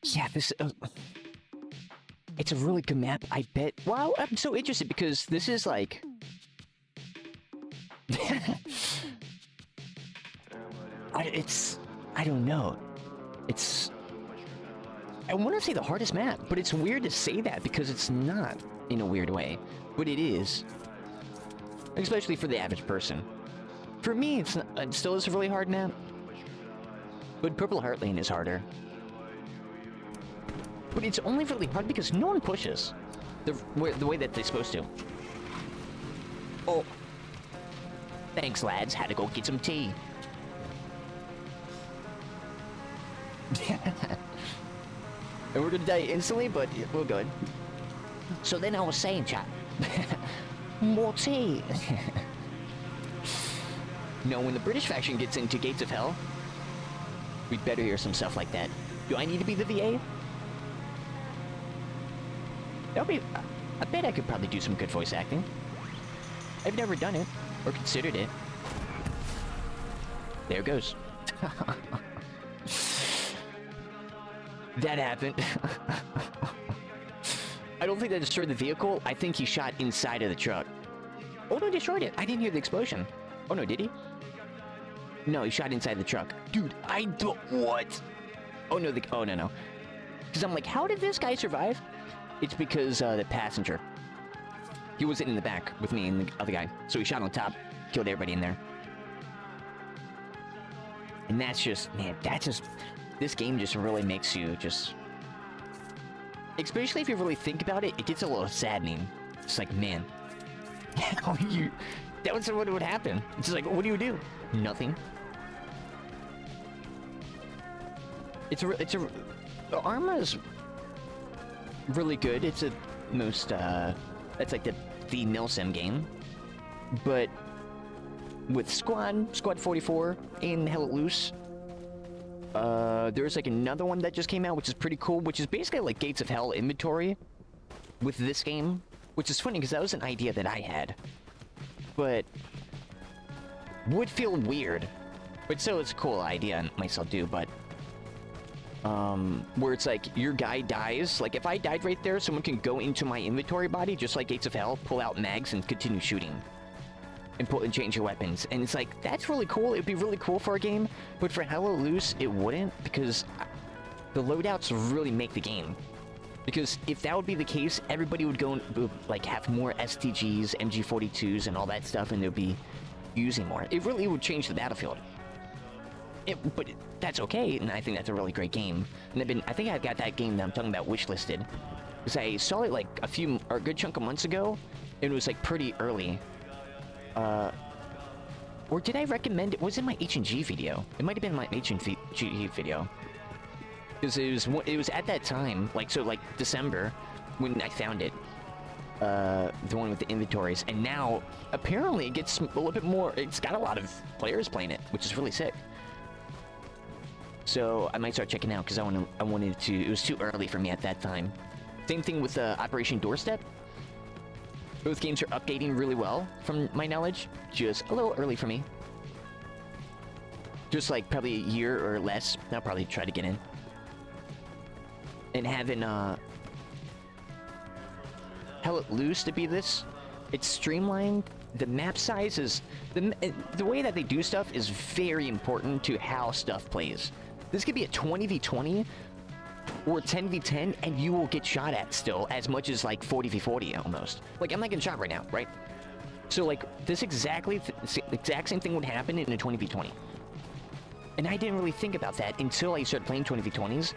A: Yeah, this. It's a really good map, I bet. Wow, I'm so interested because this is like... I don't know. It's... I want to say the hardest map, but it's weird to say that because it's not in a weird way. But it is. Especially for the average person. For me, it still is a really hard map. But Purple Heart Lane is harder. But it's only really hard because no one pushes the way that they're supposed to. Oh. Thanks, lads. Had to go get some tea. And we're gonna die instantly, but we're good. So then I was saying, chat. More tea. No, when the British faction gets into Gates of Hell, we'd better hear some stuff like that. Do I need to be the VA? That'll be... I bet I could probably do some good voice acting. I've never done it, or considered it. There it goes. That happened. I don't think that destroyed the vehicle. I think he shot inside of the truck. Oh no, he destroyed it. I didn't hear the explosion. Oh no, did he? No, he shot inside the truck. Dude, what? Oh no, oh no. Because I'm like, how did this guy survive? It's because the passenger. He wasn't in the back with me and the other guy. So he shot on top, killed everybody in there. And that's just, man, this game just really makes you just... Especially if you really think about it, it gets a little saddening. It's like, man, that was what would happen. It's just like, what do you do? Nothing. The Arma is really good. It's that's like the Milsim game. But with Squad 44 and Hell Let Loose, there's like another one that just came out, which is pretty cool, which is basically like Gates of Hell inventory with this game, which is funny because that was an idea that I had, but would feel weird, but still it's a cool idea and might still do, but where it's like your guy dies, like if I died right there, someone can go into my inventory body, just like Gates of Hell, pull out mags and continue shooting. And change your weapons, and it's like, that's really cool. It'd be really cool for a game, but for Hell Let Loose, it wouldn't, because the loadouts really make the game. Because if that would be the case, everybody would go and like have more STGs, MG42s, and all that stuff, and they'd be using more. It really would change the battlefield. But that's okay, and I think that's a really great game. And I think I've got that game that I'm talking about wishlisted, because I saw it like a good chunk of months ago, and it was like pretty early. Or did I recommend it? Was it my H&G video? It might have been my H&G video. Because it was at that time, like December, when I found it. The one with the inventories. And now, apparently it gets a little bit more, it's got a lot of players playing it, which is really sick. So I might start checking out, because I wanted to, it was too early for me at that time. Same thing with Operation Doorstep. Both games are updating really well, from my knowledge. Just a little early for me. Just like probably a year or less. I'll probably try to get in. And having Hell Let Loose to be this, it's streamlined. The map size is the way that they do stuff is very important to how stuff plays. This could be a 20v20 or 10v10, and you will get shot at still as much as like 40v40 almost. Like, I'm not getting shot right now, right? So like this exact same thing would happen in a 20v20. And I didn't really think about that until I started playing 20v20s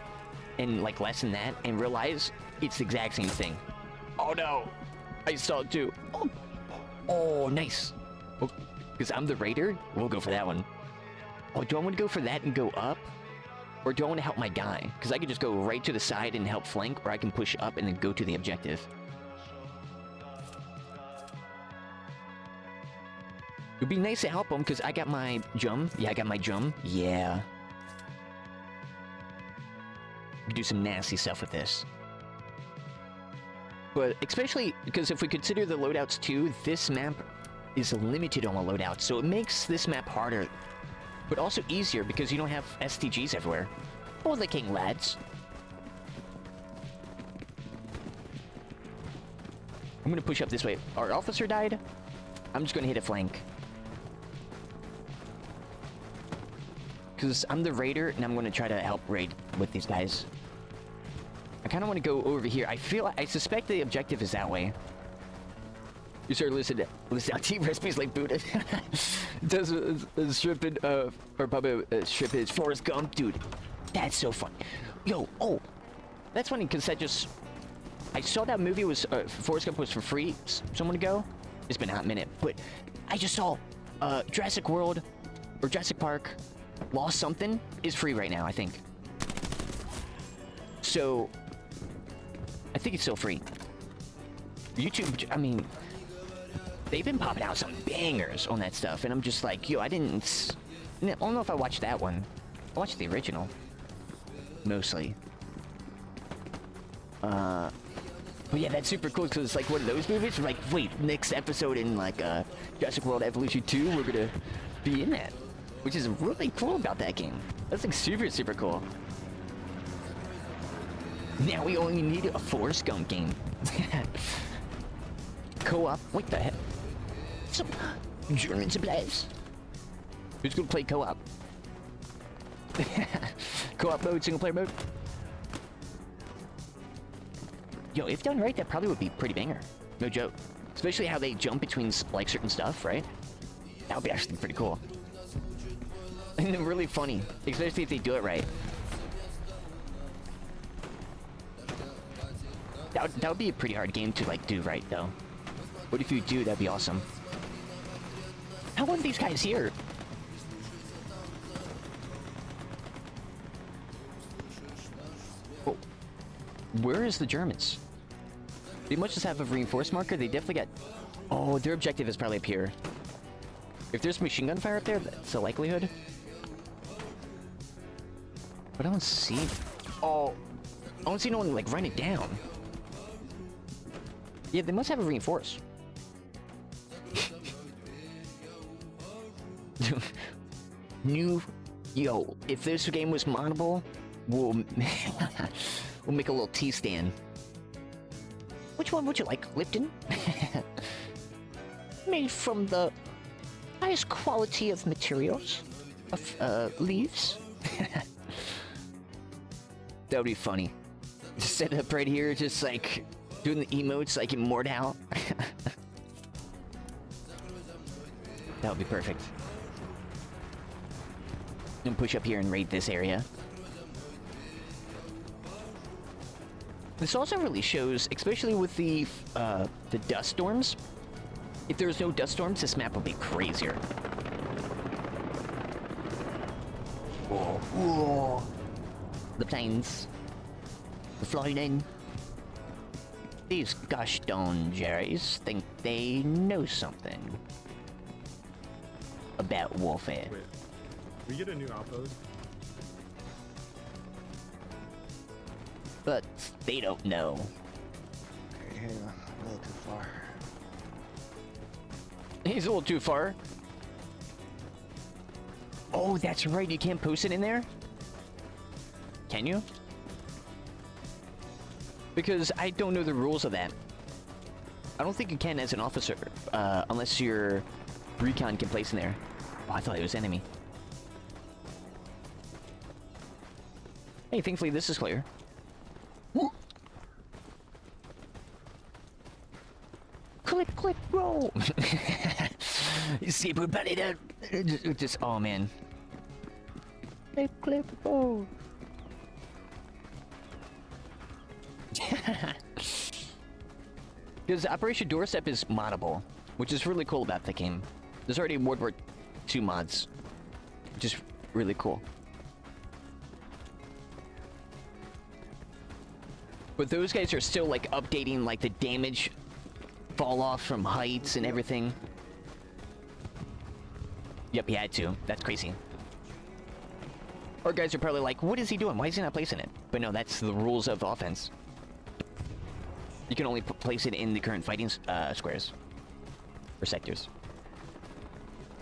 A: and like less than that, and realize it's the exact same thing. Oh no, I saw it too. Oh nice. Because I'm the raider, we'll go for that one. Oh, do I want to go for that and go up? Or do I want to help my guy? Because I could just go right to the side and help flank, or I can push up and then go to the objective. It would be nice to help him, because I got my jum. Yeah, I got my jum. Yeah. We can do some nasty stuff with this. But especially, because if we consider the loadouts too, this map is limited on the loadouts, so it makes this map harder. But also easier, because you don't have STGs everywhere. Oh, the king, lads. I'm gonna push up this way. Our officer died. I'm just gonna hit a flank. Because I'm the raider, and I'm gonna try to help raid with these guys. I kind of want to go over here. I suspect the objective is that way. You sir, listen out. Team recipes like Buddha. Does a strip in, or probably a strip is Forrest Gump, dude. That's so fun. Yo, oh, that's funny because I saw that movie was Forrest Gump was for free someone ago. It's been a hot minute, but I just saw Jurassic World or Jurassic Park Lost Something is free right now, I think. So I think it's still free. YouTube, I mean, they've been popping out some bangers on that stuff, and I'm just like, yo, I don't know if I watched that one. I watched the original mostly. But yeah, that's super cool because it's like one of those movies. Like, wait, next episode in like Jurassic World Evolution 2, we're gonna be in that, which is really cool about that game. That's like super, super cool. Now we only need a Forrest Gump game. Co-op? What the heck? Some German supplies. Who's gonna play co-op? Co-op mode, single player mode. Yo, if done right, that probably would be pretty banger. No joke. Especially how they jump between like certain stuff, right? That would be actually pretty cool. And then really funny, especially if they do it right. That would be a pretty hard game to like do right though. What if you do? That'd be awesome. How are these guys here? Oh, where is the Germans? They must just have a reinforced marker. They definitely got. Oh, their objective is probably up here. If there's machine gun fire up there, that's a likelihood. But I don't see. Oh, I don't see no one like running down. Yeah, they must have a reinforce. Yo, if this game was moddable, we'll make a little tea stand. Which one would you like, Lipton? Made from the highest quality of materials, of leaves. That would be funny. Just set up right here, just like doing the emotes like in Mordhau. That would be perfect. And push up here and raid this area. This also really shows, especially with the dust storms. If there was no dust storms, this map would be crazier. Whoa, whoa. The planes. We're flying in. These gosh darn Jerrys think they know something about warfare.
E: Wait, we get a new outpost?
A: But they don't know.
B: Okay, hang on. A little too far.
A: He's a little too far. Oh, that's right. You can't post it in there? Can you? Because I don't know the rules of that. I don't think you can as an officer, unless your recon can place in there. Oh, I thought it was enemy. Hey, thankfully this is clear. Woo. Click, click, roll! You see, everybody there? Just, oh man. Click, click, roll. Because Operation Doorstep is moddable, which is really cool about the game. There's already World War II mods, which is really cool. But those guys are still like updating like the damage fall off from heights and everything. Yep, he had to. That's crazy. Our guys are probably like, what is he doing? Why is he not placing it? But no, that's the rules of offense. You can only place it in the current fighting squares. Or sectors.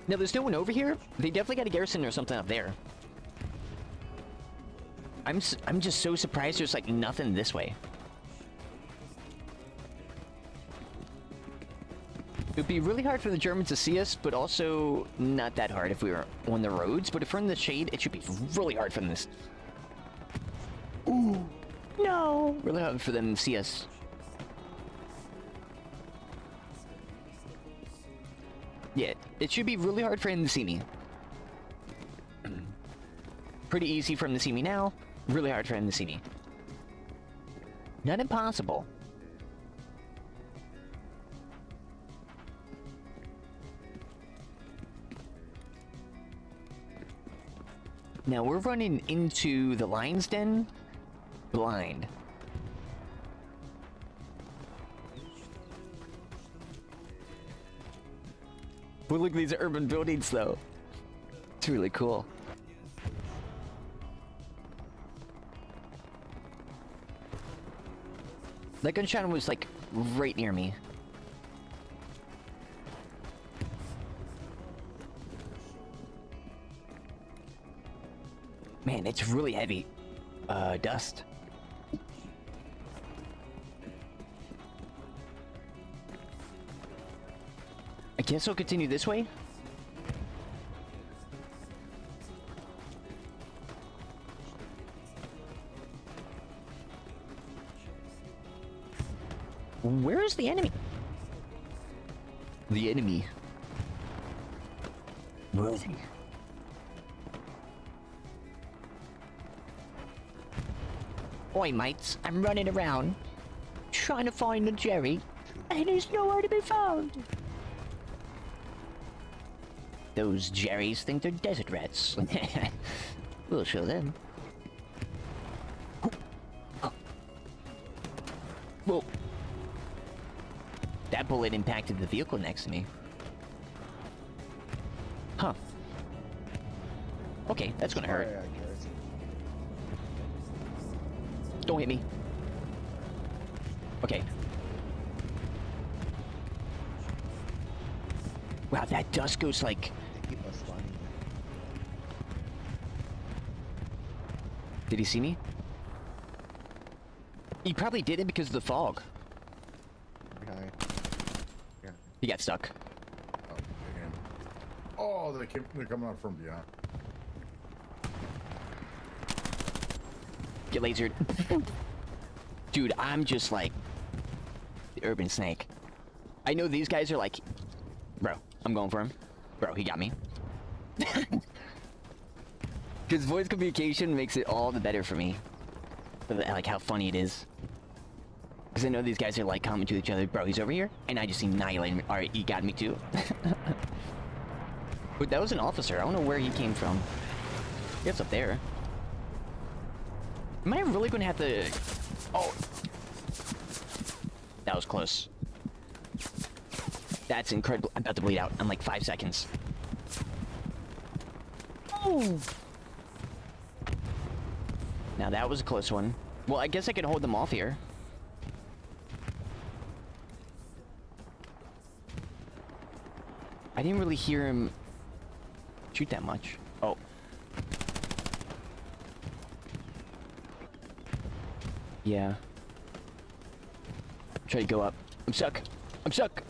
A: Now, there's no one over here. They definitely got a garrison or something up there. I'm just so surprised there's like nothing this way. It'd be really hard for the Germans to see us, but also not that hard if we were on the roads. But if we're in the shade, it should be really hard for them to... Ooh, no! Really hard for them to see us. Yeah, it should be really hard for him to see me. Pretty easy for him to see me now. Really hard for him to see me. Not impossible. Now we're running into the lion's den blind. But look at these urban buildings though. It's really cool. That gunshot was like right near me. Man, it's really heavy. Dust. I guess I'll continue this way. Where is the enemy? The enemy. Where is he? Oi, mates, I'm running around, trying to find the Jerry, and he's nowhere to be found. Those Jerrys think they're desert rats. We'll show them. Whoa. That bullet impacted the vehicle next to me. Huh. Okay, that's gonna hurt. Don't hit me. Okay. Wow, that dust goes like... Did he see me? He probably didn't because of the fog.
H: Behind. Yeah.
A: He got stuck.
H: Oh, they're coming out from behind.
A: Get lasered. Dude, I'm just like the urban snake. I know these guys are like, bro, I'm going for him. Bro, he got me. Because voice communication makes it all the better for me. Like how funny it is. Because I know these guys are like commenting to each other, bro, he's over here, and I just annihilated him. Alright, he got me too. But that was an officer. I don't know where he came from. It's up there. Am I really gonna have to... Oh! That was close. That's incredible. I'm about to bleed out in like 5 seconds. Oh! Now that was a close one. Well, I guess I could hold them off here. I didn't really hear him shoot that much. Oh. Yeah. Try to go up. I'm stuck. I'm stuck.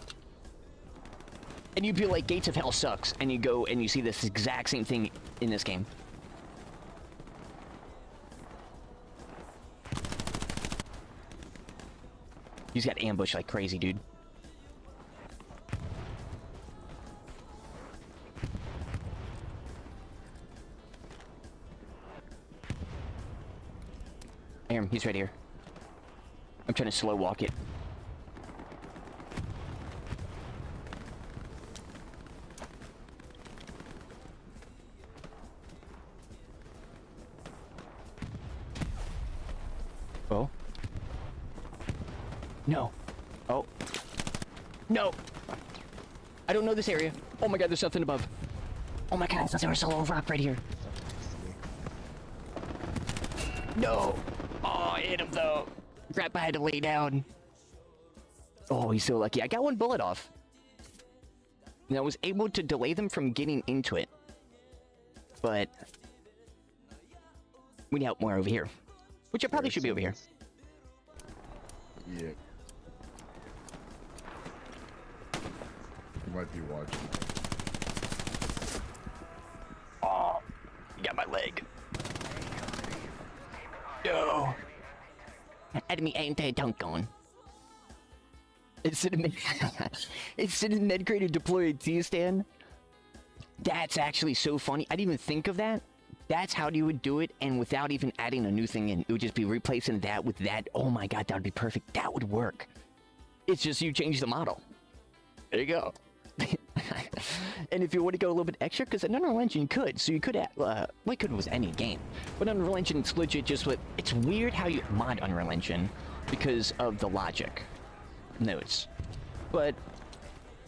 A: And you'd be like, Gates of Hell sucks. And you go and you see this exact same thing in this game. He's got ambushed like crazy, dude. I hear him. He's right here. I'm trying to slow walk it. Oh. No. Oh. No. I don't know this area. Oh my god, there's something above. Oh my god, I thought there was a little rock right here. No. Oh, I hit him though. Crap, I had to lay down. Oh, he's so lucky. I got one bullet off. And I was able to delay them from getting into it. But we need help more over here. Which I probably should be over here.
H: Yeah. might be watching.
A: Oh, you got my leg. No. Enemy anti-tank going. Instead of med crate to deploy a T-stand. That's actually so funny. I didn't even think of that. That's how you would do it, and without even adding a new thing in. It would just be replacing that with that. Oh my god, that would be perfect. That would work. It's just you change the model. There you go. And if you want to go a little bit extra, because in Unreal Engine you could, so you could add, well, you could with any game, but Unreal Engine it's legit just what, it's weird how you mod Unreal Engine because of the logic nodes, but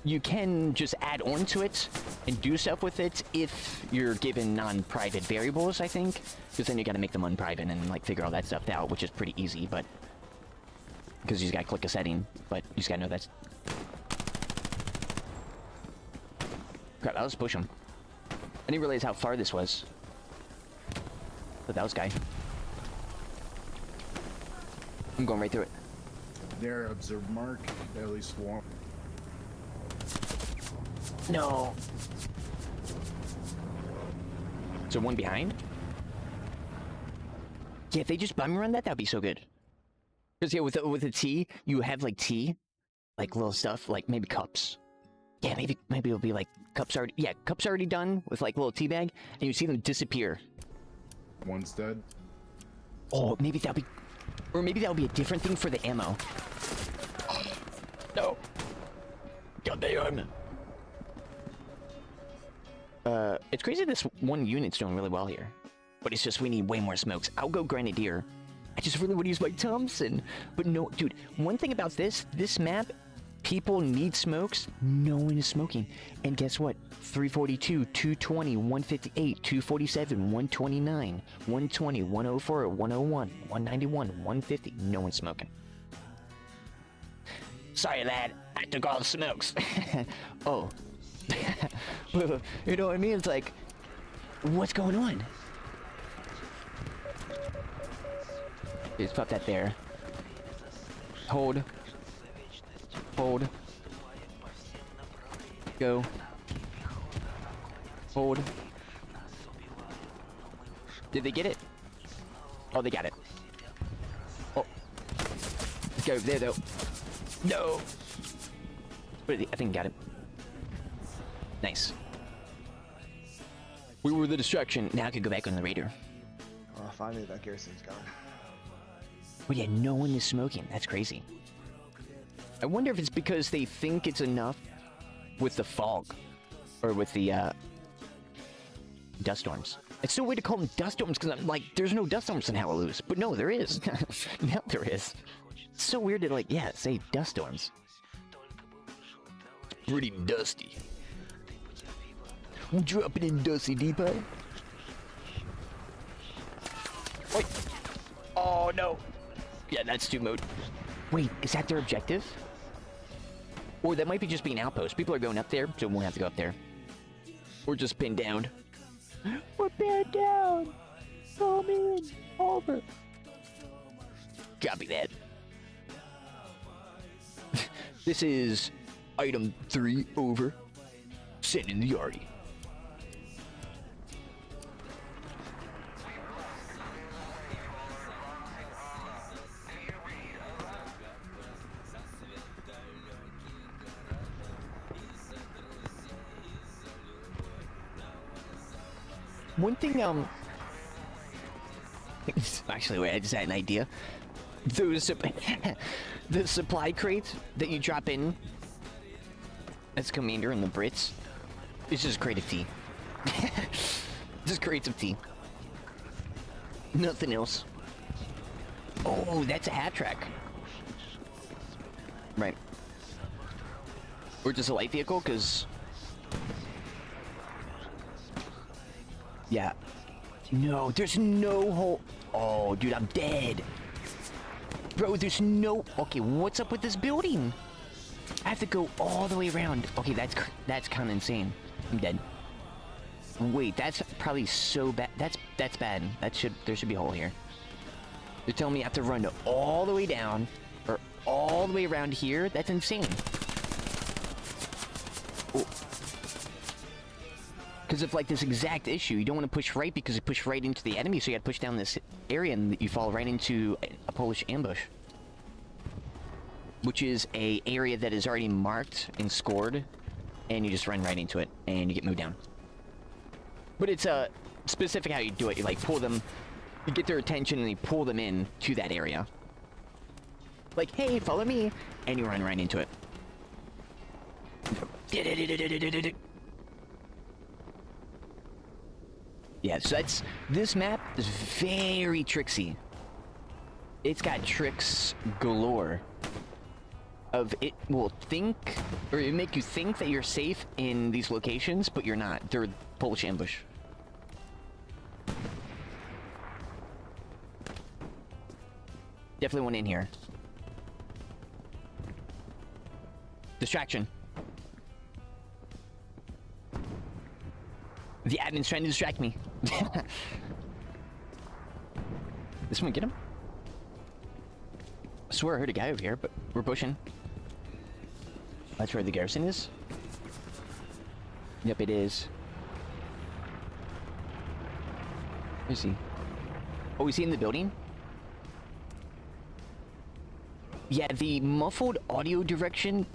A: you can just add on to it and do stuff with it if you're given non-private variables, I think, because then you got to make them unprivate and like figure all that stuff out, which is pretty easy, but because you just got to click a setting, but you just got to know that's. Crap, I'll just push him. I didn't realize how far this was. But that was guy. I'm going right through it.
H: There, observe mark, deadly swarm.
A: No. Is there one behind? Yeah, if they just bum run that, that'd be so good. Because yeah, with a T, you have like tea, like little stuff, like maybe cups. Yeah, maybe it'll be like cups already. Yeah, cups already done with like little tea bag, and you see them disappear.
H: One's dead.
A: Oh, maybe that'll be, or maybe that'll be a different thing for the ammo. No. God damn. It's crazy this one unit's doing really well here, but it's just we need way more smokes. I'll go Grenadier. I just really want to use my Thompson, but no, dude. One thing about this map. People need smokes. No one is smoking. And guess what? 342, 220, 158, 247, 129, 120, 104, 101, 191, 150. No one's smoking. Sorry, lad. I took all the smokes. Oh. You know what I mean? It's like, what's going on? Just pop that there. Hold. Hold. Go. Hold. Did they get it? Oh, they got it. Oh. Go there, though. No. I think got it. Nice. We were the distraction. Now I can go back on the radar.
I: Oh, finally that garrison's gone.
A: But yeah, no one is smoking. That's crazy. I wonder if it's because they think it's enough with the fog. Or with the, dust storms. It's so weird to call them dust storms because I'm like, there's no dust storms in Hallelujah. But no, there is. Now there is. It's so weird to like, yeah, say dust storms. Pretty dusty. We'll drop it in Dusty Depot. Wait. Oh, no. Yeah, that's 2 mode. Wait, is that their objective? Or that might be just being outpost. People are going up there, so we won't have to go up there. Or just pinned down. We're pinned down! Come in! Over! Copy that. This is item 3 over. Send in the Arty. One thing, actually, wait, I just had an idea. Those, the supply crates that you drop in as commander in the Brits, it's just a crate of tea. Just crates of tea. Nothing else. Oh, that's a hat track. Right. Or just a light vehicle, because... Yeah. No, there's no hole. Oh, dude, I'm dead. Bro, there's no... Okay, what's up with this building? I have to go all the way around. Okay, that's kind of insane. I'm dead. Wait, that's probably so bad. That's bad. There should be a hole here. You're telling me I have to run all the way down, or all the way around here? That's insane. Because of like this exact issue, you don't want to push right because you push right into the enemy, so you got to push down this area and you fall right into a Polish ambush, which is a area that is already marked and scored, and you just run right into it and you get moved down. But it's specific how you do it. You like pull them, you get their attention, and you pull them in to that area. Like, hey, follow me, and you run right into it. Yeah, so this map is very tricksy. It's got tricks galore. It will make you think that you're safe in these locations, but you're not. They're Polish ambush. Definitely one in here. Distraction. The admin's trying to distract me. This one, get him? I swear I heard a guy over here, but we're pushing. That's where the garrison is? Yep, it is. Where is he? Oh, is he in the building? Yeah, the muffled audio direction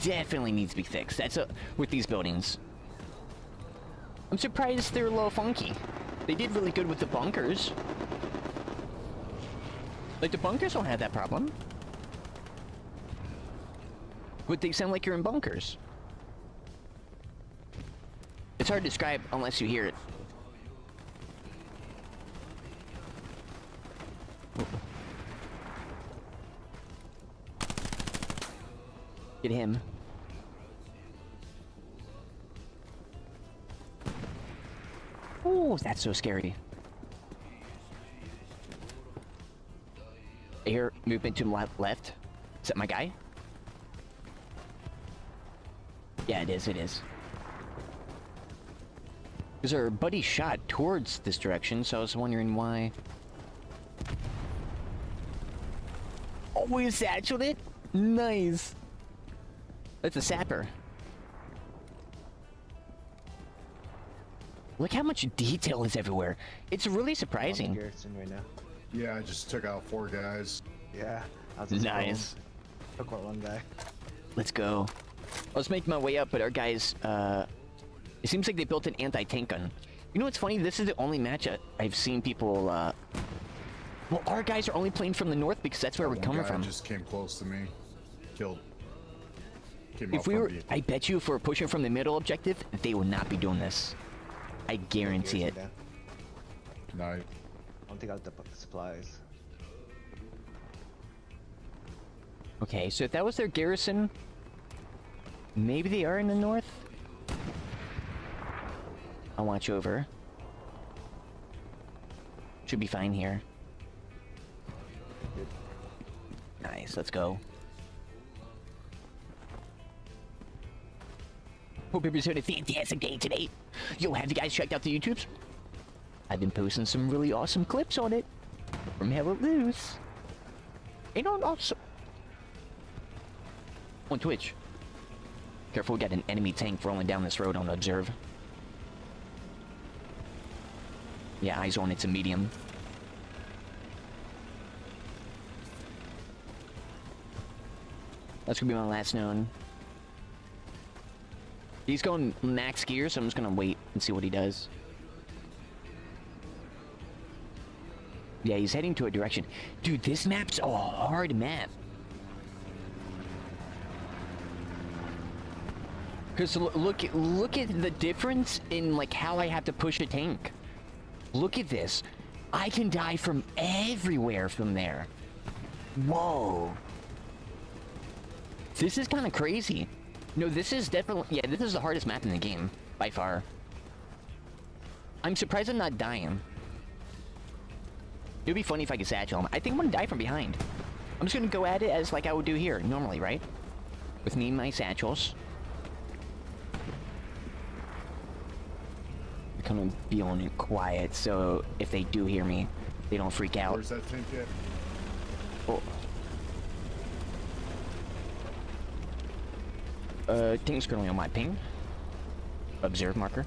A: definitely needs to be fixed. That's with these buildings. I'm surprised they're a little funky. They did really good with the bunkers. Like, the bunkers don't have that problem. But they sound like you're in bunkers. It's hard to describe unless you hear it. Get him. Oh, that's so scary. Here, movement to left. Is that my guy? Yeah, it is, it is. Because our buddy shot towards this direction, so I was wondering why. Oh, we satcheled it? Nice. That's a sapper. Look how much detail is everywhere. It's really surprising.
I: Right now.
H: Yeah, I just took out 4 guys.
I: Yeah. I was just
A: Nice.
I: Took out 1 guy.
A: Let's go. I was making my way up, but our guys, it seems like they built an anti-tank gun. You know what's funny? This is the only match I've seen people, well, our guys are only playing from the north because that's where we're coming from.
H: Just came close to me. Killed.
A: If we were, I bet you if we're pushing from the middle objective, they would not be doing this. I guarantee it.
H: No.
I: I don't think I have the supplies.
A: Okay, so if that was their garrison, maybe they are in the north? I'll watch over. Should be fine here.
I: Good.
A: Nice, let's go. Hope everybody's having a fantastic day today. Yo, have you guys checked out the YouTubes? I've been posting some really awesome clips on it. From Hell It Loose. And also on Twitch. Careful, we got an enemy tank rolling down this road on observe. Yeah, eyes on, it's a medium. That's gonna be my last known. He's going max gear, so I'm just gonna wait and see what he does. Yeah, he's heading to a direction. Dude, this map's a hard map. Because look at the difference in like how I have to push a tank. Look at this. I can die from everywhere from there. Whoa. This is kind of crazy. No, this is definitely, yeah, this is the hardest map in the game, by far. I'm surprised I'm not dying. It would be funny if I could satchel him. I think I'm gonna die from behind. I'm just gonna go at it as like I would do here, normally, right? With me and my satchels. I'm gonna be on it quiet, so if they do hear me, they don't freak out.
H: Where's that tank at?
A: Oh. Thing's currently on my ping. Observe marker.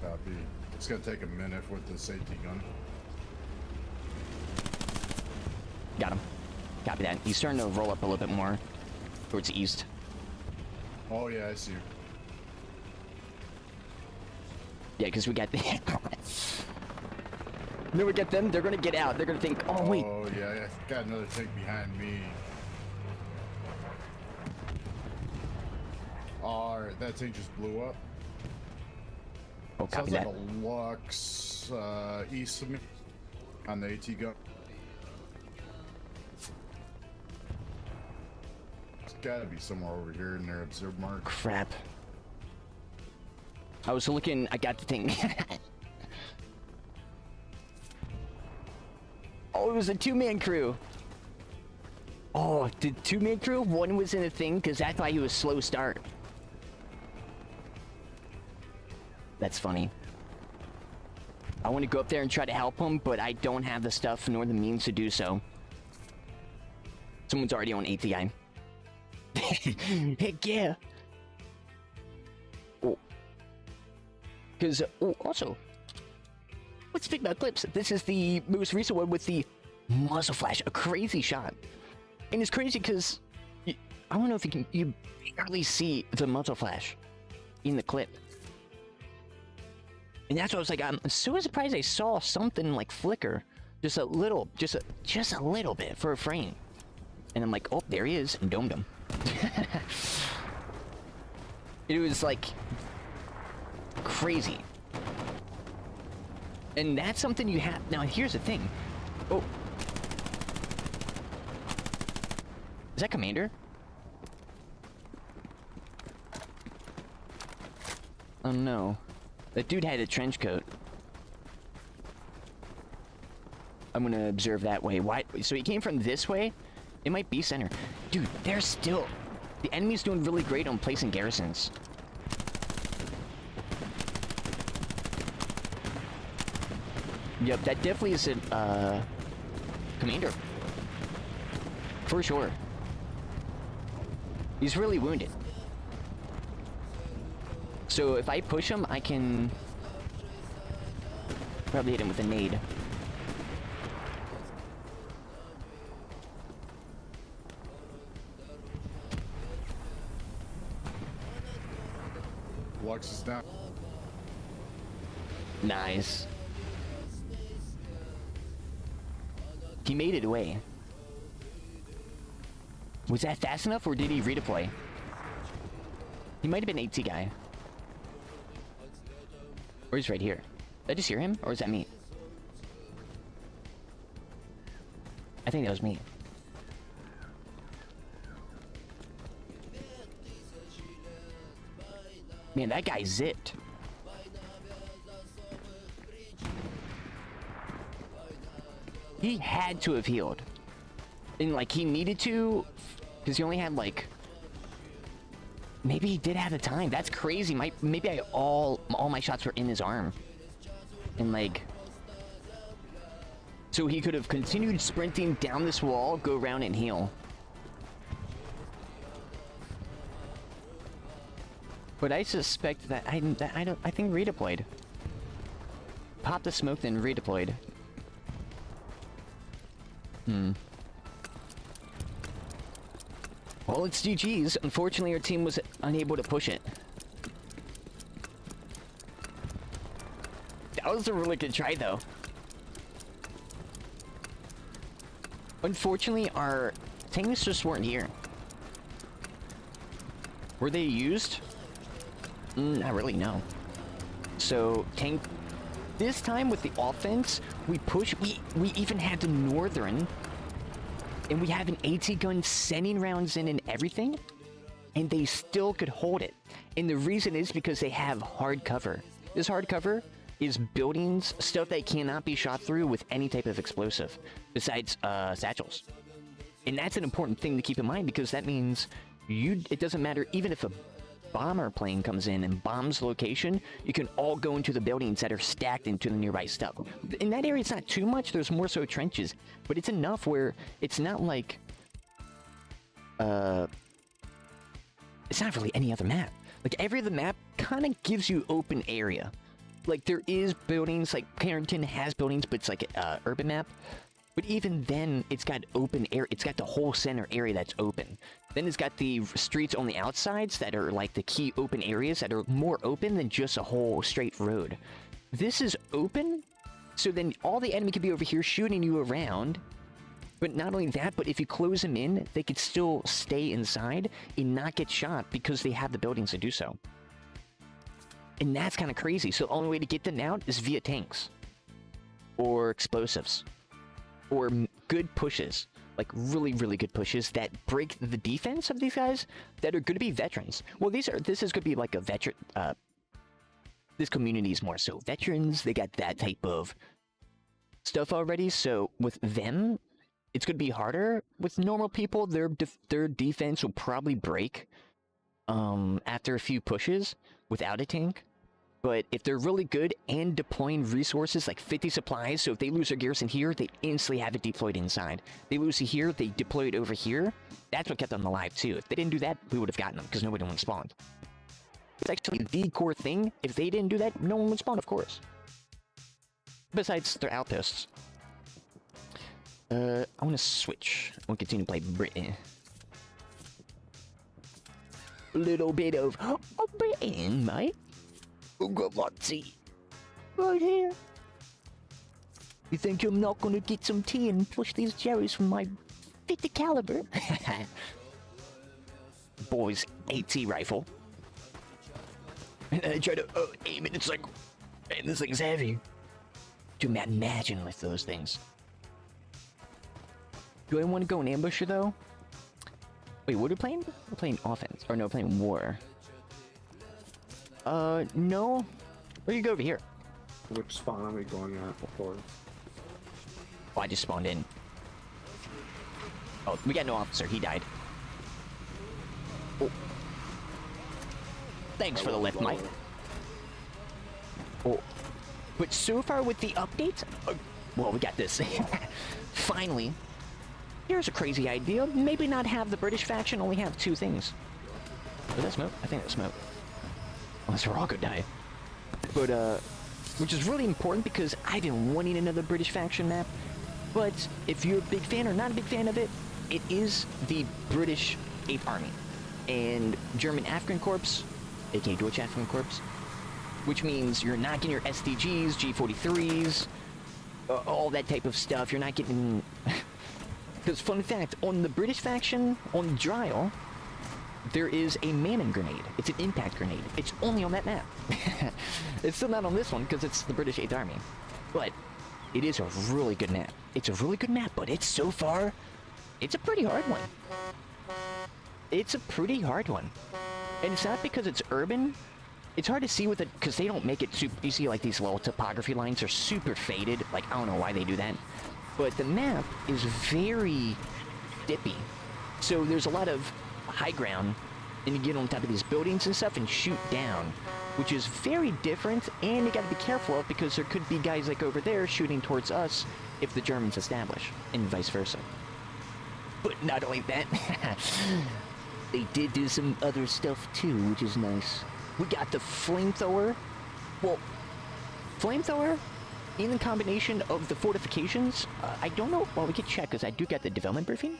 H: Copy. It's gonna take a minute with the safety gun.
A: Got him. Copy that. He's starting to roll up a little bit more towards the east.
H: Oh yeah, I see you.
A: Yeah, because we got the... Then we get them, they're gonna get out. They're gonna think, oh wait.
H: Oh yeah, I got another tank behind me. Alright, that tank just blew up.
A: Oh, copy
H: Sounds
A: that.
H: like a Lux east of me on the AT gun. It's gotta be somewhere over here in their observe mark.
A: Crap. I was looking, I got the thing. Oh, it was a two-man crew. Oh, the two-man crew? One was in a thing, because that's why he was slow start. That's funny. I want to go up there and try to help him, but I don't have the stuff nor the means to do so. Someone's already on ATI. Heck yeah. Oh. Because, oh, also, let's speak about clips. This is the most recent one with the muzzle flash, a crazy shot. And it's crazy because, I don't know if you barely see the muzzle flash in the clip. And that's why I was like, I'm so surprised I saw something like flicker. Just a little, just a little bit for a frame. And I'm like, oh, there he is, and domed him. It was like crazy. And that's something you have. Now, here's the thing. Oh. Is that Commander? Oh no. That dude had a trench coat. I'm gonna observe that way. Why? So he came from this way? It might be center. Dude, they're still... The enemy's doing really great on placing garrisons. Yep, that definitely is a, Commander. For sure. He's really wounded. So if I push him, I can probably hit him with a nade.
H: Lux is down.
A: Nice. He made it away. Was that fast enough, or did he redeploy? He might have been AT guy. Or he's right here. Did I just hear him, or is that me? I think that was me. Man, that guy zipped. He had to have healed. And, like, he needed to, because he only had, like... Maybe he did have the time. That's crazy. Maybe all my shots were in his arm. And, like... So he could have continued sprinting down this wall, go around and heal. But I suspect that I think redeployed. Popped the smoke, then redeployed. Well, it's GG's. Unfortunately, our team was unable to push it. That was a really good try, though. Unfortunately, our tanks just weren't here. Were they used? Not really, no. So, tank... This time with the offense, we push... We even had the Northern... And we have an AT gun sending rounds in and everything, and they still could hold it. And the reason is because they have hard cover. This hard cover is buildings, stuff that cannot be shot through with any type of explosive, besides satchels. And that's an important thing to keep in mind, because that means it doesn't matter, even if a bomber plane comes in and bombs the location, you can all go into the buildings that are stacked into the nearby stuff. In that area, it's not too much. There's more so trenches, but it's enough where it's not like it's not really any other map. Like, every other map kind of gives you open area. Like, there is buildings, like, Carrington has buildings, but it's like an urban map. But even then, it's got open air. It's got the whole center area that's open. Then it's got the streets on the outsides that are like the key open areas that are more open than just a whole straight road. This is open, so then all the enemy could be over here shooting you around. But not only that, but if you close them in, they could still stay inside and not get shot because they have the buildings to do so. And that's kind of crazy. So the only way to get them out is via tanks. Or explosives. Or good pushes. Like really, really good pushes that break the defense of these guys that are going to be veterans. Well, this is going to be like a veteran... this community is more so veterans. They got that type of stuff already. So with them... it's going to be harder. With normal people, their defense will probably break after a few pushes without a tank. But if they're really good and deploying resources like 50 supplies, so if they lose their garrison here, they instantly have it deployed inside. They lose it here, they deploy it over here. That's what kept them alive too. If they didn't do that, we would have gotten them because nobody would have spawned. It's actually the core thing. If they didn't do that, no one would spawn, of course. Besides their outposts. I want to switch. I want to continue to play Britain. A little bit of Britain, mate. Tea. Right here. You think I'm not going to get some tea and push these cherries from my 50 caliber? Boys, AT rifle. And then I try to aim it, it's like, man, this thing's heavy. Dude, imagine with those things. Do I want to go and ambush her, though? Wait, what are we playing? We're playing offense. Or no, we're playing war. No. Where do you go over here?
J: Which spawn are we going at before?
A: Oh, I just spawned in. Oh, we got no officer. He died. Oh. Thanks for the lift, Mike. Oh. But so far with the updates... well, we got this. Finally. Here's a crazy idea. Maybe not have the British faction only have 2 things. Was that smoke? I think that's smoke. Unless we're all gonna die. But, which is really important because I've been wanting another British faction map. But if you're a big fan or not a big fan of it, it is the British 8th Army. And German African Corps, aka Deutsche African Corps, which means you're not getting your SDGs, G43s, all that type of stuff. You're not getting... Because, fun fact, on the British faction, on Dryal, there is a Mammon grenade. It's an impact grenade. It's only on that map. It's still not on this one, because it's the British 8th Army. But, it is a really good map. It's a really good map, but it's so far... it's a pretty hard one. It's a pretty hard one. And it's not because it's urban. It's hard to see with it, because they don't make it super... you see, like, these little topography lines are super faded. Like, I don't know why they do that. But the map is very dippy. So there's a lot of high ground, and you get on top of these buildings and stuff and shoot down, which is very different, and you gotta be careful of because there could be guys like over there shooting towards us if the Germans establish, and vice versa. But not only that, they did do some other stuff too, which is nice. We got the flamethrower. Well, flamethrower in the combination of the fortifications, I don't know, well, we could check because I do get the development briefing.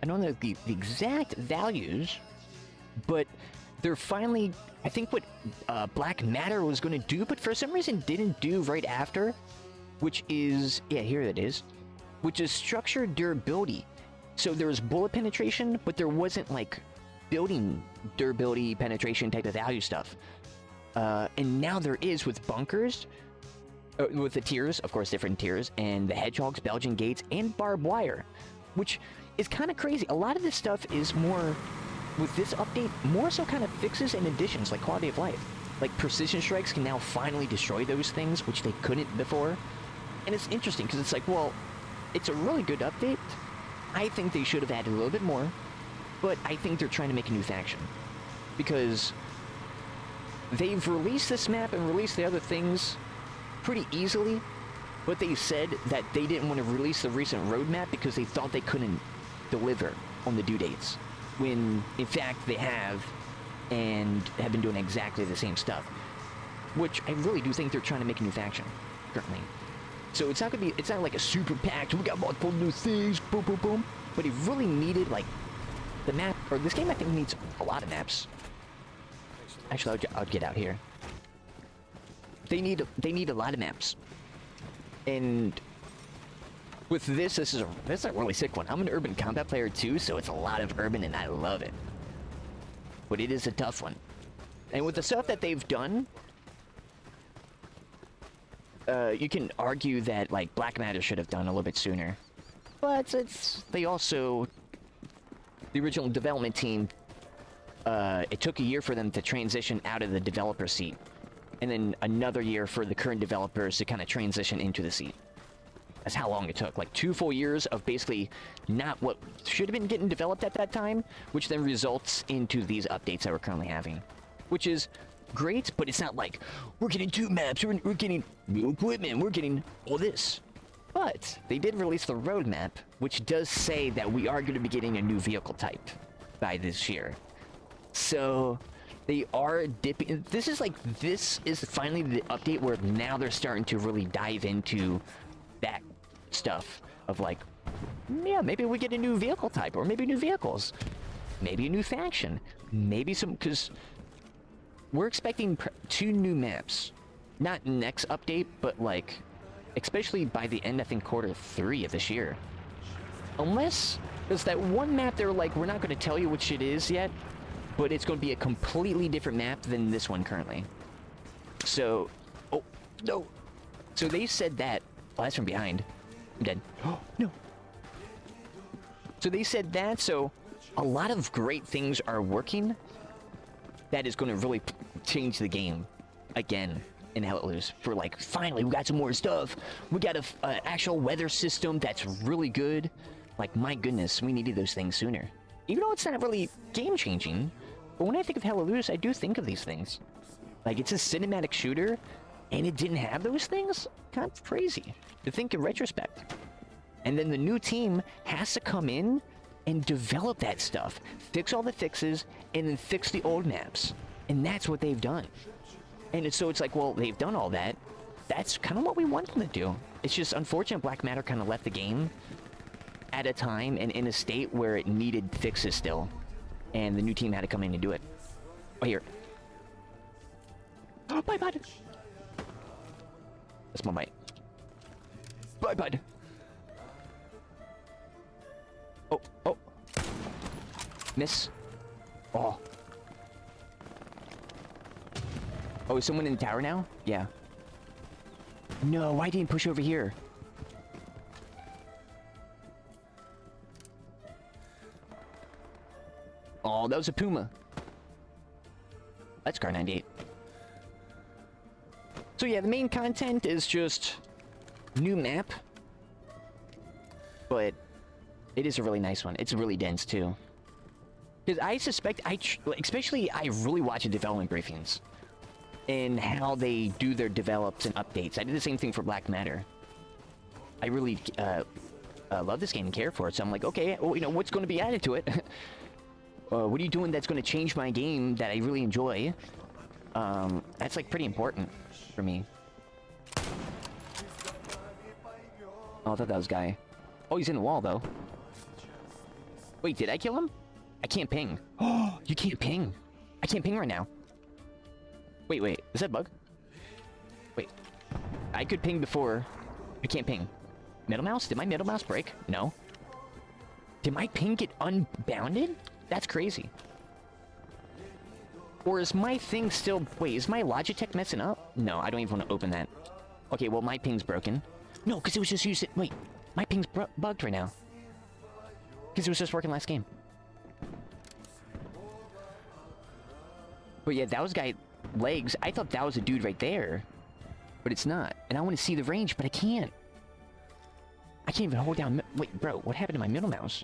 A: I don't know the exact values, but they're finally, I think what Black Matter was going to do, but for some reason didn't do right after, which is, yeah, here it is, which is structured durability. So there was bullet penetration, but there wasn't like building durability penetration type of value stuff. And now there is with bunkers, with the tiers, of course, different tiers, and the hedgehogs, Belgian gates, and barbed wire, which is kind of crazy. A lot of this stuff is more, with this update, more so kind of fixes and additions, like quality of life. Like precision strikes can now finally destroy those things, which they couldn't before. And it's interesting, because it's like, well, it's a really good update. I think they should have added a little bit more, but I think they're trying to make a new faction. Because they've released this map and released the other things pretty easily, but they said that they didn't want to release the recent roadmap because they thought they couldn't deliver on the due dates. when in fact they have, and have been doing exactly the same stuff. Which I really do think they're trying to make a new faction, currently. So it's not gonna be, it's not like a super packed, we got multiple new things, boom, boom, boom. But it really needed, like, the map, or this game I think needs a lot of maps. Actually, I'll get out here. They need a lot of maps. And with this is a really sick one. I'm an urban combat player too, so it's a lot of urban and I love it. But it is a tough one. And with the stuff that they've done, you can argue that like Black Matter should have done a little bit sooner. But the original development team, it took a year for them to transition out of the developer seat. And then another year for the current developers to kind of transition into the seat. That's how long it took. Like 2 full years of basically not what should have been getting developed at that time, which then results into these updates that we're currently having. Which is great, but it's not like, we're getting 2 maps, we're getting new equipment, we're getting all this. But they did release the roadmap, which does say that we are going to be getting a new vehicle type by this year. So they are dipping. This is finally the update where now they're starting to really dive into that stuff of like, yeah, maybe we get a new vehicle type, or maybe new vehicles, maybe a new faction, maybe some, because we're expecting 2 new maps, not next update, but like, especially by the end, I think Q3 of this year. Unless there's that one map they're like, we're not going to tell you which it is yet, but it's going to be a completely different map than this one currently. So, oh, no. So they said that, oh, that's from behind. I'm dead. Oh, no. So they said that, so a lot of great things are working. That is going to really change the game again in Hell Let Loose. For like, finally, we got some more stuff. We got a actual weather system that's really good. Like, my goodness, we needed those things sooner. Even though it's not really game-changing, but when I think of Hell Let Loose, I do think of these things. Like, it's a cinematic shooter, and it didn't have those things? Kind of crazy to think in retrospect. And then the new team has to come in and develop that stuff. Fix all the fixes, and then fix the old maps. And that's what they've done. And so it's like, well, they've done all that. That's kind of what we want them to do. It's just unfortunate Black Matter kind of left the game at a time and in a state where it needed fixes still. And the new team had to come in and do it. Oh, here. Oh, bye, bud. That's my bite. Bye, bud. Oh, oh. Miss. Oh. Oh, is someone in the tower now? Yeah. No, why didn't you push over here? Oh, that was a Puma. That's Car 98. So yeah, the main content is just new map. But it is a really nice one. It's really dense too. Because I suspect, especially I really watch the development briefings. And how they do their develops and updates. I did the same thing for Black Matter. I really love this game and care for it, so I'm like, okay, well, you know, what's going to be added to it? What are you doing that's going to change my game that I really enjoy? That's like pretty important for me. Oh, I thought that was Guy. Oh, he's in the wall though. Wait, did I kill him? I can't ping. Oh, you can't ping. I can't ping right now. Wait, is that a bug? Wait. I could ping before. I can't ping. Middle mouse? Did my middle mouse break? No. Did my ping get unbounded? That's crazy. Or is my thing still... Wait, is my Logitech messing up? No, I don't even want to open that. Okay, well, my ping's broken. No, because it was just using... Wait, my ping's bugged right now. Because it was just working last game. But yeah, that was guy... Legs. I thought that was a dude right there. But it's not. And I want to see the range, but I can't. I can't even hold down... Wait, bro, what happened to my middle mouse?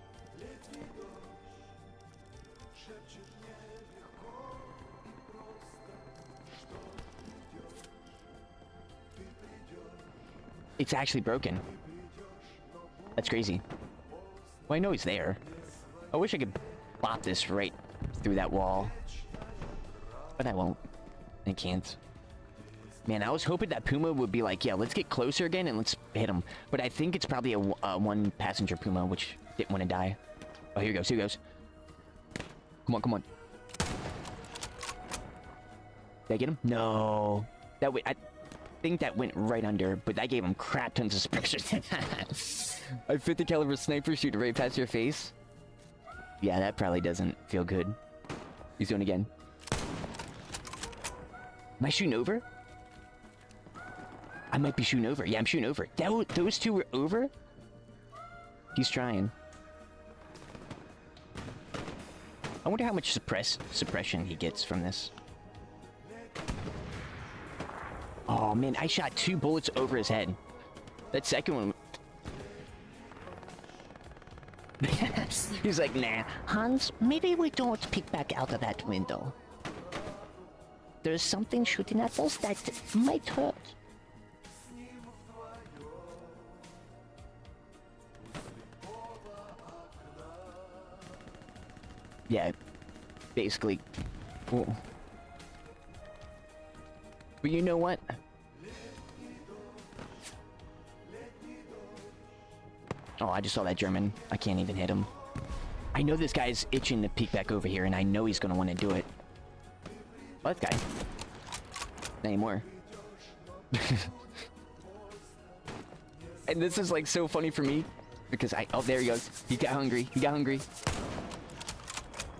A: It's actually broken. That's crazy. Well, I know he's there. I wish I could... bop this right through that wall. But I won't. I can't. Man, I was hoping that Puma would be like, yeah, let's get closer again and let's hit him. But I think it's probably a one-passenger Puma, which didn't want to die. Oh, here he goes, here he goes. Come on, come on. Did I get him? No. That way, I think that went right under, but I gave him crap tons of suppression. A 50 caliber sniper shoot right past your face. Yeah, that probably doesn't feel good. He's doing it again. Am I shooting over? I might be shooting over. Yeah, I'm shooting over. Those two were over? He's trying. I wonder how much suppression he gets from this. Oh man, I shot 2 bullets over his head. That second one... He's like, nah. Hans, maybe we don't peek back out of that window. There's something shooting at us that might hurt. Yeah, basically. Cool. But you know what? Oh, I just saw that German. I can't even hit him. I know this guy's itching to peek back over here, and I know he's gonna want to do it. Oh, that guy. Not anymore. And this is like so funny for me because oh, there he goes. He got hungry. He got hungry.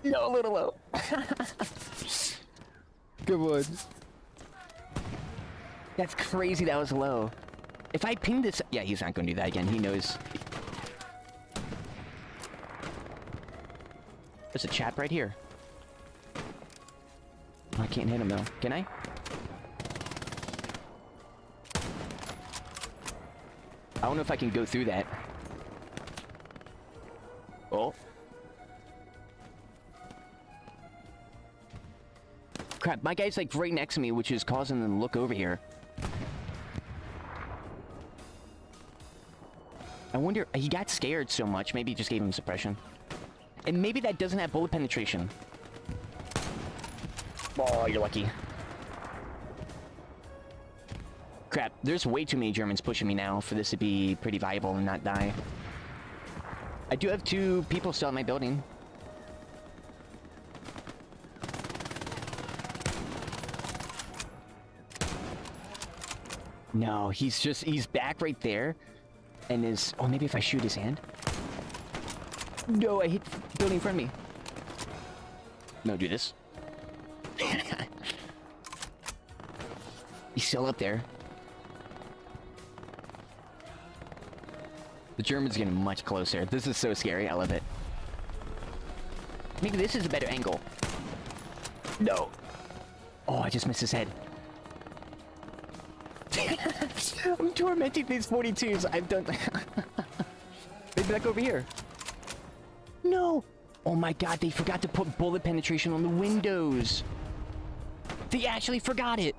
A: No, a little low. Good one. That's crazy. That was low. If I ping this, yeah, he's not gonna do that again. He knows. There's a chap right here. I can't hit him though. Can I? I don't know if I can go through that. Oh. Crap, my guy's like right next to me, which is causing them to look over here. I wonder, he got scared so much, maybe he just gave him suppression. And maybe that doesn't have bullet penetration. Oh, you're lucky. Crap, there's way too many Germans pushing me now for this to be pretty viable and not die. I do have 2 people still in my building. No, he's back right there. And is, oh, maybe if I shoot his hand? No, I hit the building in front of me. No, do this. He's still up there. The German's getting much closer. This is so scary. I love it. Maybe this is a better angle. No. Oh, I just missed his head. I'm tormenting these 42s. I've done... Maybe back over here. No. Oh my god, they forgot to put bullet penetration on the windows. They actually forgot it.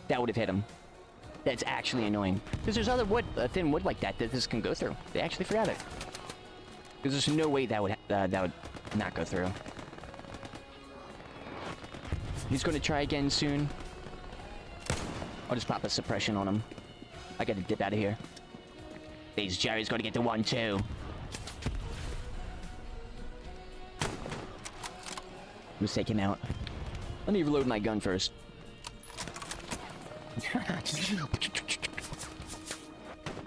A: That would have hit him. That's actually annoying. Because there's other wood, thin wood like that this can go through. They actually forgot it. Because there's no way that would not go through. He's going to try again soon. I'll just pop a suppression on him. I gotta dip out of here. These Jerry's gonna get the 1-2. Let's take him out. Let me reload my gun first.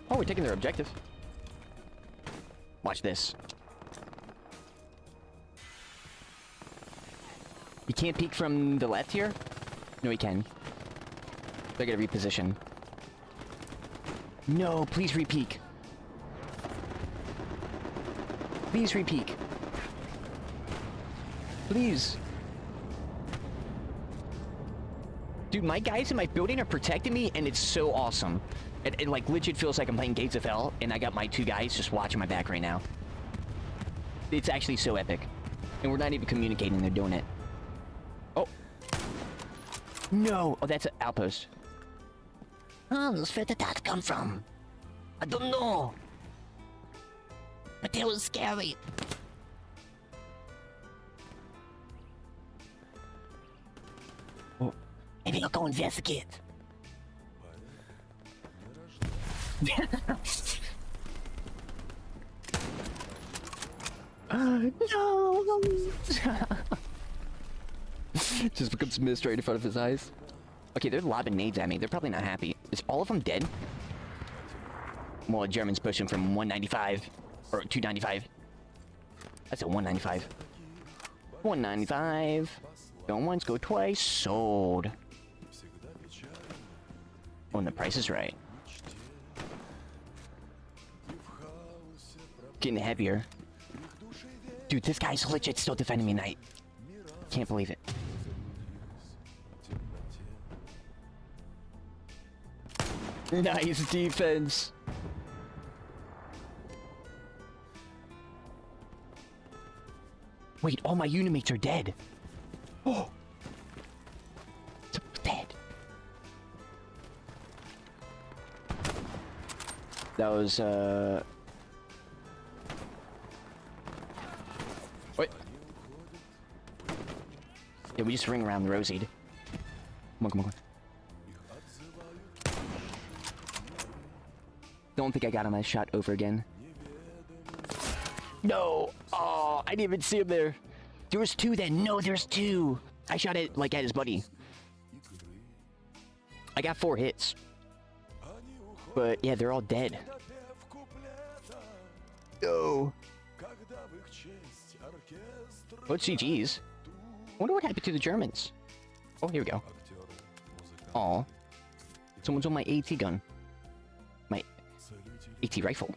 A: Oh, we're taking their objective. Watch this. You can't peek from the left here? No, he can. I gotta reposition. No, please re-peek. Please re-peek. Please. Dude, my guys in my building are protecting me, and it's so awesome. It like legit feels like I'm playing Gates of Hell, and I got my 2 guys just watching my back right now. It's actually so epic. And we're not even communicating, they're doing it. Oh. No! Oh, that's an outpost. Hans, where did that come from? I don't know. But it was scary. Maybe I'll go investigate. No! Just becomes mist right in front of his eyes. Okay, they're lobbing nades at me. They're probably not happy. Is all of them dead? Well, German's pushing from 195 or 295. That's a 195. 195. Go once, go twice. Sold. Oh, and the price is right. Getting heavier. Dude, this guy's legit still defending me, Knight. Can't believe it. Nice defense. Wait, all my unimates are dead. Oh. It's dead. That was, Wait. Yeah, we just ring around the rosied. Come on, come on, come on. Don't think I got him. I shot over again. No! Oh, I didn't even see him there. There was two then. No, there's two. I shot it like at his buddy. I got 4 hits. But yeah, they're all dead. No. What GG's? Wonder what happened to the Germans. Oh, here we go. Aw. Someone's on my AT gun. My AT rifle.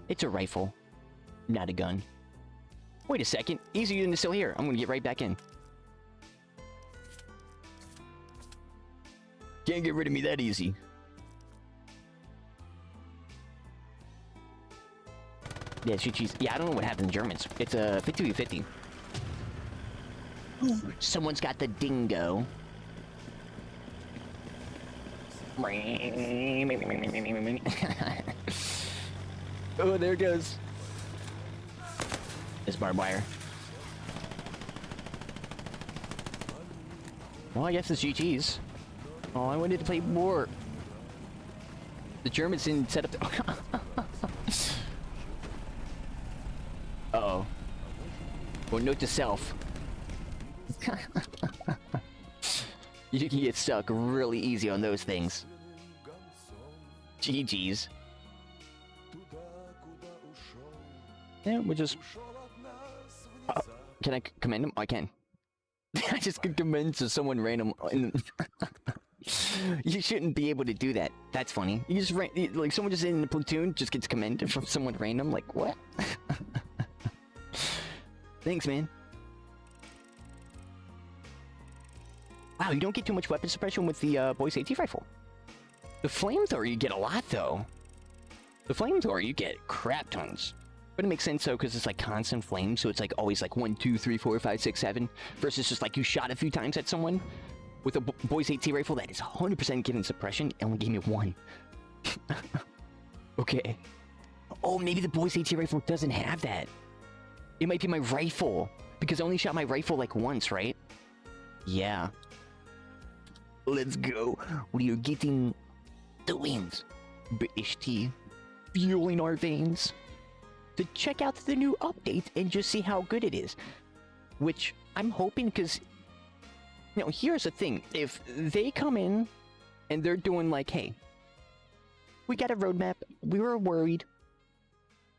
A: It's a rifle, not a gun. Wait a second. Easy unit is still here. I'm gonna get right back in. Can't get rid of me that easy. Yeah, GG's. Yeah, I don't know what happened to Germans. It's a 50v50. Someone's got the dingo. Oh, there it goes. It's barbed wire. Well, I guess it's GG's. Oh, I wanted to play more. The Germans didn't set up the... Uh-oh. Well, note to self. You can get stuck really easy on those things. GG's. Yeah, we'll just... can I commend him? I can. I just can commend to someone random. You shouldn't be able to do that. That's funny. You just like someone just in the platoon just gets commended from someone random. Like what? Thanks, man. Wow, you don't get too much weapon suppression with the boys AT rifle. The flamethrower you get a lot though. The flamethrower you get crap tons. But it makes sense though, because it's like constant flame, so it's like always like 1, 2, 3, 4, 5, 6, 7, versus just like you shot a few times at someone with a boys AT rifle that is 100% given suppression, and only gave me 1. Okay. Oh, maybe the boys AT rifle doesn't have that. It might be my rifle, because I only shot my rifle like once, right? Yeah. Let's go. We are getting the wins. British tea, fueling our veins. To check out the new update and just see how good it is. Which I'm hoping, because, you know, here's the thing. If they come in and they're doing like, hey, we got a roadmap, we were worried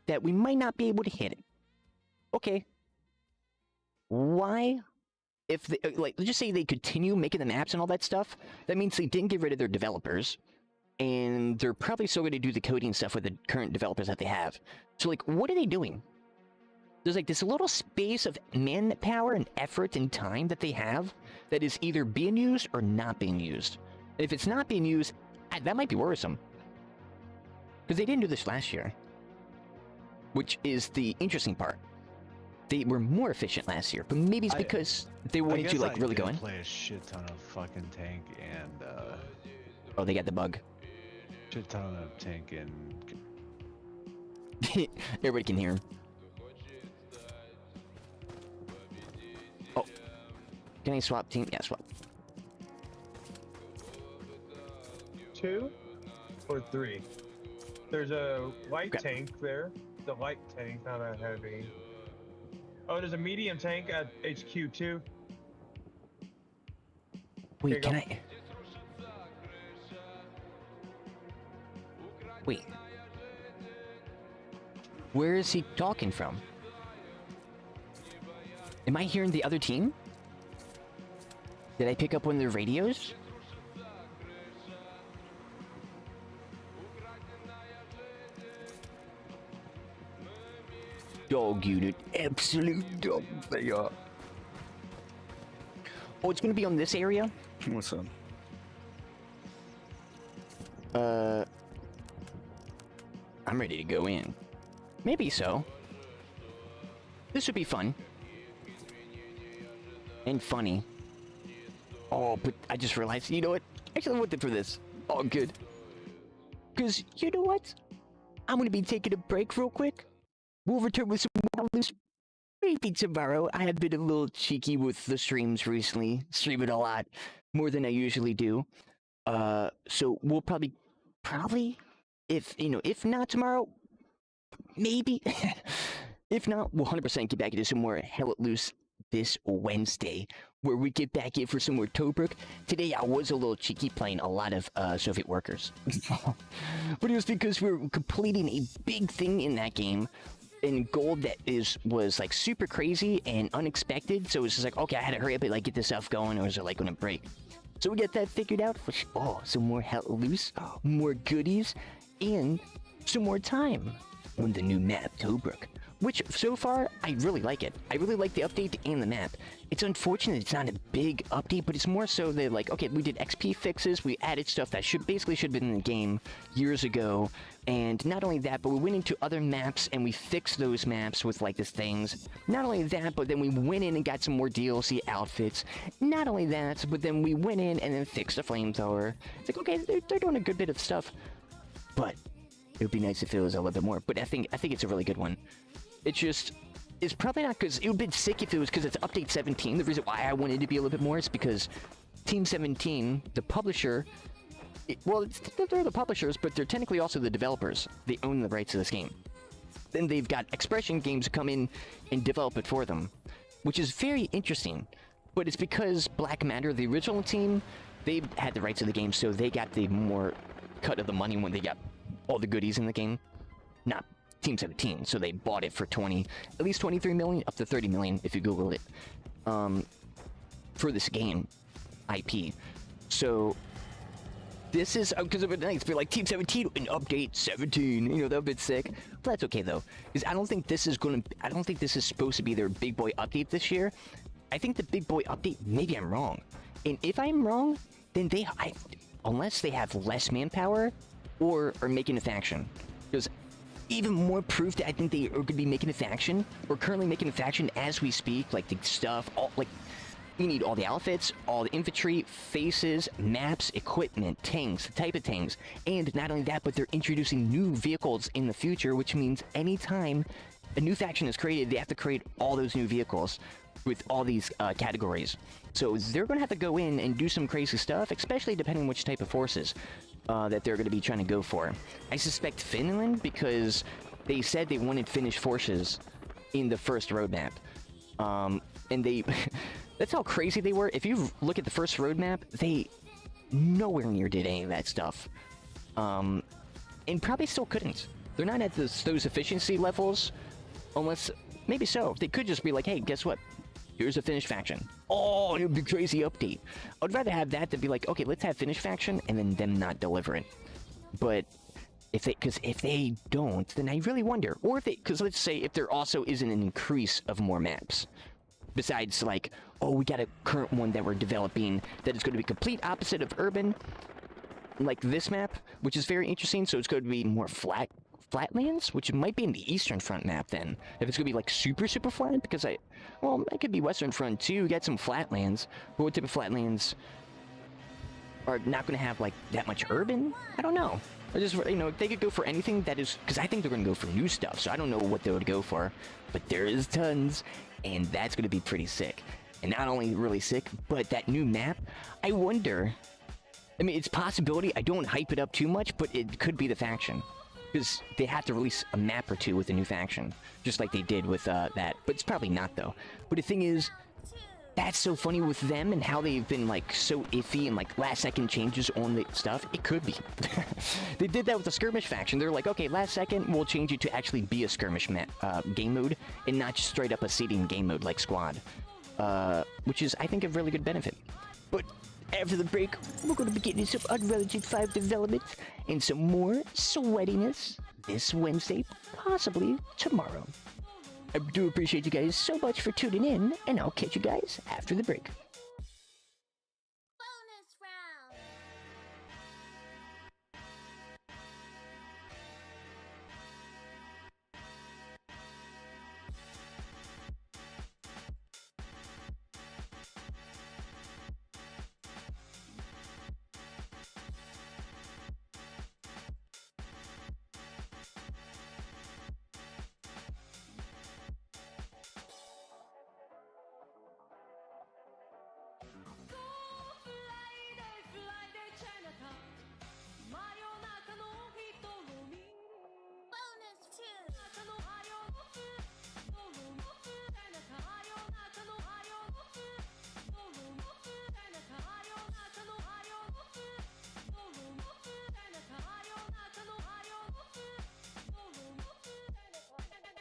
A: that we might not be able to hit it. Okay. Why? If they, like, let's just say they continue making the maps and all that stuff, that means they didn't get rid of their developers. And they're probably still going to do the coding stuff with the current developers that they have. So, like, what are they doing? There's, like, this little space of manpower and effort and time that they have that is either being used or not being used. And if it's not being used, that might be worrisome. Because they didn't do this last year. Which is the interesting part. They were more efficient last year, but maybe it's because they wanted to, like, really go in.
I: I play a shit ton of fucking tank and,
A: Oh, they got the bug.
I: Shit ton of tank and...
A: Everybody can hear him. Oh. Can I swap team? Yeah, swap.
K: 2 or 3? There's a light tank there. The light tank, not that heavy. Oh, there's a medium tank at HQ 2.
A: Wait,
K: Okay,
A: can
K: go.
A: I? Wait. Where is he talking from? Am I hearing the other team? Did I pick up one of their radios? Dog unit, absolute dog they are. Oh, it's gonna be on this area?
L: What's up?
A: I'm ready to go in. Maybe so. This would be fun. And funny. Oh, but I just realized, you know what? Actually, I went for this. Oh, good. Because, you know what? I'm going to be taking a break real quick. We'll return with some more loose. Maybe tomorrow. I have been a little cheeky with the streams recently. Streaming a lot. More than I usually do. So we'll probably, if not tomorrow, maybe. If not, we'll 100% get back into some more Hell It Loose this Wednesday, where we get back in for some more Tobruk. Today I was a little cheeky playing a lot of Soviet workers. But it was because we were completing a big thing in that game in gold that was like super crazy and unexpected. So it was just like, okay, I had to hurry up and like get this stuff going, or was it like gonna break? So we get that figured out. Oh, some more Hell It Loose, more goodies, and some more time on the new map, Tobruk. Which, so far, I really like it. I really like the update and the map. It's unfortunate it's not a big update, but it's more so that, like, okay, we did XP fixes, we added stuff that should have been in the game years ago, and not only that, but we went into other maps and we fixed those maps with, like, these things. Not only that, but then we went in and got some more DLC outfits. Not only that, but then we went in and then fixed the flamethrower. It's like, okay, they're doing a good bit of stuff, but it would be nice if it was a little bit more. But I think it's a really good one. It's probably not because it would have been sick if it was because it's update 17. The reason why I wanted to be a little bit more is because Team 17, the publisher, they're the publishers, but they're technically also the developers. They own the rights to this game. Then they've got Expression Games come in and develop it for them, which is very interesting. But it's because Black Matter, the original team, they had the rights to the game, so they got the more cut of the money when they got all the goodies in the game. Not Team 17, so they bought it for at least 23 million, up to 30 million if you Google it, for this game IP. So this is because it would be nice to be like Team 17 and update 17. You know, that would be sick. But that's okay though, because I don't think this is supposed to be their big boy update this year. I think the big boy update. Maybe I'm wrong, and if I'm wrong, then unless they have less manpower or are making a faction, because even more proof that I think they are going to be making a faction, or currently making a faction as we speak, like the stuff, we need all the outfits, all the infantry, faces, maps, equipment, tanks, the type of tanks, and not only that, but they're introducing new vehicles in the future, which means anytime a new faction is created, they have to create all those new vehicles with all these categories. So they're going to have to go in and do some crazy stuff, especially depending on which type of forces that they're going to be trying to go for. I suspect Finland, because they said they wanted Finnish forces in the first roadmap. And they... that's how crazy they were. If you look at the first roadmap, they nowhere near did any of that stuff. And probably still couldn't. They're not at those efficiency levels, unless... maybe so. They could just be like, hey, guess what? Here's a Finnish faction. Oh, it would be a crazy update. I'd rather have that than be like, okay, let's have Finnish faction, and then them not deliver it. But if they don't, then I really wonder. Or because let's say if there also isn't an increase of more maps. Besides, like, oh, we got a current one that we're developing that is going to be complete opposite of urban, like this map, which is very interesting. So it's going to be more flatlands, which might be in the Eastern Front map then. If it's gonna be like super flat, because it could be Western Front too. We got some flatlands, but what type of flatlands are not gonna have like that much urban? I don't know. I just, they could go for anything that is, because I think they're gonna go for new stuff, so I don't know what they would go for, but there is tons, and that's gonna be pretty sick. And not only really sick, but that new map, I wonder... I mean, it's a possibility. I don't hype it up too much, but it could be the faction. Because they have to release a map or two with a new faction. Just like they did with that. But it's probably not, though. But the thing is, that's so funny with them and how they've been, like, so iffy and, like, last-second changes on the stuff. It could be. They did that with the skirmish faction. They're like, okay, last second, we'll change it to actually be a skirmish game mode and not just straight up a seeding game mode like squad. Which is, I think, a really good benefit. But after the break, we're going to be getting some Unreal Engine 5 development and some more sweatiness this Wednesday, possibly tomorrow. I do appreciate you guys so much for tuning in, and I'll catch you guys after the break.
F: Bonus round. Bonus two.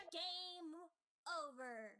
F: Game over.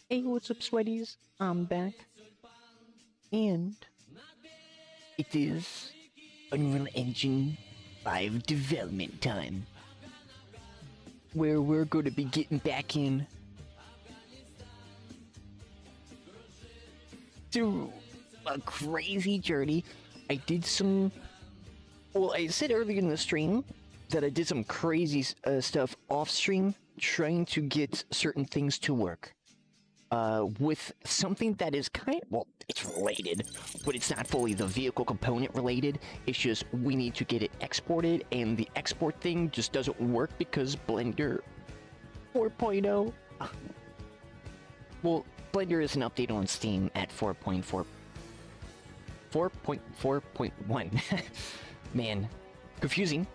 A: Hey, what's up, sweaties? I'm back. And it is Unreal Engine 5 development time, where we're going to be getting back in to a crazy journey. I did some... Well, I said earlier in the stream that I did some crazy stuff off stream, trying to get certain things to work. With something that is well, it's related, but it's not fully the vehicle component related. It's just we need to get it exported, and the export thing just doesn't work because Blender 4.0. Well, Blender is an update on Steam at 4.4.1. Man, confusing,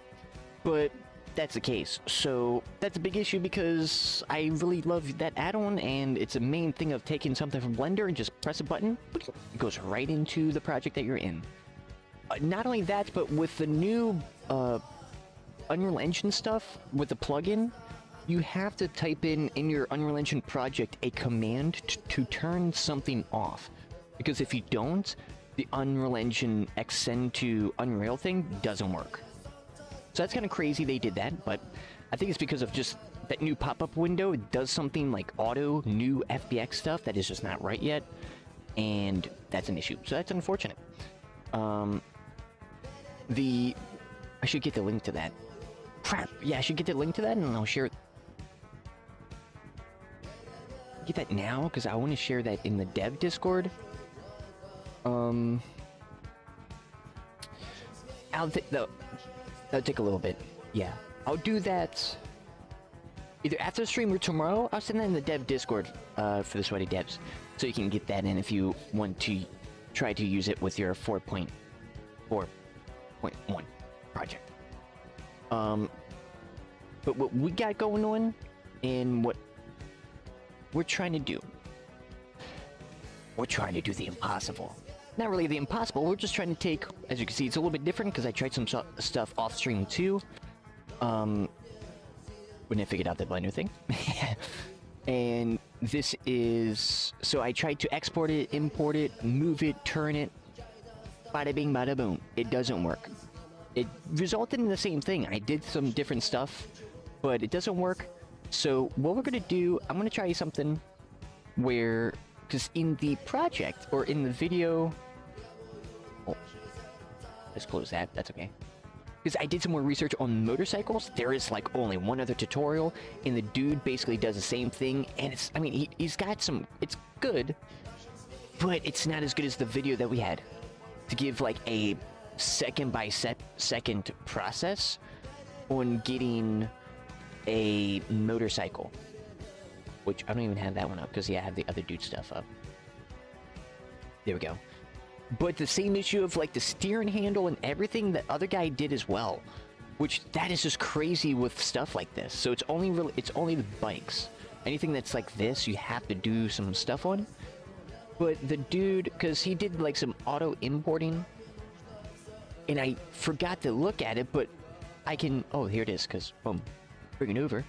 A: but that's the case. So that's a big issue because I really love that add-on, and it's a main thing of taking something from Blender and just press a button, it goes right into the project that you're in. Not only that, but with the new Unreal Engine stuff, with the plugin, you have to type in your Unreal Engine project a command to turn something off. Because if you don't, the Unreal Engine extend to Unreal thing doesn't work. So that's kind of crazy they did that, but I think it's because of just that new pop-up window. It does something like auto new FBX stuff that is just not right yet, and that's an issue. So that's unfortunate. I should get the link to that. Crap. Yeah, I should get the link to that, and I'll share it. Get that now, because I want to share that in the dev Discord. That'll take a little bit. Yeah, I'll do that either after the stream or tomorrow. I'll send that in the dev Discord for the sweaty devs, so you can get that in if you want to try to use it with your 4.4.1 project. But what we got going on and what we're trying to do, the impossible. Not really the impossible, we're just trying to take, as you can see, it's a little bit different because I tried some stuff off stream too. When I figured out the Blender thing. And this is, so I tried to export it, import it, move it, turn it, bada bing, bada boom. It doesn't work. It resulted in the same thing. I did some different stuff, but it doesn't work. So what we're gonna do, I'm gonna try something where, because in the project, or in the video... Oh, let's close that, that's okay. Because I did some more research on motorcycles. There is like only one other tutorial, and the dude basically does the same thing, and it's, I mean, he's got some, it's good, but it's not as good as the video that we had. To give like a second by second process on getting a motorcycle. Which, I don't even have that one up, because yeah, I have the other dude stuff up. There we go. But the same issue of like the steering handle and everything the other guy did as well. Which, that is just crazy with stuff like this. So it's only really, it's only the bikes. Anything that's like this, you have to do some stuff on. But the dude, because he did like some auto importing, and I forgot to look at it, but I can, oh, here it is, because, boom, bring it over.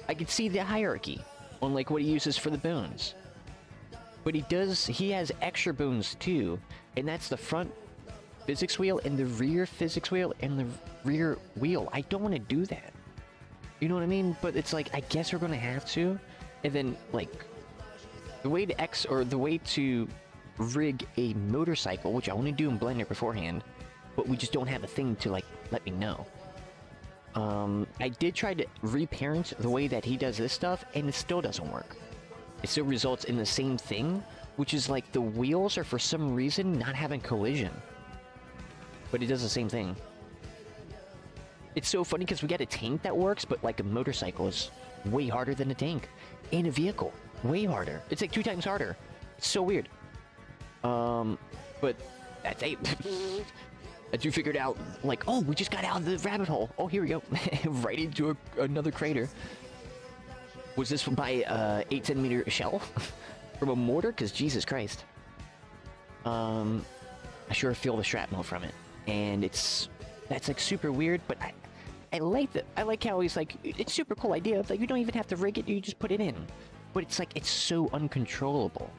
A: I can see the hierarchy on like what he uses for the bones. But he has extra bones too, and that's the front physics wheel and the rear physics wheel and the rear wheel. I don't want to do that. You know what I mean? But it's like, I guess we're gonna have to. And then like, the way to rig a motorcycle, which I want to do in Blender beforehand, but we just don't have a thing to like let me know. I did try to reparent the way that he does this stuff, and it still doesn't work. It still results in the same thing, which is like the wheels are for some reason not having collision. But it does the same thing. It's so funny because we got a tank that works, but like a motorcycle is way harder than a tank. And a vehicle, way harder. It's like 2 times harder. It's so weird. But that's as you figured out, like, oh, we just got out of the rabbit hole. Oh, here we go. Right into another crater. Was this by 8 centimeter shell? From a mortar? Because Jesus Christ. I sure feel the shrapnel from it. And that's like super weird, but I like how he's like, it's super cool idea. Like, you don't even have to rig it, you just put it in. but it's like, it's so uncontrollable.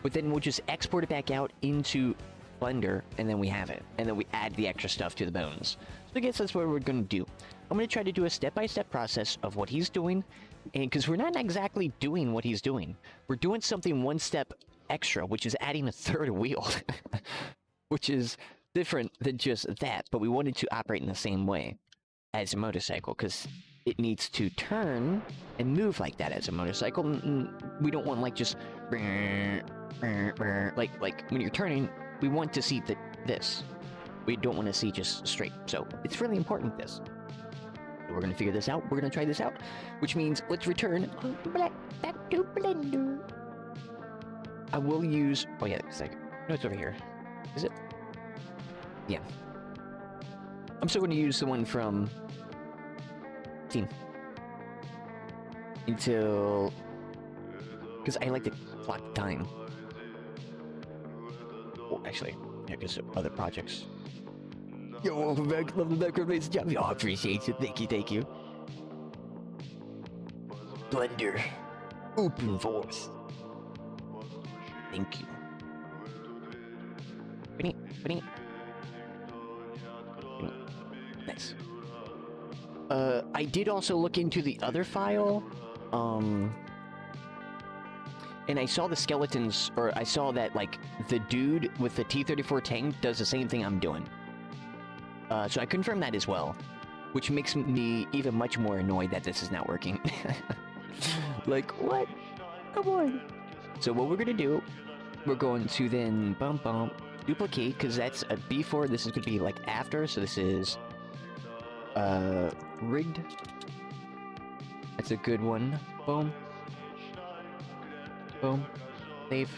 A: But then we'll just export it back out into Blender, and then we have it. And then we add the extra stuff to the bones. So I guess that's what we're gonna do. I'm gonna try to do a step-by-step process of what he's doing, and because we're not exactly doing what he's doing. We're doing something one step extra, which is adding a third wheel. Which is different than just that, but we wanted to operate in the same way as a motorcycle, because it needs to turn and move like that as a motorcycle. We don't want like just like when you're turning, we want to see this. We don't want to see just straight. So it's really important this. We're gonna figure this out. We're gonna try this out, which means let's return back to Blender. I will use. Oh yeah, no, it's over here. Is it? Yeah. I'm still going to use the one from Team until, because I like to clock time. Oh, actually, yeah, because of other projects. Yo, welcome back, love the background job. Oh, I appreciate it. Thank you. Blender, open force. Thank you. Nice. I did also look into the other file, and I saw the skeletons, or I saw that, like, the dude with the T-34 tank does the same thing I'm doing. So I confirmed that as well, which makes me even much more annoyed that this is not working. Like, what? Come on. So what we're gonna do, we're going to then duplicate, because that's a before, this is gonna be like after, so this is rigged. That's a good one. Boom. Boom. Save.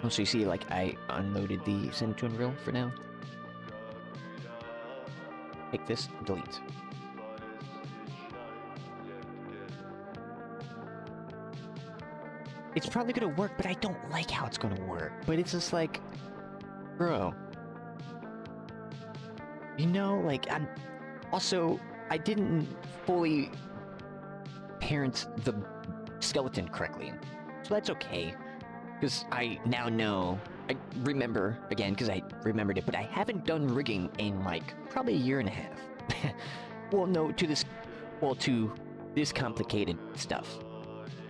A: Oh, so you see, like, I unloaded the send to Unreal for now. Take this, delete. It's probably gonna work, but I don't like how it's gonna work. But it's just like, bro. You know, like, I didn't fully parent the skeleton correctly. So that's okay. Because I now know, I remember, again, because I remembered it, but I haven't done rigging in, like, probably a year and a half. Well, no, to this complicated stuff.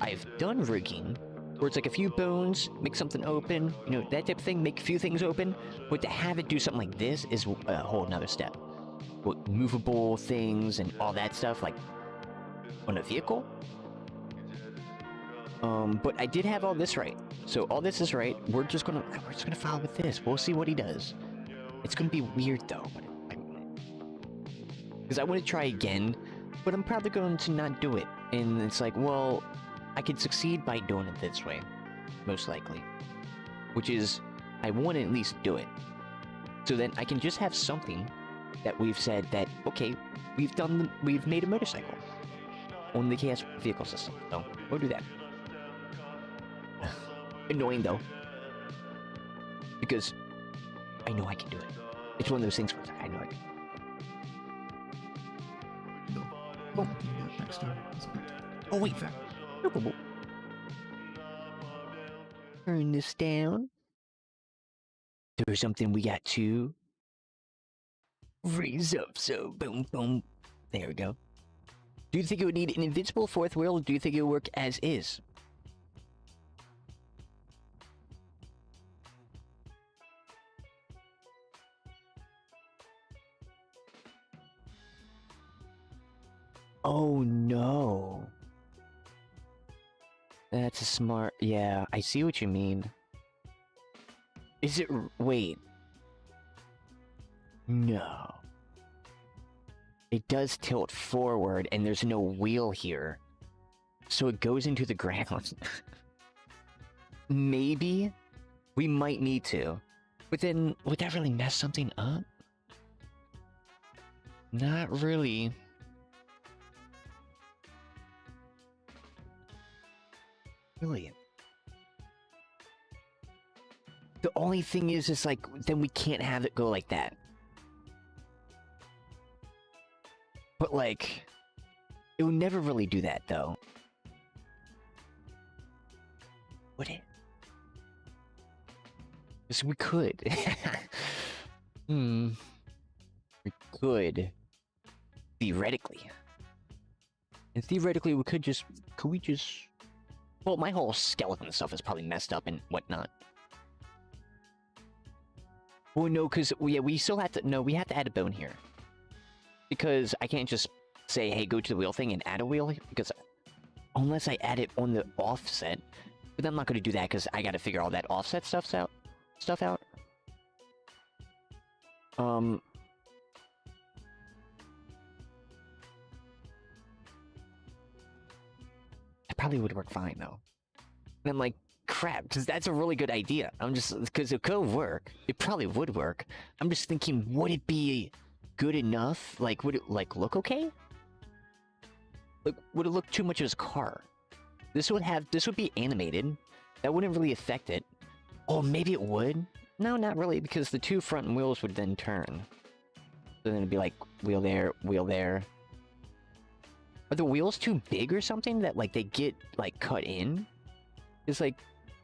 A: I've done rigging, where it's like a few bones, make something open, you know, that type of thing, make a few things open, but to have it do something like this is a whole nother step. With movable things and all that stuff, like, on a vehicle? But I did have all this right. So all this is right, we're just gonna follow with this, we'll see what he does. It's gonna be weird though, because I want to try again, but I'm probably going to not do it, and it's like, well, I could succeed by doing it this way, most likely. Which is, I want to at least do it. So then I can just have something that we've said that, okay, we've made a motorcycle on the KS vehicle system. So, we'll do that. Annoying though. Because I know I can do it. It's one of those things where I know I can. Oh, oh wait, turn this down. There's something we got to raise up, so boom, boom. There we go. Do you think it would need an invincible fourth wheel, or do you think it would work as is? Oh no. That's a smart... Yeah, I see what you mean. Is it... Wait. No. It does tilt forward, and there's no wheel here. So it goes into the ground. Maybe? We might need to. But then, would that really mess something up? Not really. Really? The only thing is like, then we can't have it go like that. But like, it would never really do that though. Would it? Because we could. We could. Theoretically. And theoretically, we could just... Could we just... Well, my whole skeleton stuff is probably messed up and whatnot. Well, no, because we still have to... No, we have to add a bone here. Because I can't just say, hey, go to the wheel thing and add a wheel. Because unless I add it on the offset. But I'm not going to do that because I got to figure all that offset stuff out. That probably would work fine though. And I'm like, crap, because that's a really good idea. I'm just, because it could work. It probably would work. I'm just thinking, would it be good enough? Like, would it like look okay? Like, would it look too much as a car? This would be animated. That wouldn't really affect it. Oh, maybe it would? No, not really, because the two front wheels would then turn. So then it'd be like, wheel there, wheel there. Are the wheels too big or something that, like, they get, like, cut in? It's like,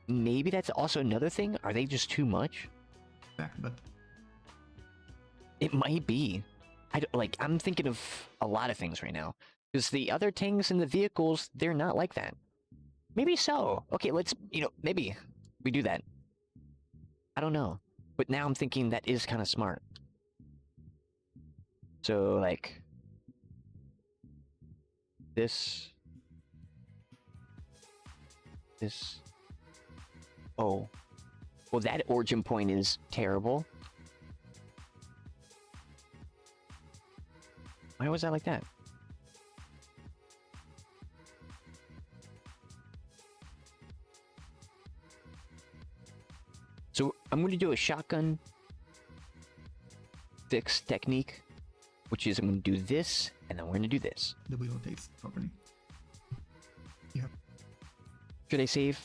A: maybe that's also another thing? Are they just too much?
L: Yeah, but...
A: It might be. I'm thinking of a lot of things right now. Because the other tanks in the vehicles, they're not like that. Maybe so. Okay, let's, maybe we do that. I don't know. But now I'm thinking that is kind of smart. So, like... This... Oh. Well, that origin point is terrible. Why was that like that? So I'm going to do a shotgun fix technique, which is I'm going to do this, and then we're going to do this.
L: The wheel rotates properly. Yeah.
A: Should I save?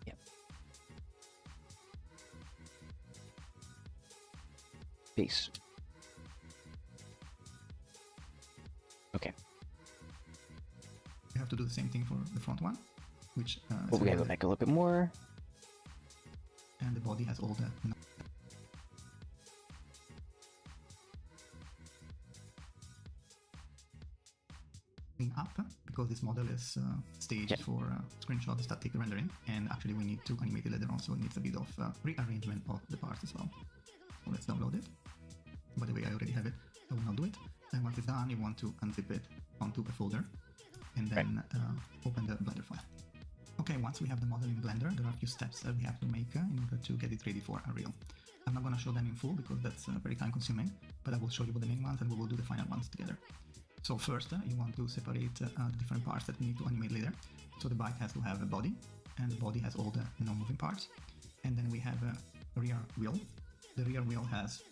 A: Yep. Base. Okay.
L: You have to do the same thing for the front one, which...
A: we gotta go back a little bit more.
L: And the body has all the... up, because this model is staged for screenshot static rendering, and actually we need to animate it later on, so it needs a bit of rearrangement of the parts as well. So let's download it. By the way, I already have it, I will not do it. And once it's done, you want to unzip it onto a folder, and then open the Blender file. Okay, once we have the model in Blender, there are a few steps that we have to make in order to get it ready for Unreal. I'm not going to show them in full because that's very time consuming, but I will show you the main ones and we will do the final ones together. So first, you want to separate the different parts that we need to animate later. So the bike has to have a body, and the body has all the non-moving parts. And then we have a rear wheel. The rear wheel has...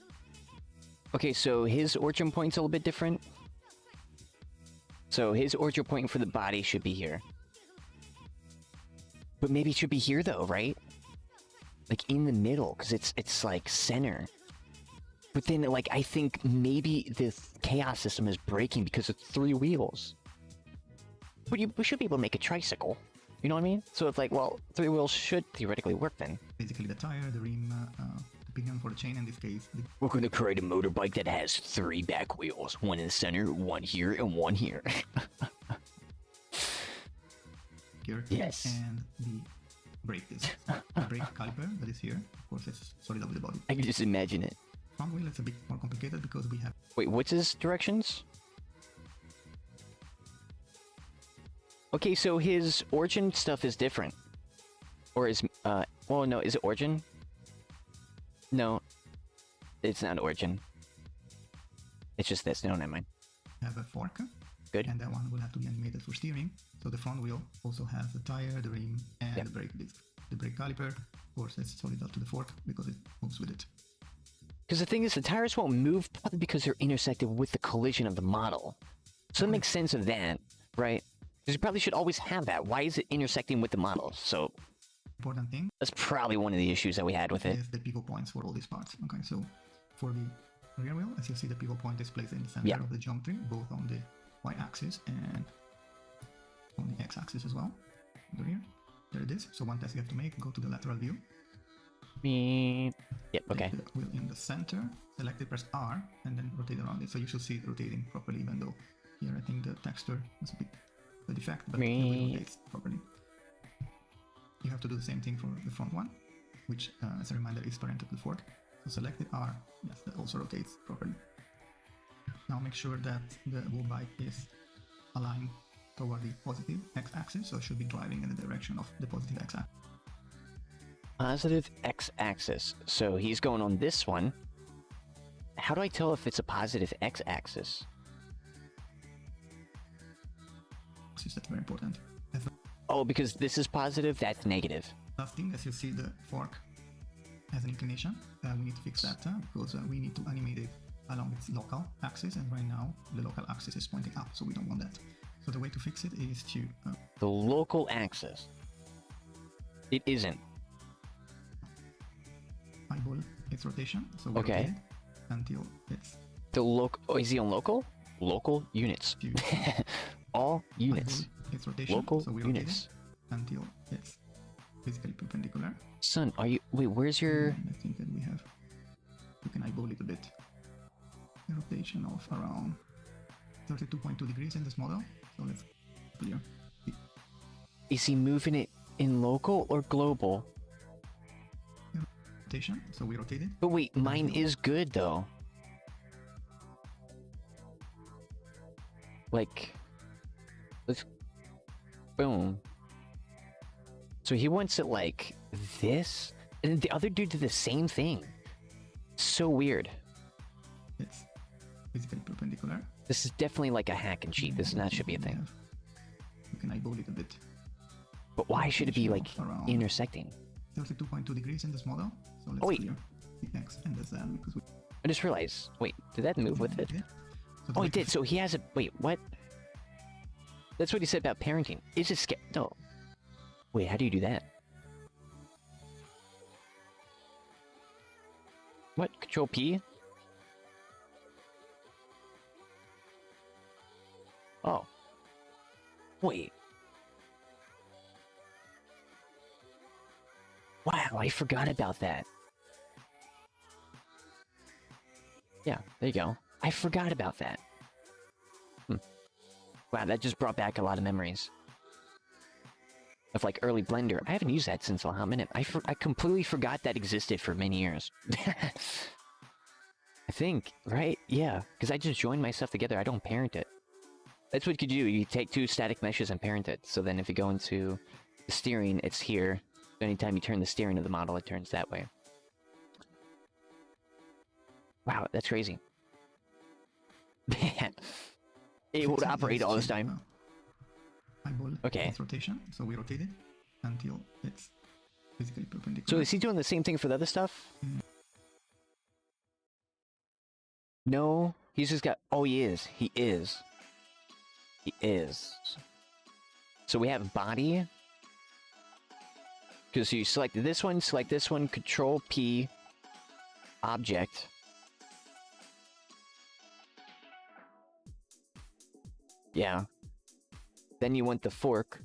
A: Okay, so his origin point's a little bit different. So his origin point for the body should be here. But maybe it should be here though, right? Like in the middle, because it's like center. But then, like, I think maybe the chaos system is breaking because of 3 wheels. But we should be able to make a tricycle. You know what I mean? So it's like, well, 3 wheels should theoretically work then.
L: Basically the tire, the rim, the pinion for the chain in this case.
A: We're going to create a motorbike that has 3 back wheels. 1 in the center, 1 here, and 1 here.
L: Gear.
A: Yes.
L: And the brake disc. The brake caliper that is here. Of course, it's solid with the body.
A: I can just imagine it.
L: Front wheel is a bit more complicated because we have...
A: Wait, what's his directions? Okay, so his origin stuff is different. Or is, well, no, is it origin? No, it's not origin. It's just this, no, never mind.
L: Have a fork.
A: Good.
L: And that one will have to be animated for steering. So the front wheel also has the tire, the rim, and the brake disc. The brake caliper, of course, it's solid up to the fork because it moves with it.
A: Because the thing is, the tires won't move probably because they're intersected with the collision of the model. So it makes sense of that, right? Because you probably should always have that. Why is it intersecting with the model? So
L: important thing.
A: That's probably one of the issues that we had with it.
L: Is the pivot points for all these parts. Okay, so for the rear wheel, as you see, the pivot point is placed in the center of the geometry, both on the y-axis and on the x-axis as well. Over here. There it is. So one test you have to make, go to the lateral view.
A: Yep, okay.
L: Take the wheel in the center, select it, press R, and then rotate around it. So you should see it rotating properly, even though here I think the texture was a bit a defect, but the wheel rotates properly. You have to do the same thing for the front one, which, as a reminder, is parental to the fork. So select it, R, yes, that also rotates properly. Now make sure that the whole bike is aligned toward the positive x-axis, so it should be driving in the direction of the positive x-axis.
A: Positive x-axis. So he's going on this one. How do I tell if it's a positive x-axis?
L: That's very important.
A: Oh, because this is positive, that's negative.
L: Last thing, as you see, the fork has an inclination. We need to fix that because we need to animate it along its local axis, and right now the local axis is pointing up, so we don't want that. So the way to fix it is to...
A: the local axis. It isn't.
L: Eyeball its rotation, so we rotate it until it's...
A: The local... Oh, is he on local? Local units. All units.
L: Its rotation,
A: local
L: so we
A: units.
L: Until it's physically perpendicular.
A: Son, are you... Wait, where's your...
L: And I think that we have... You can eyeball it a bit. A rotation of around 32.2 degrees in this model. So let's clear.
A: Is he moving it in local or global?
L: Rotation, so we rotate it.
A: But wait, mine is good though. Like, let's... Boom. So he wants it like this? And the other dude did the same thing. So weird.
L: It's physically perpendicular.
A: This is definitely like a hack and cheat. This should be a thing.
L: You can eyeball it a bit.
A: But why should it be like intersecting?
L: 32.2 degrees in this model. So let's clear the X and the Z because we...
A: I just realized. Wait, did that move with it?
L: So
A: oh, it did. So he has a... Wait, what? That's what he said about parenting. Is it no. Wait, how do you do that? What? Control P? Oh. Wait. Wow, I forgot about that. Yeah, there you go. I forgot about that. Wow, that just brought back a lot of memories. Of like early Blender. I haven't used that since a hot minute. I completely forgot that existed for many years. I think, right? Yeah, because I just joined my stuff together. I don't parent it. That's what you could do. You take two static meshes and parent it. So then if you go into the steering, it's here. Anytime you turn the steering of the model, it turns that way. Wow, that's crazy. Man. Able to operate all this time.
L: Eyeball
A: okay.
L: Its rotation, so we rotate it until it's physically perpendicular.
A: So is he doing the same thing for the other stuff? No, he's just got... Oh, he is. He is. He is. So we have body. Because you select this one, Control P, object. Yeah. Then you want the fork,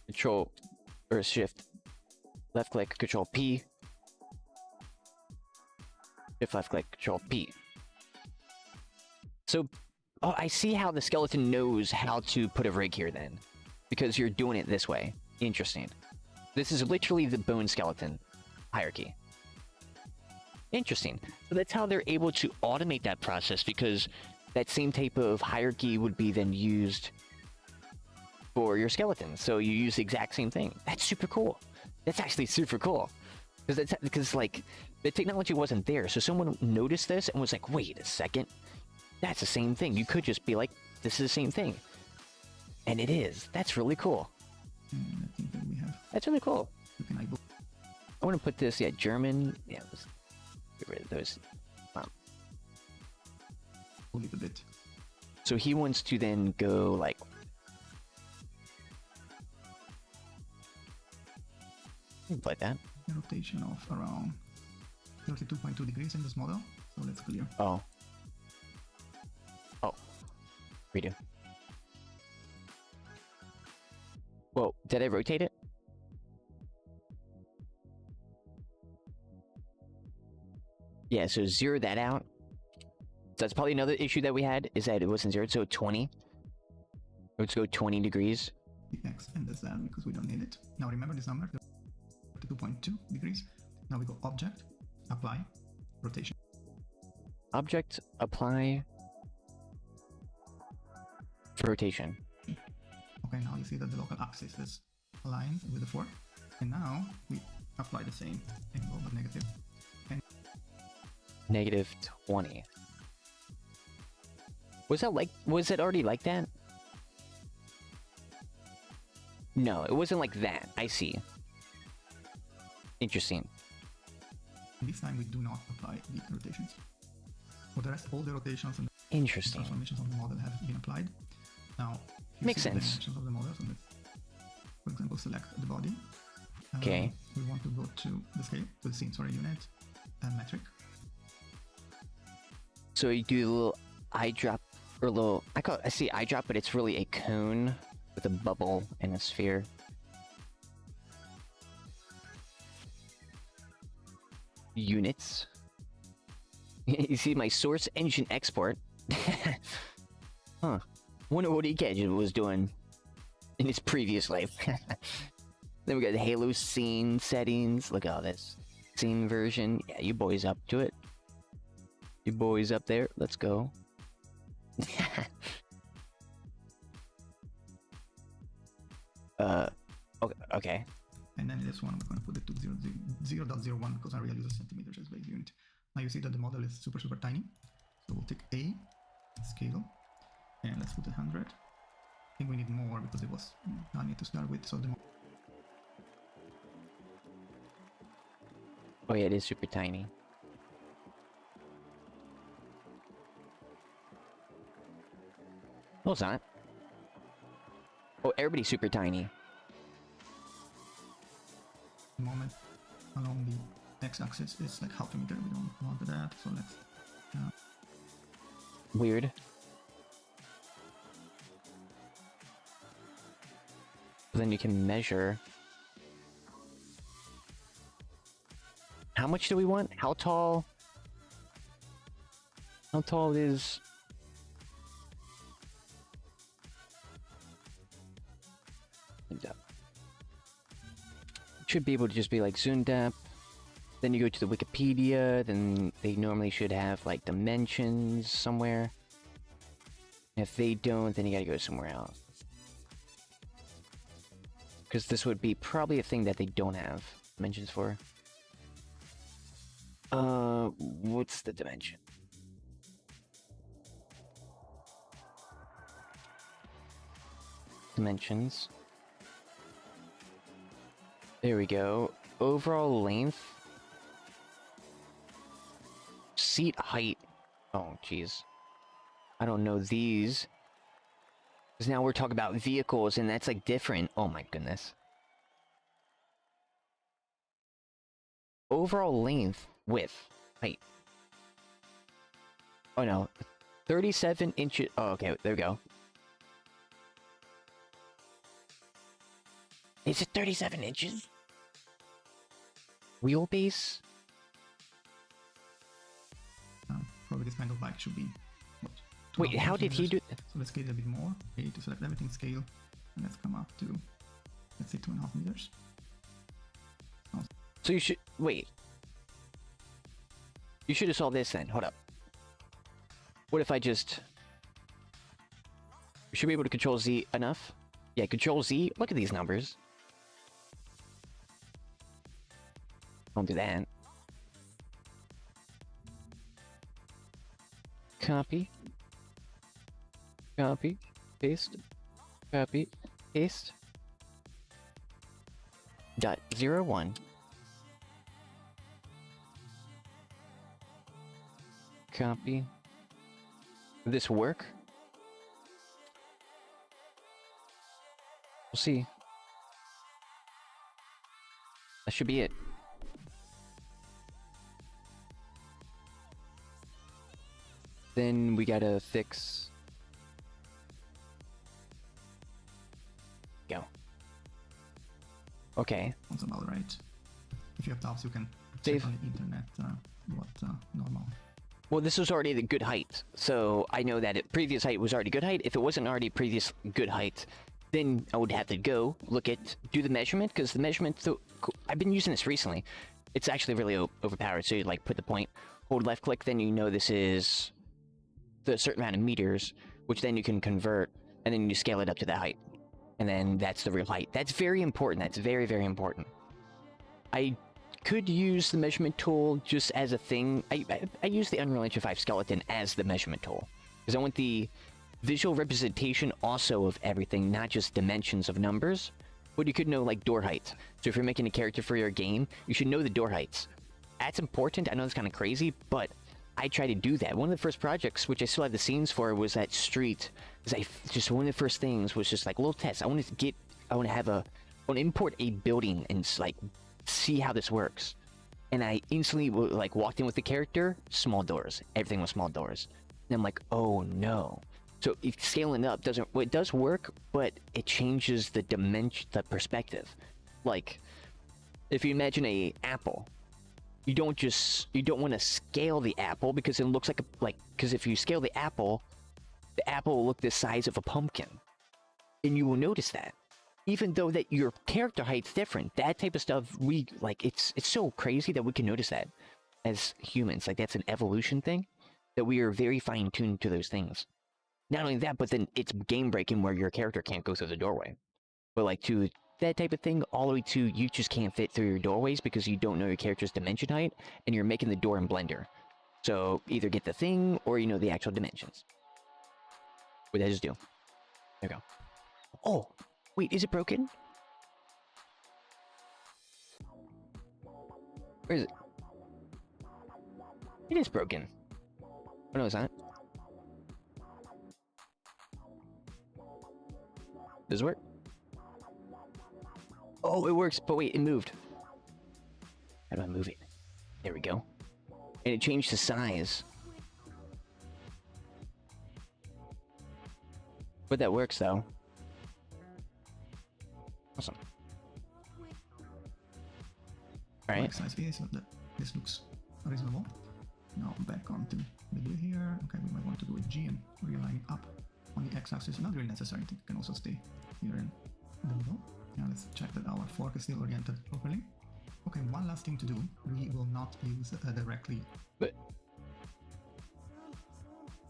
A: Control or Shift, left click, Control P, Shift left click, Control P. So, oh, I see how the skeleton knows how to put a rig here then, because you're doing it this way. Interesting. This is literally the bone skeleton hierarchy. Interesting. So that's how they're able to automate that process, because that same type of hierarchy would be then used for your skeleton. So you use the exact same thing. That's super cool. That's actually super cool. Because like, the technology wasn't there. So someone noticed this and was like, wait a second. That's the same thing. You could just be like, this is the same thing. And it is. That's really cool.
L: And I think that we have...
A: That's really cool.
L: I
A: want to put this, yeah, German. Yeah, let's get rid of those.
L: A little bit.
A: So he wants to then go like... like that.
L: A rotation of around 32.2 degrees in this model. So let's clear.
A: Oh. Oh. Redo. Whoa, did I rotate it? Yeah, so zero that out. So that's probably another issue that we had, is that it wasn't zeroed, so 20. Let's go 20 degrees.
L: The X and the Z because we don't need it. Now remember this number, 2.2 degrees. Now we go object, apply, rotation.
A: Object, apply, rotation.
L: Okay, now you see that the local axis is aligned with the 4. And now we apply the same angle but negative. And
A: Negative 20. Was it already like that? No, it wasn't like that. I see. Interesting.
L: this time we do not apply the rotations. For the rest, all the rotations and
A: Interesting.
L: transformations of the model have been applied. Now, if you
A: Makes
L: see the
A: sense.
L: dimensions of the model, so let's, for example, select the body.
A: Okay.
L: We want to go to the scale, to the scene, sorry, unit, and metric.
A: So you do a little eye drop, or a little, I see eye drop, but it's really a cone with a bubble and a sphere. Units. You see my source engine export. Huh. Wonder what iamekaj was doing in his previous life. Then we got the Halo scene settings. Look at all this. Scene version. Yeah, you boys up to it. You boys up there. Let's go. Okay.
L: And then this one, we're going to put it to 0.01 because I really use centimeters as base unit. Now you see that the model is super tiny. So we'll take A, scale, and let's put 100. I think we need more because it was tiny to start with. So the
A: Oh yeah, it is super tiny. No, it's not. Oh, everybody's super tiny.
L: moment along the x-axis is like half a meter. We don't want that, so let's
A: Weird. Then you can measure. How much do we want? How tall? How tall is... Should be able to just be like zoomed up. Then you go to the Wikipedia, then they normally should have like dimensions somewhere. If they don't, then you gotta go somewhere else. Because this would be probably a thing that they don't have dimensions for. What's the dimension? Dimensions. There we go. Overall length. Seat height. Oh, jeez. I don't know these. Because now we're talking about vehicles, and that's like different. Oh my goodness. Overall length, width, height. Oh no. 37 inches. Oh, okay. There we go. Is it 37 inches? Wheelbase?
L: probably this kind of bike should be what,
A: Wait, how did he do?
L: So let's scale it a bit more. Okay, to select everything, scale, and let's come up to, let's say 2.5 meters.
A: So you should wait. You should have saw this then. Hold up. What if I just? We should be able to control Z enough. Yeah, control Z. Look at these numbers. Don't do that. Copy. Copy. Paste. Copy. Paste. Dot 01. Copy. Will this work? We'll see. That should be it. Then we gotta fix... Go. Okay.
L: Sounds about right. If you have doubts, you can
A: Dave.
L: check on the internet what normal.
A: Well, this was already the good height, so I know that previous height was already good height. If it wasn't already previous good height, then I would have to go look at, do the measurement, because the measurement, I've been using this recently. It's actually really overpowered, so you like put the point, hold left click, then you know this is the certain amount of meters, which then you can convert, and then you scale it up to that height. And then that's the real height. That's very important. That's very, very important. I could use the measurement tool just as a thing. I use the Unreal Engine 5 skeleton as the measurement tool, because I want the visual representation also of everything, not just dimensions of numbers, but you could know like door height. So if you're making a character for your game, you should know the door heights. That's important. I know it's kind of crazy, but I try to do that. One of the first projects, which I still have the scenes for, was that street. Just one of the first things was just like a little test. I want to import a building and like see how this works. And I instantly like walked in with the character, small doors. Everything was small doors. And I'm like, oh no. So if scaling up it does work, but it changes the dimension, the perspective. Like, if you imagine a apple, you don't want to scale the apple because it looks because if you scale the apple will look the size of a pumpkin. And you will notice that. Even though that your character height's different, that type of stuff, it's so crazy that we can notice that as humans. Like, that's an evolution thing, that we are very fine-tuned to those things. Not only that, but then it's game-breaking where your character can't go through the doorway. But like, to that type of thing, all the way to you just can't fit through your doorways because you don't know your character's dimension height, and you're making the door in Blender. So either get the thing, or you know the actual dimensions. What did I just do? There we go. Oh! Wait, is it broken? Where is it? It is broken. Oh no, it's not. Does it work? Oh, it works, but wait, it moved. How do I move it? There we go. And it changed the size. But that works, though. Awesome. Alright.
L: Size here, so this looks reasonable. Now back onto the view here. Okay, we might want to do a G and realign up on the x-axis. Not really necessary, it can also stay here in the middle. Now let's check that our fork is still oriented properly. Okay, one last thing to do. We will not use directly.
A: But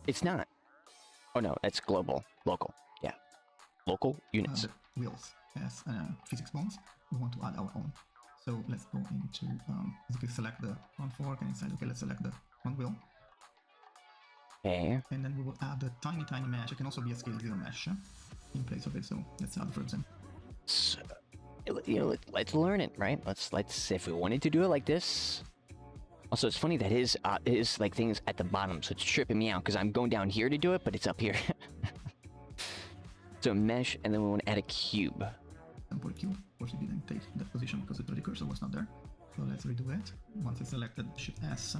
A: it's not. Oh no, that's global. Local. Yeah. Local units.
L: Wheels as physics bones. We want to add our own. So let's go into basically select the front fork and inside. Okay, let's select the front wheel.
A: Okay.
L: And then we will add a tiny mesh. It can also be a scale 0 mesh in place of it. So let's add for example.
A: So, you know, let's learn it, right? Let's if we wanted to do it like this. Also, it's funny that his like things at the bottom, so it's tripping me out because I'm going down here to do it, but it's up here. So mesh, and then we want to add a cube.
L: Sample cube. Of course, we didn't take that position because the cursor was not there. So let's redo it. Once it's selected, Shift S,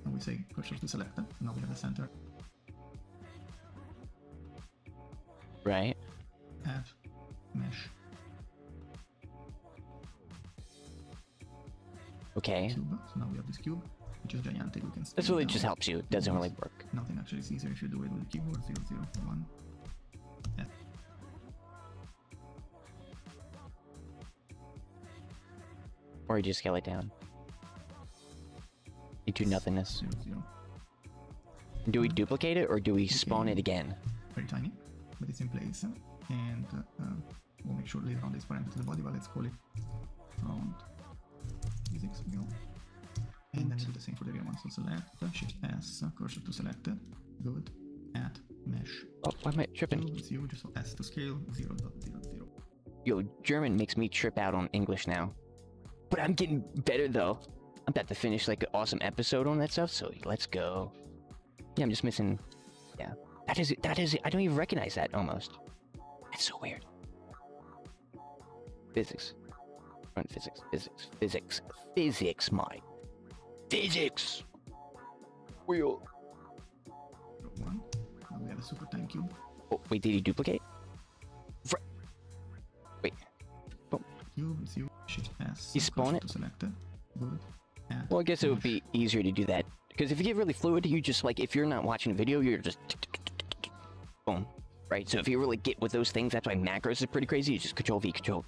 L: and we say cursor to selected. Now we have the center.
A: Right.
L: Add mesh.
A: Okay.
L: Cube. So now we have this cube, which is gigantic. We can.
A: This really just helps you. It doesn't really work.
L: Nothing actually is easier if you do it with the keyboard. 0, 0, 1. Yeah.
A: Or you just scale it down. Into nothingness.
L: 0, 0.
A: Do we duplicate it or do we spawn it again?
L: Very tiny, but it's in place. And we'll make sure later on this parameter to the body, but let's call it front physics wheel. And then we do the same for the rear one. So select, Shift S, cursor to selected. Good. Add mesh.
A: Oh, why am I tripping?
L: 0, just S to scale 0, 0, 0.
A: Yo, German makes me trip out on English now. But I'm getting better though. I'm about to finish like an awesome episode on that stuff, so let's go. Yeah, I'm just missing. Yeah. That is it. I don't even recognize that almost. That's so weird. Physics. Front physics. Physics, my. Physics! Wheel.
L: 1. Now we have a super tiny cube.
A: Oh, wait, did he duplicate? Wait. Oh,
L: cube, it's you, Shift S.
A: You spawn it?
L: To select it. Good. Add
A: Well, I guess it would
L: mesh.
A: be easier to do that. Because if you get really fluid, you just like, if you're not watching a video, you're just boom, right? So if you really get with those things, that's why macros is pretty crazy. You just Control V, Control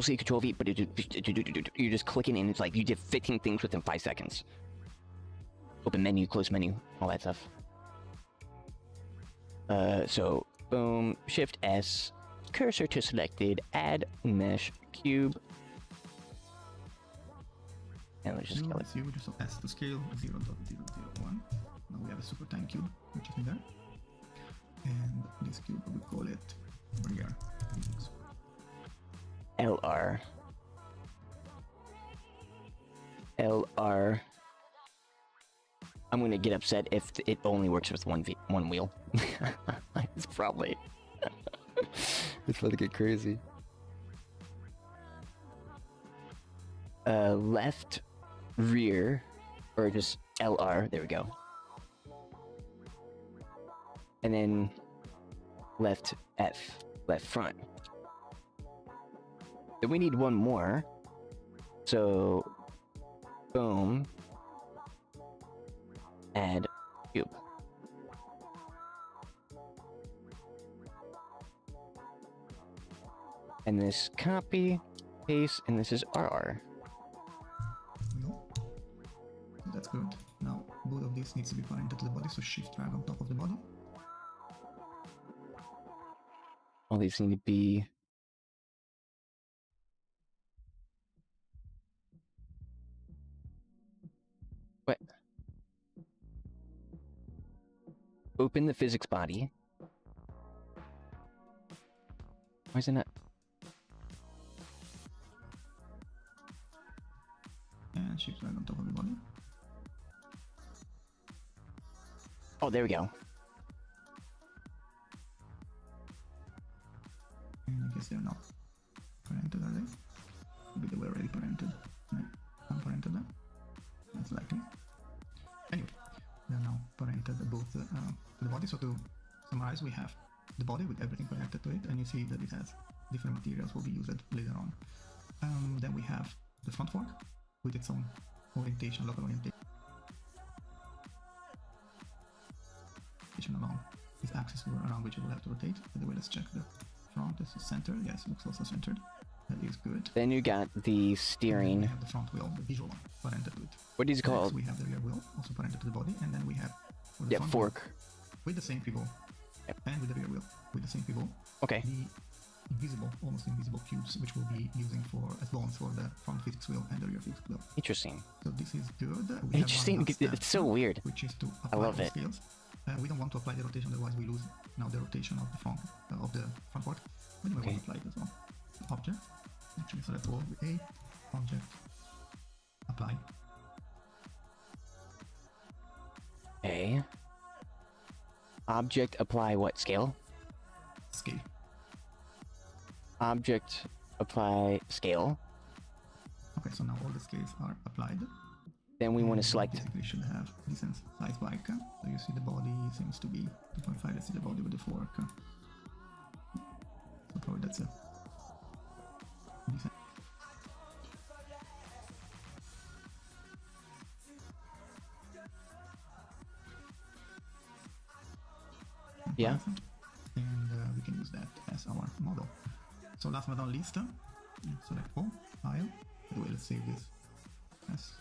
A: C, Control V, but you're just clicking and it's like you did 15 things within 5 seconds. Open menu, close menu, all that stuff. So boom, Shift S, cursor to selected, add mesh cube. And let's just scale it.
L: You just S to scale 0.001. Now we have a super tiny cube, which is in there. And this cube, we call it rear.
A: LR. LR. I'm gonna get upset if it only works with one wheel. It's probably... it's about to get crazy. Left, rear, or just LR, there we go. And then left F, left front. Then we need one more. So, boom. Add cube. And this copy, paste, and this is RR.
L: That's good. Now, both of these needs to be parented to the body, so shift drag on top of the body.
A: All these need to be... What? Open the physics body. Why is it not?
L: And shift drag on top of the body.
A: Oh, there we go.
L: And I guess they're not parented, are they? Maybe they were already parented. No, unparented them. That's likely. Anyway, they're now parented both to the body. So to summarize, we have the body with everything connected to it, and you see that it has different materials will be used later on. Then we have the front fork with its own orientation, local orientation along this axis around which it will have to rotate. By the way, let's check the front. This is centered. Yes, looks also centered. That is good.
A: Then you got the steering.
L: We have the front wheel, the visual one, parented to it.
A: What is it called?
L: Next, we have the rear wheel, also parented to the body, and then we have
A: yeah, fork
L: with the same pivot, and with the rear wheel with the same pivot.
A: Okay.
L: The invisible, almost invisible cubes, which we'll be using for as bonds for the front physics wheel and the rear physics wheel.
A: Interesting.
L: So this is good. We
A: Interesting. It's so weird.
L: Which is to apply
A: I love it.
L: Scales. We don't want to apply the rotation, otherwise we lose now the rotation of the front fork. But anyway, we'll apply it as well. Object. Actually, so let's go with A. Object. Apply.
A: A. Object apply what scale?
L: Scale.
A: Object apply scale.
L: Okay, so now all the scales are applied.
A: Then we want to select.
L: We should have decent size bike. So you see the body seems to be 2.5. Let's see the body with the fork. So probably that's a decent.
A: Yeah.
L: And we can use that as our model. So last but not least, select all, file. By the way, let's save this as.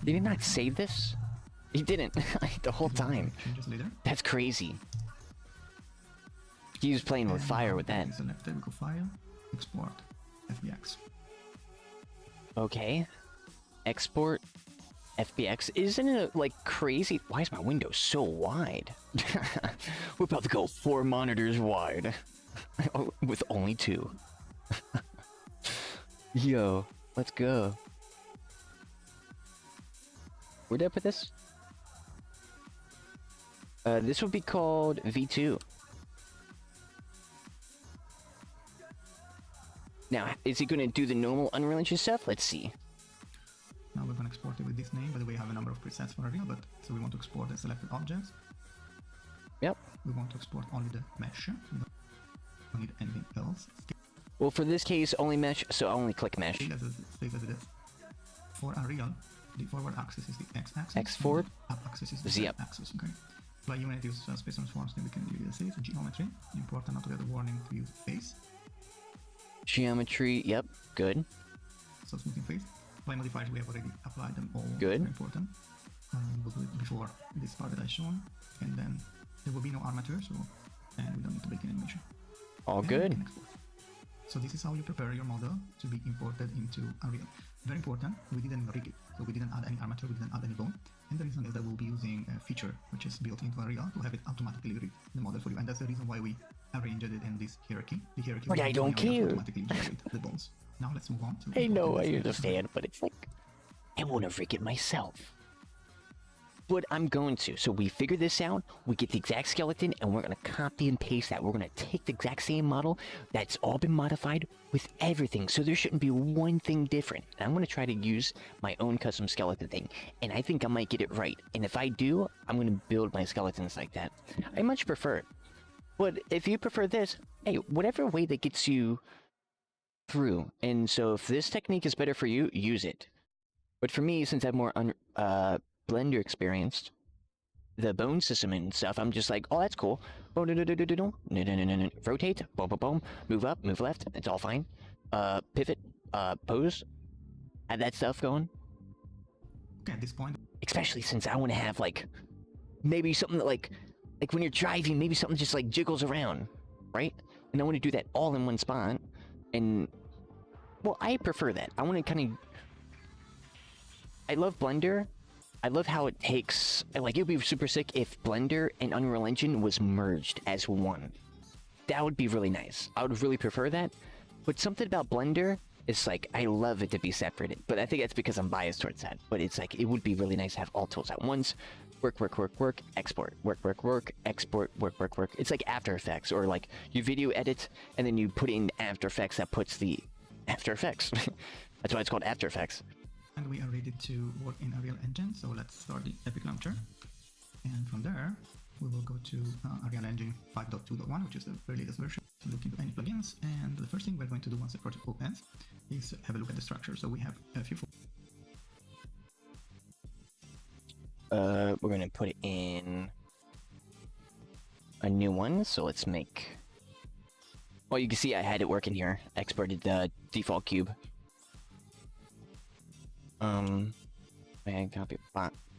A: Did he not save this? He didn't. The whole time.
L: Changes later.
A: That's crazy. He was playing with fire with that.
L: Select we go file, export, FBX.
A: Okay. Export FBX. Isn't it like crazy? Why is my window so wide? We're about to go 4 monitors wide. With only 2. Yo, let's go. Where'd I put this? This would be called V2. Now, is he going to do the normal Unreal Engine stuff? Let's see.
L: Now we're going to export it with this name. By the way, we have a number of presets for Unreal, but so we want to export the selected objects.
A: Yep.
L: We want to export only the mesh. We don't need anything else.
A: Well, for this case, only mesh, so I'll only click mesh.
L: Stays as it is. For Unreal, the forward axis is the x-axis.
A: X forward?
L: Up axis is the z-axis, okay? By unit use space transforms, then we can leave it as is. Geometry, important not to get a warning to use face.
A: Geometry, yep, good.
L: So smoothing face. By modifiers, we have already applied them all.
A: Good.
L: Very important. We'll do it before this part that I shown, and then there will be no armature, so and we don't need to make an animation.
A: All
L: and
A: good.
L: So this is how you prepare your model to be imported into Unreal. Very important, we didn't rig it, so we didn't add any armature, we didn't add any bone. And the reason is that we'll be using a feature which is built into Unreal to have it automatically read the model for you. And that's the reason why we arranged it in this hierarchy. The hierarchy
A: but I don't care.
L: Automatically generate the bones. Now let's move on to...
A: I know, I understand, but it's like, I want to rig it myself. But I'm going to. So we figure this out, we get the exact skeleton, and we're going to copy and paste that. We're going to take the exact same model that's all been modified with everything. So there shouldn't be one thing different. And I'm going to try to use my own custom skeleton thing. And I think I might get it right. And if I do, I'm going to build my skeletons like that. I much prefer it. But if you prefer this, hey, whatever way that gets you through. And so if this technique is better for you, use it. But for me, since I'm more Blender experienced, the bone system and stuff, I'm just like, oh, that's cool. Rotate, boom, boom, boom, move up, move left, it's all fine. Pivot, pose, have that stuff going.
L: Okay, at this point,
A: especially since I want to have like maybe something that like when you're driving, maybe something just like jiggles around, right? And I want to do that all in one spot. And well, I prefer that. I want to kind of. I love Blender. I love how it takes, like, it would be super sick if Blender and Unreal Engine was merged as one. That would be really nice. I would really prefer that. But something about Blender is like, I love it to be separated. But I think that's because I'm biased towards that. But it's like, it would be really nice to have all tools at once. Work, work, work, work, export. Work, work, work, export, work, work, work. It's like After Effects, or like you video edit, and then you put in After Effects that puts the After Effects. That's why it's called After Effects.
L: And we are ready to work in Unreal Engine, so let's start the Epic Launcher. And from there, we will go to Unreal Engine 5.2.1, which is the very latest version. So look into any plugins, and the first thing we're going to do once the project opens is have a look at the structure. So we have a few...
A: We're going to put it in a new one, so let's make... Well, you can see I had it working here. I exported the default cube.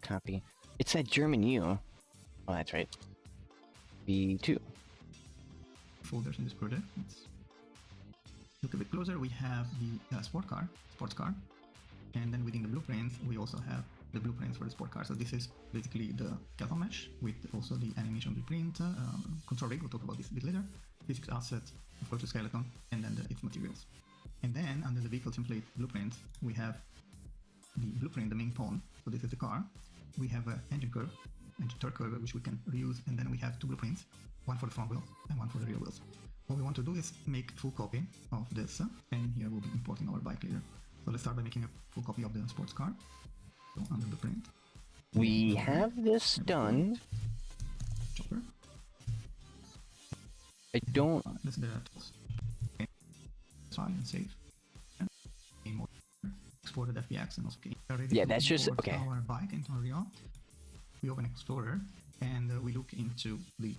A: Copy. It's that German U. Oh, that's right. B2.
L: Folders in this project. Let's look a bit closer. We have the sports car, and then within the blueprints, we also have the blueprints for the sport car. So this is basically the skeleton mesh with also the animation blueprint, control rig. We'll talk about this a bit later. Physics asset, of course, the skeleton, and then its materials. And then under the vehicle template blueprint, we have the blueprint, the main pawn. So this is the car. We have an engine curve, engine torque curve, which we can reuse, and then we have two blueprints, one for the front wheels and one for the rear wheels. What we want to do is make full copy of this, and here we'll be importing our bike later. So let's start by making a full copy of the sports car. So under blueprint,
A: we have this done.
L: Chopper.
A: I don't.
L: This is the tools. Okay. Try and save. And exported FBX and also
A: yeah, that's just okay.
L: Our bike into Unreal. We open Explorer and we look into the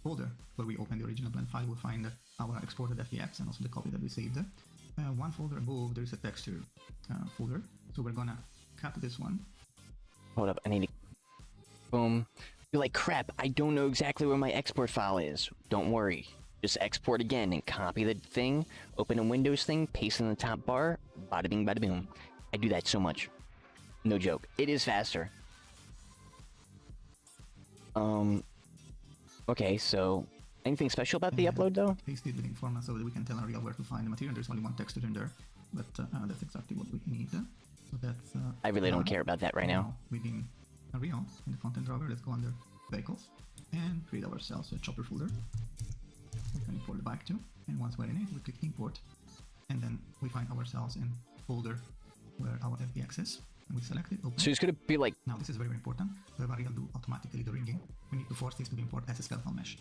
L: folder where we open the original blend file. We'll find our exported FBX and also the copy that we saved. One folder above, there is a texture folder, so we're gonna cut this one.
A: Hold up, I need to. Boom. You're like, crap, I don't know exactly where my export file is. Don't worry. Just export again and copy the thing, open a Windows thing, paste in the top bar, bada bing, bada boom. I do that so much. No joke. It is faster. Okay, so anything special about the upload though?
L: Pasted within format so that we can tell Unreal where to find the material. There's only one texture in there, but that's exactly what we need. So that's.
A: I really don't care about that right now.
L: Within Unreal, in the content driver, let's go under vehicles and create ourselves a chopper folder. We can import the bike too, and once we're in it, we click import, and then we find ourselves in folder where our FBX is, and we select it, open.
A: So it's gonna be like...
L: Now this is very, very important. To have Unreal do automatically the rigging, we need to force this to be imported as a skeletal mesh.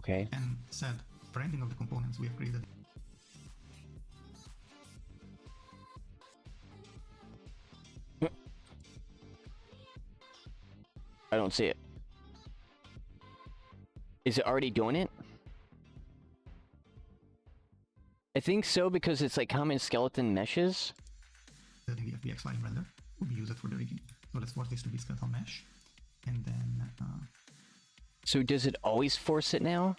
A: Okay.
L: And said printing of the components we have created.
A: I don't see it. Is it already doing it? I think so, because it's like common skeleton meshes.
L: The FBX file in render will be used for the rigging. So let's force this to be skeletal mesh. And then...
A: so does it always force it now?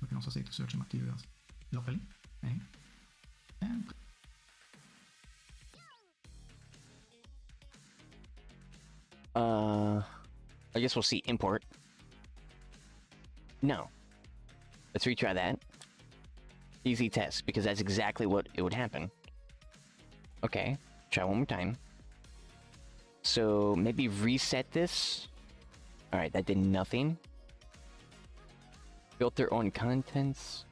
L: we can also say to search the materials locally. Okay. And
A: I guess we'll see import. No. Let's retry that. Easy test, because that's exactly what it would happen. Okay, try one more time. So maybe reset this. Alright, that did nothing. Filter on contents.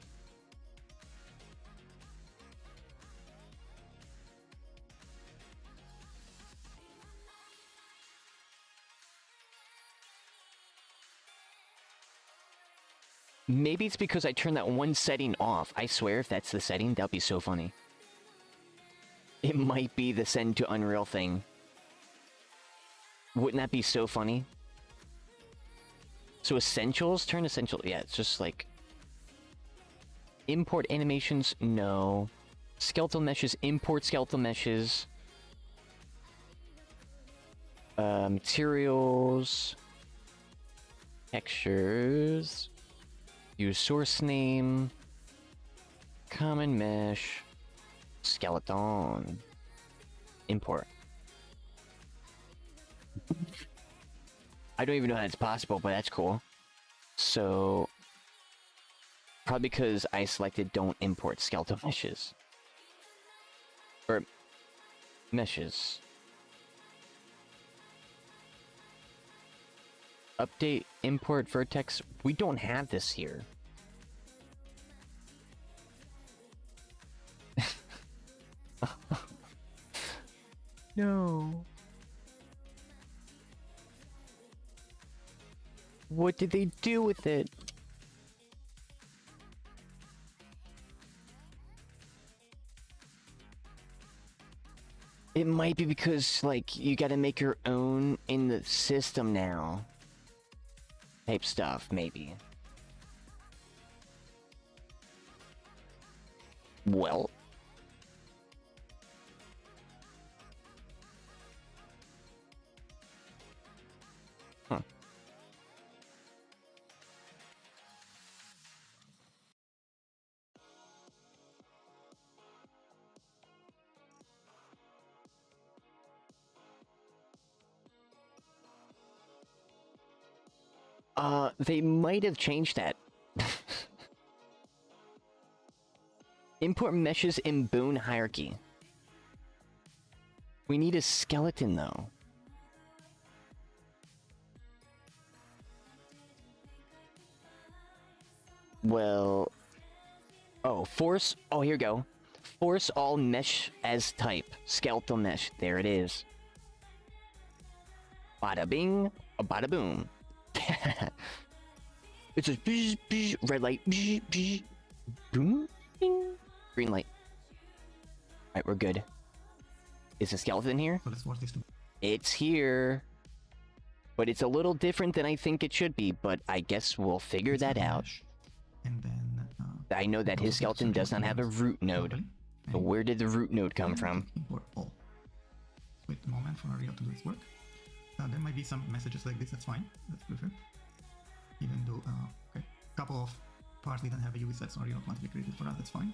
A: Maybe it's because I turned that one setting off. I swear if that's the setting, that'd be so funny. It might be the send to Unreal thing. Wouldn't that be so funny? So essentials? Turn essential. Yeah, it's just like... import animations? No. Skeletal meshes. Import skeletal meshes. Materials. Textures. Use source name. Common mesh. Skeleton. Import. I don't even know how that's possible, but that's cool. So... probably because I selected don't import skeletal meshes. Or... meshes. Update, import, vertex. We don't have this here. No. What did they do with it? It might be because, like, you gotta make your own in the system now. Type stuff, maybe. Well. Huh. They might have changed that. Import meshes in bone hierarchy. We need a skeleton, though. Well... oh, force... oh, here we go. Force all mesh as type. Skeletal mesh. There it is. Bada bing, bada boom. It's just bzz, bzz, red light, bzz, bzz, boom, bing, green light. Alright, we're good. Is the skeleton here? It's here. But it's a little different than I think it should be, but I guess we'll figure that out.
L: And then,
A: I know that his skeleton does not have a root node. So where did the root node come from?
L: Import all. Wait a moment for Unreal to do its work. There might be some messages like this, that's fine. That's perfect. Even though, okay, a couple of parts didn't have a UE set, so Unreal automatically created for us, that's fine.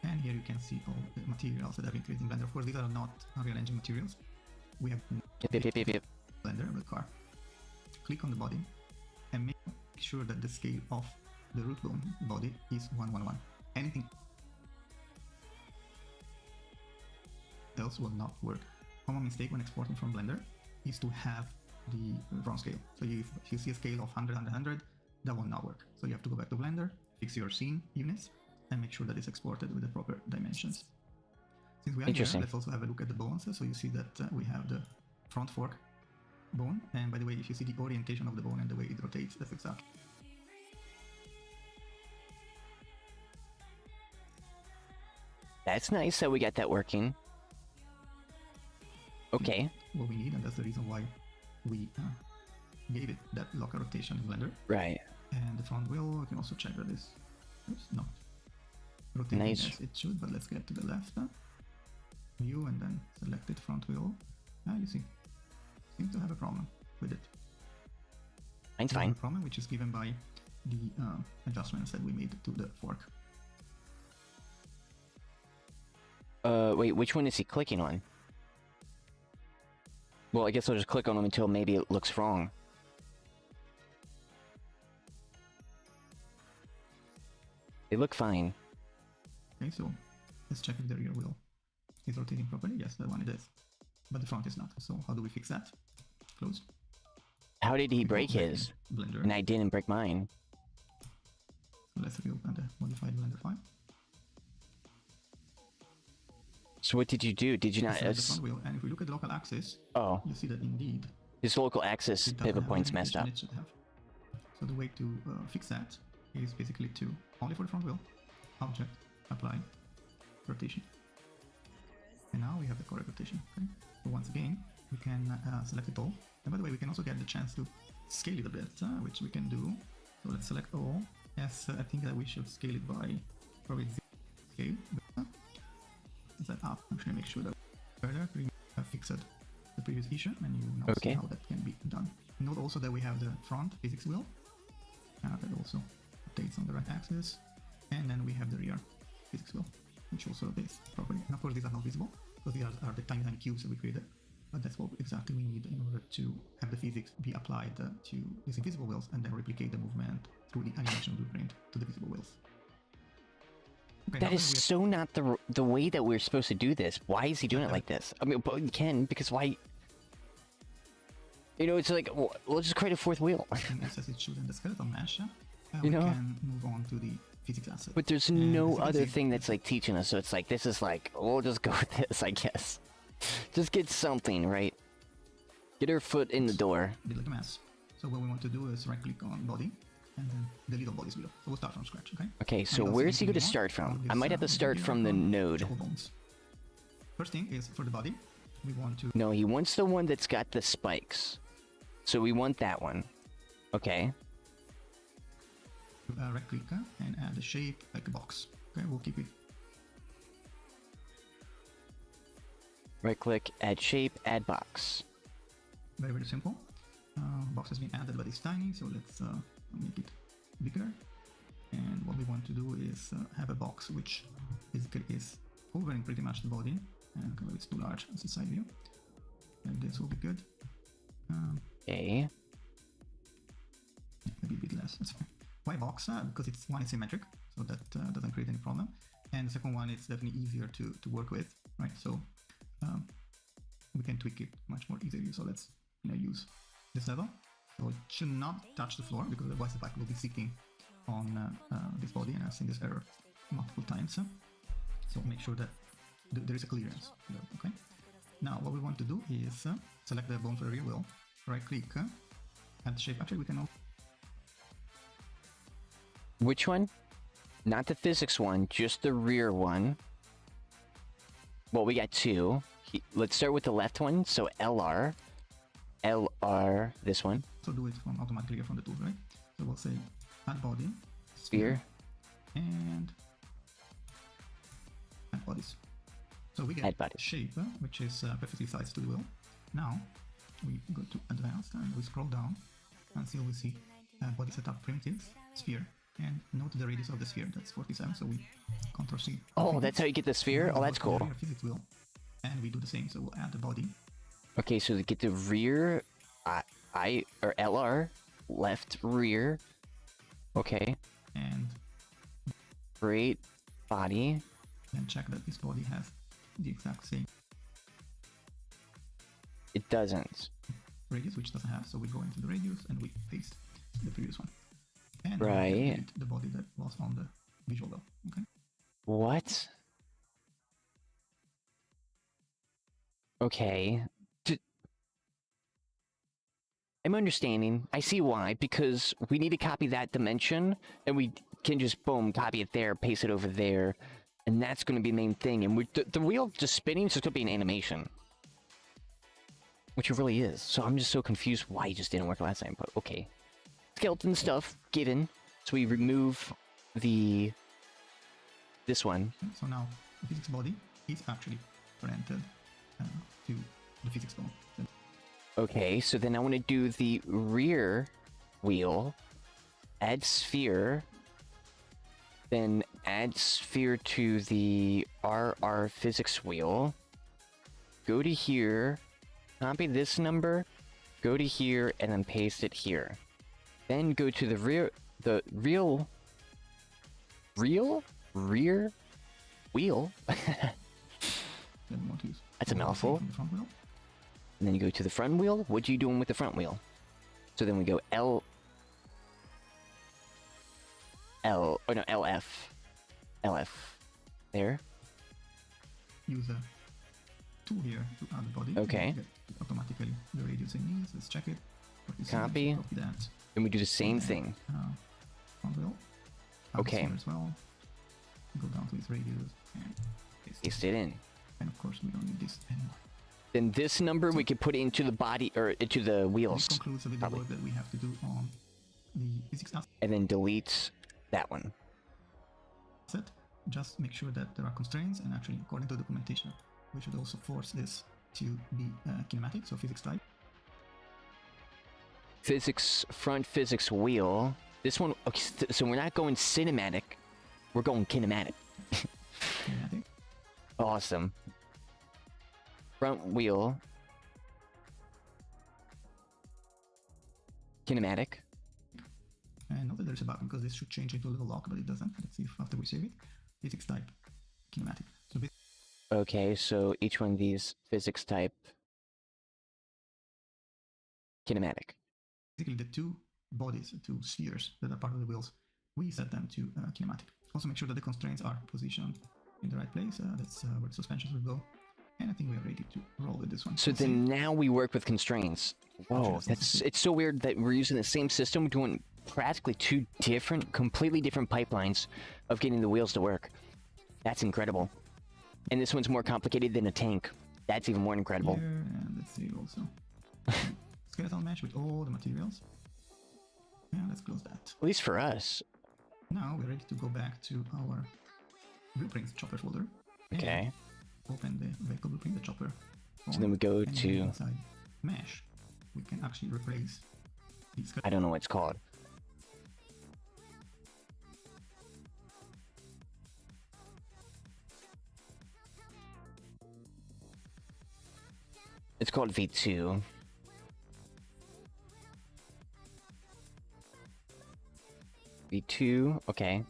L: And here you can see all the materials that have been created in Blender. Of course, these are not Unreal Engine materials. We have Blender with car. Click on the body and make sure that the scale of the root bone body is 111. Anything else will not work. Common mistake when exporting from Blender is to have the wrong scale. So if you see a scale of 100, 100, 100, that will not work. So you have to go back to Blender, fix your scene units, and make sure that it's exported with the proper dimensions. Since we are here, let's also have a look at the bones. So you see that we have the front fork bone. And by the way, if you see the orientation of the bone and the way it rotates, that's exactly
A: That's nice that we got that working. Okay.
L: What we need, and that's the reason why we gave it that locker rotation in Blender.
A: Right.
L: And the front wheel, you can also check that this is not rotating
A: Nice.
L: as it should, but let's get to the left view and then select it front wheel. You see, seem to have a problem with it.
A: Mine's
L: We have
A: fine.
L: a problem which is given by the adjustments that we made to the fork.
A: Wait, which one is he clicking on? Well, I guess I'll just click on them until maybe it looks wrong. They look fine.
L: Okay, so let's check if the rear wheel is rotating properly. Yes, that one it is. But the front is not. So how do we fix that? Close.
A: How did he
L: We go
A: break
L: back in
A: his?
L: Blender.
A: And I didn't break mine.
L: So let's reopen the modified Blender file.
A: So what did you do? Did you not?
L: Select the front wheel, and if we look at the local axis,
A: Oh,
L: you see that indeed
A: his local axis
L: it doesn't
A: pivot
L: have
A: point's
L: the
A: messed
L: rotation
A: up.
L: it should have. So the way to fix that is basically to only for the front wheel, object, apply, rotation. And now we have the correct rotation. Okay? So once again, we can select it all. And by the way, we can also get the chance to scale it a bit, which we can do. So let's select all. Yes, I think that we should scale it by probably 0 scale. Set that up. Actually, make sure that further we have fixed the previous issue, and you now see how that can be done. Note also that we have the front physics wheel that also rotates on the right axis, and then we have the rear physics wheel, which also rotates properly. And of course, these are not visible because these are the tiny cubes that we created. But that's what exactly we need in order to have the physics be applied to these invisible wheels and then replicate the movement through the animation blueprint to the visible wheels. Okay,
A: That is so not the way that we're supposed to do this. Why is he doing it like this? I mean, but you can, because why? You know, it's like, well, let's just create a fourth wheel.
L: As it should in the skeleton mesh,
A: You
L: we
A: know?
L: can move on to the physics asset.
A: But there's
L: And
A: no
L: as you can
A: other
L: see,
A: thing that's like teaching us, so it's like, this is like, we'll just go with this, I guess. Just get something, right? Get her foot in the door.
L: a bit like a mess. So what we want to do is right click on body and then delete all bodies below. So we'll start from scratch, okay?
A: Okay, so
L: And
A: where
L: also
A: is he
L: anything
A: going to
L: more
A: start from?
L: on
A: I
L: this,
A: might have to start
L: video
A: from the
L: on
A: node.
L: choke bones. First thing is for the body, we want to
A: No, he wants the one that's got the spikes. So we want that one. Okay.
L: right click and add a shape like a box. Okay, we'll keep it.
A: Right click, add shape, add box.
L: Very, very simple. Box has been added, but it's tiny, so let's make it bigger. And what we want to do is have a box which basically is covering pretty much the body. And it's too large as a side view. And this will be good.
A: Okay.
L: Maybe a bit less. That's fine. Why box? Because it's one is symmetric, so that doesn't create any problem. And the second one, it's definitely easier to work with, right? So we can tweak it much more easily. So let's use this level. So it should not touch the floor because otherwise the bike will be sitting on this body, and I've seen this error multiple times. So make sure that there is a clearance. Okay. Now what we want to do is select the bone for the rear wheel. Right click, add the shape. Actually, we can also
A: Which one? Not the physics one, just the rear one. Well, we got two. Let's start with the left one. So LR. LR, this one.
L: So do it from automatically from the tools, right? So we'll say add body,
A: Sphere.
L: and add bodies. So we get
A: Add bodies.
L: shape, which is perfectly sized to the wheel. Now we go to advanced and we scroll down until we see body setup primitives, sphere, and note the radius of the sphere. That's 47. So we Ctrl C.
A: Oh, that's how you get the sphere? Oh, that's
L: Go to the
A: cool.
L: rear physics wheel, and we do the same. So we'll add the body.
A: Okay, so to get the rear, or LR, left rear. Okay.
L: And
A: Great body.
L: then check that this body has the exact same
A: It doesn't.
L: radius, which doesn't have. So we go into the radius and we paste the previous one. And
A: Right.
L: we delete the body that was on the visual wheel. Okay.
A: What? Okay. I'm understanding. I see why, because we need to copy that dimension, and we can just, boom, copy it there, paste it over there, And that's going to be the main thing. And the wheel just spinning is just going to be an animation. Which it really is. So I'm just so confused why it just didn't work last time. But okay. Skeleton stuff given. So we remove this one.
L: So now the physics body is actually oriented to the physics ball.
A: Okay, so then I want to do the rear wheel. Add sphere. Then add sphere to the RR physics wheel. Go to here. Copy this number. Go to here and then paste it here. Then go to the rear wheel. That's a mouthful. And then you go to the front wheel. What are you doing with the front wheel? So then we go LF. There.
L: Use a tool here to add the body.
A: Okay.
L: Automatically the radius it needs. Let's check it.
A: Copy.
L: Copy that.
A: Then we do the same thing.
L: Front wheel.
A: Okay.
L: As well. Go down to its radius and
A: paste it in.
L: And of course we don't need this anymore.
A: Then this number we could put into the body or into the wheels.
L: This concludes the video work that we have to do on the physics aspect.
A: And then delete that one.
L: Set. Just make sure that there are constraints, and actually according to the documentation we should also force this to be kinematic, so physics type.
A: Physics front physics wheel. This one, okay, so we're not going cinematic, we're going kinematic.
L: Kinematic.
A: Awesome. Front wheel. Kinematic.
L: And not that there's a button because this should change into a little lock, but it doesn't. Let's see if after we save it. Physics type kinematic. So
A: okay, so each one of these physics type kinematic.
L: Basically the two bodies, two spheres that are part of the wheels, we set them to kinematic. Also make sure that the constraints are positioned in the right place. That's where the suspensions will go. And I think we are ready to roll with this one.
A: So then now we work with constraints. Whoa, it's so weird that we're using the same system, doing practically two completely different pipelines of getting the wheels to work. That's incredible. And this one's more complicated than a tank. That's even more incredible.
L: Here, and let's see also. Skeletal mesh with all the materials. Yeah, let's close that.
A: At least for us.
L: Now we're ready to go back to our blueprints chopper folder.
A: Okay.
L: Open the vehicle blueprint, the chopper.
A: So then we go
L: and
A: to
L: inside mesh. We can actually replace these.
A: I don't know what it's called. It's called V2. V2, okay.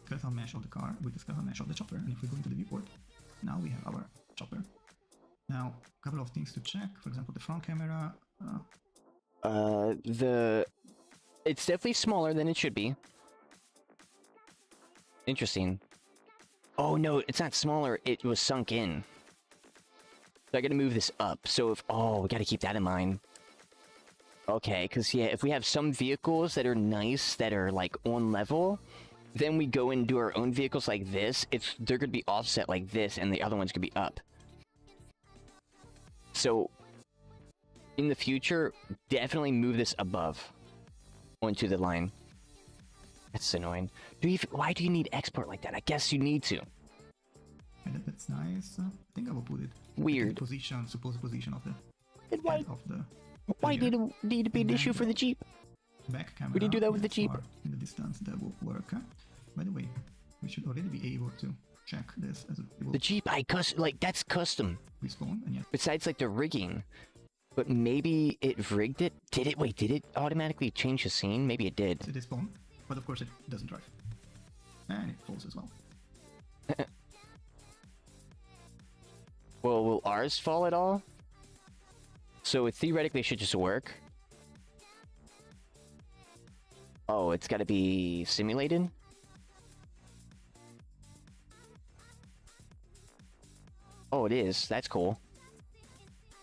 L: Skeletal mesh of the car with the skeletal mesh of the chopper. And if we go into the viewport, now we have our chopper. Now, a couple of things to check. For example, the front camera.
A: It's definitely smaller than it should be. Interesting. Oh no, it's not smaller. It was sunk in. So I gotta move this up. So if, oh, we gotta keep that in mind. Okay, because yeah, if we have some vehicles that are nice, that are like on level, then we go and do our own vehicles like this. They're gonna be offset like this, and the other one's gonna be up. So in the future, definitely move this above onto the line. That's annoying. Why do you need export like that? I guess you need to.
L: That's nice. I think I will put it.
A: Weird.
L: Position, supposed position of the.
A: And why?
L: Of the
A: why did it need to be an issue for the Jeep?
L: Back camera.
A: We didn't do that with the Jeep.
L: In the distance, that will work. By the way, we should already be able to check this as
A: the Jeep. That's custom.
L: Respawn, and yeah.
A: Besides, like the rigging, but maybe it rigged it. Did it? Wait, did it automatically change the scene? Maybe it did.
L: It is spawn, but of course it doesn't drive, and it falls as well.
A: Well, will ours fall at all? So it theoretically should just work. Oh, it's got to be simulated? Oh, it is. That's cool.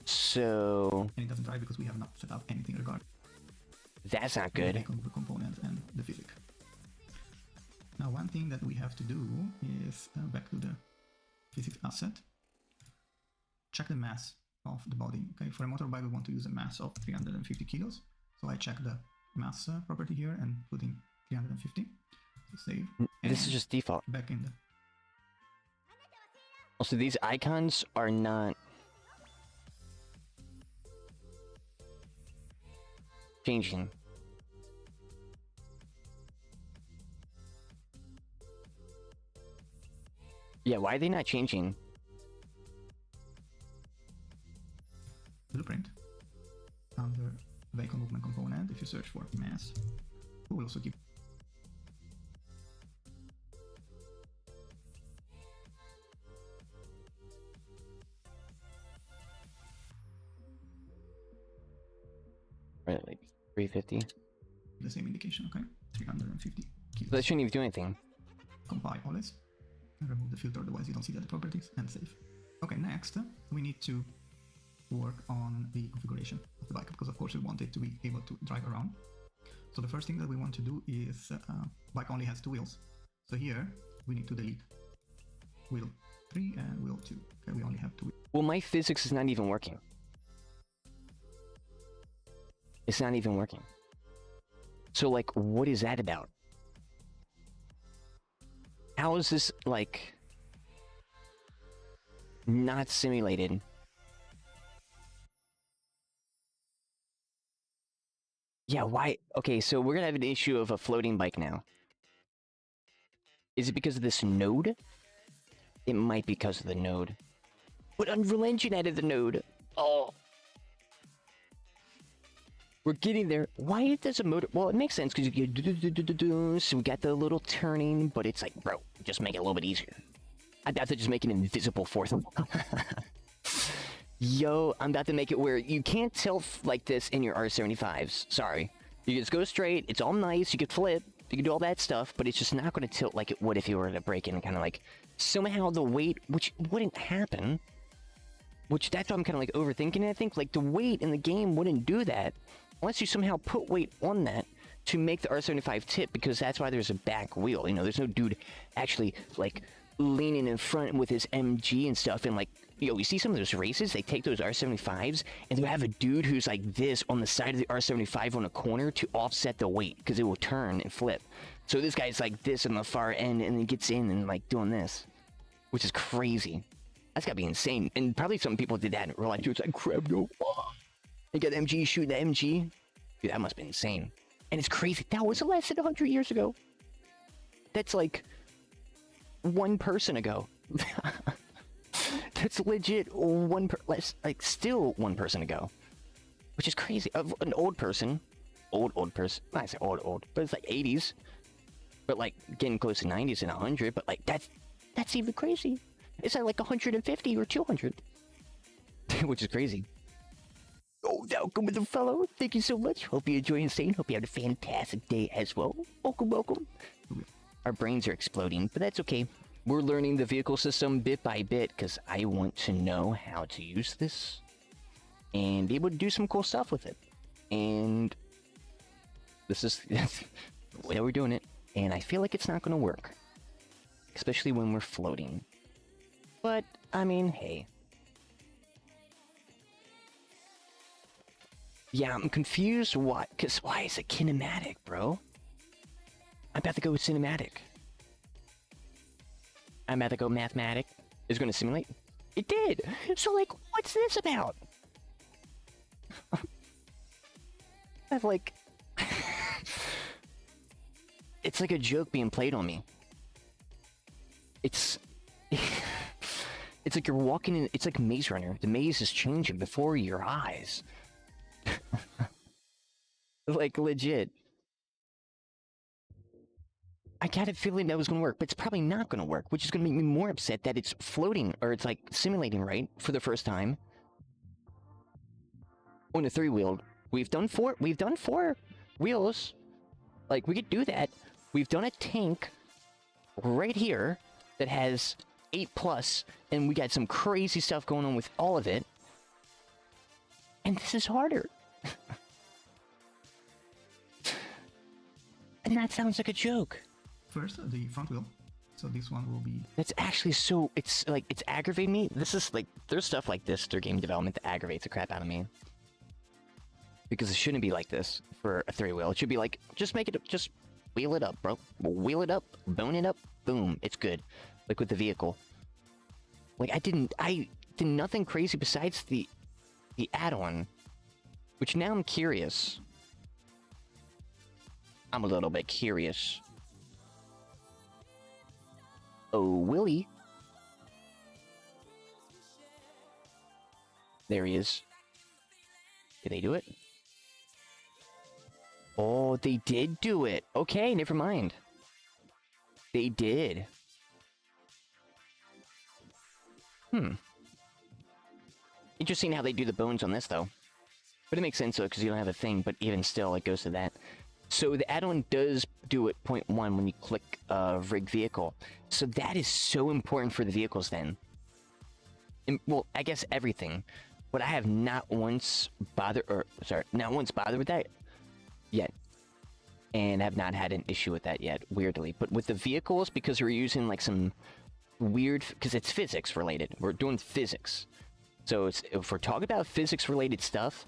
A: So...
L: And it doesn't drive because we have not set up anything regarding...
A: That's not good.
L: The component and the physics. Now, one thing that we have to do is back to the physics asset. Check the mass of the body. Okay, for a motorbike, we want to use a mass of 350 kilos. So I check the mass property here and put in 350. So save.
A: This is just default.
L: Back in the.
A: Also, these icons are not changing. Yeah, why are they not changing?
L: Blueprint. Under vehicle movement component, if you search for mass, we will also keep.
A: Right, like 350.
L: The same indication, okay? 350 kilos.
A: So that shouldn't even do anything.
L: Compile all this and remove the filter, otherwise you don't see the other properties, and save. Okay, next we need to work on the configuration of the bike, because of course we want it to be able to drive around. So the first thing that we want to do is bike only has 2 wheels. So here we need to delete wheel 3 and wheel 2. Okay, we only have 2 wheels.
A: Well, my physics is not even working. It's not even working. So, like, what is that about? How is this, like, not simulated? Yeah, why? Okay, so we're gonna have an issue of a floating bike now. Is it because of this node? It might be because of the node. But Unreal Engine added the node. Oh. We're getting there. Why does a motor... Well, it makes sense because you get... So we got the little turning, but it's like, bro, just make it a little bit easier. I'm about to just make an invisible fourth wheel. Yo, I'm about to make it where you can't tilt like this in your R75s. Sorry. You just go straight. It's all nice. You can flip. You can do all that stuff, but it's just not going to tilt like it would if you were to break in and kind of like... Somehow the weight, which wouldn't happen... Which, that's why I'm kind of like overthinking it. I think, like, the weight in the game wouldn't do that. Unless you somehow put weight on that to make the R75 tip, because that's why there's a back wheel. You know, there's no dude actually, like, leaning in front with his MG and stuff. And, like, you know, you see some of those races, they take those R75s, and they'll have a dude who's like this on the side of the R75 on a corner to offset the weight, because it will turn and flip. So this guy's like this on the far end, and he gets in and, like, doing this. Which is crazy. That's gotta be insane. And probably some people did that in real life too. It's like, crap, no. You got the MG shooting the MG. Dude, that must be insane. And it's crazy. That was less than 100 years ago. That's like one person ago. That's legit still one person ago. Which is crazy. An old person. Old person. I say old. But it's like 80s. But like getting close to 90s and 100. But like that's even crazy. It's like 150 or 200. Which is crazy. Oh, welcome with the fellow. Thank you so much. Hope you enjoy Insane. Hope you have a fantastic day as well. Welcome. Our brains are exploding, but that's okay. We're learning the vehicle system bit by bit because I want to know how to use this and be able to do some cool stuff with it. And this is the way that we're doing it. And I feel like it's not going to work, especially when we're floating. But, I mean, hey. Yeah, I'm confused why, because why is it kinematic, bro? I'm about to go with cinematic. I'm about to go mathematic. It's going to simulate. It did! So, like, what's this about? I've, like... It's like a joke being played on me. It's... It's like you're walking in... It's like Maze Runner. The maze is changing before your eyes. Like, legit. I got a feeling that was going to work, but it's probably not going to work, which is going to make me more upset that it's floating, or it's, like, simulating, right, for the first time. On a 3-wheeled. We've done four wheels. Like, we could do that. We've done a tank right here that has 8+, and we got some crazy stuff going on with all of it. And this is harder. And that sounds like a joke.
L: first, the front wheel. So this one will be...
A: That's actually so... It's like, it's aggravating me. This is like, there's stuff like this through game development that aggravates the crap out of me. Because it shouldn't be like this for a 3-wheel. It should be like, just make it, just wheel it up, bro. Wheel it up, bone it up, boom, it's good. Like with the vehicle. Like I did nothing crazy besides the add-on. Which now I'm curious. I'm a little bit curious. Oh, Willie. There he is. Did they do it? Oh, they did do it. Okay, never mind. They did. Interesting how they do the bones on this, though. But it makes sense, though, because you don't have a thing, but even still, it goes to that. So the add-on does do it 0.1 when you click rig vehicle. So that is so important for the vehicles, then. And, well, I guess everything. But I have not once bothered with that yet. And have not had an issue with that yet, weirdly. But with the vehicles, because we're using like some weird... Because it's physics related. We're doing physics. So if we're talking about physics related stuff,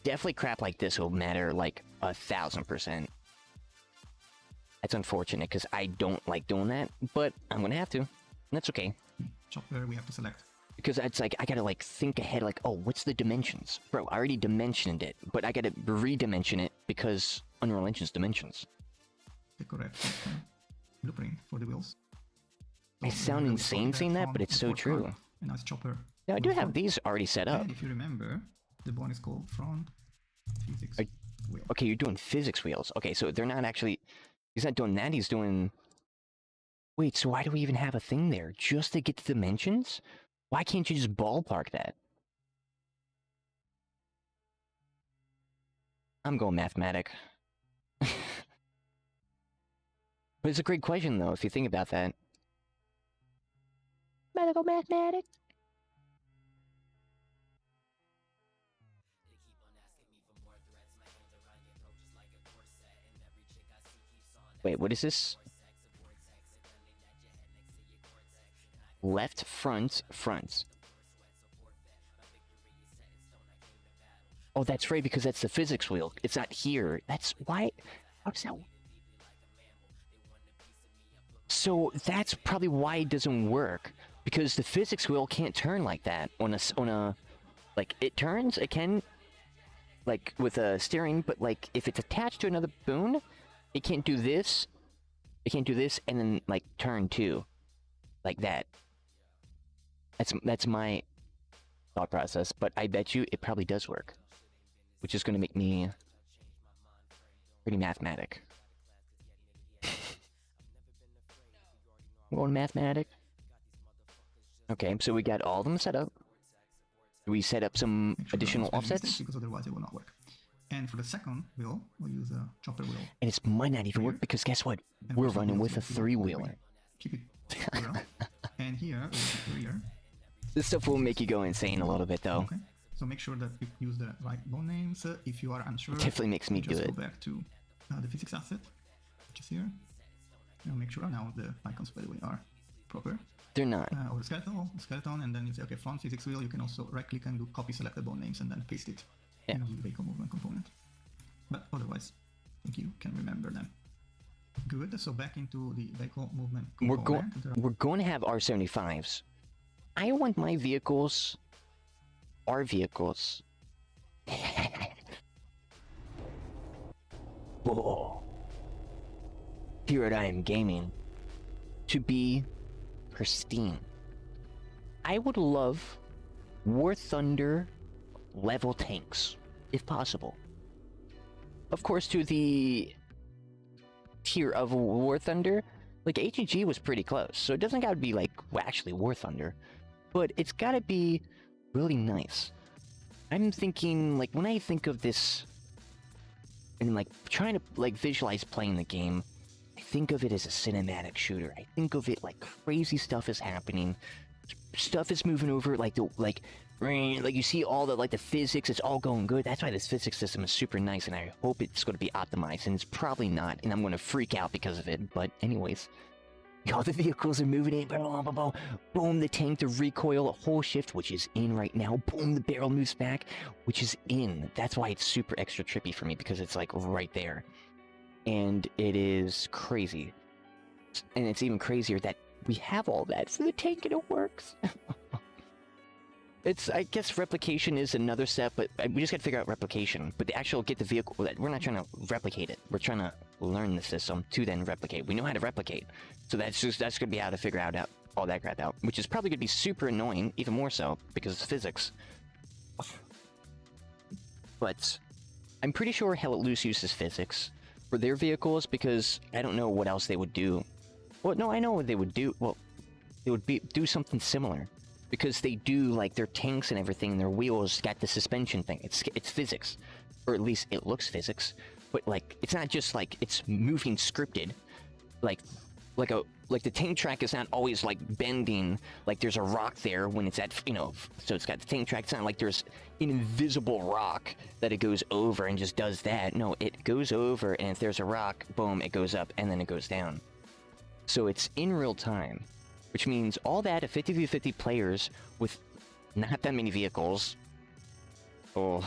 A: definitely crap like this will matter like 1000%. That's unfortunate because I don't like doing that, but I'm gonna have to. And that's okay.
L: Chopper we have to select.
A: Because it's like, I gotta like think ahead like, oh, what's the dimensions? Bro, I already dimensioned it, but I gotta redimension it because Unreal Engine's dimensions.
L: The correct blueprint for the wheels.
A: I sound insane saying that, but it's so true.
L: And now it's chopper.
A: Yeah, I do have these already set up.
L: And if you remember, the one is called front physics wheel.
A: Okay, you're doing physics wheels. Okay, so they're not actually... He's not doing that, he's doing... Wait, so why do we even have a thing there? Just to get the dimensions? Why can't you just ballpark that? I'm going mathematic. But it's a great question, though, if you think about that. Medical mathematic. Wait, what is this? Left front. Oh, that's right, because that's the physics wheel. It's not here. That's why. How does that? So that's probably why it doesn't work, because the physics wheel can't turn like that on a like it turns. It can, like with a steering, but like if it's attached to another boon, it can't do this. It can't do this and then like turn too, like that. That's my thought process, but I bet you it probably does work, which is going to make me pretty mathematic. I'm going mathematic. Okay, so we got all of them set up. Do we set up some additional offsets?
L: Because otherwise it will not work. And for the second wheel, we'll use a chopper wheel.
A: And it might not even work because guess what? We're running with a 3-wheeler.
L: Keep it zero. And here, we'll keep the rear.
A: This stuff will make you go insane a little bit, though.
L: Okay. So make sure that you use the right bone names. If you are unsure,
A: it definitely makes me do it.
L: Just go back to the physics asset, which is here. Now make sure now the icons, by the way, are proper.
A: They're not.
L: Or the skeleton, and then you say, okay, front physics wheel. You can also right-click and do copy select the bone names and then paste it.
A: Yeah.
L: In the vehicle movement component. But otherwise, I think you can remember them. Good. So back into the vehicle movement component.
A: We're going to have R75s. I want my vehicles, our vehicles. Whoa. Here at I Am Gaming, to be pristine. I would love War Thunder level tanks, if possible. Of course, to the tier of War Thunder, like HG was pretty close, so it doesn't gotta be like actually War Thunder, but it's gotta be really nice. I'm thinking, like, when I think of this and like trying to like visualize playing the game, I think of it as a cinematic shooter. I think of it like crazy stuff is happening, stuff is moving over, like you see all the the physics, it's all going good. That's why this physics system is super nice, and I hope it's going to be optimized, and it's probably not, and I'm going to freak out because of it. But anyways, all the vehicles are moving in, boom, the tank, the recoil, a whole shift, which is in right now, boom, the barrel moves back, which is in. That's why it's super extra trippy for me, because it's like right there, and it is crazy. And it's even crazier that we have all that for the tank and it works. I guess replication is another step, but we just got to figure out replication. But the actual get the vehicle, we're not trying to replicate it. We're trying to learn the system to then replicate. We know how to replicate. So that's going to be how to figure out all that crap out, which is probably going to be super annoying, even more so, because it's physics. But I'm pretty sure Hell Let Loose uses physics for their vehicles, because I don't know what else they would do. Well, no, I know what they would do. Well, they would do something similar, because they do like their tanks and everything, and their wheels got the suspension thing. It's physics, or at least it looks physics. But like, it's not just like it's moving scripted, like the tank track is not always like bending. Like there's a rock there when it's at so it's got the tank track. It's not like there's an invisible rock that it goes over and just does that. No, it goes over, and if there's a rock, boom, it goes up and then it goes down. So it's in real time, which means all that at 50v50 players with not that many vehicles. Oh,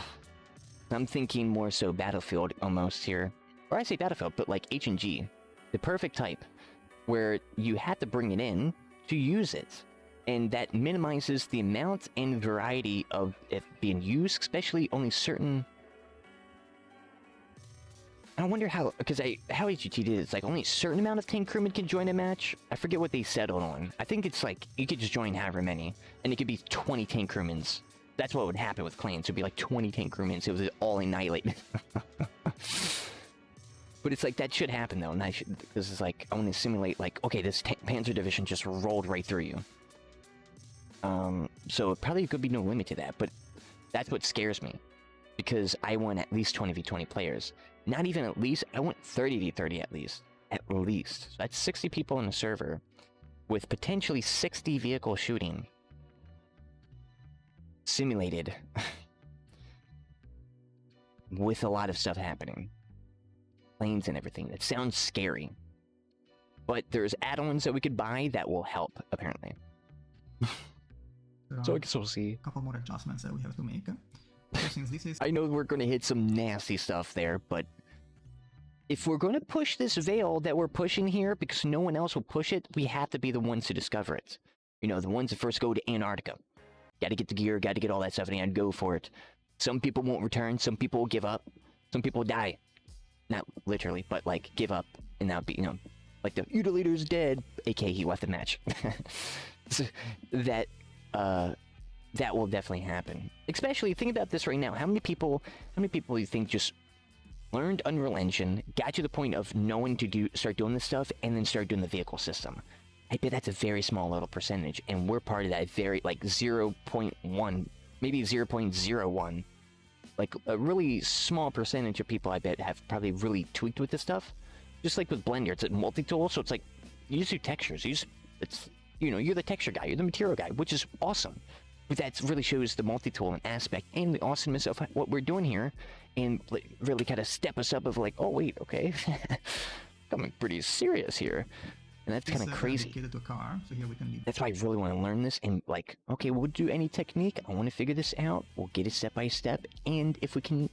A: I'm thinking more so Battlefield almost here. Or I say Battlefield, but like H&G, the perfect type, where you have to bring it in to use it. And that minimizes the amount and variety of it being used, especially only certain... I wonder how, because how HGT did it, it's like only a certain amount of tank crewmen can join a match. I forget what they settled on. I think it's like, you could just join however many, and it could be 20 tank crewmen. That's what would happen with clans. It would be like 20 tank crewmen, so it was all annihilated. But it's like, that should happen though, and because it's like, I want to simulate like, okay, this Panzer Division just rolled right through you. So it probably could be no limit to that, but that's what scares me. Because I want at least 20v20 players. Not even at least, I want 30v30 at least. At least. So that's 60 people in the server, with potentially 60 vehicle shooting. Simulated. With a lot of stuff happening. Planes and everything. That sounds scary. But there's add-ons that we could buy that will help, apparently. So I guess we'll see.
L: A couple more adjustments that we have to make. So since this is...
A: I know we're going to hit some nasty stuff there, but if we're going to push this veil that we're pushing here, because no one else will push it, we have to be the ones to discover it. You know, the ones that first go to Antarctica. Got to get the gear, got to get all that stuff, and go for it. Some people won't return, some people will give up, some people die. Not literally, but like give up, and that would be, like the Mutilator's dead, aka he left the match. So that will definitely happen. Especially, think about this right now. How many people you think just learned Unreal Engine, got to the point of knowing to start doing this stuff, and then start doing the vehicle system? I bet that's a very small little percentage, and we're part of that very, like, 0.1, maybe 0.01. Like, a really small percentage of people, I bet, have probably really tweaked with this stuff. Just like with Blender, it's a multi-tool, so it's like, you just do textures. You're the texture guy, you're the material guy, which is awesome. But that really shows the multi-tool and aspect and the awesomeness of what we're doing here, and really kind of step us up of like, oh wait, okay, coming pretty serious here, and that's kind of crazy.
L: To a car, so here we can leave.
A: That's why I really want to learn this, and like, okay, we'll do any technique. I want to figure this out. We'll get it step by step, and if we can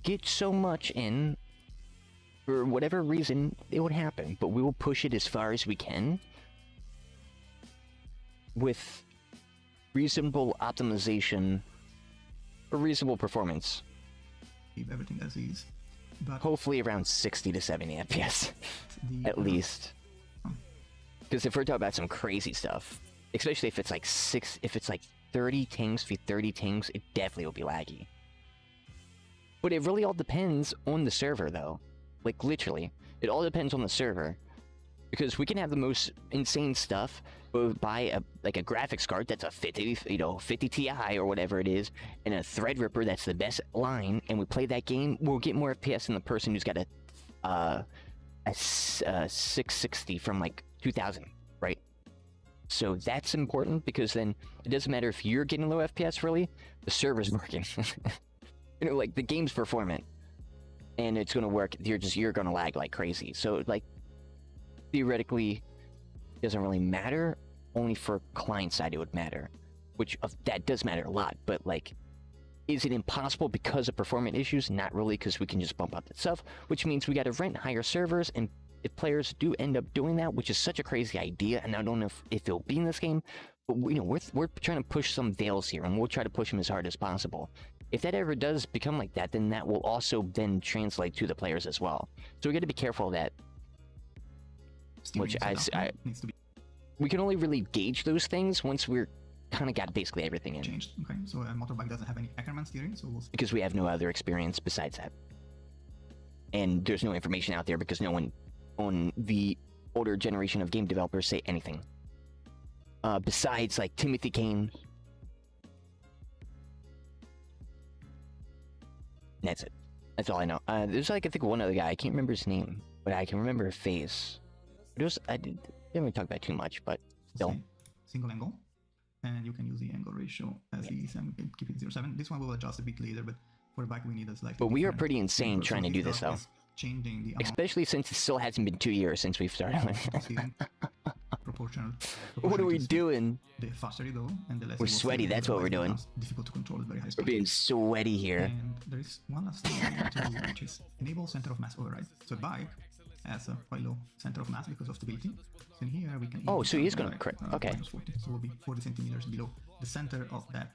A: get so much in, for whatever reason, it would happen. But we will push it as far as we can with reasonable optimization or reasonable performance.
L: Keep everything as is, but
A: hopefully around 60 to 70 FPS at least. Because if we're talking about some crazy stuff, especially if it's like 30 tanks v 30 tanks, it definitely will be laggy. But it really all depends on the server, though. Like literally, it all depends on the server. Because we can have the most insane stuff, but buy a graphics card that's a 50 Ti or whatever it is, and a Threadripper that's the best line, and we play that game, we'll get more FPS than the person who's got a 660 from like 2000, right? So that's important because then it doesn't matter if you're getting low FPS really, the server's working. You know, like the game's performant and it's gonna work. You're gonna lag like crazy. So like theoretically it doesn't really matter. Only for client side it would matter, which that does matter a lot. But like, is it impossible because of performance issues? Not really, because we can just bump up that stuff, which means we got to rent higher servers. And if players do end up doing that, which is such a crazy idea, and I don't know if it'll be in this game, but you know, we're trying to push some veils here, and we'll try to push them as hard as possible. If that ever does become like that, then that will also then translate to the players as well. So we got to be careful of that. Which we can only really gauge those things once we're kind of got basically everything in.
L: Changed. Okay, so a motorbike doesn't have any Ackerman steering, so we'll...
A: Because we have no other experience besides that. And there's no information out there because no one on the older generation of game developers say anything. Besides, like, Timothy Kane. That's it. That's all I know. There's, like, I think one other guy. I can't remember his name, but I can remember his face. It was... I didn't really talk about it too much, but still.
L: Single angle. And you can use the angle ratio as is and keep it 0.7. This one will adjust a bit later, but for the back we need a slightly.
A: But we are pretty insane trying to do this though.
L: Changing the
A: especially since it still hasn't been 2 years since we've started.
L: proportional.
A: What are we doing?
L: The faster you go, and the less
A: we're sweaty. That's what we're doing.
L: Difficult to control at very high speed.
A: We're being sweaty here.
L: And there is one last thing to do, which is enable center of mass override. So a bike has a quite low center of mass because of stability. So in here we can.
A: Oh, so he is going to crit. Okay.
L: 40, so we'll be 40 centimeters below the center of that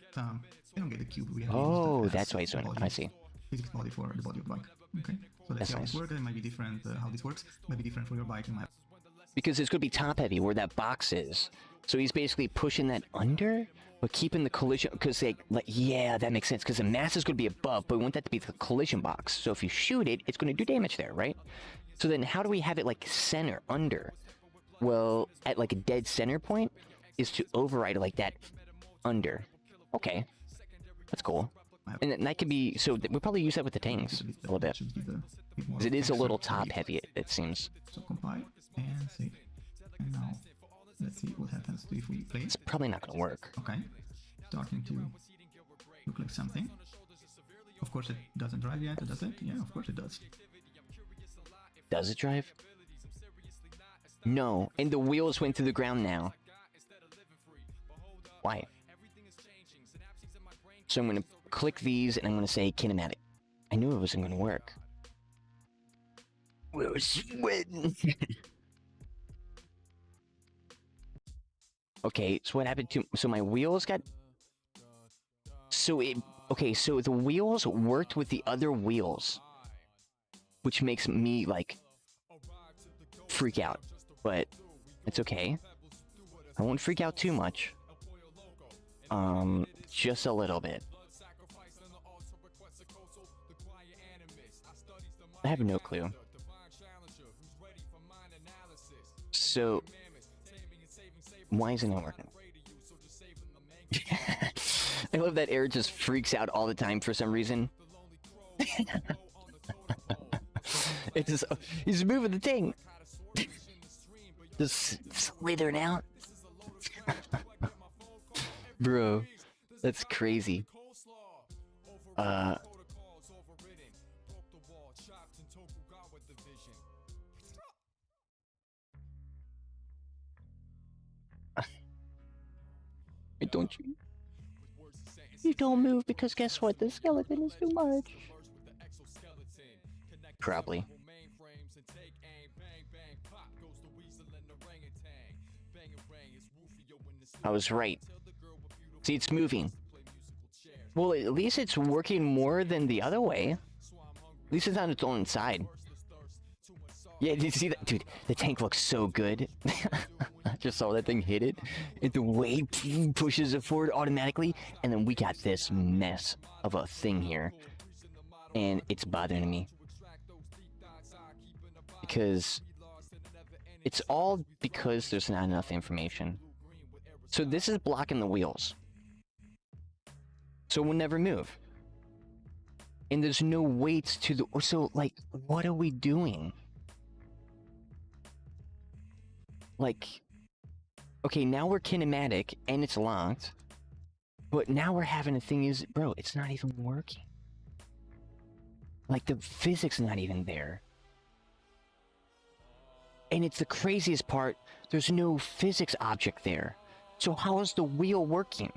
L: elongated cube. We have
A: that's why he's doing it. I see.
L: Physics body for the body of the bike. Okay. So let's see how this works. It might be different. How this works might be different for your bike.
A: Because it's going to be top heavy where that box is. So he's basically pushing that under, but keeping the collision. Because like yeah, that makes sense. Because the mass is going to be above, but we want that to be the collision box. So if you shoot it, it's going to do damage there, right? So then how do we have it like center under? Well, at like a dead center point is to override it like that under. Okay, that's cool. And then that could be, so we'll probably use that with the tanks a little bit. Because it is a little top heavy, it seems.
L: So compile and save. And now, let's see what happens if we play.
A: It's probably not going to work.
L: Okay, starting to look like something. Of course it doesn't drive yet, does it? Yeah, of course it does.
A: Does it drive? No, and the wheels went through the ground now. Why? So I'm going to click these and I'm going to say kinematic. I knew it wasn't going to work. We're sweating. Okay, so what happened to... So my wheels got... So it... Okay, so the wheels worked with the other wheels. Which makes me, like... freak out. But it's okay. I won't freak out too much. Just a little bit. I have no clue. So, why is it not working? I love that Eric just freaks out all the time for some reason. It's just, he's moving the thing. Just slithering out. Bro, that's crazy. Don't you? You don't move because guess what? The skeleton is too much. Probably. I was right. See, it's moving. Well, at least it's working more than the other way. At least it's on its own side. Yeah, did you see that? Dude, the tank looks so good. I just saw that thing hit it. And the way it pushes it forward automatically. And then we got this mess of a thing here. And it's bothering me. Because... it's all because there's not enough information. So this is blocking the wheels. So we'll never move. And there's no weights to the... So, like, what are we doing? Like... Okay, now we're kinematic, and it's locked. But now we're having a thing is... Bro, it's not even working. Like, the physics not even there. And it's the craziest part, there's no physics object there. So how is the wheel working?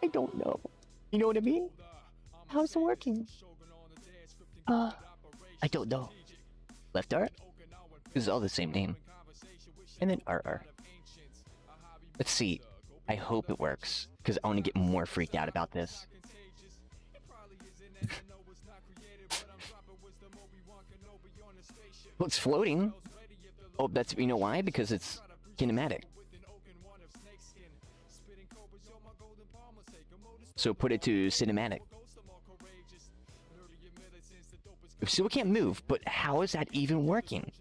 A: I don't know. You know what I mean? How's it working? I don't know. Left R? This is all the same name. And then RR. Let's see. I hope it works, because I want to get more freaked out about this. Well, it's floating. Oh, that's, you know why? Because it's kinematic. So put it to cinematic. So it can't move, but how is that even working?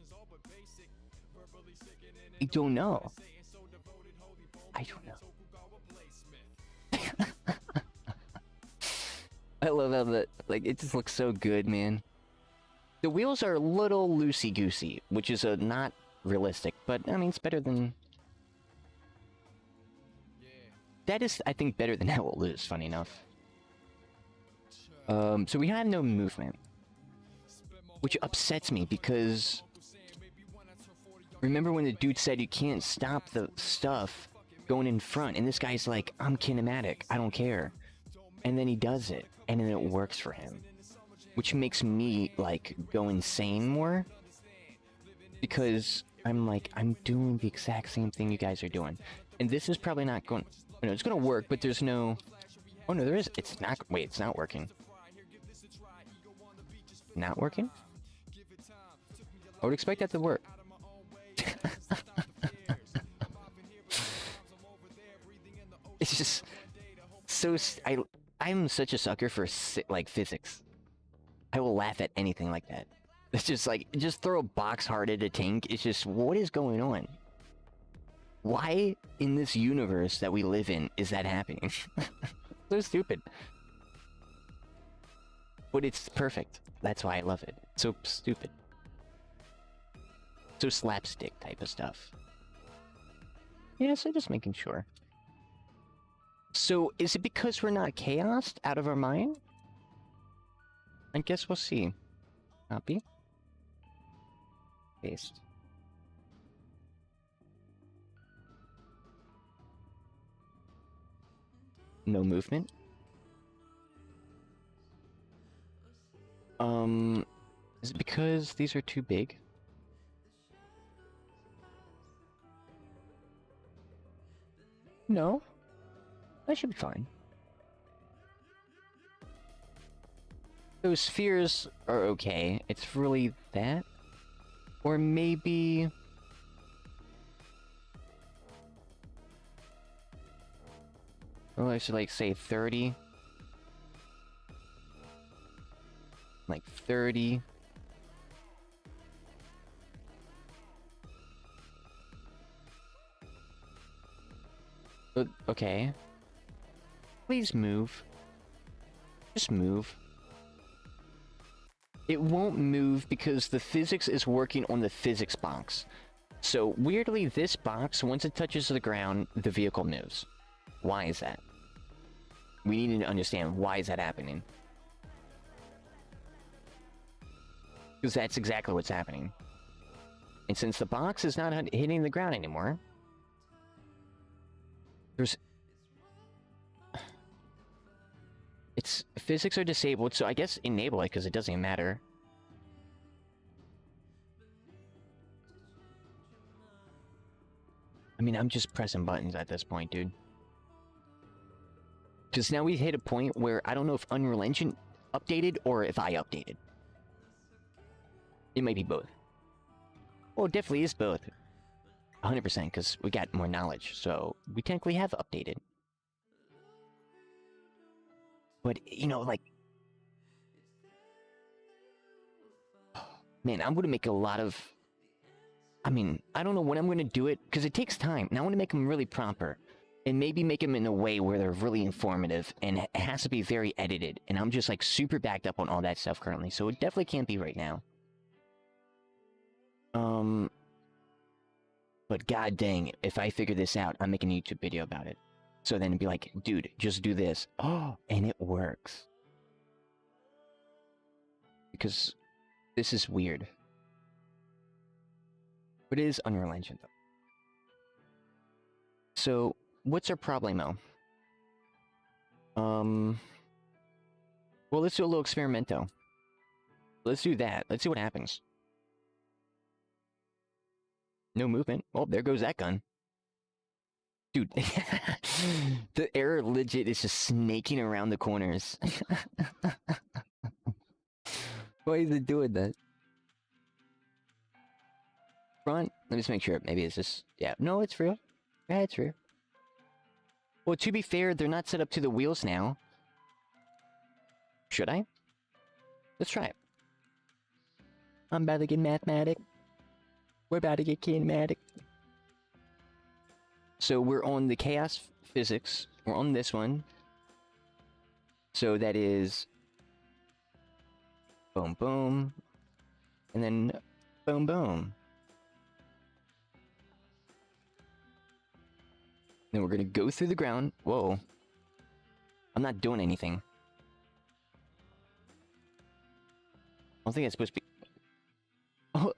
A: I don't know. I don't know. I love how that, like, it just looks so good, man. The wheels are a little loosey-goosey, which is not realistic, but, I mean, it's better than... That is, I think, better than how it lose, funny enough. So we have no movement. Which upsets me, because... Remember when the dude said you can't stop the stuff going in front, and this guy's like, I'm kinematic, I don't care. And then he does it, and then it works for him. Which makes me, like, go insane more. Because I'm like, I'm doing the exact same thing you guys are doing. And this is probably not going... You know, it's going to work, but there's no... Oh, no, there is. It's not... Wait, it's not working. Not working? I would expect that to work. It's just... So... I'm such a sucker for, like, physics. I will laugh at anything like that. It's just like, just throw a box hard at a tank. It's just, what is going on? Why in this universe that we live in is that happening? So stupid. But it's perfect. That's why I love it. So stupid. So slapstick type of stuff. Yeah, so just making sure. So, is it because we're not chaosed out of our mind? I guess we'll see. Copy. Paste. No movement. Is it because these are too big? No. That should be fine. Those spheres are okay. It's really that? Or maybe... Oh, I should, like, say 30. Like 30. Okay. Please move. Just move. It won't move because the physics is working on the physics box. So, weirdly, this box, once it touches the ground, the vehicle moves. Why is that? We need to understand why is that happening. Because that's exactly what's happening. And since the box is not hitting the ground anymore, there's... Its physics are disabled, so I guess enable it, because it doesn't even matter. I mean, I'm just pressing buttons at this point, dude. Because now we've hit a point where I don't know if Unreal Engine updated or if I updated. It might be both. Well, it definitely is both. 100%, because we got more knowledge, so we technically have updated. But, you know, like... Man, I'm gonna make a lot of... I mean, I don't know when I'm gonna do it, because it takes time. And I want to make them really proper. And maybe make them in a way where they're really informative, and it has to be very edited. And I'm just, like, super backed up on all that stuff currently, so it definitely can't be right now. But god dang, if I figure this out, I'm making a YouTube video about it. So then it'd be like, dude, just do this. Oh, and it works. Because this is weird. But it is Unreal Engine, though. So, what's our problemo? Well, let's do a little experimento. Let's do that. Let's see what happens. No movement. Oh, there goes that gun. Dude, the error legit is just snaking around the corners. Why is it doing that? Front? Let me just make sure. Maybe it's just... Yeah, no, it's real. Yeah, it's real. Well, to be fair, they're not set up to the wheels now. Should I? Let's try it. I'm about to get mathematic. We're about to get kinematic. So we're on the chaos physics. We're on this one. So that is... boom, boom. And then boom, boom. Then we're gonna go through the ground. Whoa. I'm not doing anything. I don't think that's supposed to be... Oh.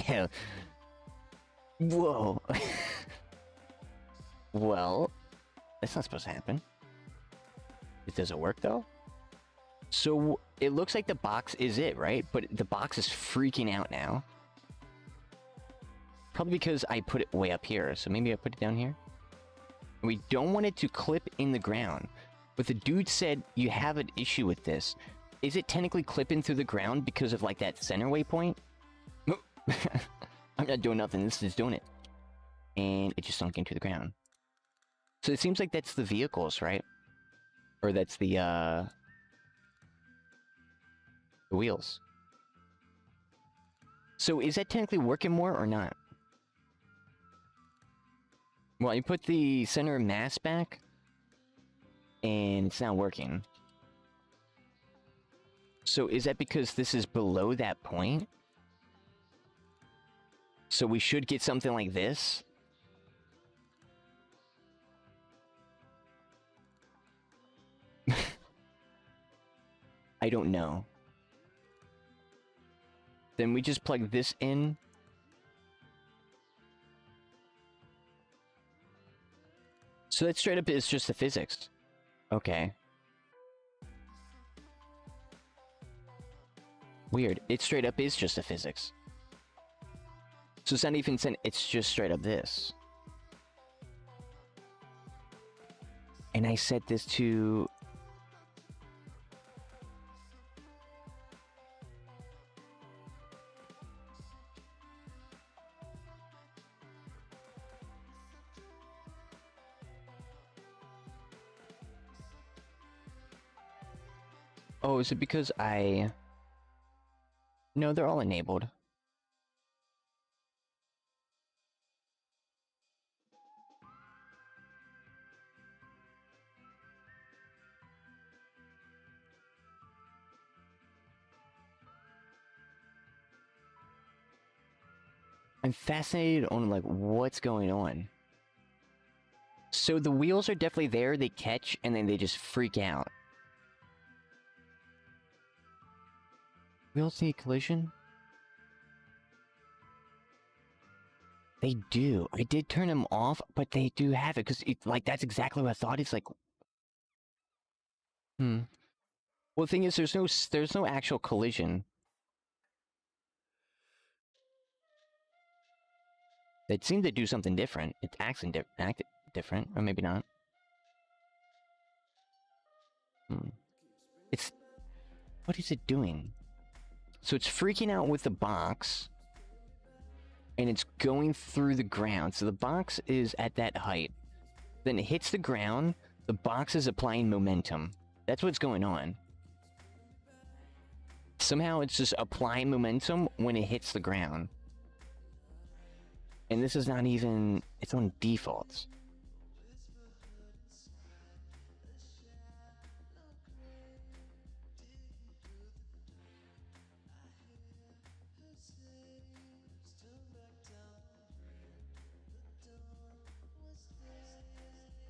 A: Yeah. Whoa. Well, that's not supposed to happen. It doesn't work though. So it looks like the box is it, right? But the box is freaking out now. Probably because I put it way up here. So maybe I put it down here. We don't want it to clip in the ground. But the dude said you have an issue with this. Is it technically clipping through the ground because of like that center waypoint? I'm not doing nothing. This is doing it. And it just sunk into the ground. So it seems like that's the vehicles, right? Or that's the wheels. So is that technically working more or not? Well, you put the center of mass back, and it's not working. So is that because this is below that point? So we should get something like this? I don't know. Then we just plug this in. So that straight up is just the physics. Okay. Weird. It straight up is just the physics. So it's not even it's just straight up this. And I set this to... Oh, is it because I... No, they're all enabled. I'm fascinated on, like, what's going on. So the wheels are definitely there, they catch, and then they just freak out. Wheels need collision? They do. I did turn them off, but they do have it, because, like, that's exactly what I thought. It's like... Well, the thing is, there's no actual collision. It seemed to do something different. It acts different, or maybe not. It's... What is it doing? So it's freaking out with the box, and it's going through the ground. So the box is at that height. Then it hits the ground, the box is applying momentum. That's what's going on. Somehow it's just applying momentum when it hits the ground. And this is not even... It's on defaults.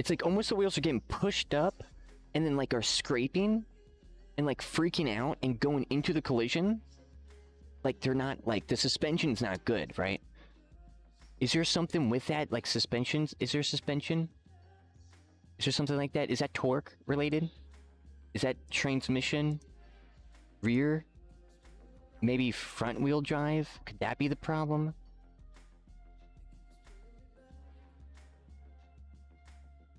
A: It's like almost the wheels are getting pushed up and then like are scraping and like freaking out and going into the collision. Like they're not, like the suspension's not good, right? Is there something with that, like suspensions? Is there suspension? Is there something like that? Is that torque related? Is that transmission? Rear? Maybe front wheel drive? Could that be the problem?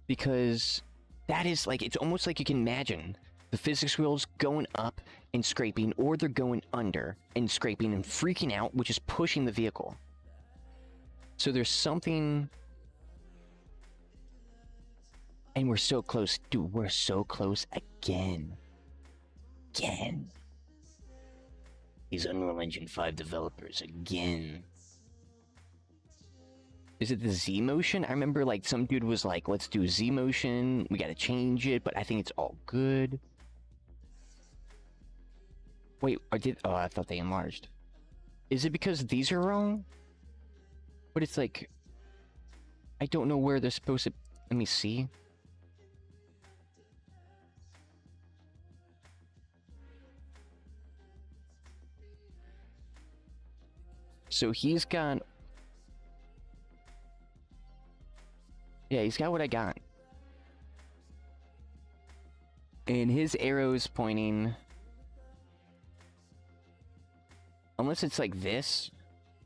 A: Because that is like, it's almost like you can imagine the physics wheels going up and scraping, or they're going under and scraping and freaking out, which is pushing the vehicle. So there's something... And we're so close. Dude, we're so close again. Again. These Unreal Engine 5 developers, again. Is it the Z motion? I remember like some dude was like, let's do Z motion. We gotta change it, but I think it's all good. Wait, oh, I thought they enlarged. Is it because these are wrong? But it's like, I don't know where they're supposed to, let me see. So he's got... Yeah, he's got what I got. And his arrow's pointing... Unless it's like this.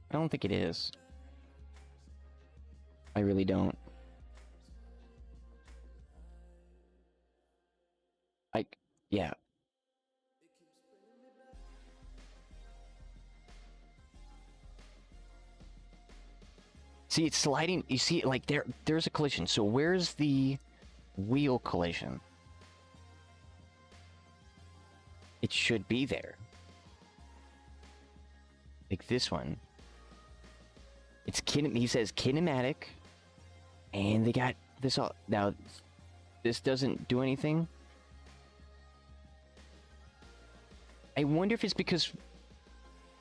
A: I don't think it is. I really don't. Yeah. See, it's sliding. You see, like there's a collision. So where's the wheel collision? It should be there. Like this one. It's he says kinematic, and they got this all. Now, this doesn't do anything. I wonder if it's because...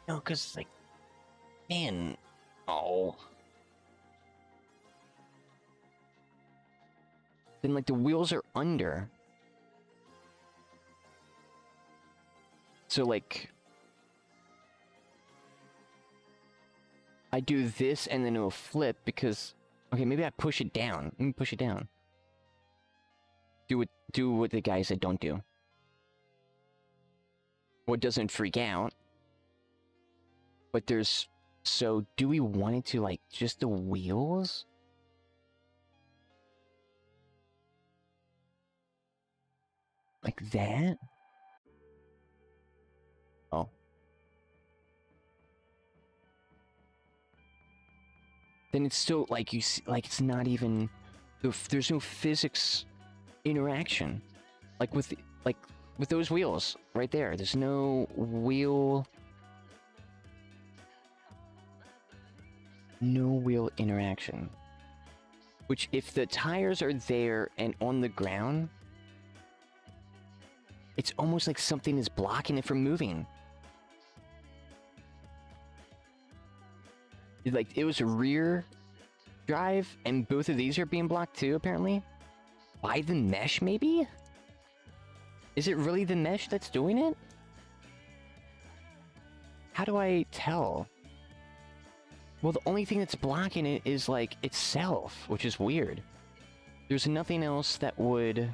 A: No, because, like... Man... Oh... Then, like, the wheels are under. So, like... I do this and then it'll flip because... Okay, maybe I push it down. Let me push it down. Do what the guy said don't do. What doesn't freak out. But there's... So, do we want it to, like, just the wheels? Like that? Oh. Then it's still, like, you see, like, it's not even... There's no physics interaction. Like, with those wheels right there. There's no wheel... No wheel interaction. Which, if the tires are there and on the ground... It's almost like something is blocking it from moving. Like, it was a rear drive, and both of these are being blocked too, apparently? By the mesh, maybe? Is it really the mesh that's doing it? How do I tell? Well, the only thing that's blocking it is, like, itself, which is weird. There's nothing else that would...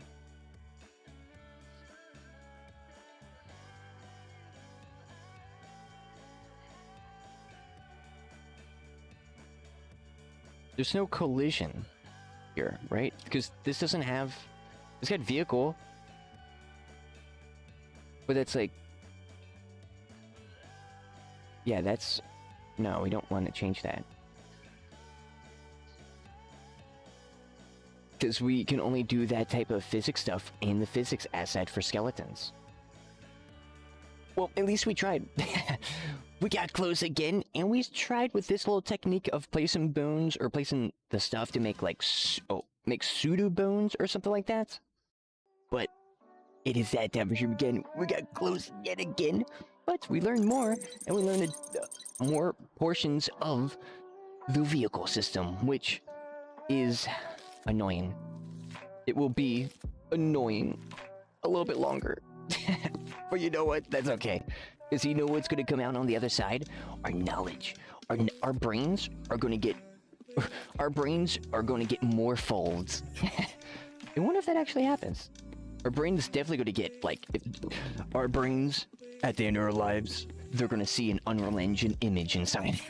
A: There's no collision here, right? Because this doesn't have... It's got vehicle. But that's like... Yeah, that's... No, we don't want to change that. Because we can only do that type of physics stuff in the physics asset for skeletons. Well, at least we tried. We got close again, and we tried with this little technique of placing bones, or placing the stuff to make, like, make pseudo bones, or something like that. But it is that temperature again. We got close yet again, but we learned more, and we learned more portions of the vehicle system, which is annoying. it will be annoying a little bit longer. But you know what? That's okay. Because you know what's going to come out on the other side? Our knowledge. Our brains are going to get... Our brains are going to get more folds. I wonder if that actually happens. Our brains definitely going to get, like... Our brains, at the end of our lives, they're going to see an Unreal Engine image inside.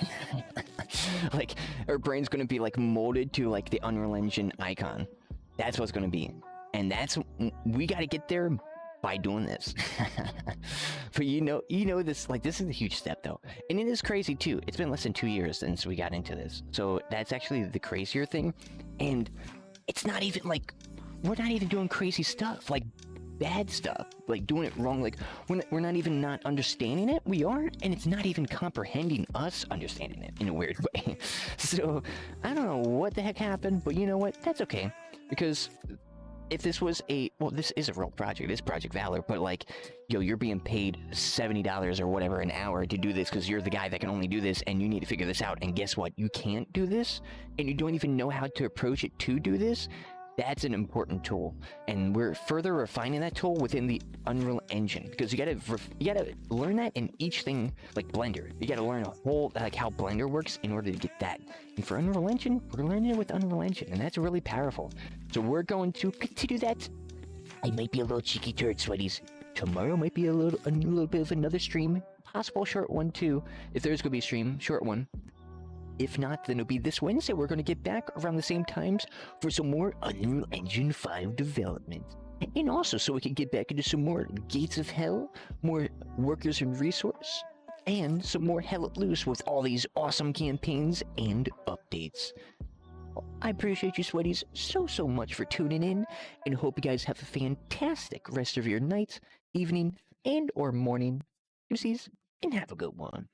A: Like, our brain's going to be, like, molded to, like, the Unreal Engine icon. That's what's going to be. And that's... We got to get there by doing this. But you know this, like, this is a huge step though, and it is crazy too. It's been less than 2 years since we got into this, so that's actually the crazier thing. And it's not even like we're not even doing crazy stuff, like bad stuff, like doing it wrong. Like we're not even not understanding it. We are, and it's not even comprehending us understanding it in a weird way. So I don't know what the heck happened, but you know what? That's okay, because if this was this is a real project, this Project Valor, but like, yo, you're being paid $70 or whatever an hour to do this because you're the guy that can only do this, and you need to figure this out, and guess what? You can't do this, and you don't even know how to approach it to do this. That's an important tool, and we're further refining that tool within the Unreal Engine, because you gotta learn that in each thing, like Blender. You gotta learn a whole, like, how Blender works in order to get that. And for Unreal Engine, we're learning it with Unreal Engine, and that's really powerful. So we're going to continue that. I might be a little cheeky turd, sweaties. Tomorrow might be a little bit of another stream, possible short one too. If there's gonna be a stream, short one. If not, then it'll be this Wednesday. We're going to get back around the same times for some more Unreal Engine 5 development. And also so we can get back into some more Gates of Hell, more Workers and Resource, and some more Hell Let Loose with all these awesome campaigns and updates. I appreciate you sweaties so much for tuning in, and hope you guys have a fantastic rest of your night, evening, and or morning. Deuces, and have a good one.